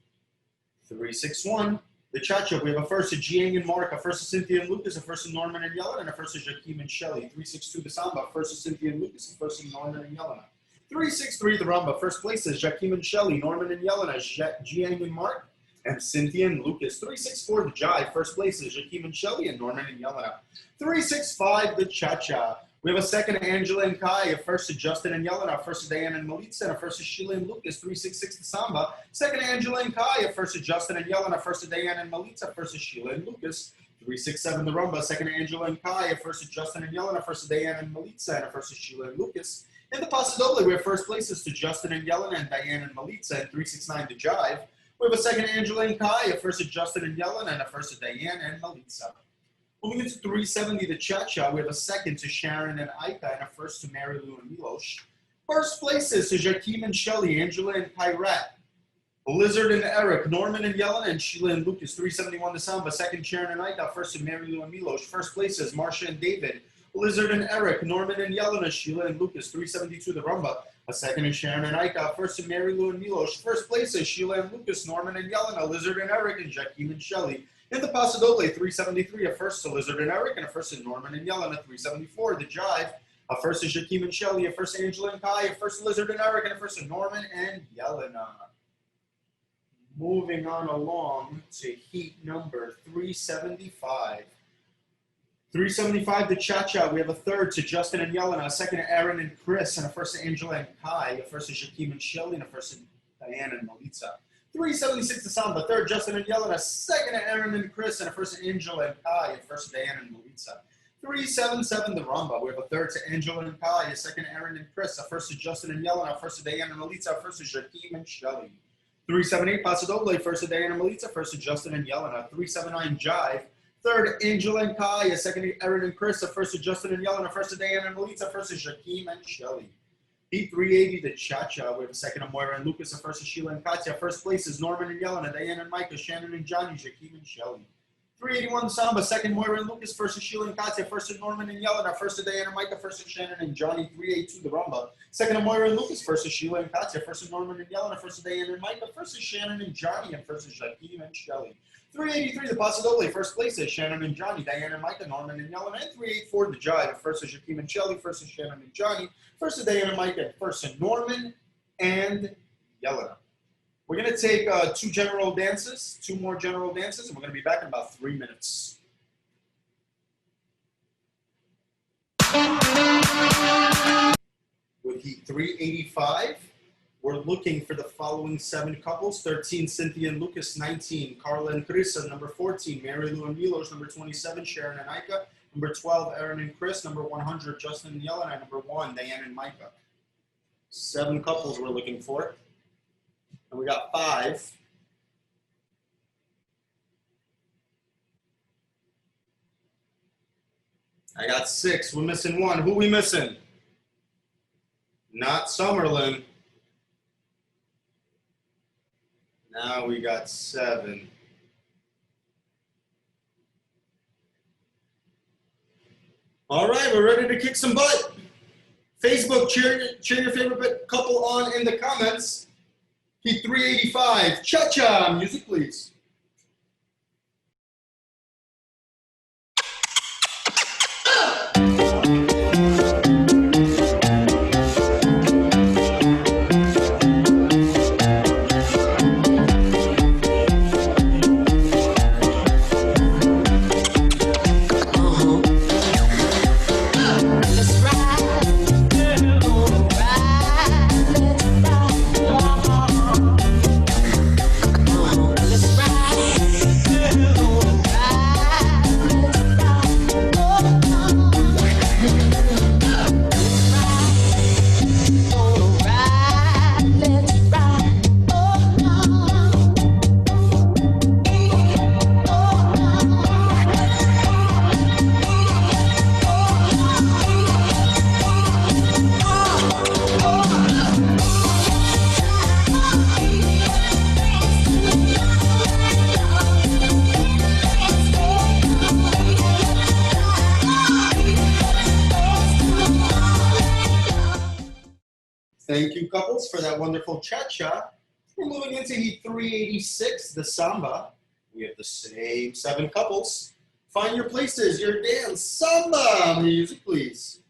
361 the Cha-Cha, we have a first to Jiang and Mark, a first to Cynthia and Lucas, a first to Norman and Yelena, and a first to Jakeem and Shelly. 362 the Samba, first to Cynthia and Lucas, a first to Norman and Yelena. 363 the Rumba, first places Jakeem and Shelly, Norman and Yelena, Jiang and Mark, and Cynthia and Lucas. 364 the Jive, first places Jakeem and Shelly, and Norman and Yelena. 365 the Cha-Cha. We have a second to Angela and Kai, a first to Justin and Yelena, a first to Diana and Melitza, and a first to Sheila and Lucas. 366 the Samba. Second to Angela and Kai, a first to Justin and Yelena, a first to Diana and Melitza, a first to Sheila and Lucas. 367 the Rumba, second to Angela and Kai, a first to Justin and Yelena, a first to Diana and Melitza, and a first to Sheila and Lucas. In the Paso Doble, we have first places to Justin and Yelena and Diana and Melitza, and 369 the Jive. We have a second to Angela and Kai, a first to Justin and Yelena, and a first to Diana and Melitza. Moving into 370, the Cha-Cha, we have a second to Sharon and Ika, and a first to Mary Lou and Milosh. First places to Jakeem and Shelly, Angela and Kyrat, Blizzard and Eric, Norman and Yelena, and Sheila and Lucas. 371 to Samba, second Sharon and Ika, first to Mary Lou and Milosh. First places, Marcia and David, Blizzard and Eric, Norman and Yelena, Sheila and Lucas. 372 the Rumba, a second to Sharon and Ika, first to Mary Lou and Milosh. First places, Sheila and Lucas, Norman and Yelena, Lizard and Eric, and Jakeem and Shelly. In the Paso Doble, 373, a first to Lizard and Eric, and a first to Norman and Yelena. 374, the Jive, a first to Jakeem and Shelly, a first to Angela and Kai, a first to Lizard and Eric, and a first to Norman and Yelena. Moving on along to heat number 375. 375, the Cha-Cha, we have a third to Justin and Yelena, a second to Aaron and Chris, and a first to Angela and Kai, a first to Jakeem and Shelly, and a first to Diana and Melitza. 376 to Samba, third Justin and Yelena, second to Aaron and Chris, and a first to Angela and Kai, a first to Diana and Melitza. 377 the Rumba, we have a third to Angela and Kai, a second to Aaron and Chris, a first to Justin and Yelena, a first to Diana and Melitza, a first to Jakeem and Shelly. 378 Paso Doble, first to Diana and Melitza, first to Justin and Yelena. 379 Jive, third Angela and Kai, a second to Aaron and Chris, a first to Justin and Yelena, a first to Diana and Melitza, a first to Jakeem and Shelly. Heat 380, the Cha-Cha, we have a second to Moira and Lucas, a first to Sheila and Katya. First places, Norman and Yelena, Diana and Micah, Shannon and Johnny, Jakeem and Shelly. 381 Samba, second Moira and Lucas, first to Sheila and Katya, first to Norman and Yelena, first to Diana and Micah, first to Shannon and Johnny. 382 the Rumba, second to Moira and Lucas, first to Sheila and Katya, first to Norman and Yelena, first to Diana and Micah, first to Shannon and Johnny, and first to Jakeem and Shelly. 383 the Paso Doble, first places, Shannon and Johnny, Diana and Micah, Norman and Yelena. And 384 the Jive, first to Jakeem and Shelly, first to Shannon and Johnny, first to Diana and Micah, first to Norman and Yelena. We're going to take two more general dances, and we're going to be back in about 3 minutes. With heat 385, we're looking for the following 7 couples: 13, Cynthia and Lucas; 19, Carla and Carissa; number 14, Mary Lou and Milos; number 27, Sharon and Ika; number 12, Aaron and Chris; number 100, Justin and Yelena; number 1, Diane and Micah. 7 couples we're looking for. And we got 5. I got 6. We're missing 1. Who we missing? Not Summerlin. Now we got 7. All right, we're ready to kick some butt. Facebook, cheer your favorite couple on in the comments. Heat 385, Cha-Cha, music please. Let's ride. thank you, couples, for that wonderful cha-cha. We're moving into Heat 386, the samba. We have the same 7 couples. Find your places, your dance, samba. Music, please.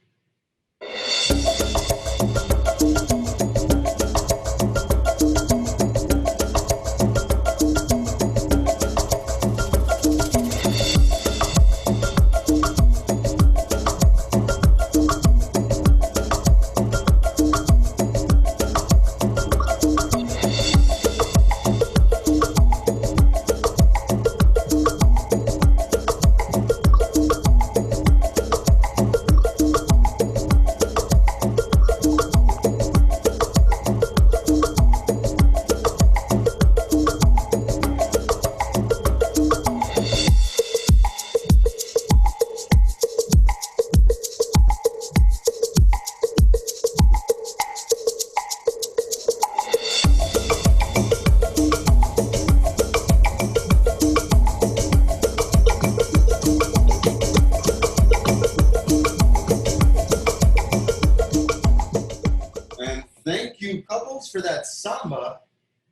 For that samba.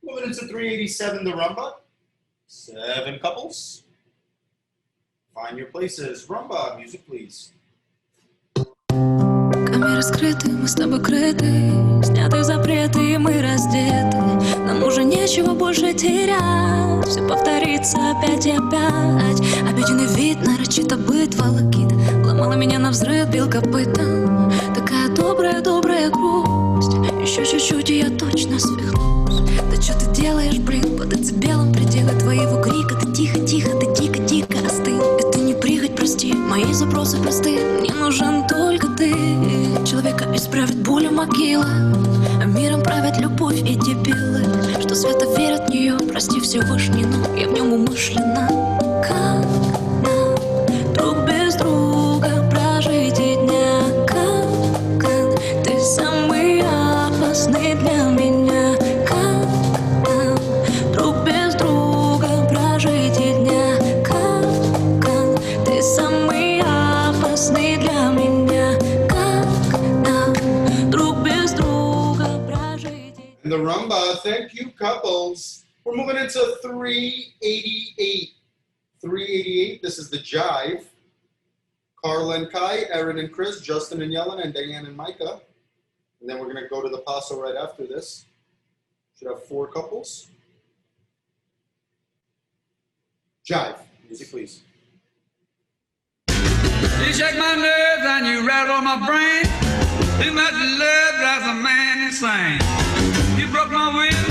Moving into 387, the rumba. 7 couples. Find your places. Rumba, music, please. Камеры скрыты, мы с тобой крыты, сняты запреты, и мы раздеты. Нам уже нечего больше терять, все повторится опять и опять. Обиденный вид, нарочито быт, волокита ломала меня навзрыд, бил копытом. Такая добрая, добрая грусть. Еще чуть-чуть, и я точно свихнусь. Да что ты делаешь, блин, под децибелом предела твоего крика. Ты тихо, тихо, ты дико, дико остынь. Это не прихоть, прости, мои запросы просты. Мне нужен только ты. Человека исправит болью могила, а миром правят любовь и дебилы, что свято верят в нее, прости Всевышний, но я в нем умышленно. Как нам друг без друга прожить и дня? Как ты самый опасный для меня? Как нам друг без друга прожить и дня? Как ты самый опасный для меня? And the rumba, thank you, couples. We're moving into 388. 388, this is the jive. Carla and Kai, Aaron and Chris, Justin and Yelena, and Diane and Micah. And then we're going to go to the paso right after this. Should have 4 couples. Jive, music please. You shake my nerves and you rattle my brain. Too much love drives a man insane. You broke my will,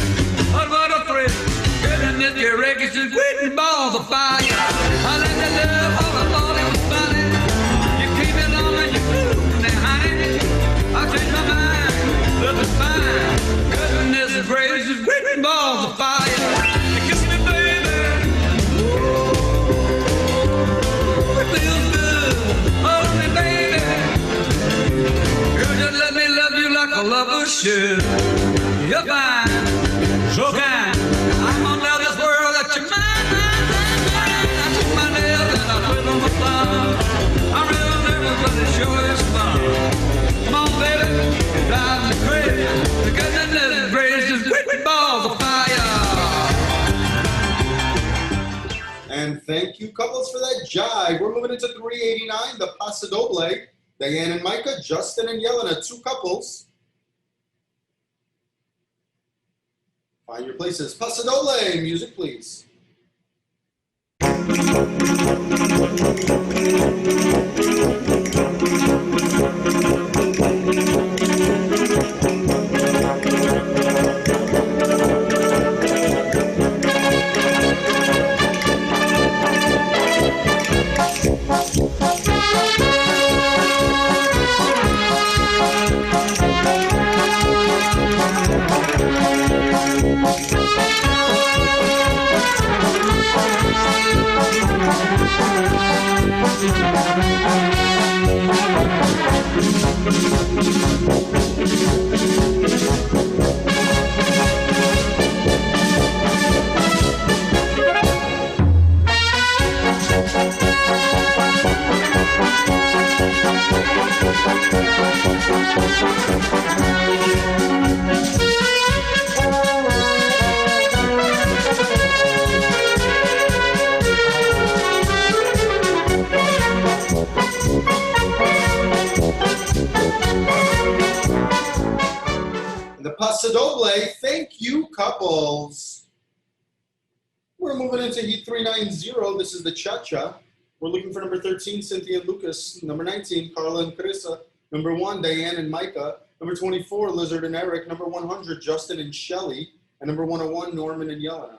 what a thrill. Goodness, your records just quitting balls of fire. I let the love all I thought it was funny. You keep it on and you flew and honey. I changed my mind, love is fine. Goodness gracious, quitting balls of fire. You kiss me, baby. Ooh, it feels good. Hold me, baby. Girl, just let me love you like a lover should. You're fine, so kind. I'm gonna tell this world that you're mine. I took my nails and I put on my thumb. I'm real nervous, but it sure is fun. Come on, baby, it drives me crazy. The goodness is grace, just quit balls of fire. And thank you, couples, for that jive. We're moving into 389, the paso doble. Diane and Micah, Justin and Yelena, 2 couples. Find your places. Paso doble, music please. Paso Doble. Thank you, couples. We're moving into Heat 390. This is the Cha-Cha. We're looking for number 13, Cynthia and Lucas. Number 19, Carla and Carissa. Number 1, Diane and Micah. Number 24, Lizard and Eric. Number 100, Justin and Shelly. And number 101, Norman and Yelena.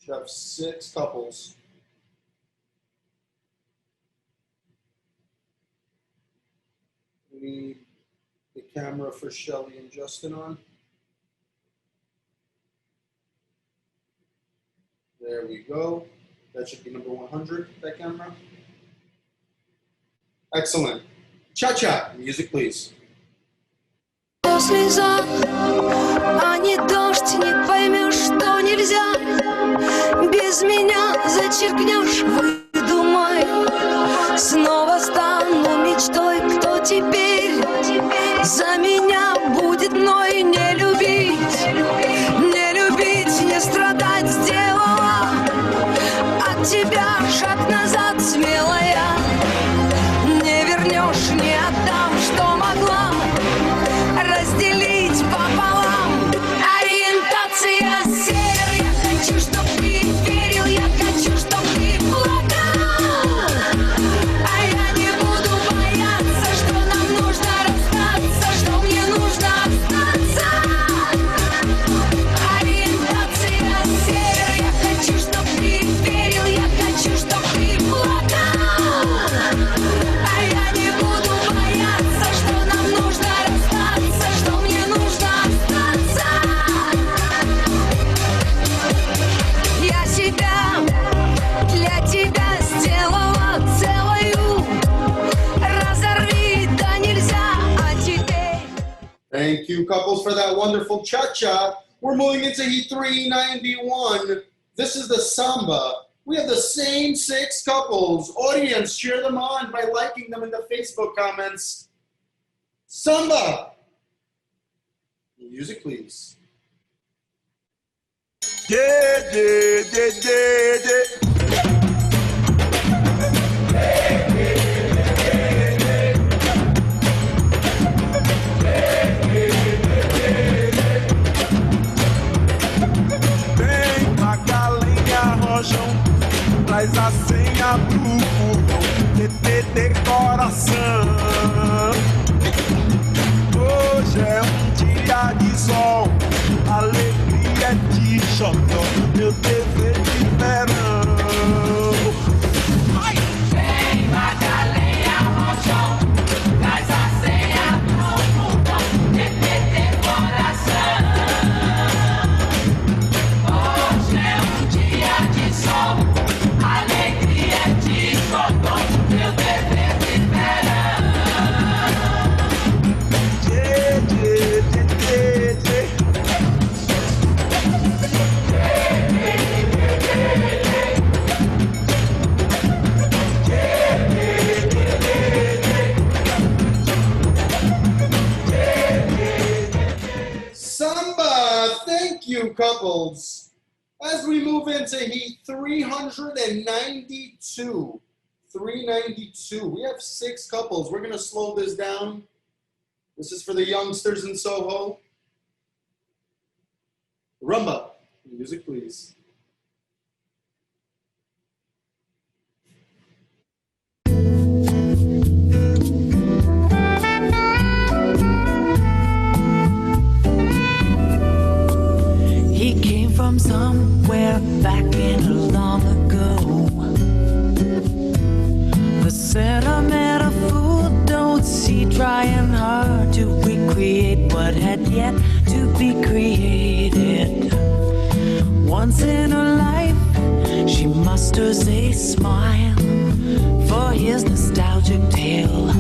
Should have 6 couples. We need the camera for Shelly and Justin on. There we go. That should be number 100, that camera. Excellent. Cha-cha, music please. Слеза, а не дождь, не поймешь, что нельзя. Без меня зачеркнешь, выдумай. Снова стану мечтой, кто теперь за меня будет мной не любить. Не любить, не страдать сделала. От тебя шаг назад, смелая. Не вернешь, не отдам, что могла. Разделить пополам. Ориентация север. Я хочу, чтоб ты верил. Я хочу, чтоб ты плакал. А я не буду бояться, что нам нужно расстаться, что мне нужно остаться. Ориентация север. Я хочу, чтоб ты верил. Я хочу, чтоб ты плакал. А я не буду бояться, что нам нужно расстаться, что мне нужно остаться. Я себя для тебя сделала целую. Разорви, да нельзя, а теперь. Thank you, couples, for that wonderful cha-cha. We're moving into Heat 391. This is the samba. We have the same 6 couples. Audience, cheer them on by liking them in the Facebook comments. Samba. Music, please. Yeah, yeah, yeah, yeah, yeah. Vem pra galinha rojão, traz a senha pro fogão, TTT coração. Hoje é dia de sol, alegria de xodó, meu dever de verão. Vem, Magalenha, rojão, traz a senha pro fogão, TTT coração. Hoje é dia de sol, alegria de xodó, meu dever de verão. Yeah, yeah, yeah, yeah, yeah. Samba. Thank you, couples. As we move into Heat 392. 392. We have 6 couples. We're going to slow this down. This is for the youngsters in Soho. Rumba. Music, please. He came from somewhere back in long ago. The sentimental fool don't see, trying hard to recreate what had yet to be created. Once in her life, she musters a smile for his nostalgic tale.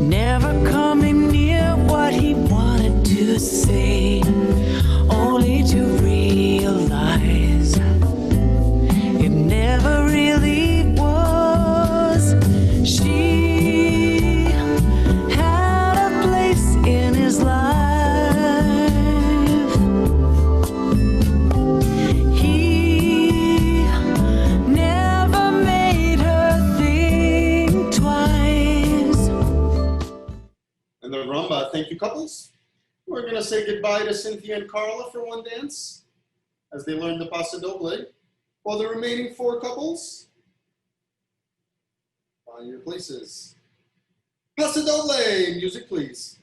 Never coming near what he wanted to say, only to realize it never really was. She had a place in his life. He never made her think twice. We're going to say goodbye to Cynthia and Carla for one dance as they learn the Paso Doble, while the remaining 4 couples find your places. Paso Doble, music please.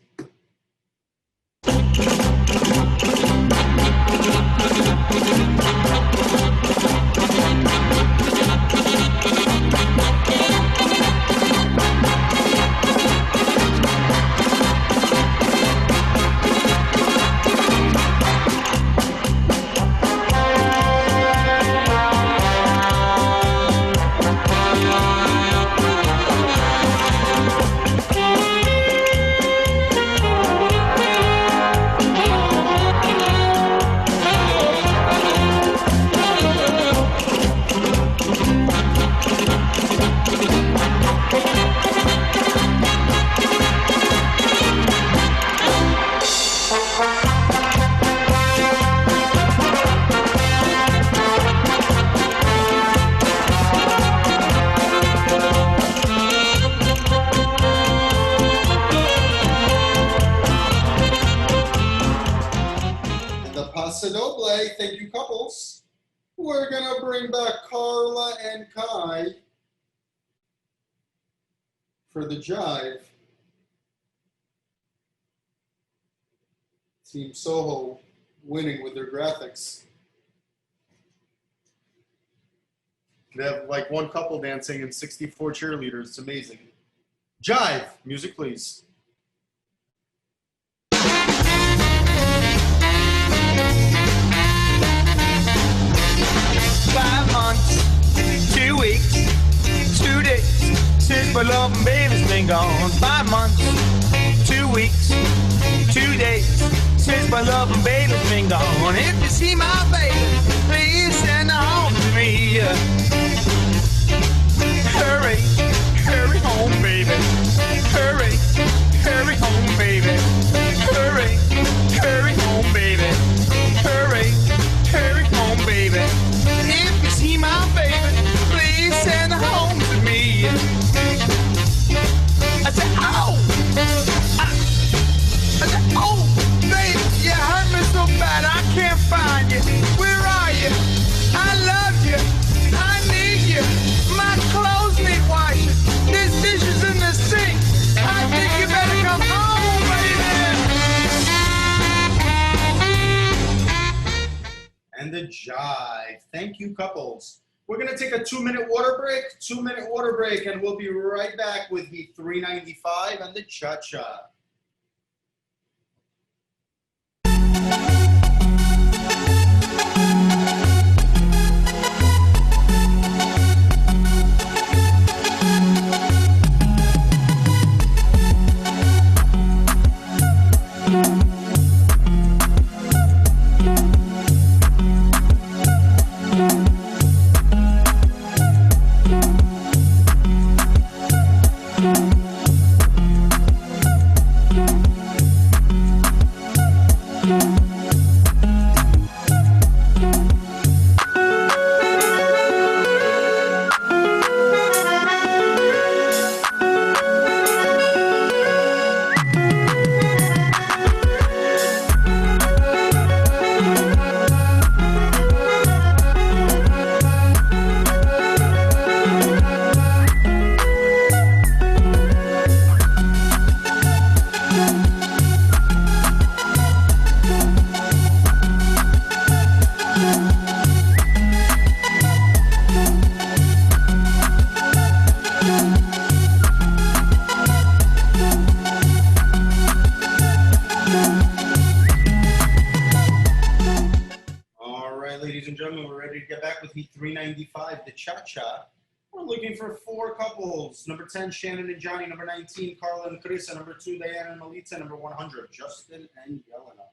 Paso Doble, thank you couples. We're gonna bring back Carla and Kai for the jive. Team Soho winning with their graphics. They have like 1 couple dancing and 64 cheerleaders. It's amazing. Jive, music please. 5 months, 2 weeks, 2 days since my loving baby's been gone. 5 months, 2 weeks, 2 days since my loving baby's been gone. If you see my baby, please send her home to me. Hurry, hurry home, baby. Hurry, hurry home, baby. Hurry, hurry home, baby. Hurry, hurry home, baby. If you see my baby, please send her home to me. I said, oh! I said, oh, baby, you hurt me so bad I can't find you. Where are you? I love you. I need you. My clothes need washing. There's dishes in the sink. I think you better come home, baby. And the jive. Thank you, couples. We're going to take a 2-minute water break, 2-minute water break, and we'll be right back with the 395 and the cha-cha. With the 395, the cha-cha. We're looking for 4 couples. Number 10, Shannon and Johnny. Number 19, Carla and Carissa. Number 2, Diana and Melita. Number 100, Justin and Yelena.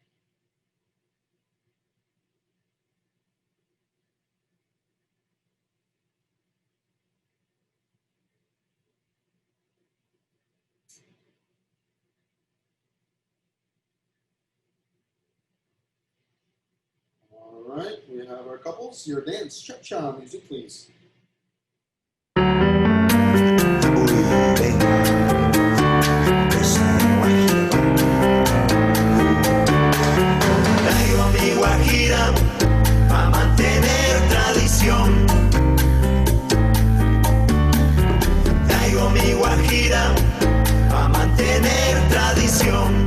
All right, we have our couples. Your dance, cha-cha, music, please. guajira pa' mantener tradición. Traigo mi guajira pa' mantener tradición.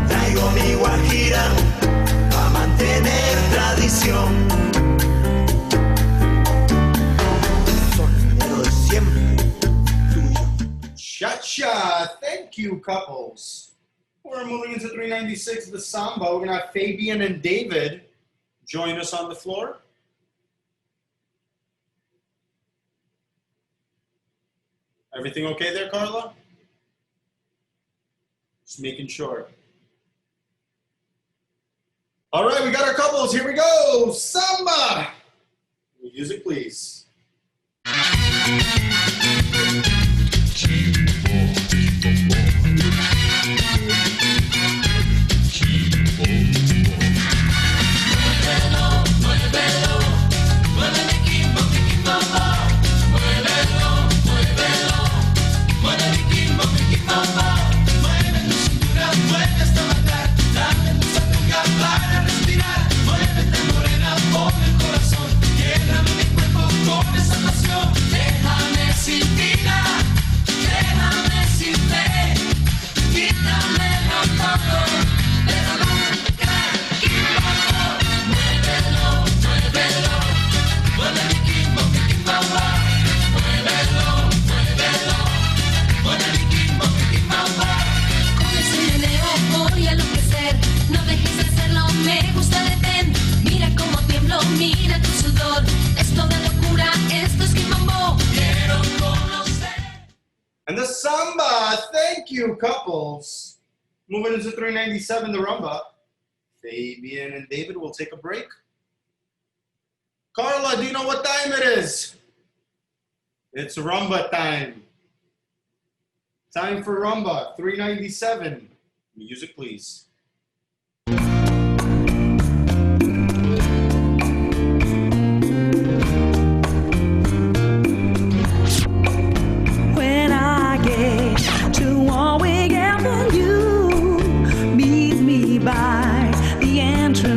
Traigo mi guajira pa' mantener tradición. Sonero de siempre, tuyo. Cha-cha! Thank you, couples. We're moving into 396 of the samba. We're gonna have Fabian and David join us on the floor. Everything okay there, Carla? Just making sure. All right, we got our couples. Here we go. Samba. Music, please. And the samba, thank you, couples. Moving into 397, the rumba. Fabian and David will take a break. Carla, do you know what time it is? It's rumba time. Time for rumba, 397. Music, please.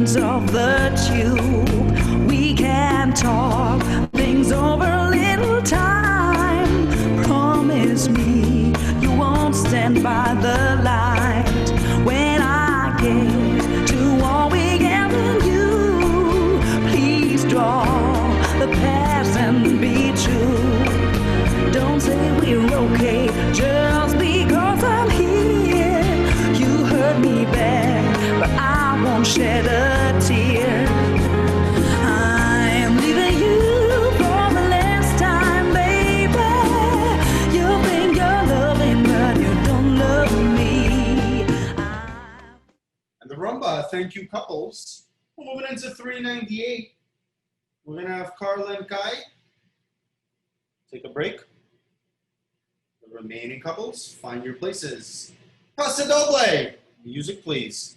Of the tube, we can talk things over a little time. Promise me you won't stand by the light when I get to Warwick Avenue. Please draw the past and be true. Don't say we're okay just because I'm here. You hurt me bad, but I won't shed a tear. I'm leaving you for the last time, baby. You think you're loving, but you don't love me. And the rumba, thank you, couples. We're moving into 398. We're gonna have Carla and Kai take a break. The remaining couples, find your places. Paso doble. Music, please.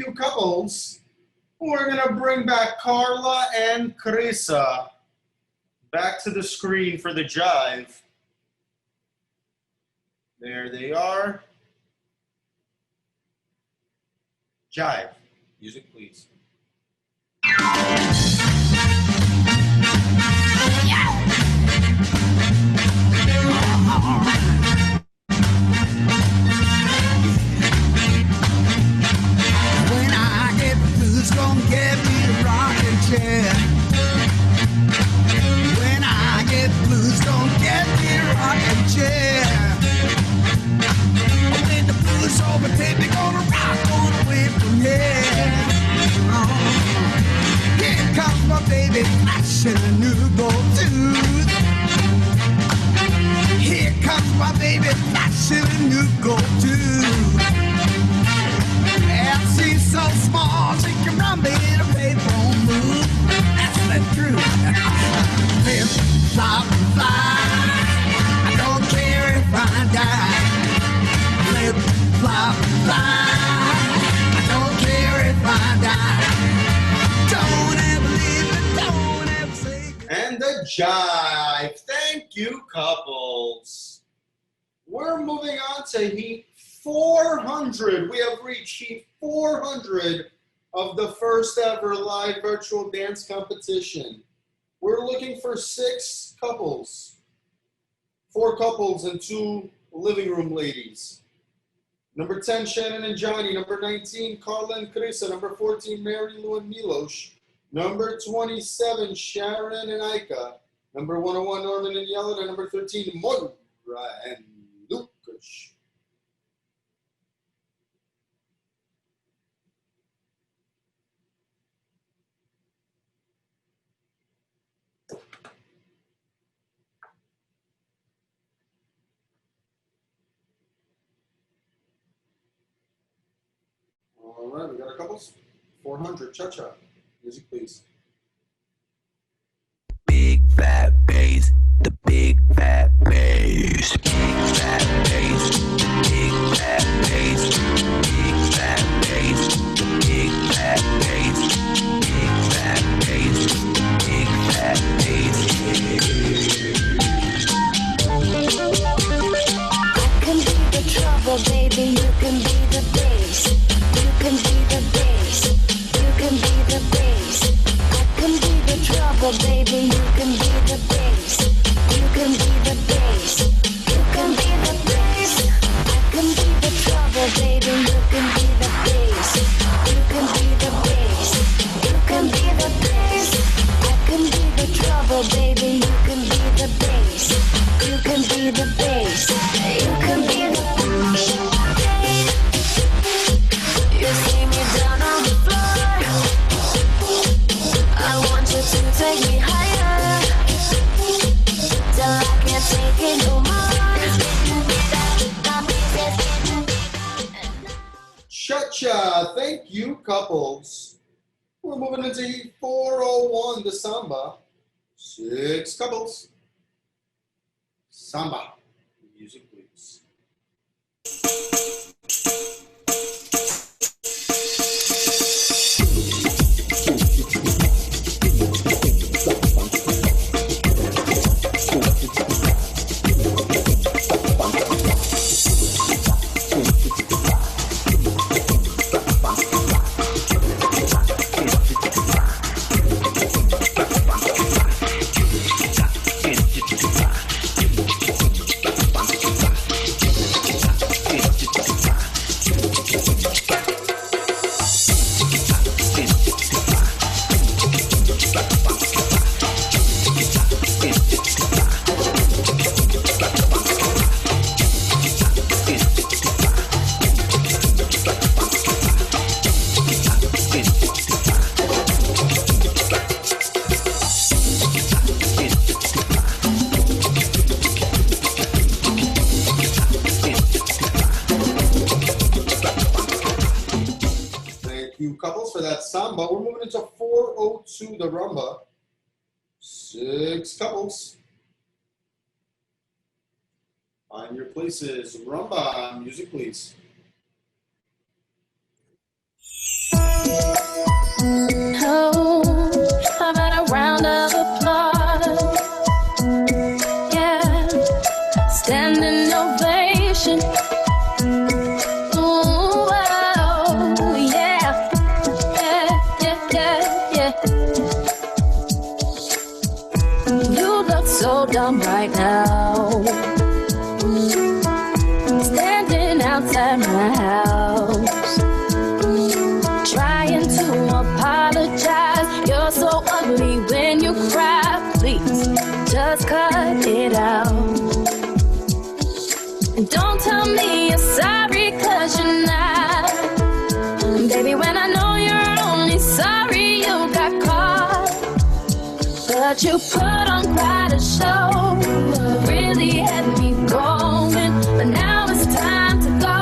you, couples. We're gonna bring back Carla and Carissa back to the screen for the jive. There they are. Jive. Music, please. When I get blues, gonna get me a rocking chair. When I get blues, gonna get me a rocking chair. When the blues overtake me, gonna rock on away from here. Here comes my baby, flashing a new gold tooth. Here comes my baby, flashing a new gold tooth. And she's so small, she can run me in a payphone move. That's the truth. Flip, flop, fly. I don't care if I die. Flip, flop, fly. I don't care if I die. Don't ever leave me, don't ever say goodbye. And the jive. Thank you, couples. We're moving on to Heat 400. We have reached Heat 400 of the first ever live virtual dance competition. We're looking for 6 couples. 4 couples and 2 living room ladies. Number 10, Shannon and Johnny. Number 19, Carla and Carissa. Number 14, Mary Lou and Milos. Number 27, Sharon and Ika. Number 101, Norman and Yellen. And number 13, Moira and Lucas. All right, we got our couples. 400, cha-cha. Music, please. Big fat bass, the big fat bass, big fat bass, big fat bass, big fat bass, big fat bass, big fat bass, big fat bass. I can be the trouble, baby. You can be the bass. You can be the bass. You can be the bass. I can be the trouble, baby. You can be the bass. You can be the bass. You can be the bass. I can be the trouble, baby. You can be the bass. You can be the bass. You can be the bass. I can be the trouble, baby. You can be the bass. You can be the bass. You can be the bass. You see me down on the floor. I want you to take me higher till I can't take it no more. Cha-cha. Thank you, couples. We're moving into Heat 401, the samba. 6 couples. Samba. Music, please. couples for that samba. We're moving into 402, the rumba. 6 couples. Find your places. Rumba, music please. Oh, how about a round of applause? Yeah, standing ovation. Ooh, oh, yeah, yeah. You look so dumb right now, standing outside my house, trying to apologize. You're so ugly when you cry. Please, just cut it out. And don't tell me you're sorry, 'cause you're not. Baby, when I know you're only sorry you got caught. But you put on quite a show, really had me going. But now it's time to go.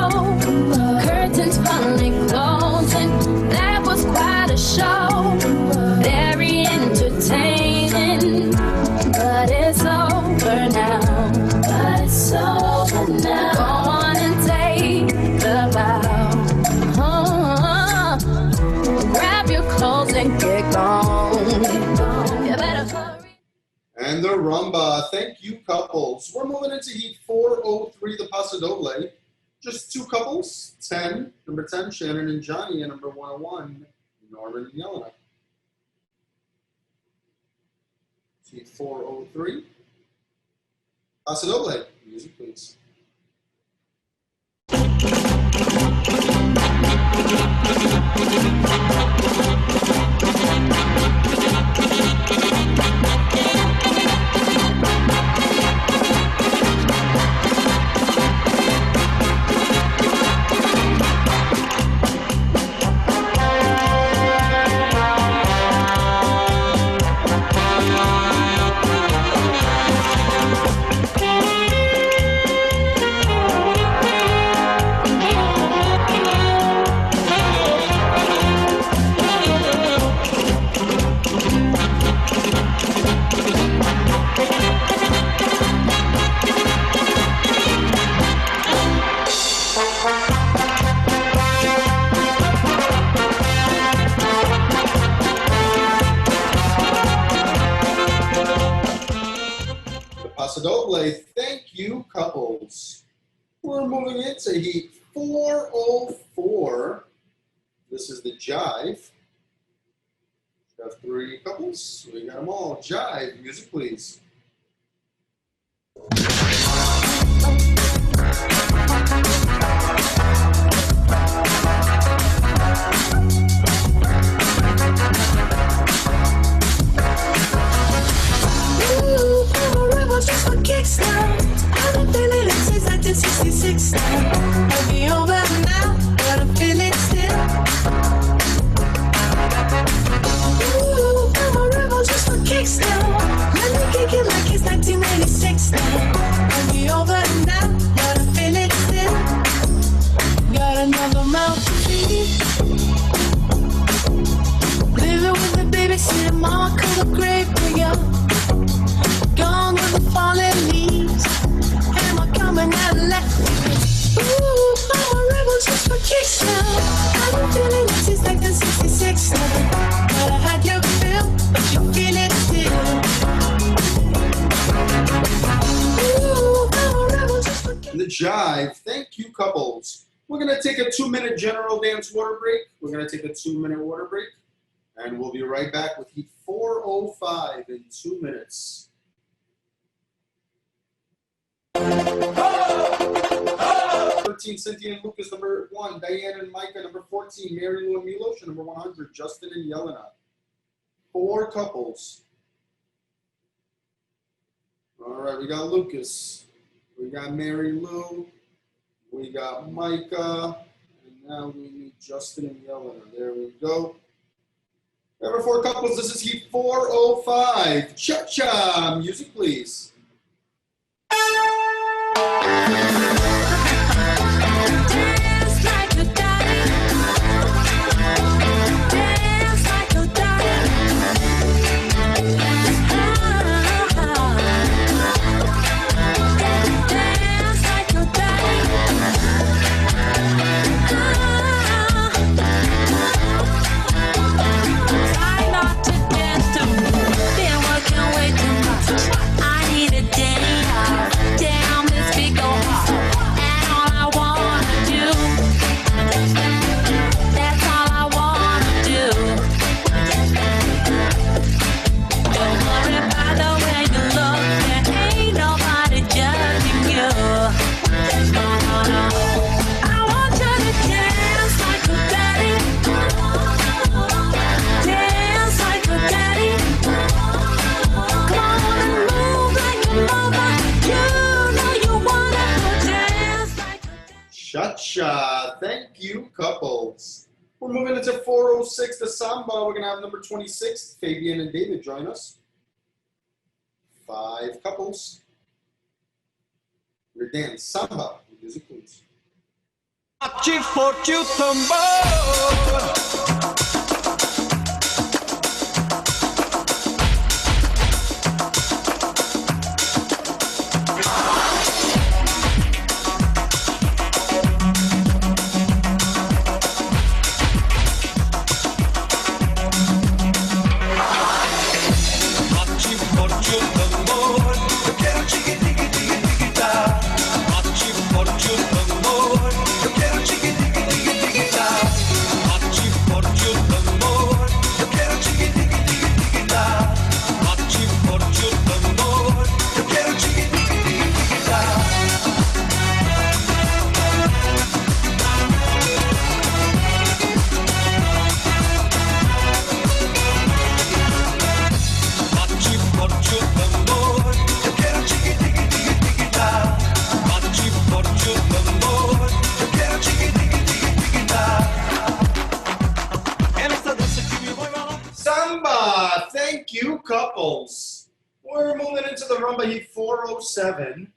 Curtains finally closing. That was quite a show, very entertaining. But it's over now. But it's over now. Go on and take the bow. Grab your clothes and get gone. You better hurry. And the rumba. Thank you, couples. We're moving into heat 403, the Paso Doble. Just two couples, 10. Number 10, Shannon and Johnny, and number 101, Norman and Yelena. Heat 403. Paso Doble. Music, please. Paso Doble. Thank you, couples. We're moving into heat 404. This is the jive. We have three couples. We got them all. Jive. Music, please. Just for kicks now. I've been feeling it since 1966 now. I'll be over now, but I'm feeling still. Ooh, I'm a rebel just for kicks now. Let me kick it like it's 1996 now. I'll be over now, but I'm feeling still. Got another mouth to feed. Living with the baby, sitting mama, cause the grave digger. Gone with the fallen leaves. Am I coming out left? Ooh, I'm a rebel just for kicks now. I've been feeling it since 1966 now. But I had your feel, but you feel it still. Ooh, I'm a rebel just for kicks. The jive. Thank you, couples. We're going to take a 2-minute general dance water break. We're going to take a 2-minute water break. And we'll be right back with heat 405 in 2 minutes. 13, Cynthia and Lucas, number 1. Diane and Micah, number 14. Mary Lou and Milos, number 100. Justin and Yelena. 4 couples. All right, we got Lucas. We got Mary Lou. We got Micah. And now we need Justin and Yelena. There we go. Number 4 couples, this is heat 405. Cha-cha. Music, please. Dance like a daddy. Dance like a daddy. Dance like a daddy. much. Thank you, couples. We're moving into 406, the samba. We're going to have number 26, Fabian and David join us. 5 couples. Your dance, samba. Music, please. Ci forciu tambor. Samba, thank you, couples. We're moving into the rumba heat 407.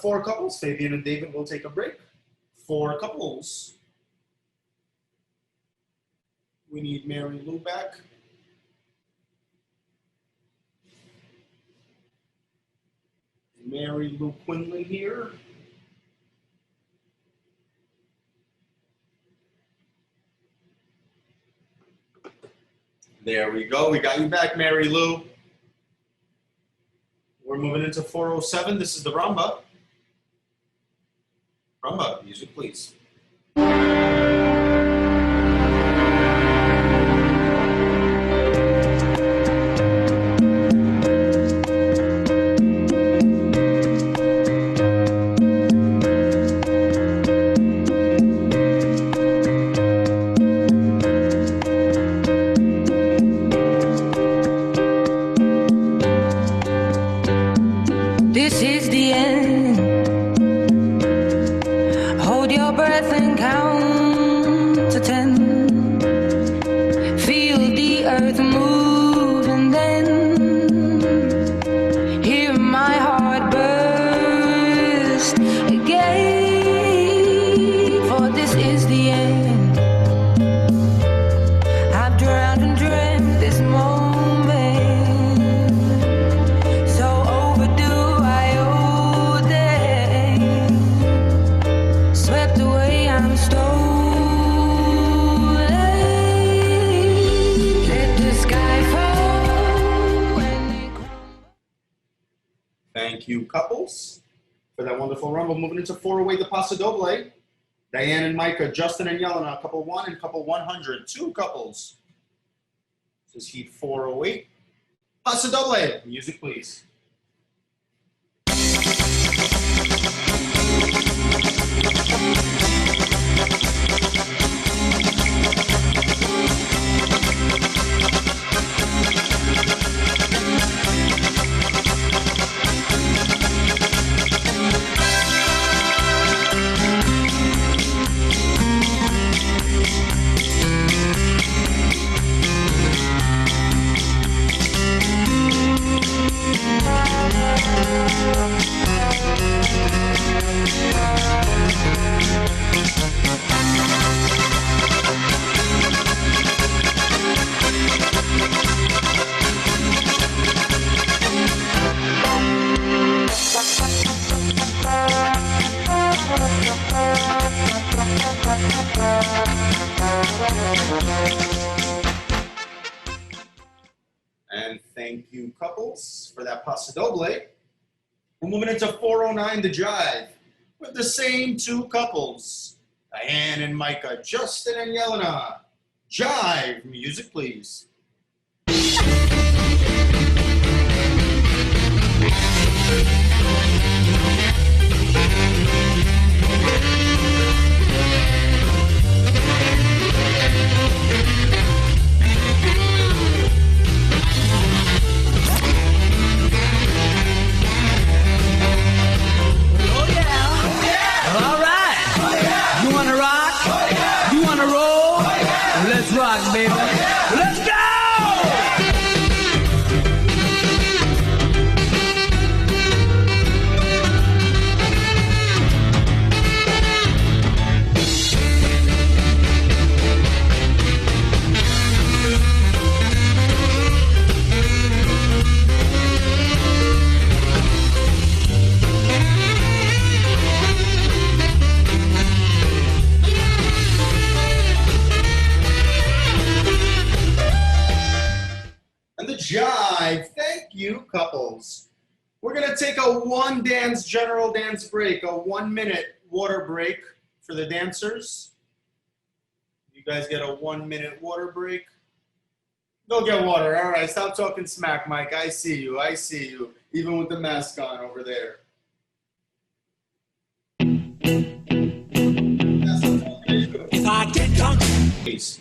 4 couples, Fabian and David will take a break. 4 couples. We need Mary Lou back. Mary Lou Quinlan here. There we go. We got you back, Mary Lou. We're moving into 407. This is the rumba. Rumba, music, please. This is the end. Hold your breath and count to 10. Feel the earth move and then hear my heart burst again. For this is the end. I've drowned and dreamt this moment. Thank you, couples, for that wonderful rumble. Moving into 408, the Paso Doble. Diane and Micah, Justin and Yelena, couple 1 and couple 100. 2 couples. This is heat 408. Paso Doble, music, please. And thank you, couples, for that Paso Doble. We're moving into 409, the Jive, with the same 2 couples. Diane and Micah, Justin and Yelena. Jive, music, please. All right. the jive. Thank you, couples. We're gonna take a general dance break, a 1-minute water break for the dancers. You guys get a 1-minute water break. Go get water. All right, stop talking smack, Mike. I see you. I see you. Even with the mask on over there. If I get drunk, peace.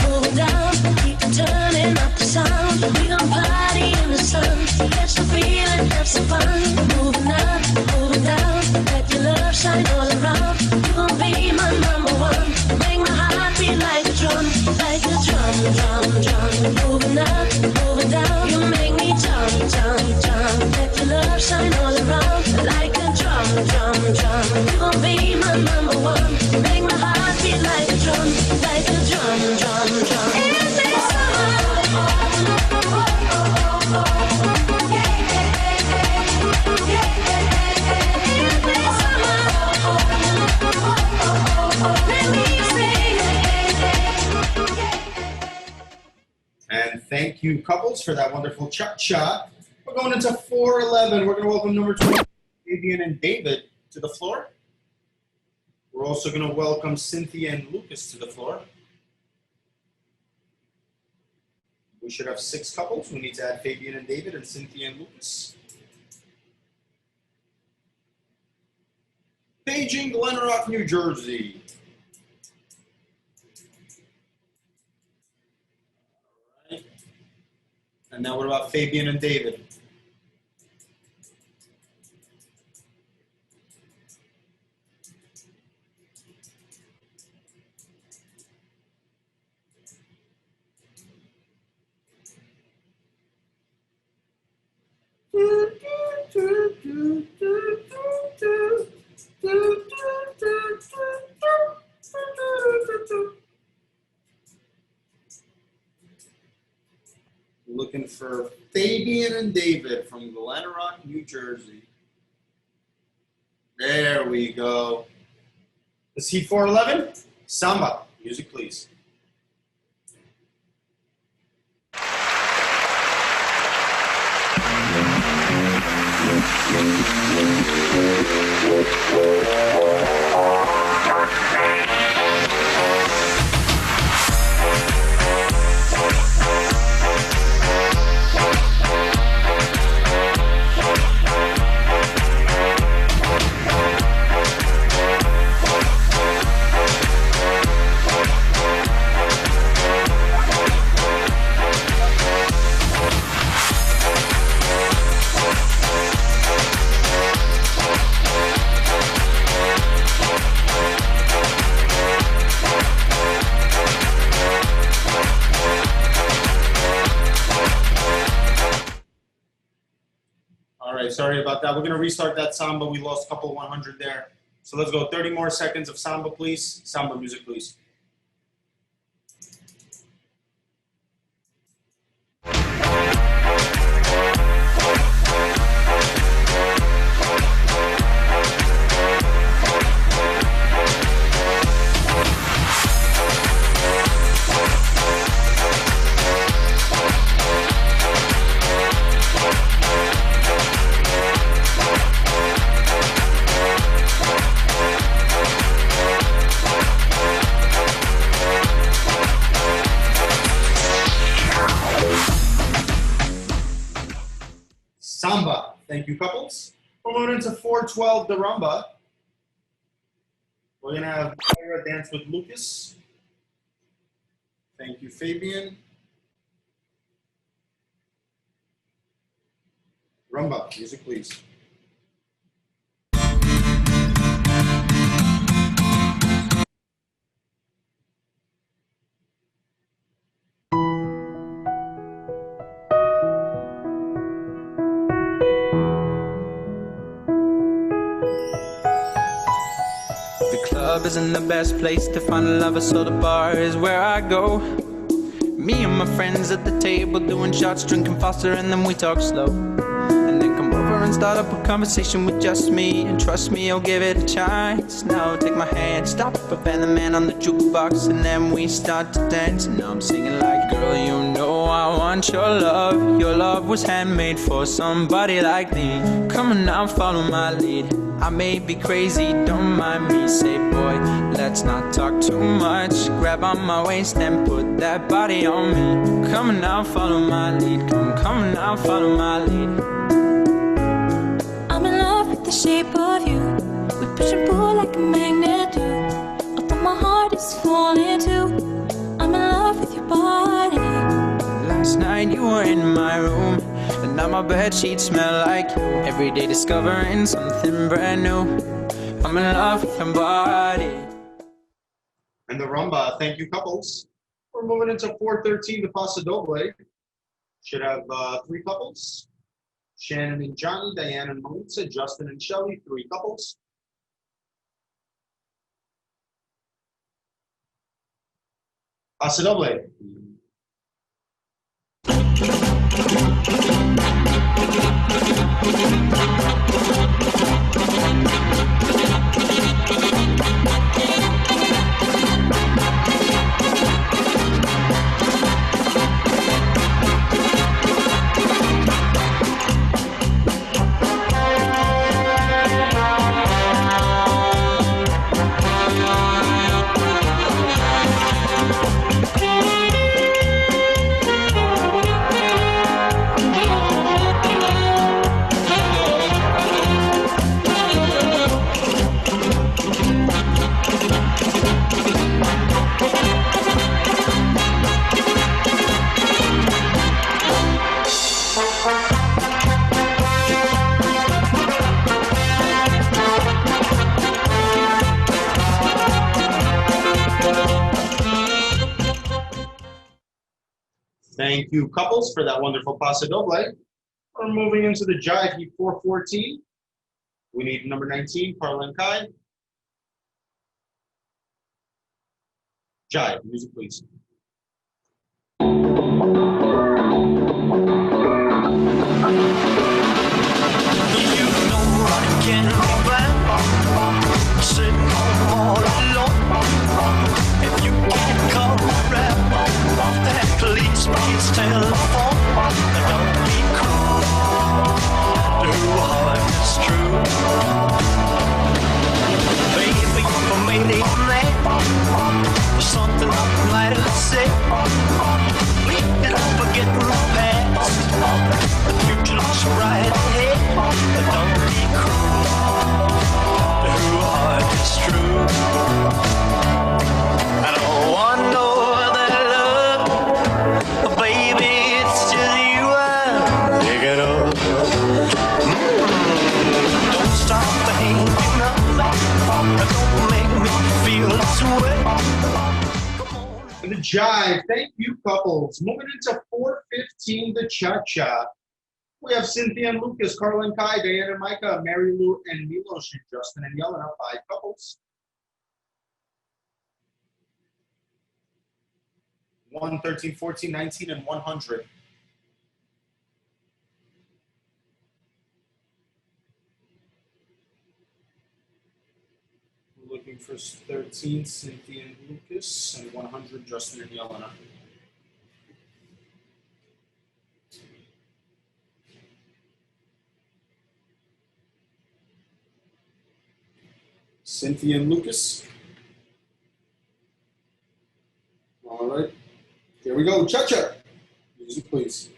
Moving down, keep turning up the sound. We gon' party in the sun, get some feeling, have some fun. Moving up, moving down, let your love shine all around. You gon' be my number one, make my heart beat like a drum, like a drum, drum, drum. Moving up, moving down, you make me jump, jump, jump. Let your love shine all around, like a drum, drum, drum. You gon' be my number one, make my heart beat like a drum, like a drum, drum, drum. Every And thank you, couples, for that wonderful cha-cha. We're going into 411. We're going to welcome number 20, Fabian and David, to the floor. We're also going to welcome Cynthia and Lucas to the floor. We should have 6 couples. We need to add Fabian and David and Cynthia and Lucas. Paging Glen Rock, New Jersey. All right. And now what about Fabian and David? Looking for Fabian and David from Glen Rock, New Jersey. There we go. Is he 411? Samba. Music, please. Sorry about that. We're going to restart that samba. We lost a couple 100 there. So let's go 30 more seconds of samba, please. Samba music, please. Samba. Thank you, couples. We're moving into 412, the rumba. We're going to have Ira dance with Lucas. Thank you, Fabian. Rumba, music, please. The club club isn't the best place to find a lover, so the bar is where I go. Me and my friends at the table doing shots, drinking faster, and then we talk slow. And then come over and start up a conversation with just me. And trust me, I'll give it a chance. Now take my hand, stop up, and the man on the jukebox, and then we start to dance. And now I'm singing like, girl, you know I want your love. Your love was handmade for somebody like me. Come on now, follow my lead. I may be crazy, don't mind me. Say, boy, let's not talk too much. Grab on my waist and put that body on me. Come on now, follow my lead. Come on now, follow my lead. I'm in love with the shape of you. We push and pull like a magnet do. Although my heart is falling too, I'm in love with your body. Last night you were in my room, and now my bed sheets smell like you. Every day discovering something brand new. I'm in love with your body. And the rumba, thank you, couples. We're moving into 413, the Paso Doble. Should have 3 couples. Shannon and Johnny, Diane and Melissa, Justin and Shelly, 3 couples. Paso Doble. Thank you, couples, for that wonderful Paso Doble. We're moving into the Jive Heat 414. We need number 19, Carlin Kai. Jive, music please. Sitting home all alone. If you can't come around, at least please telephone. Don't be cruel. Do hard, it's true. Baby, I made it mad. Something I might have said. We can forget the past. The future looks right ahead. Don't be cruel. It's true. I don't want no other love, baby. It's just you I'm thinking of. Don't stop thinking of. Don't make me feel this way. And the Jive, thank you, couples. Moving into 415, the Cha-Cha. We have Cynthia and Lucas, Carlin Kai, Diana and Micah, Mary Lou and Milos, and Justin and Yelena, 5 couples. 1, 13, 14, 19, and 100. We're looking for 13, Cynthia and Lucas, and 100, Justin and Yelena. Cynthia and Lucas. All right. Here we go. Cha-cha. Music, please.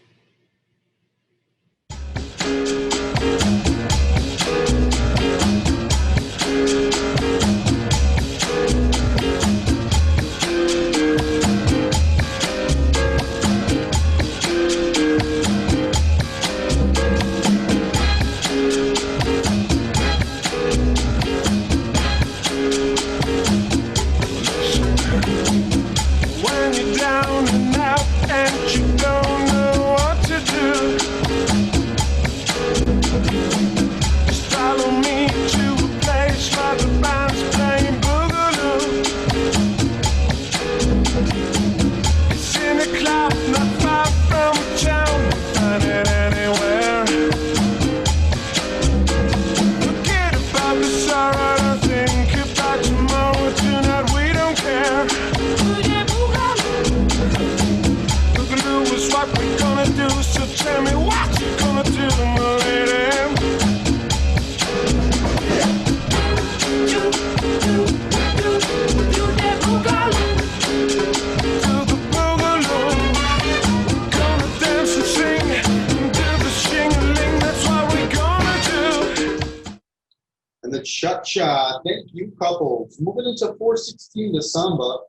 Cha-cha. Thank you, couples. Moving into 416, the samba.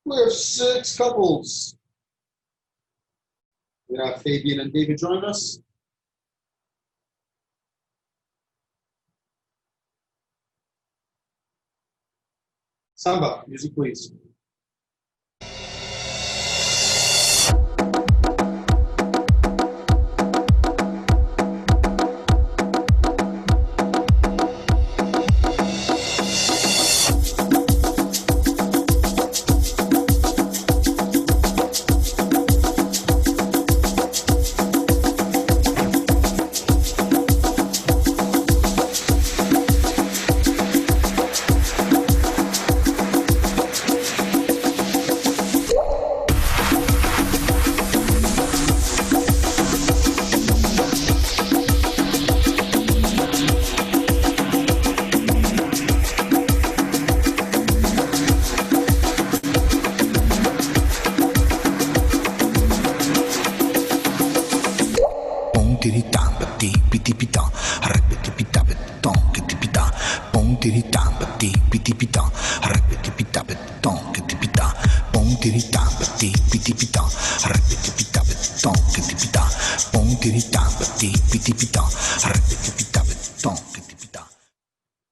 We have 6 couples. We have Fabian and David join us. Samba, music please.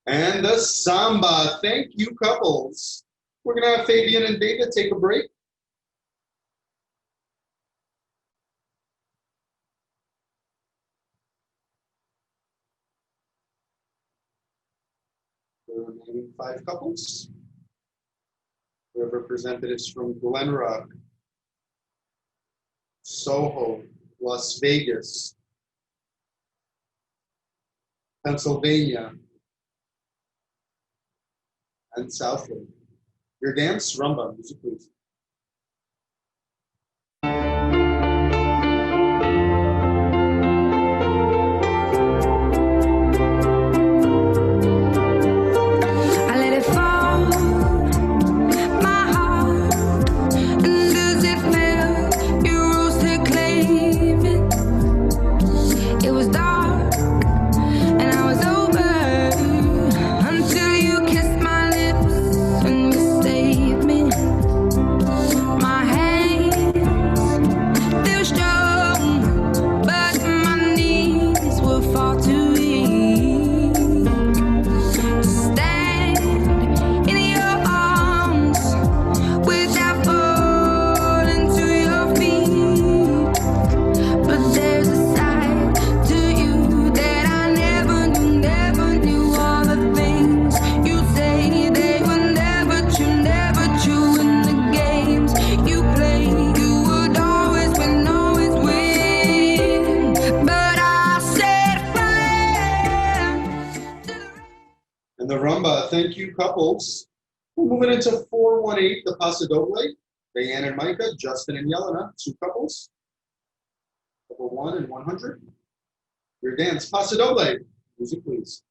And the samba. Thank you, couples. We're going to have Fabian and David take a break. The remaining 5 couples. We have representatives from Glenrock, Soho, Las Vegas, Pennsylvania, and Southland. Your dance, rumba, music please. Thank you, couples. We're moving into 418, the Paso Doble. Diane and Micah, Justin and Yelena, 2 couples. Couple 1 and 100. Your dance, Paso Doble. Music, please.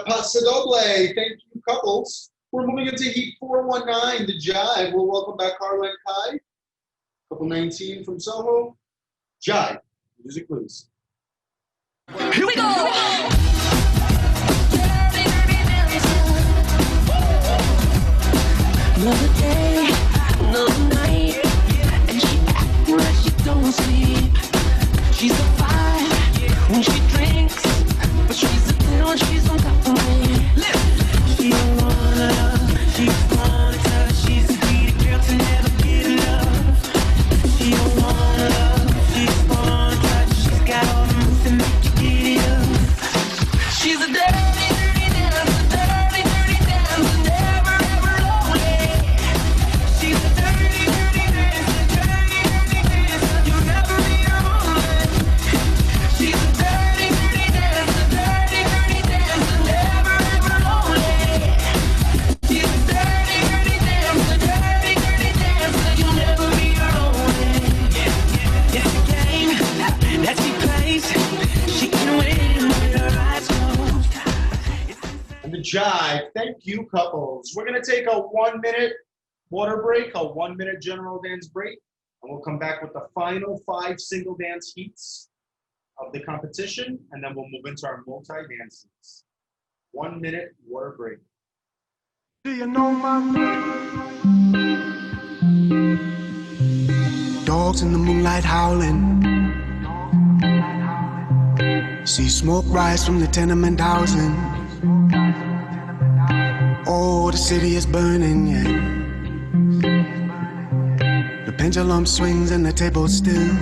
Paso Doble. Thank you, couples. We're moving into Heat 419, the Jive. We'll welcome back Carla and Kai. Couple 19 from Soho. Jive. Music, please. Here we go! Another day, another night, and she acting like she don't sleep. She's a fire. Thank you, couples. We're going to take a 1-minute water break, a 1-minute general dance break, and we'll come back with the final 5 single dance heats of the competition, and then we'll move into our multi-dance heats. 1-minute water break. Do you know my Dogs in the moonlight howling. See smoke rise from the tenement housing. Oh, the city is burning, yeah. The pendulum swings and the table's still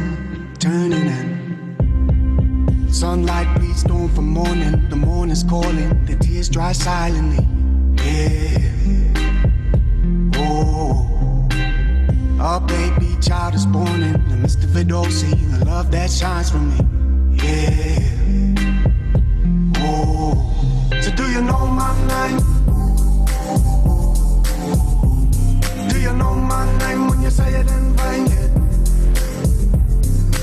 turning. And sunlight bleeds dawn from morning. The morning's calling. The tears dry silently. Yeah. Oh. A baby child is born in the midst of it all. See the love that shines from me. Yeah. Oh. So do you know my name? Do you know my name when you say it in vain?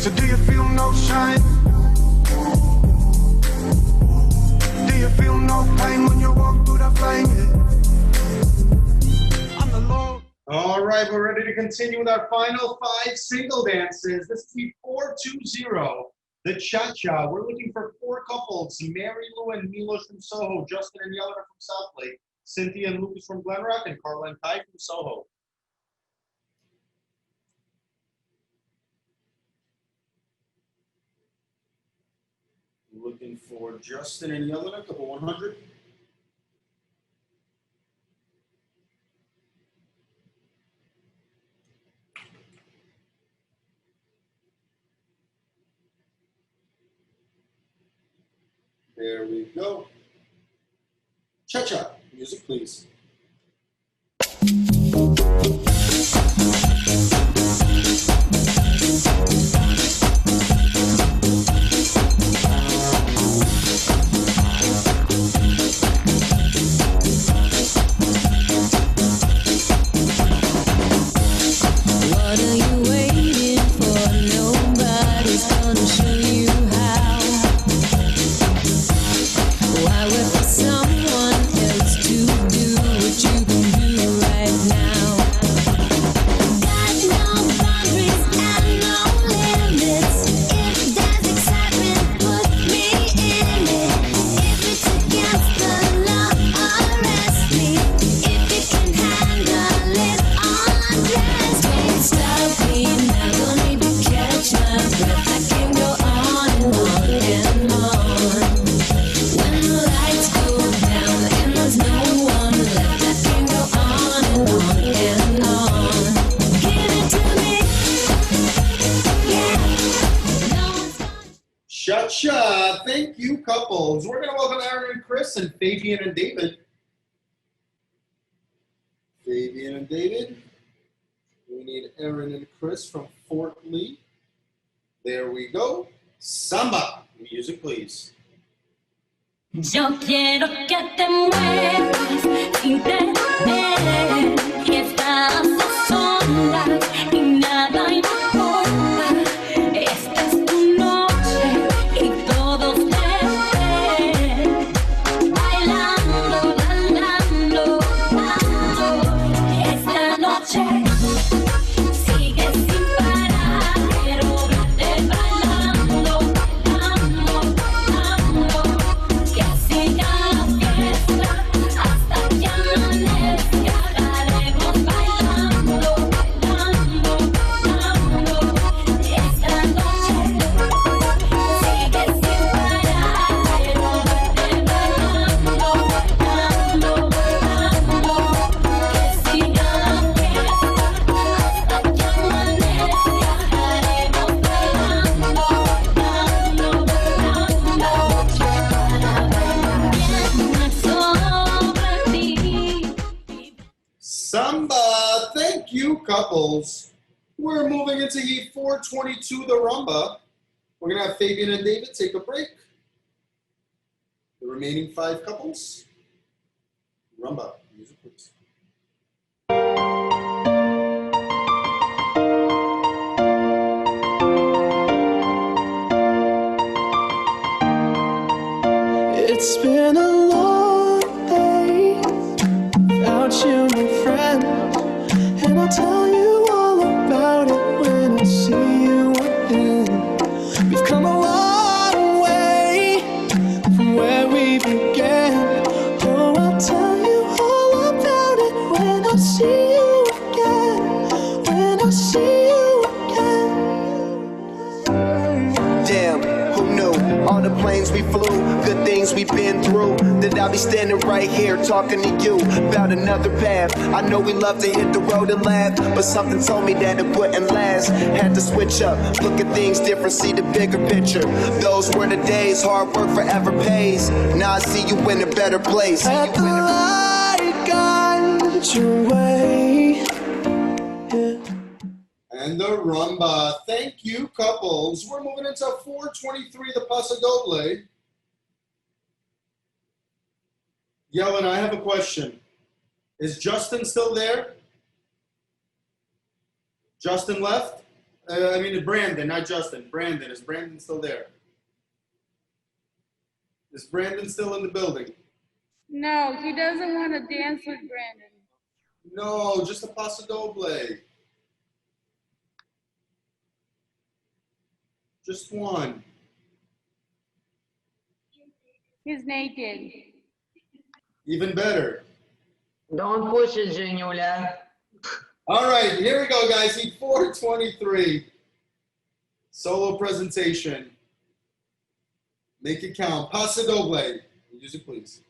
So do you feel no shame? Do you feel no pain when you walk through the flame? I'm the Lord. All right, we're ready to continue with our final 5 single dances. This is the 420, the Cha-Cha. We're looking for 4 couples, Mary Lou and Milos from Soho, Justin and Yelena from South Lake, Cynthia and Lucas from Glen Rock, and Carla and Kai from Soho. Looking for Justin and Yelena, couple 100. There we go. Cha-cha. Music, please. What are you waiting for? Nobody's gonna show you how. Why wait for someone else to do what you can do right now? Got no boundaries and no limits. If there's excitement, put me in it. If it's against the law, arrest me. If you can handle it, undress me. Stop me now, don't need to catch my breath. I can go on and on and on. When the lights go down and there's no one left, I can go on and on and on. Give it to me, yeah. No one's Cha-cha. Thank you, couples. We're going to welcome Aaron and Chris and Fabian and David. Fabian and David. We need Aaron and Chris from Fort Lee. There we go. Samba. Music, please. Yo quiero que te muevas sin tener que estás a solas y nada importa. Esta es tu noche y todos te ven bailando, bailando, bailando. Esta noche sigue sin parar, quiero verte bailando, bailando, bailando. Que siga la fiesta hasta que amanezca. Estaremos bailando, bailando, bailando. Esta noche sigue sin parar, quiero verte bailando, bailando, bailando. Que siga la fiesta hasta que amanezca. Estaremos bailando, Samba. Thank you, couples. We're moving into Heat 422, the rumba. We're going to have Fabian and David take a break. The remaining 5 couples. Rumba. Music, please. It's been a long day about you, my friend. And I'll tell you all about it when I see you again. We've come a long way from where we began. Oh, I'll tell you all about it when I see you again. When I see you again. Damn, who knew? All the planes we flew, good things we've been through, that I'll be standing right here talking to you about another path. I know we love to hit the road and laugh, but something told me that it wouldn't last. Had to switch up, look at things different, see the bigger picture. Those were the days, hard work forever pays. Now I see you in a better place. At the light guide your way. And the rumba. Thank you, couples. We're moving into 423, the Paso Doble. Yellen, I have a question. Is Justin still there? Justin left? I mean, Brandon, not Justin. Brandon. Is Brandon still there? Is Brandon still in the building? No, he doesn't want to dance with Brandon. No, just a Paso Doble. Just one. He's naked. Even better. Don't push it, Geniula. All right, here we go, guys. Heat 423. Solo presentation. Make it count. Paso Doble. Music, please.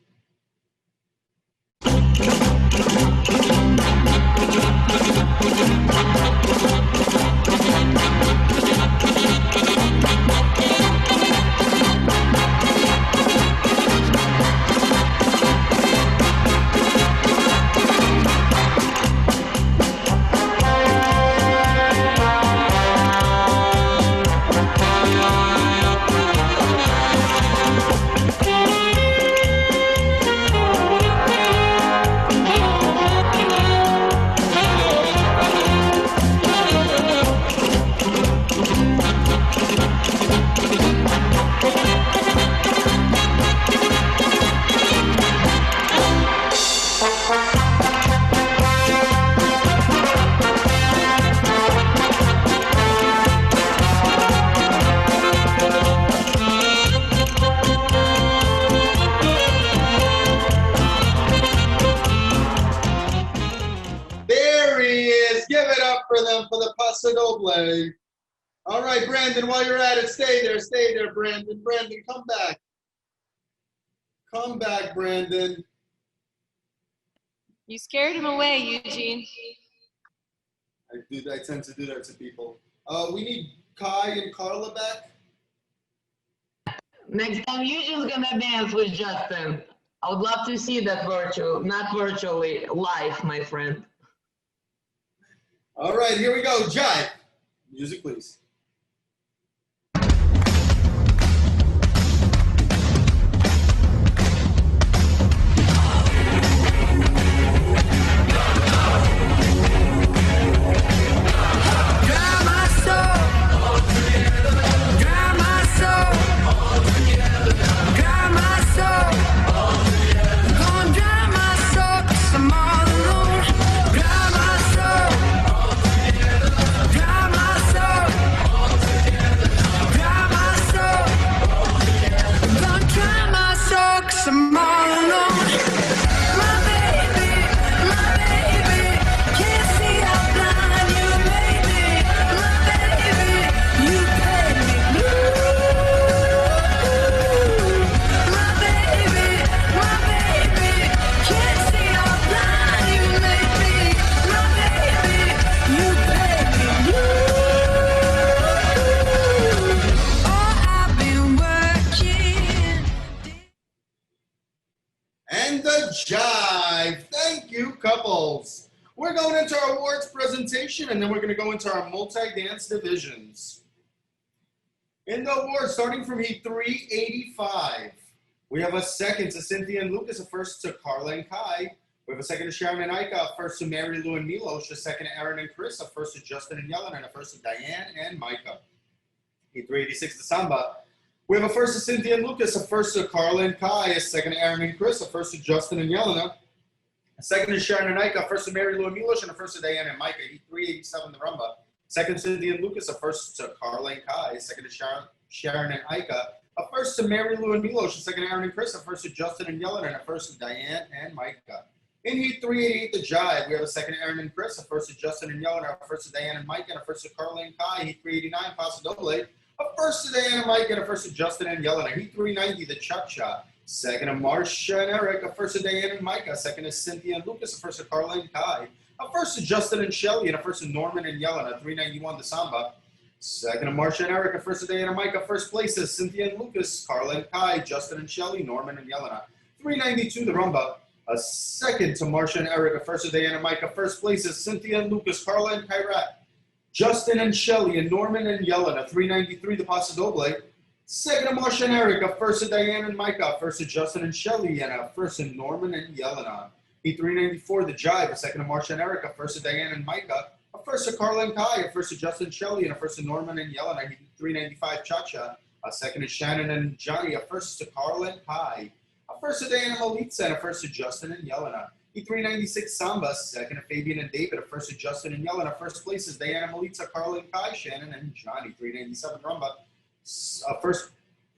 For the Paso Doble. All right, Brandon, while you're at it, stay there, Brandon. Brandon, come back. Come back, Brandon. You scared him away, Eugene. I tend to do that to people. We need Kai and Carla back. Next time, Eugene's gonna dance with Justin. I would love to see that not virtually, live, my friend. All right, here we go. Jive. Music, please. Couples. We're going into our awards presentation, and then we're going to go into our multi-dance divisions. In the awards, starting from Heat 385, we have a second to Cynthia and Lucas, a first to Carla and Kai. We have a second to Sharon and Ika, a first to Mary Lou and Milos, a second to Aaron and Chris, a first to Justin and Yellen, and a first to Diane and Micah. Heat 386 to Samba. We have a first to Cynthia and Lucas, a first to Carla and Kai, a second to Aaron and Chris, a first to Justin and Yelena, Second is Sharon and Ika. First to Mary Lou and Milos, and a first to Diana and Micah. Heat 387 the rumba. Second to Cynthia and Lucas. A first to Carla and Kai. Second to Sharon and Ika. A first to Mary Lou and Milos. A second to Aaron and Chris. A first to Justin and Yelena, and a first to Diane and Micah. In Heat 388 the Jive, we have a second to Aaron and Chris. A first to Justin and Yelena. A first to Diane and Micah, and a first to Carla and Kai. Heat 389 Paso Doble. A first to Diane and Micah, and a first to Justin and Yelena. Heat 390 the Cha-Cha. Second to Marcia and Eric, a first to Diane and Micah, second to Cynthia and Lucas, a first to Carla and Kai, a first to Justin and Shelly, and a first to Norman and Yelena, 391 the Samba. Second to Marcia and Eric, a first to Diane and Micah, first places Cynthia and Lucas, Carla and Kai, Justin and Shelly, Norman and Yelena, 392 the Rumba. A second to Marcia and Eric, a first to Diane and Micah, first places Cynthia and Lucas, Carla and Kyrat, Justin and Shelly, and Norman and Yelena, 393 the Paso Doble. Second to Marcia and Eric, a first to Diane and Micah, first to Justin and Shelly, and a first to Norman and Yelena. Heat 394 the Jive, a second to Marcia and Eric, a first to Diane and Micah, a first to Carla and Kai, a first to Justin and Shelly, and a first to Norman and Yelena. Heat 395 Cha-Cha, a second to Shannon and Johnny, a first to Carla and Kai, a first to Diana Malitza, and a first to Justin and Yelena. Heat 396 Samba, second to Fabian and David, a first to Justin and Yelena. First places Diana Malitza, Carla and Kai, Shannon and Johnny. 397 Rumba.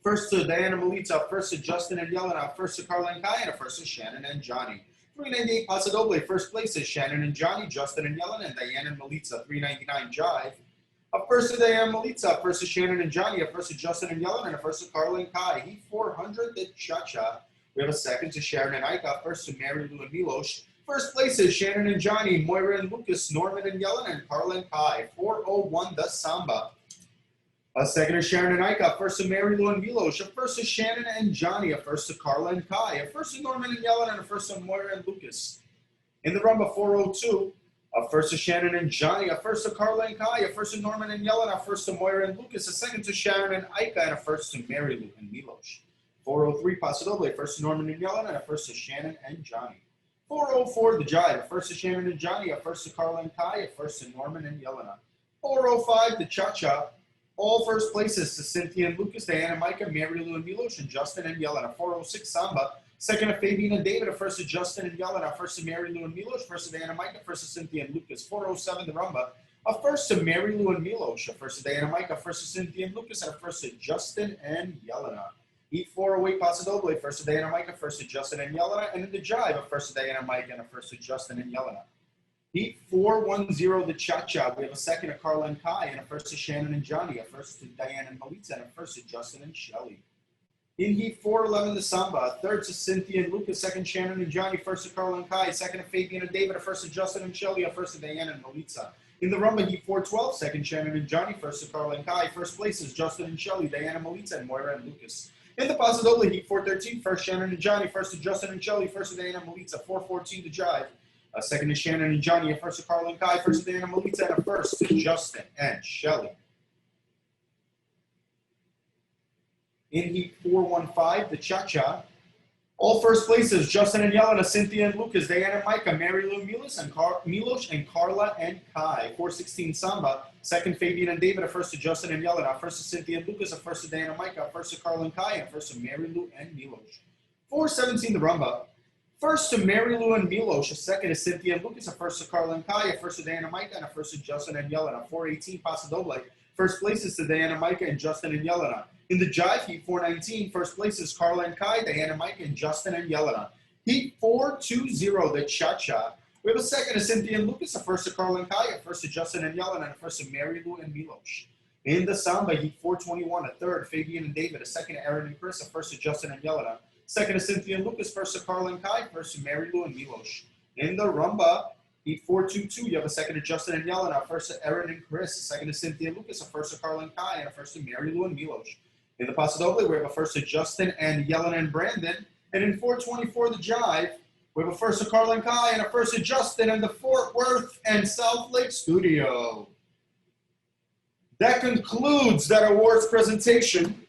First to Diana Malitza, first to Justin and Yelena, first to Carla and Kai, and a first to Shannon and Johnny. 398 Paso Doble, first places Shannon and Johnny, Justin and Yelena, and Diana and Malitza. 399 Jive. A first to Diana Malitza, first to Shannon and Johnny, a first to Justin and Yelena, and a first to Carla and Kai. Heat 400 the Cha-Cha. We have a second to Sharon and Ika, first to Mary Lou and Milos. First places Shannon and Johnny, Moira and Lucas, Norman and Yelena, and Carla and Kai. 401 the Samba. A second to Sharon and Ika, first to Mary Lou and Milos, a first to Shannon and Johnny, a first to Carla and Kai, a first to Norman and Yelena, and a first to Moira and Lucas. In the rumba 402, a first to Shannon and Johnny, a first to Carla and Kai, a first to Norman and Yelena, a first to Moira and Lucas, a second to Sharon and Ika, and a first to Mary Lou and Milos. 403 Paso Doble, first to Norman and Yelena, and a first to Shannon and Johnny. 404 the Jive, a first to Shannon and Johnny, a first to Carla and Kai, a first to Norman and Yelena. 405 the Cha-Cha. All first places to Cynthia and Lucas, Diana, Micah, Mary Lou and Milos, and Justin and Yelena. 406 Samba. Second to Fabian and David, a first to Justin and Yelena, first to Mary Lou and Milos, first to Diana, Micah, first to Cynthia and Lucas. 407 the Rumba. A first to Mary Lou and Milos, a first to Diana, Micah, first to Cynthia and Lucas, and a first to Justin and Yelena. Heat 408 Paso Doble, first to Diana, Micah, first to Justin and Yelena, and in the Jive, a first to Diana, Micah, and a first to Justin and Yelena. Heat 410 the Cha-Cha. We have a second to Carla and Kai, and a first to Shannon and Johnny, a first to Diane and Malitza, and a first to Justin and Shelly. In Heat 411 the Samba, a third to Cynthia and Lucas, second Shannon and Johnny, first to Carla and Kai, second to Fabian and David, a first to Justin and Shelly, a first to Diane and Malitza. In the Rumba Heat 412, second Shannon and Johnny, first to Carla and Kai, first places Justin and Shelly, Diana Malitza, and Moira and Lucas. In the Paso Doble Heat 413, first Shannon and Johnny, first to Justin and Shelly, first to Diana Malitza. 414 to Jive. A second to Shannon and Johnny, a first to Carla and Kai, first to Diana Malitza, and a first to Justin and Shelly. In Heat 415, the Cha-Cha. All first places, Justin and Yelena, Cynthia and Lucas, Diana and Micah, Mary Lou Milos, and Carla and Kai. 416 Samba. Second, Fabian and David, a first to Justin and Yelena, a first to Cynthia and Lucas, a first to Diana and Micah, a first to Carla and Kai, and a first to Mary Lou and Milos. 417 the Rumba. First to Mary Lou and Milos, a second to Cynthia and Lucas, a first to Carla and Kai, a first to Diana and Micah, and a first to Justin and Yelena. 418 Paso Doble. First places to Diana, Micah, and Justin and Yelena. In the Jive Heat 419, first places Carla and Kai, Diana, Micah, and Justin and Yelena. Heat 420, the Cha-Cha. We have a second to Cynthia and Lucas, a first to Carla and Kai, a first to Justin and Yelena, and a first to Mary Lou and Milos. In the Samba Heat 421, a third, Fabian and David, a second to Aaron and Chris, a first to Justin and Yelena. Second to Cynthia and Lucas, first to Carla and Kai, first to Mary Lou and Milos. In the Rumba, Heat 422, you have a second to Justin and Yelena, a first to Aaron and Chris, a second to Cynthia and Lucas, a first to Carla and Kai, and a first to Mary Lou and Milos. In the Paso Doble, we have a first to Justin and Yelena and Brandon. And in 424, the Jive, we have a first to Carla and Kai, and a first to Justin and the Fort Worth and South Lake studio. That concludes that awards presentation.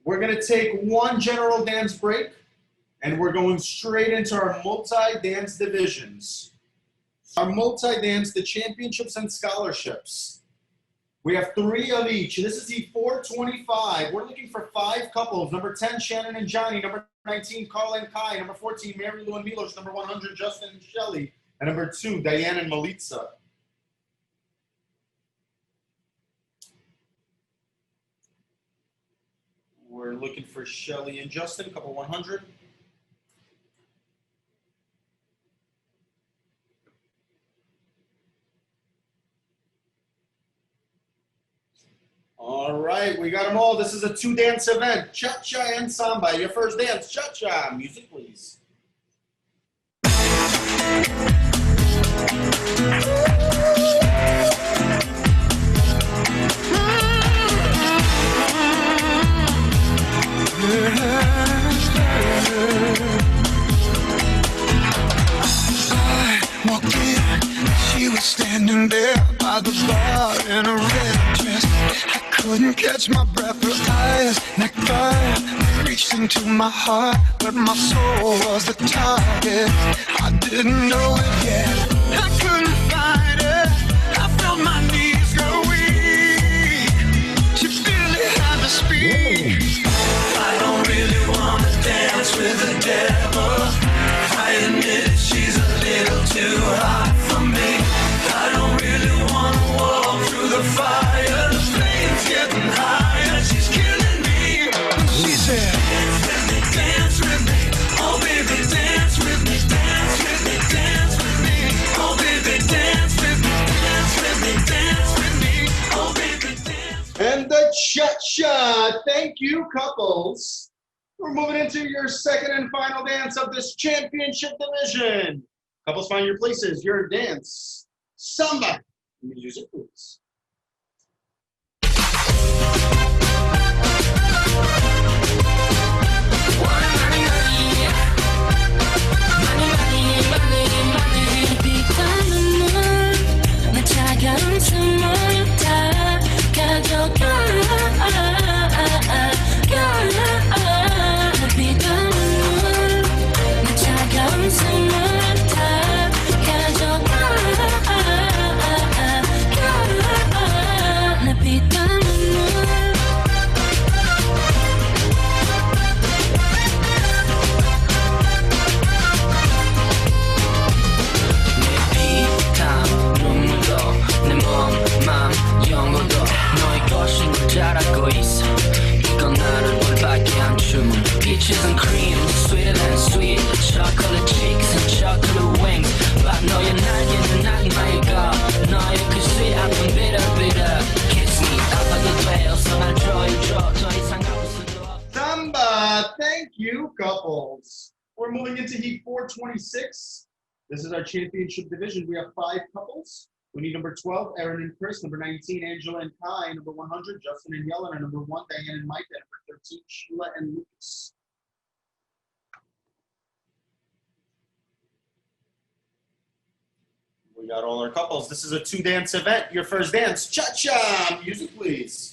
We're going to take one general dance break, and we're going straight into our multi-dance divisions. Our multi-dance, the championships and scholarships. We have 3 of each. This is the 425. We're looking for 5 couples. Number 10, Shannon and Johnny. Number 19, Carl and Kai. Number 14, Mary Lou and Milos. Number 100, Justin and Shelley. And number 2, Diane and Melitza. We're looking for Shelley and Justin, couple 100. All right, we got them all. This is a 2-dance event, cha-cha and samba. Your first dance, cha-cha. Music, please. I walked in, she was standing there by the bar in a red dress. I couldn't catch my breath, her eyes like fire reached into my heart, but my soul was the target. I didn't know it yet. I couldn't find it. I felt my knees go weak. She really had to speak. I don't really wanna dance with the devil. I admit she's a little too hot for me. I don't really wanna walk through the fire. The flame's getting higher, she's killing me. She said, dance with me, oh baby, dance with me, dance with me, dance with me, oh baby, dance with me, dance with me, dance with me, oh baby, dance. And the cha-cha. Thank you, couples. We're moving into your second and final dance of this championship division. Couples, find your places. Your dance, samba. Music, please. Peaches and cream, sweeter than sweet. Chocolate cheeks and chocolate wings. But no, you're not my girl. No, you could see I'm bitter. Kiss me up at the trail, so I draw. Samba. Thank you, couples. We're moving into Heat 426. This is our championship division. We have 5 couples. We need number 12, Aaron and Chris. Number 19, Angela and Kai. Number 100, Justin and Yelena. Number 1, Diane and Micah. Number 13, Sheila and Lucas. We got all our couples. This is a 2-dance event. Your first dance, cha-cha. Music, please.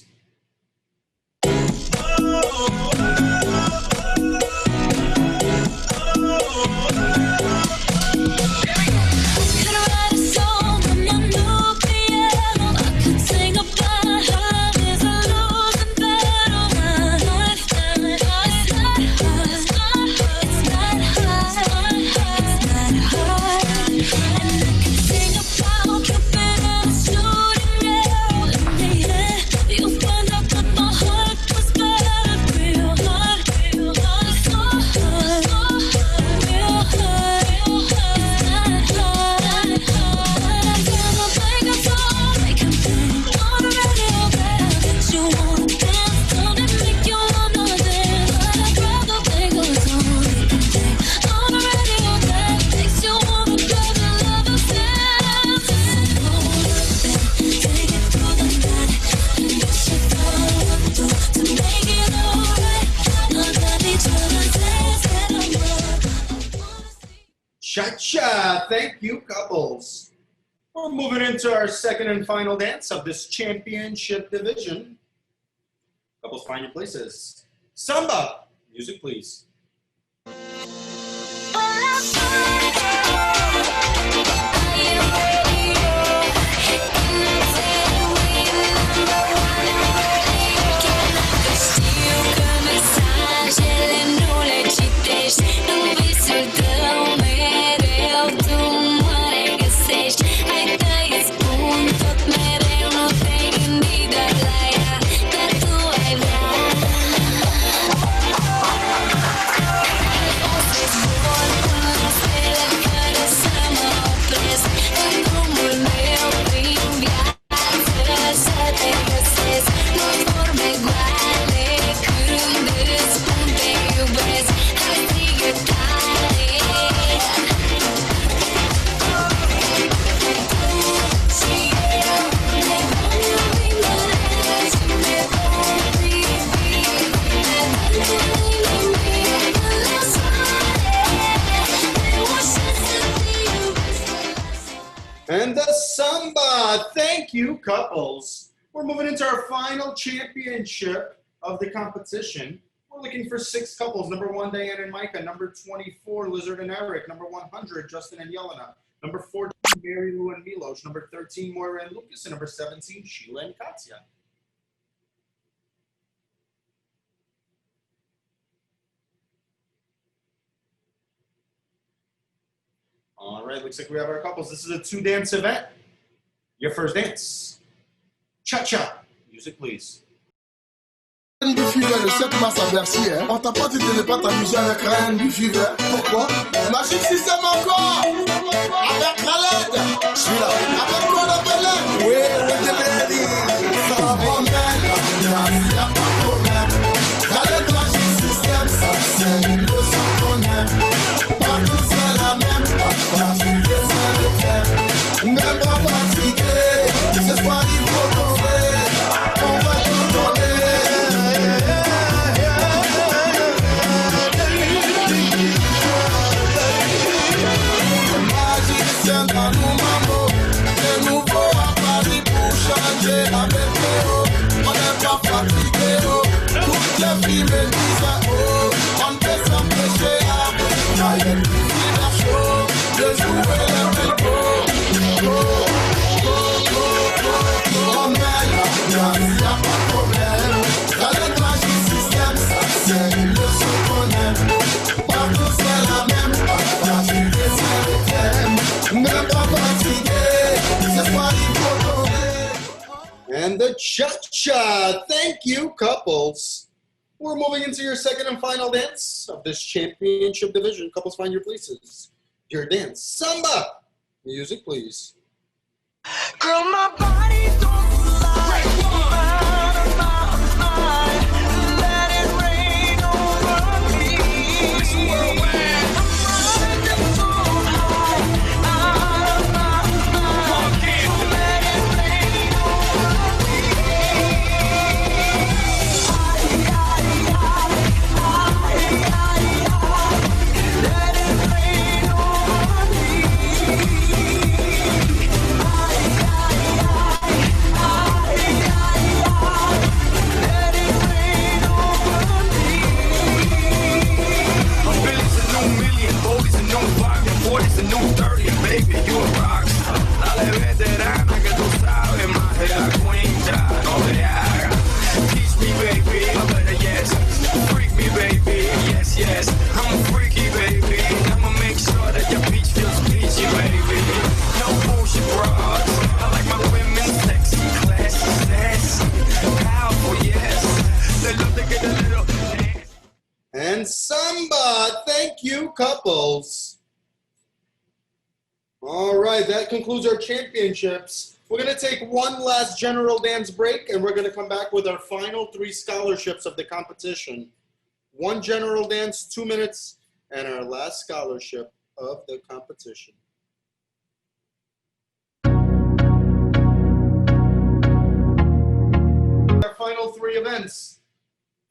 Cha-cha. Thank you, couples. We're moving into our second and final dance of this championship division. Couples, find your places. Samba. Music, please. J'ai les And the samba. Thank you, couples. We're moving into our final championship of the competition. We're looking for 6 couples. Number 1, Diane and Micah. Number 24, Lizard and Eric. Number 100, Justin and Yelena. Number 14, Mary Lou and Milos. Number 13, Moira and Lucas. And number 17, Sheila and Katya. All right, looks like we have our couples. This is a 2-dance event. Your first dance. Cha-cha. Music, please. Du fever, le 7 mars à Bercy, hein. On t'a pas dit de ne pas t'amuser avec Ryan du fever. Pourquoi? Magic System encore. Avec Khaled. Je suis là. Avec quoi la belle? Oui, avec des ladies. Ça va pas mal. Y'a pas de problème. Khaled Magic System, ça c'est le son qu'on aime. Pas tous c'est la même. Pas fatigué, c'est le thème. Même pas fatigué. Ce soir il faut danser. On va tout donner. Dans nos mamans, c'est nouveau à Paris pour changer la météo. On n'est pas fatigué, toutes les filles me disent oh, on ne peut s'empêcher avec Ryan qui vit la show, de jouer le tempo. On met la place, y'a pas de problème. Avec Magic System, ça c'est le son qu'on aime. Partout c'est la même, pas fatigué, c'est le thème. And the cha-cha. Thank you, couples. We're moving into your second and final dance of this championship division. Couples, find your places. Your dance. Samba. Music, please. Girl, my body don't lie. Out of my mind. Let it rain over me. I'm running the moon high. Out of my mind. Let it rain over me. Let it rain over me. It's a new 30, baby, you a rock star. Dale veterana que tú sabes más de la queen ya. No te hagas. Teach me, baby, I better yes. Freak me, baby, yes, yes. I'm a freaky, baby. I'ma make sure that your beach feels peachy, baby. No bullshit bras. I like my women sexy, classy, sassy, powerful, yes. They love to get a little dance. And samba. Thank you, couples. All right, that concludes our championships. We're going to take one last general dance break, and we're going to come back with our final 3 scholarships of the competition. One general dance, 2 minutes, and our last scholarship of the competition. Our final 3 events.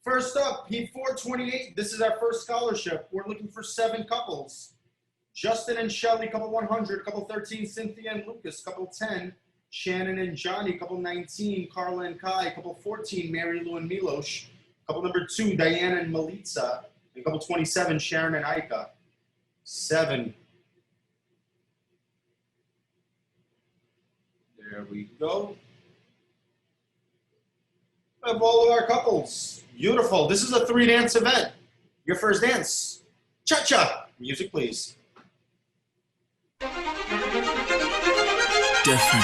First up, Heat 428. This is our first scholarship. We're looking for 7 couples. Justin and Shelly, couple 100, couple 13, Cynthia and Lucas, couple 10, Shannon and Johnny, couple 19, Carla and Kai, couple 14, Mary Lou and Milos, couple number 2, Diana and Melitza, and couple 27, Sharon and Ika. 7. There we go. We have all of our couples. Beautiful. This is a 3-dance event. Your first dance. Cha-cha. Music, please. Different.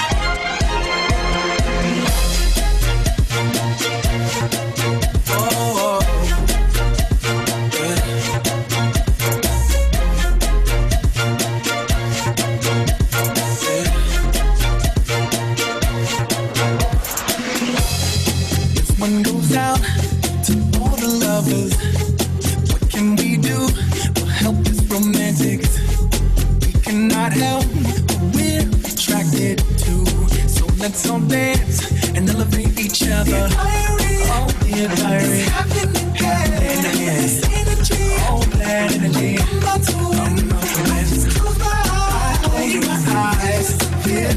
Oh, yeah. This one goes out to all the lovers. What can we do to help this romantic? We cannot help what we're attracted to. So let's all dance and elevate each other. All the diary. All that energy. I'm not to close my eyes. Feel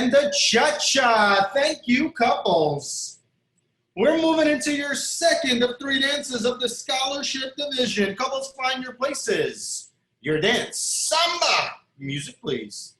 And the cha-cha. Thank you, couples. We're moving into your second of 3 dances of the scholarship division. Couples, find your places. Your dance, samba. Music, please.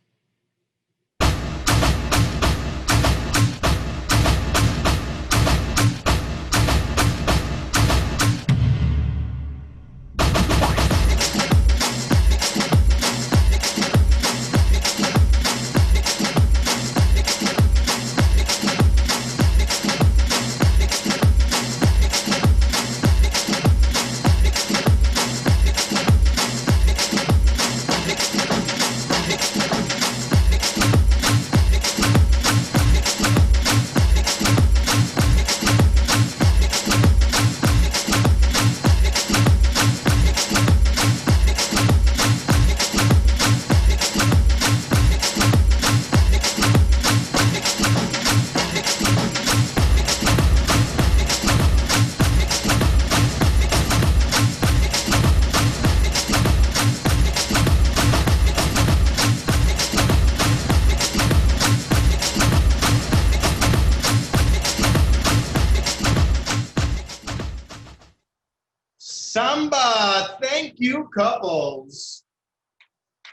Samba, thank you, couples.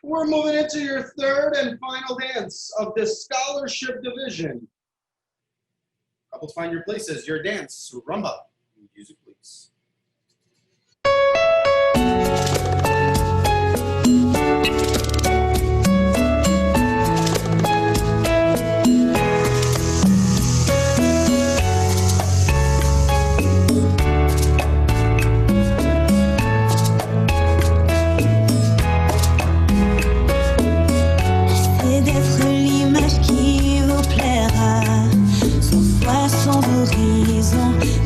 We're moving into your third and final dance of the scholarship division. Couples, find your places. Your dance, rumba. Music, please.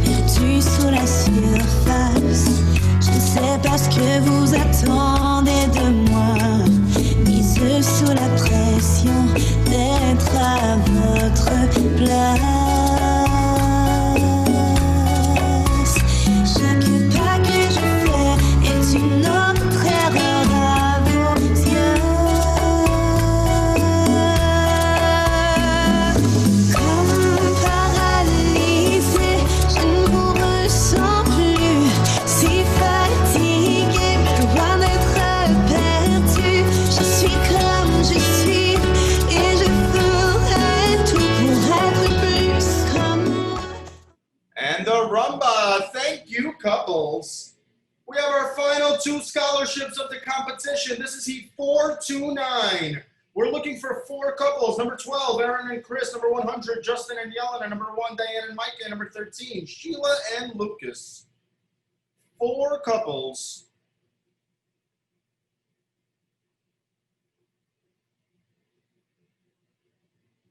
Perdu sous la surface, je ne sais pas ce que vous attendez de moi, mise sous la pression d'être à votre place. Chaque pas que je fais est une autre erreur à vos yeux. Rumba, thank you, couples. We have our final 2 scholarships of the competition. This is Heat 429. We're looking for 4 couples. Number 12, Aaron and Chris. Number 100, Justin and Yelena. Number 1, Diane and Micah. Number 13, Sheila and Lucas. 4 couples.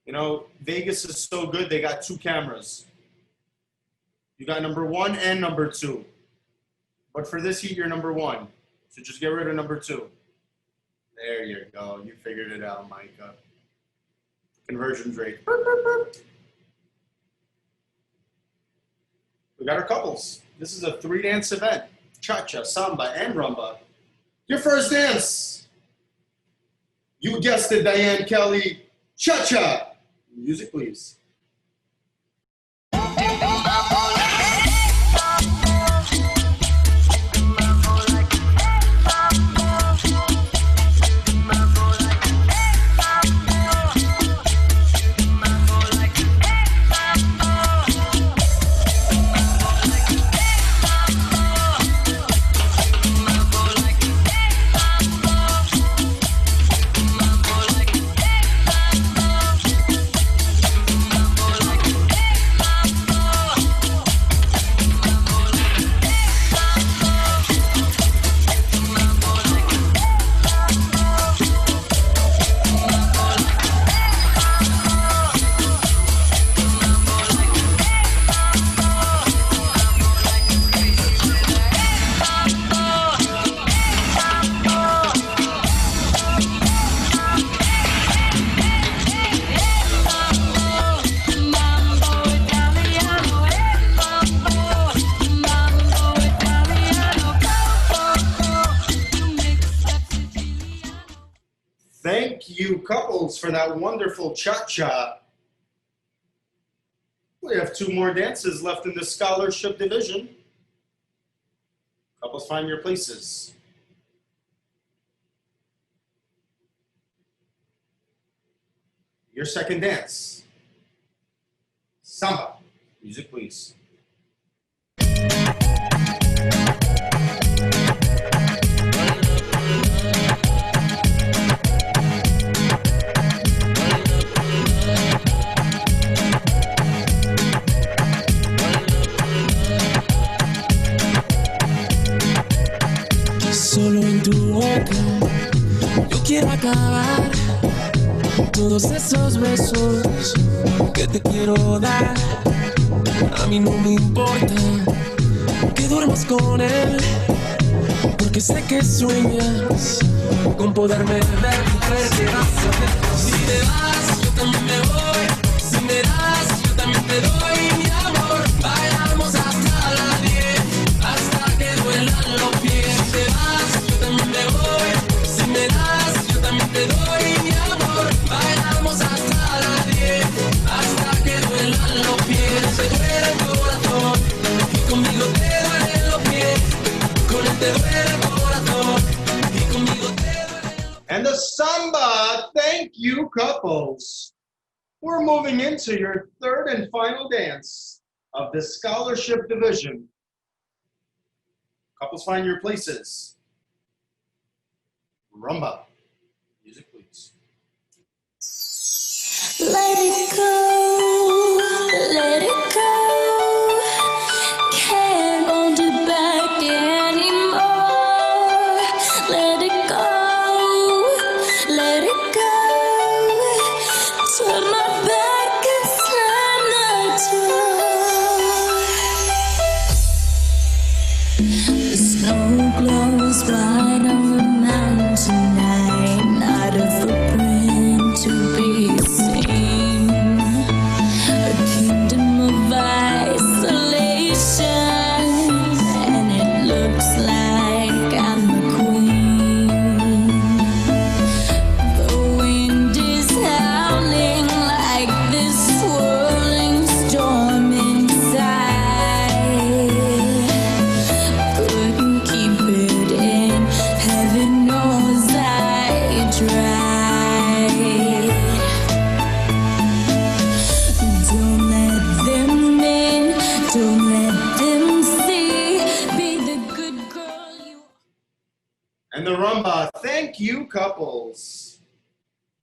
You know, Vegas is so good, they got 2 cameras. You got number 1 and number 2. But for this heat, you're number 1. So just get rid of number 2. There you go. You figured it out, Micah. Conversion rate. We got our couples. This is a 3-dance event. Cha-cha, samba, and rumba. Your first dance. You guessed it, Diane Kelly. Cha-cha. Music, please. couples for that wonderful cha-cha. We have 2 more dances left in the scholarship division. Couples, find your places. Your second dance. Samba. Music, please. Solo en tu boca yo quiero acabar todos esos besos que te quiero dar. A mí no me importa que duermas con él, porque sé que sueñas con poderme ver. Mujer, te vas a ver. Si te vas, yo también me voy. Si me das, yo también te doy mi amor. Bailamos hasta las 10, hasta que duelan los pies. Si te vas, yo también me voy. Si me das, yo también te doy mi amor. Bailamos hasta las 10, hasta que duelan los pies. Te duele el corazón y conmigo te duelen los pies. Con él te duele el corazón y conmigo te duele. And the samba, thank you, couples. We're moving into your third and final dance of the scholarship division. Couples, find your places. Rumba. Music, please. Let it go, let it go. Can't hold it back anymore. Let it go, let it go. Turn my back and slam the door. The snow glows bright on the mountain tonight. Not a footprint to be seen. A kingdom of isolation, and it looks like I'm the queen. The wind is howling like this swirling storm inside. Couldn't keep it in, heaven knows I tried. Don't let them in, don't let them see. Be the good girl you And the rumba, thank you, couples.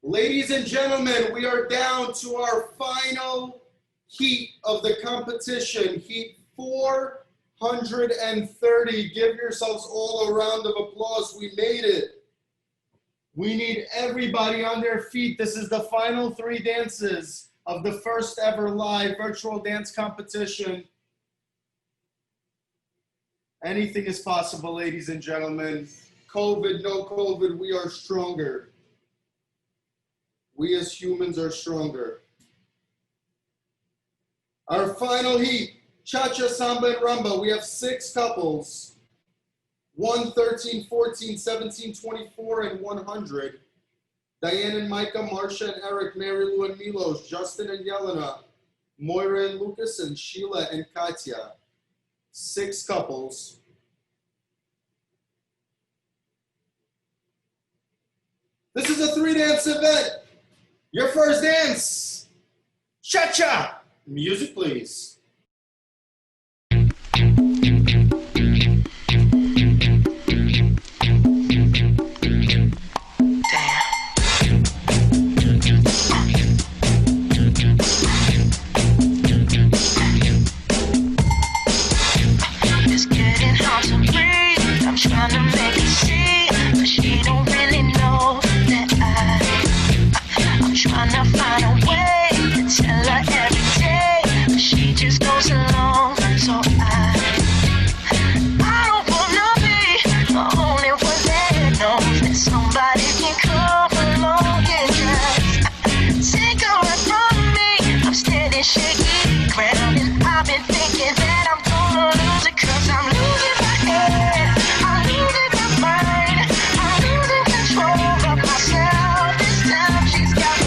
Ladies and gentlemen, we are down to our final heat of the competition, heat 430. Give yourselves all a round of applause. We made it. We need everybody on their feet. This is the final 3 dances of the first ever live virtual dance competition. Anything is possible, ladies and gentlemen. COVID, no COVID, we are stronger. We as humans are stronger. Our final heat, cha-cha, samba, and rumba. We have 6 couples, 1, 13, 14, 17, 24, and 100. Diane and Micah, Marcia and Eric, Mary Lou and Milos, Justin and Yelena, Moira and Lucas, and Sheila and Katya. 6 couples. This is a 3-dance event. Your first dance, cha-cha. Music, please. It's getting hard to breathe. I'm trying to make it see, but she don't really know that I'm trying to find a way to tell her every day, but she just goes along. So I don't wanna be the only one that knows that somebody can come along and just take her away from me. I'm standing shaky ground, and I've been thinking that I'm gonna lose it, 'cause I'm losing my head, I'm losing my mind, I'm losing control of myself. This time she's got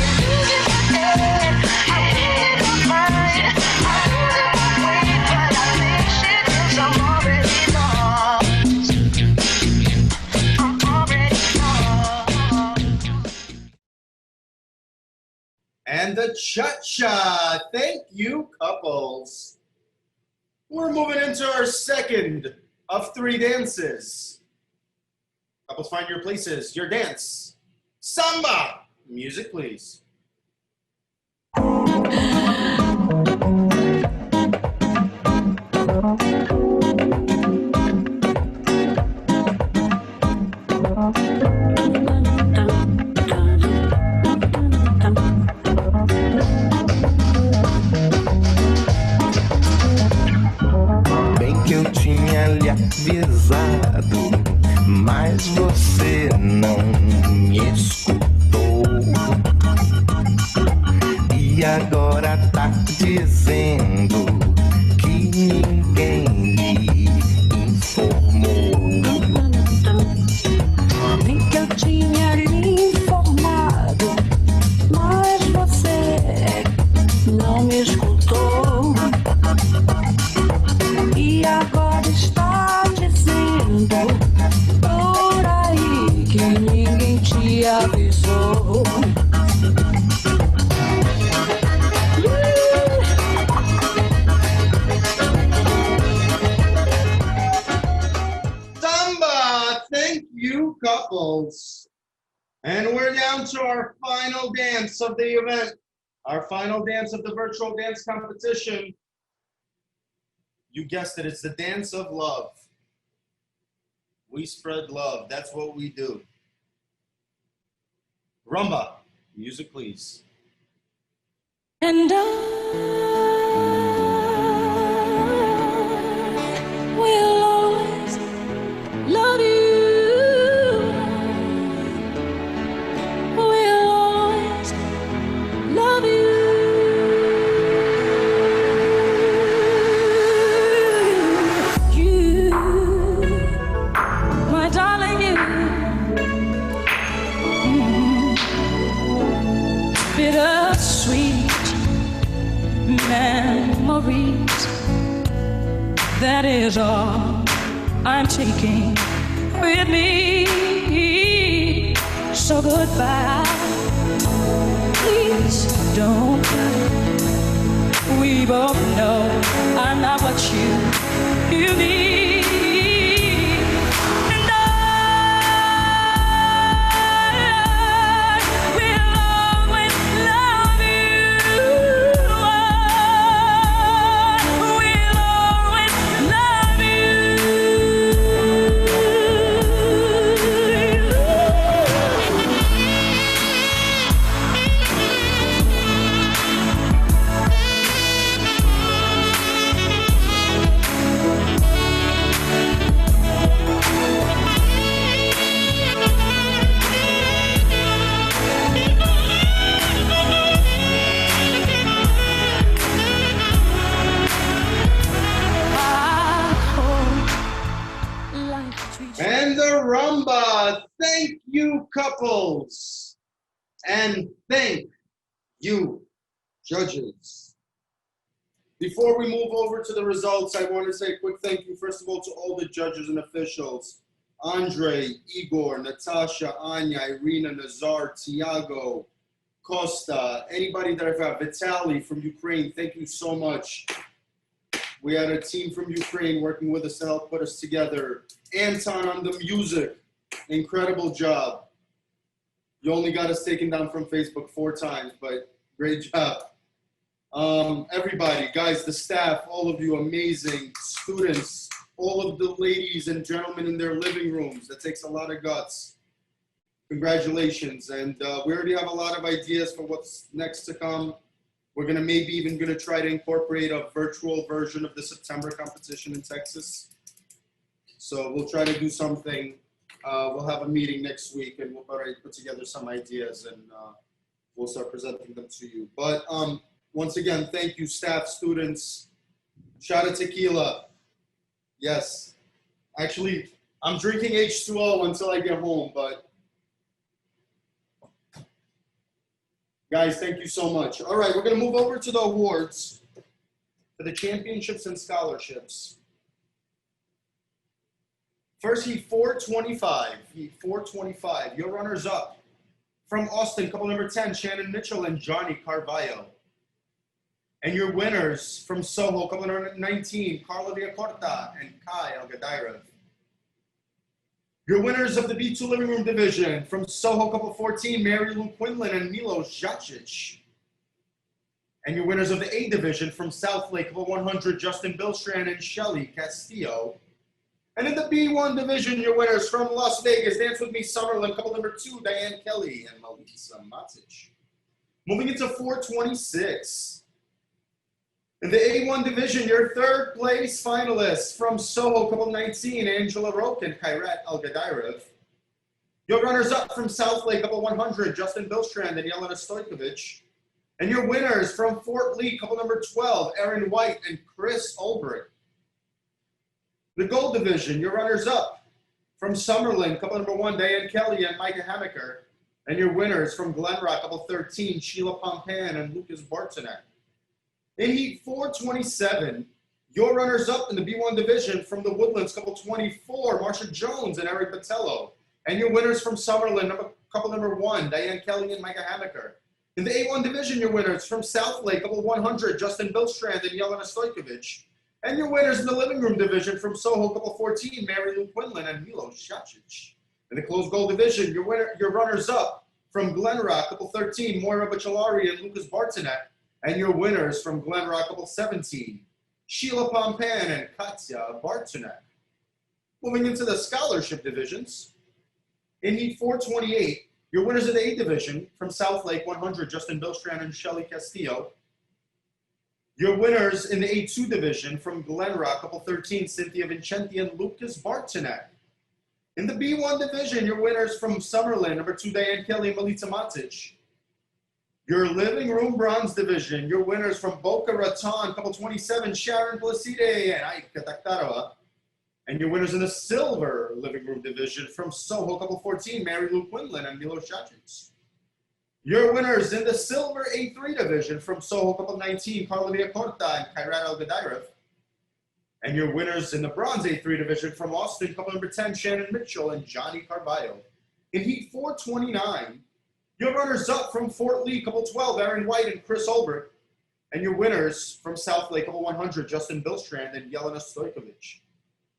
And the cha-cha. Thank you, couples. We're moving into our second of 3 dances. Couples, find your places, your dance. Samba. Music, please. Bem que eu tinha lhe avisado, mas você não me escutou. E agora tá dizendo que ninguém lhe informou. Nem que eu tinha lhe informado, mas você não me escutou. E agora está dizendo por aí que ninguém te avisou. Samba. Thank you, couples. And we're down to our final dance of the event. Our final dance of the virtual dance competition. You guessed it, it's the dance of love. We spread love. That's what we do. Rumba. Music, please. And I will always love you. Will always love you. You, my darling, you. Bittersweet memories. That is all I'm taking with me. So goodbye. Please don't cry. We both know I'm not what you need. And I will always love you. I will always love And the rumba. Thank you, couples. And thank you, judges. Before we move over to the results, I want to say a quick thank you, first of all, to all the judges and officials. Andre, Igor, Natasha, Anya, Irina, Nazar, Tiago, Costa, anybody that I've had, Vitaly from Ukraine, thank you so much. We had a team from Ukraine working with us to help put us together. Anton on the music, incredible job. You only got us taken down from Facebook 4 times, but great job. Everybody, guys, the staff, all of you, amazing. Students, all of the ladies and gentlemen in their living rooms. That takes a lot of guts. Congratulations. And we already have a lot of ideas for what's next to come. We're gonna maybe even gonna try to incorporate a virtual version of the September competition in Texas. So we'll try to do something. We'll have a meeting next week and we'll put together some ideas and we'll start presenting them to you. But once again, thank you, staff, students. Shot of tequila. Yes. Actually, I'm drinking H2O until I get home, but guys, thank you so much. All right, we're going to move over to the awards for the championships and scholarships. First, Heat 425. Heat 425. Your runners up. from Austin, couple number 10, Shannon Mitchell and Johnny Carvalho. And your winners from Soho, couple number 19, Carla Villacorta and Kai Algadirev. Your winners of the B2 Living Room Division from Soho, couple 14, Mary Lou Quinlan and Milos Jacic. And your winners of the A Division from South Lake, couple 100, Justin Bilstrand and Shelly Castillo. And in the B1 Division, your winners from Las Vegas, Dance With Me Summerlin, couple number 2, Diane Kelly and Melissa Matic. Moving into 426. In the A1 Division, your third place finalists from Soho, couple 19, Angela Roque and Kairat Algadirev. Your runners-up from South Lake, couple 100, Justin Bilstrand and Yelena Stojkovic. And your winners from Fort Lee, couple number 12, Erin White and Chris Ulbrich. The Gold Division, your runners-up from Summerlin, couple number 1, Diane Kelly and Micah Hammaker. And your winners from Glen Rock, couple 13, Sheila Pompan and Lucas Bartonek. In Heat 427, your runners-up in the B1 Division from the Woodlands, couple 24, Marsha Jones and Eric Patello. And your winners from Summerlin, couple number 1, Diane Kelly and Micah Hammaker. In the A1 Division, your winners from South Lake, couple 100, Justin Bilstrand and Yelena Stojkovic. And your winners in the Living Room Division from Soho, couple 14, Mary Lou Quinlan and Milos Jacic. In the Closed Gold Division, your runners-up from Glen Rock, couple 13, Moira Bachelari and Lucas Bartonek. And your winners from Glen Rock, couple 17, Sheila Pompan and Katya Bartonek. Moving into the Scholarship Divisions. In Heat 428, your winners of the A Division from South Lake 100, Justin Bilstrand and Shelly Castillo. Your winners in the A2 Division from Glen Rock, couple 13, Cynthia Vincenti and Lucas Bartonek. In the B1 Division, your winners from Summerlin, number 2, Diane Kelly and Melita Matic. Your Living Room Bronze Division, your winners from Boca Raton, couple 27, Sharon Placide and Ike Taktarova. And your winners in the Silver Living Room Division from Soho, couple 14, Mary Lou Quinlan and Milos Jacic. Your winners in the Silver A3 Division from Soho, couple 19, Carla Villacorta and Kairat Algadirev. And your winners in the Bronze A3 Division from Austin, couple number 10, Shannon Mitchell and Johnny Carvalho. In Heat 429, your runners-up from Fort Lee, couple 12, Erin White and Chris Ulbrich. And your winners from South Lake, couple 100, Justin Bilstrand and Yelena Stojkovic.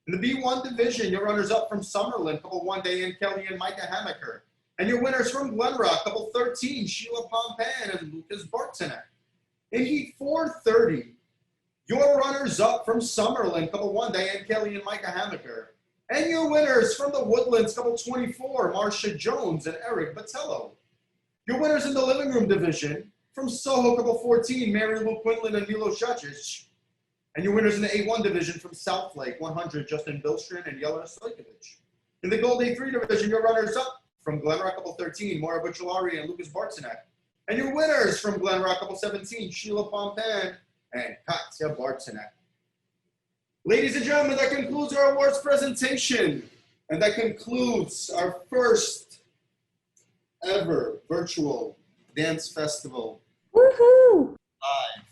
In the B1 Division, your runners-up from Summerlin, couple 1, Diane Kelly and Micah Hammaker. And your winners from Glen Rock, couple 13, Sheila Pompan and Lucas Bartonek. In Heat 430, your runners-up from Summerlin, couple 1, Diane Kelly and Micah Hammaker. And your winners from the Woodlands, couple 24, Marsha Jones and Eric Batello. Your winners in the Living Room Division from Soho, couple 14, Mary Lou Quinlan and Milos Jacic. And your winners in the A1 Division from South Lake, 100, Justin Bilstrand and Yelena Stojkovic. In the Gold A3 Division, your runners-up from Glen Rock, couple 13, Moira Bachelari and Lucas Bartonek. And your winners from Glen Rock, couple 17, Sheila Pompan and Katya Bartonek. Ladies and gentlemen, that concludes our awards presentation. And that concludes our first ever virtual dance festival. Woohoo! Live.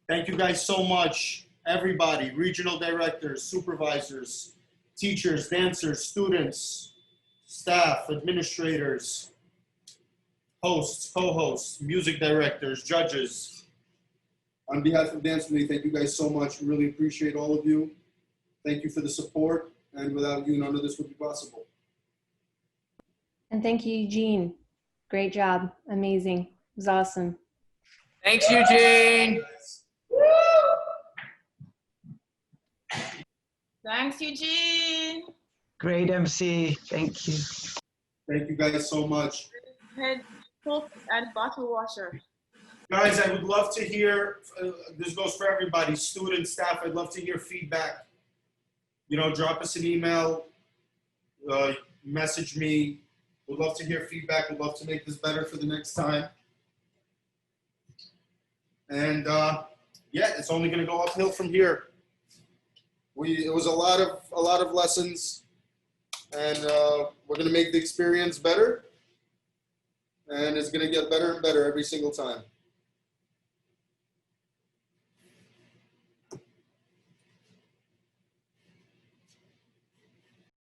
Thank you guys so much, everybody, regional directors, supervisors, teachers, dancers, students, staff, administrators, hosts, co-hosts, music directors, judges. On behalf of Dance With Me, thank you guys so much. Really appreciate all of you. Thank you for the support, and without you, none of this would be possible. And thank you, Eugene. Great job. Amazing. It was awesome. Thanks, Eugene. Thanks, Eugene. Great MC. Thank you. Thank you guys so much. Head cook and bottle washer. Guys, I would love to hear, this goes for everybody, students, staff, I'd love to hear feedback. You know, drop us an email, message me. Would love to hear feedback. Would love to make this better for the next time. And yeah, it's only going to go uphill from here. It was a lot of lessons, and we're going to make the experience better, and it's going to get better and better every single time.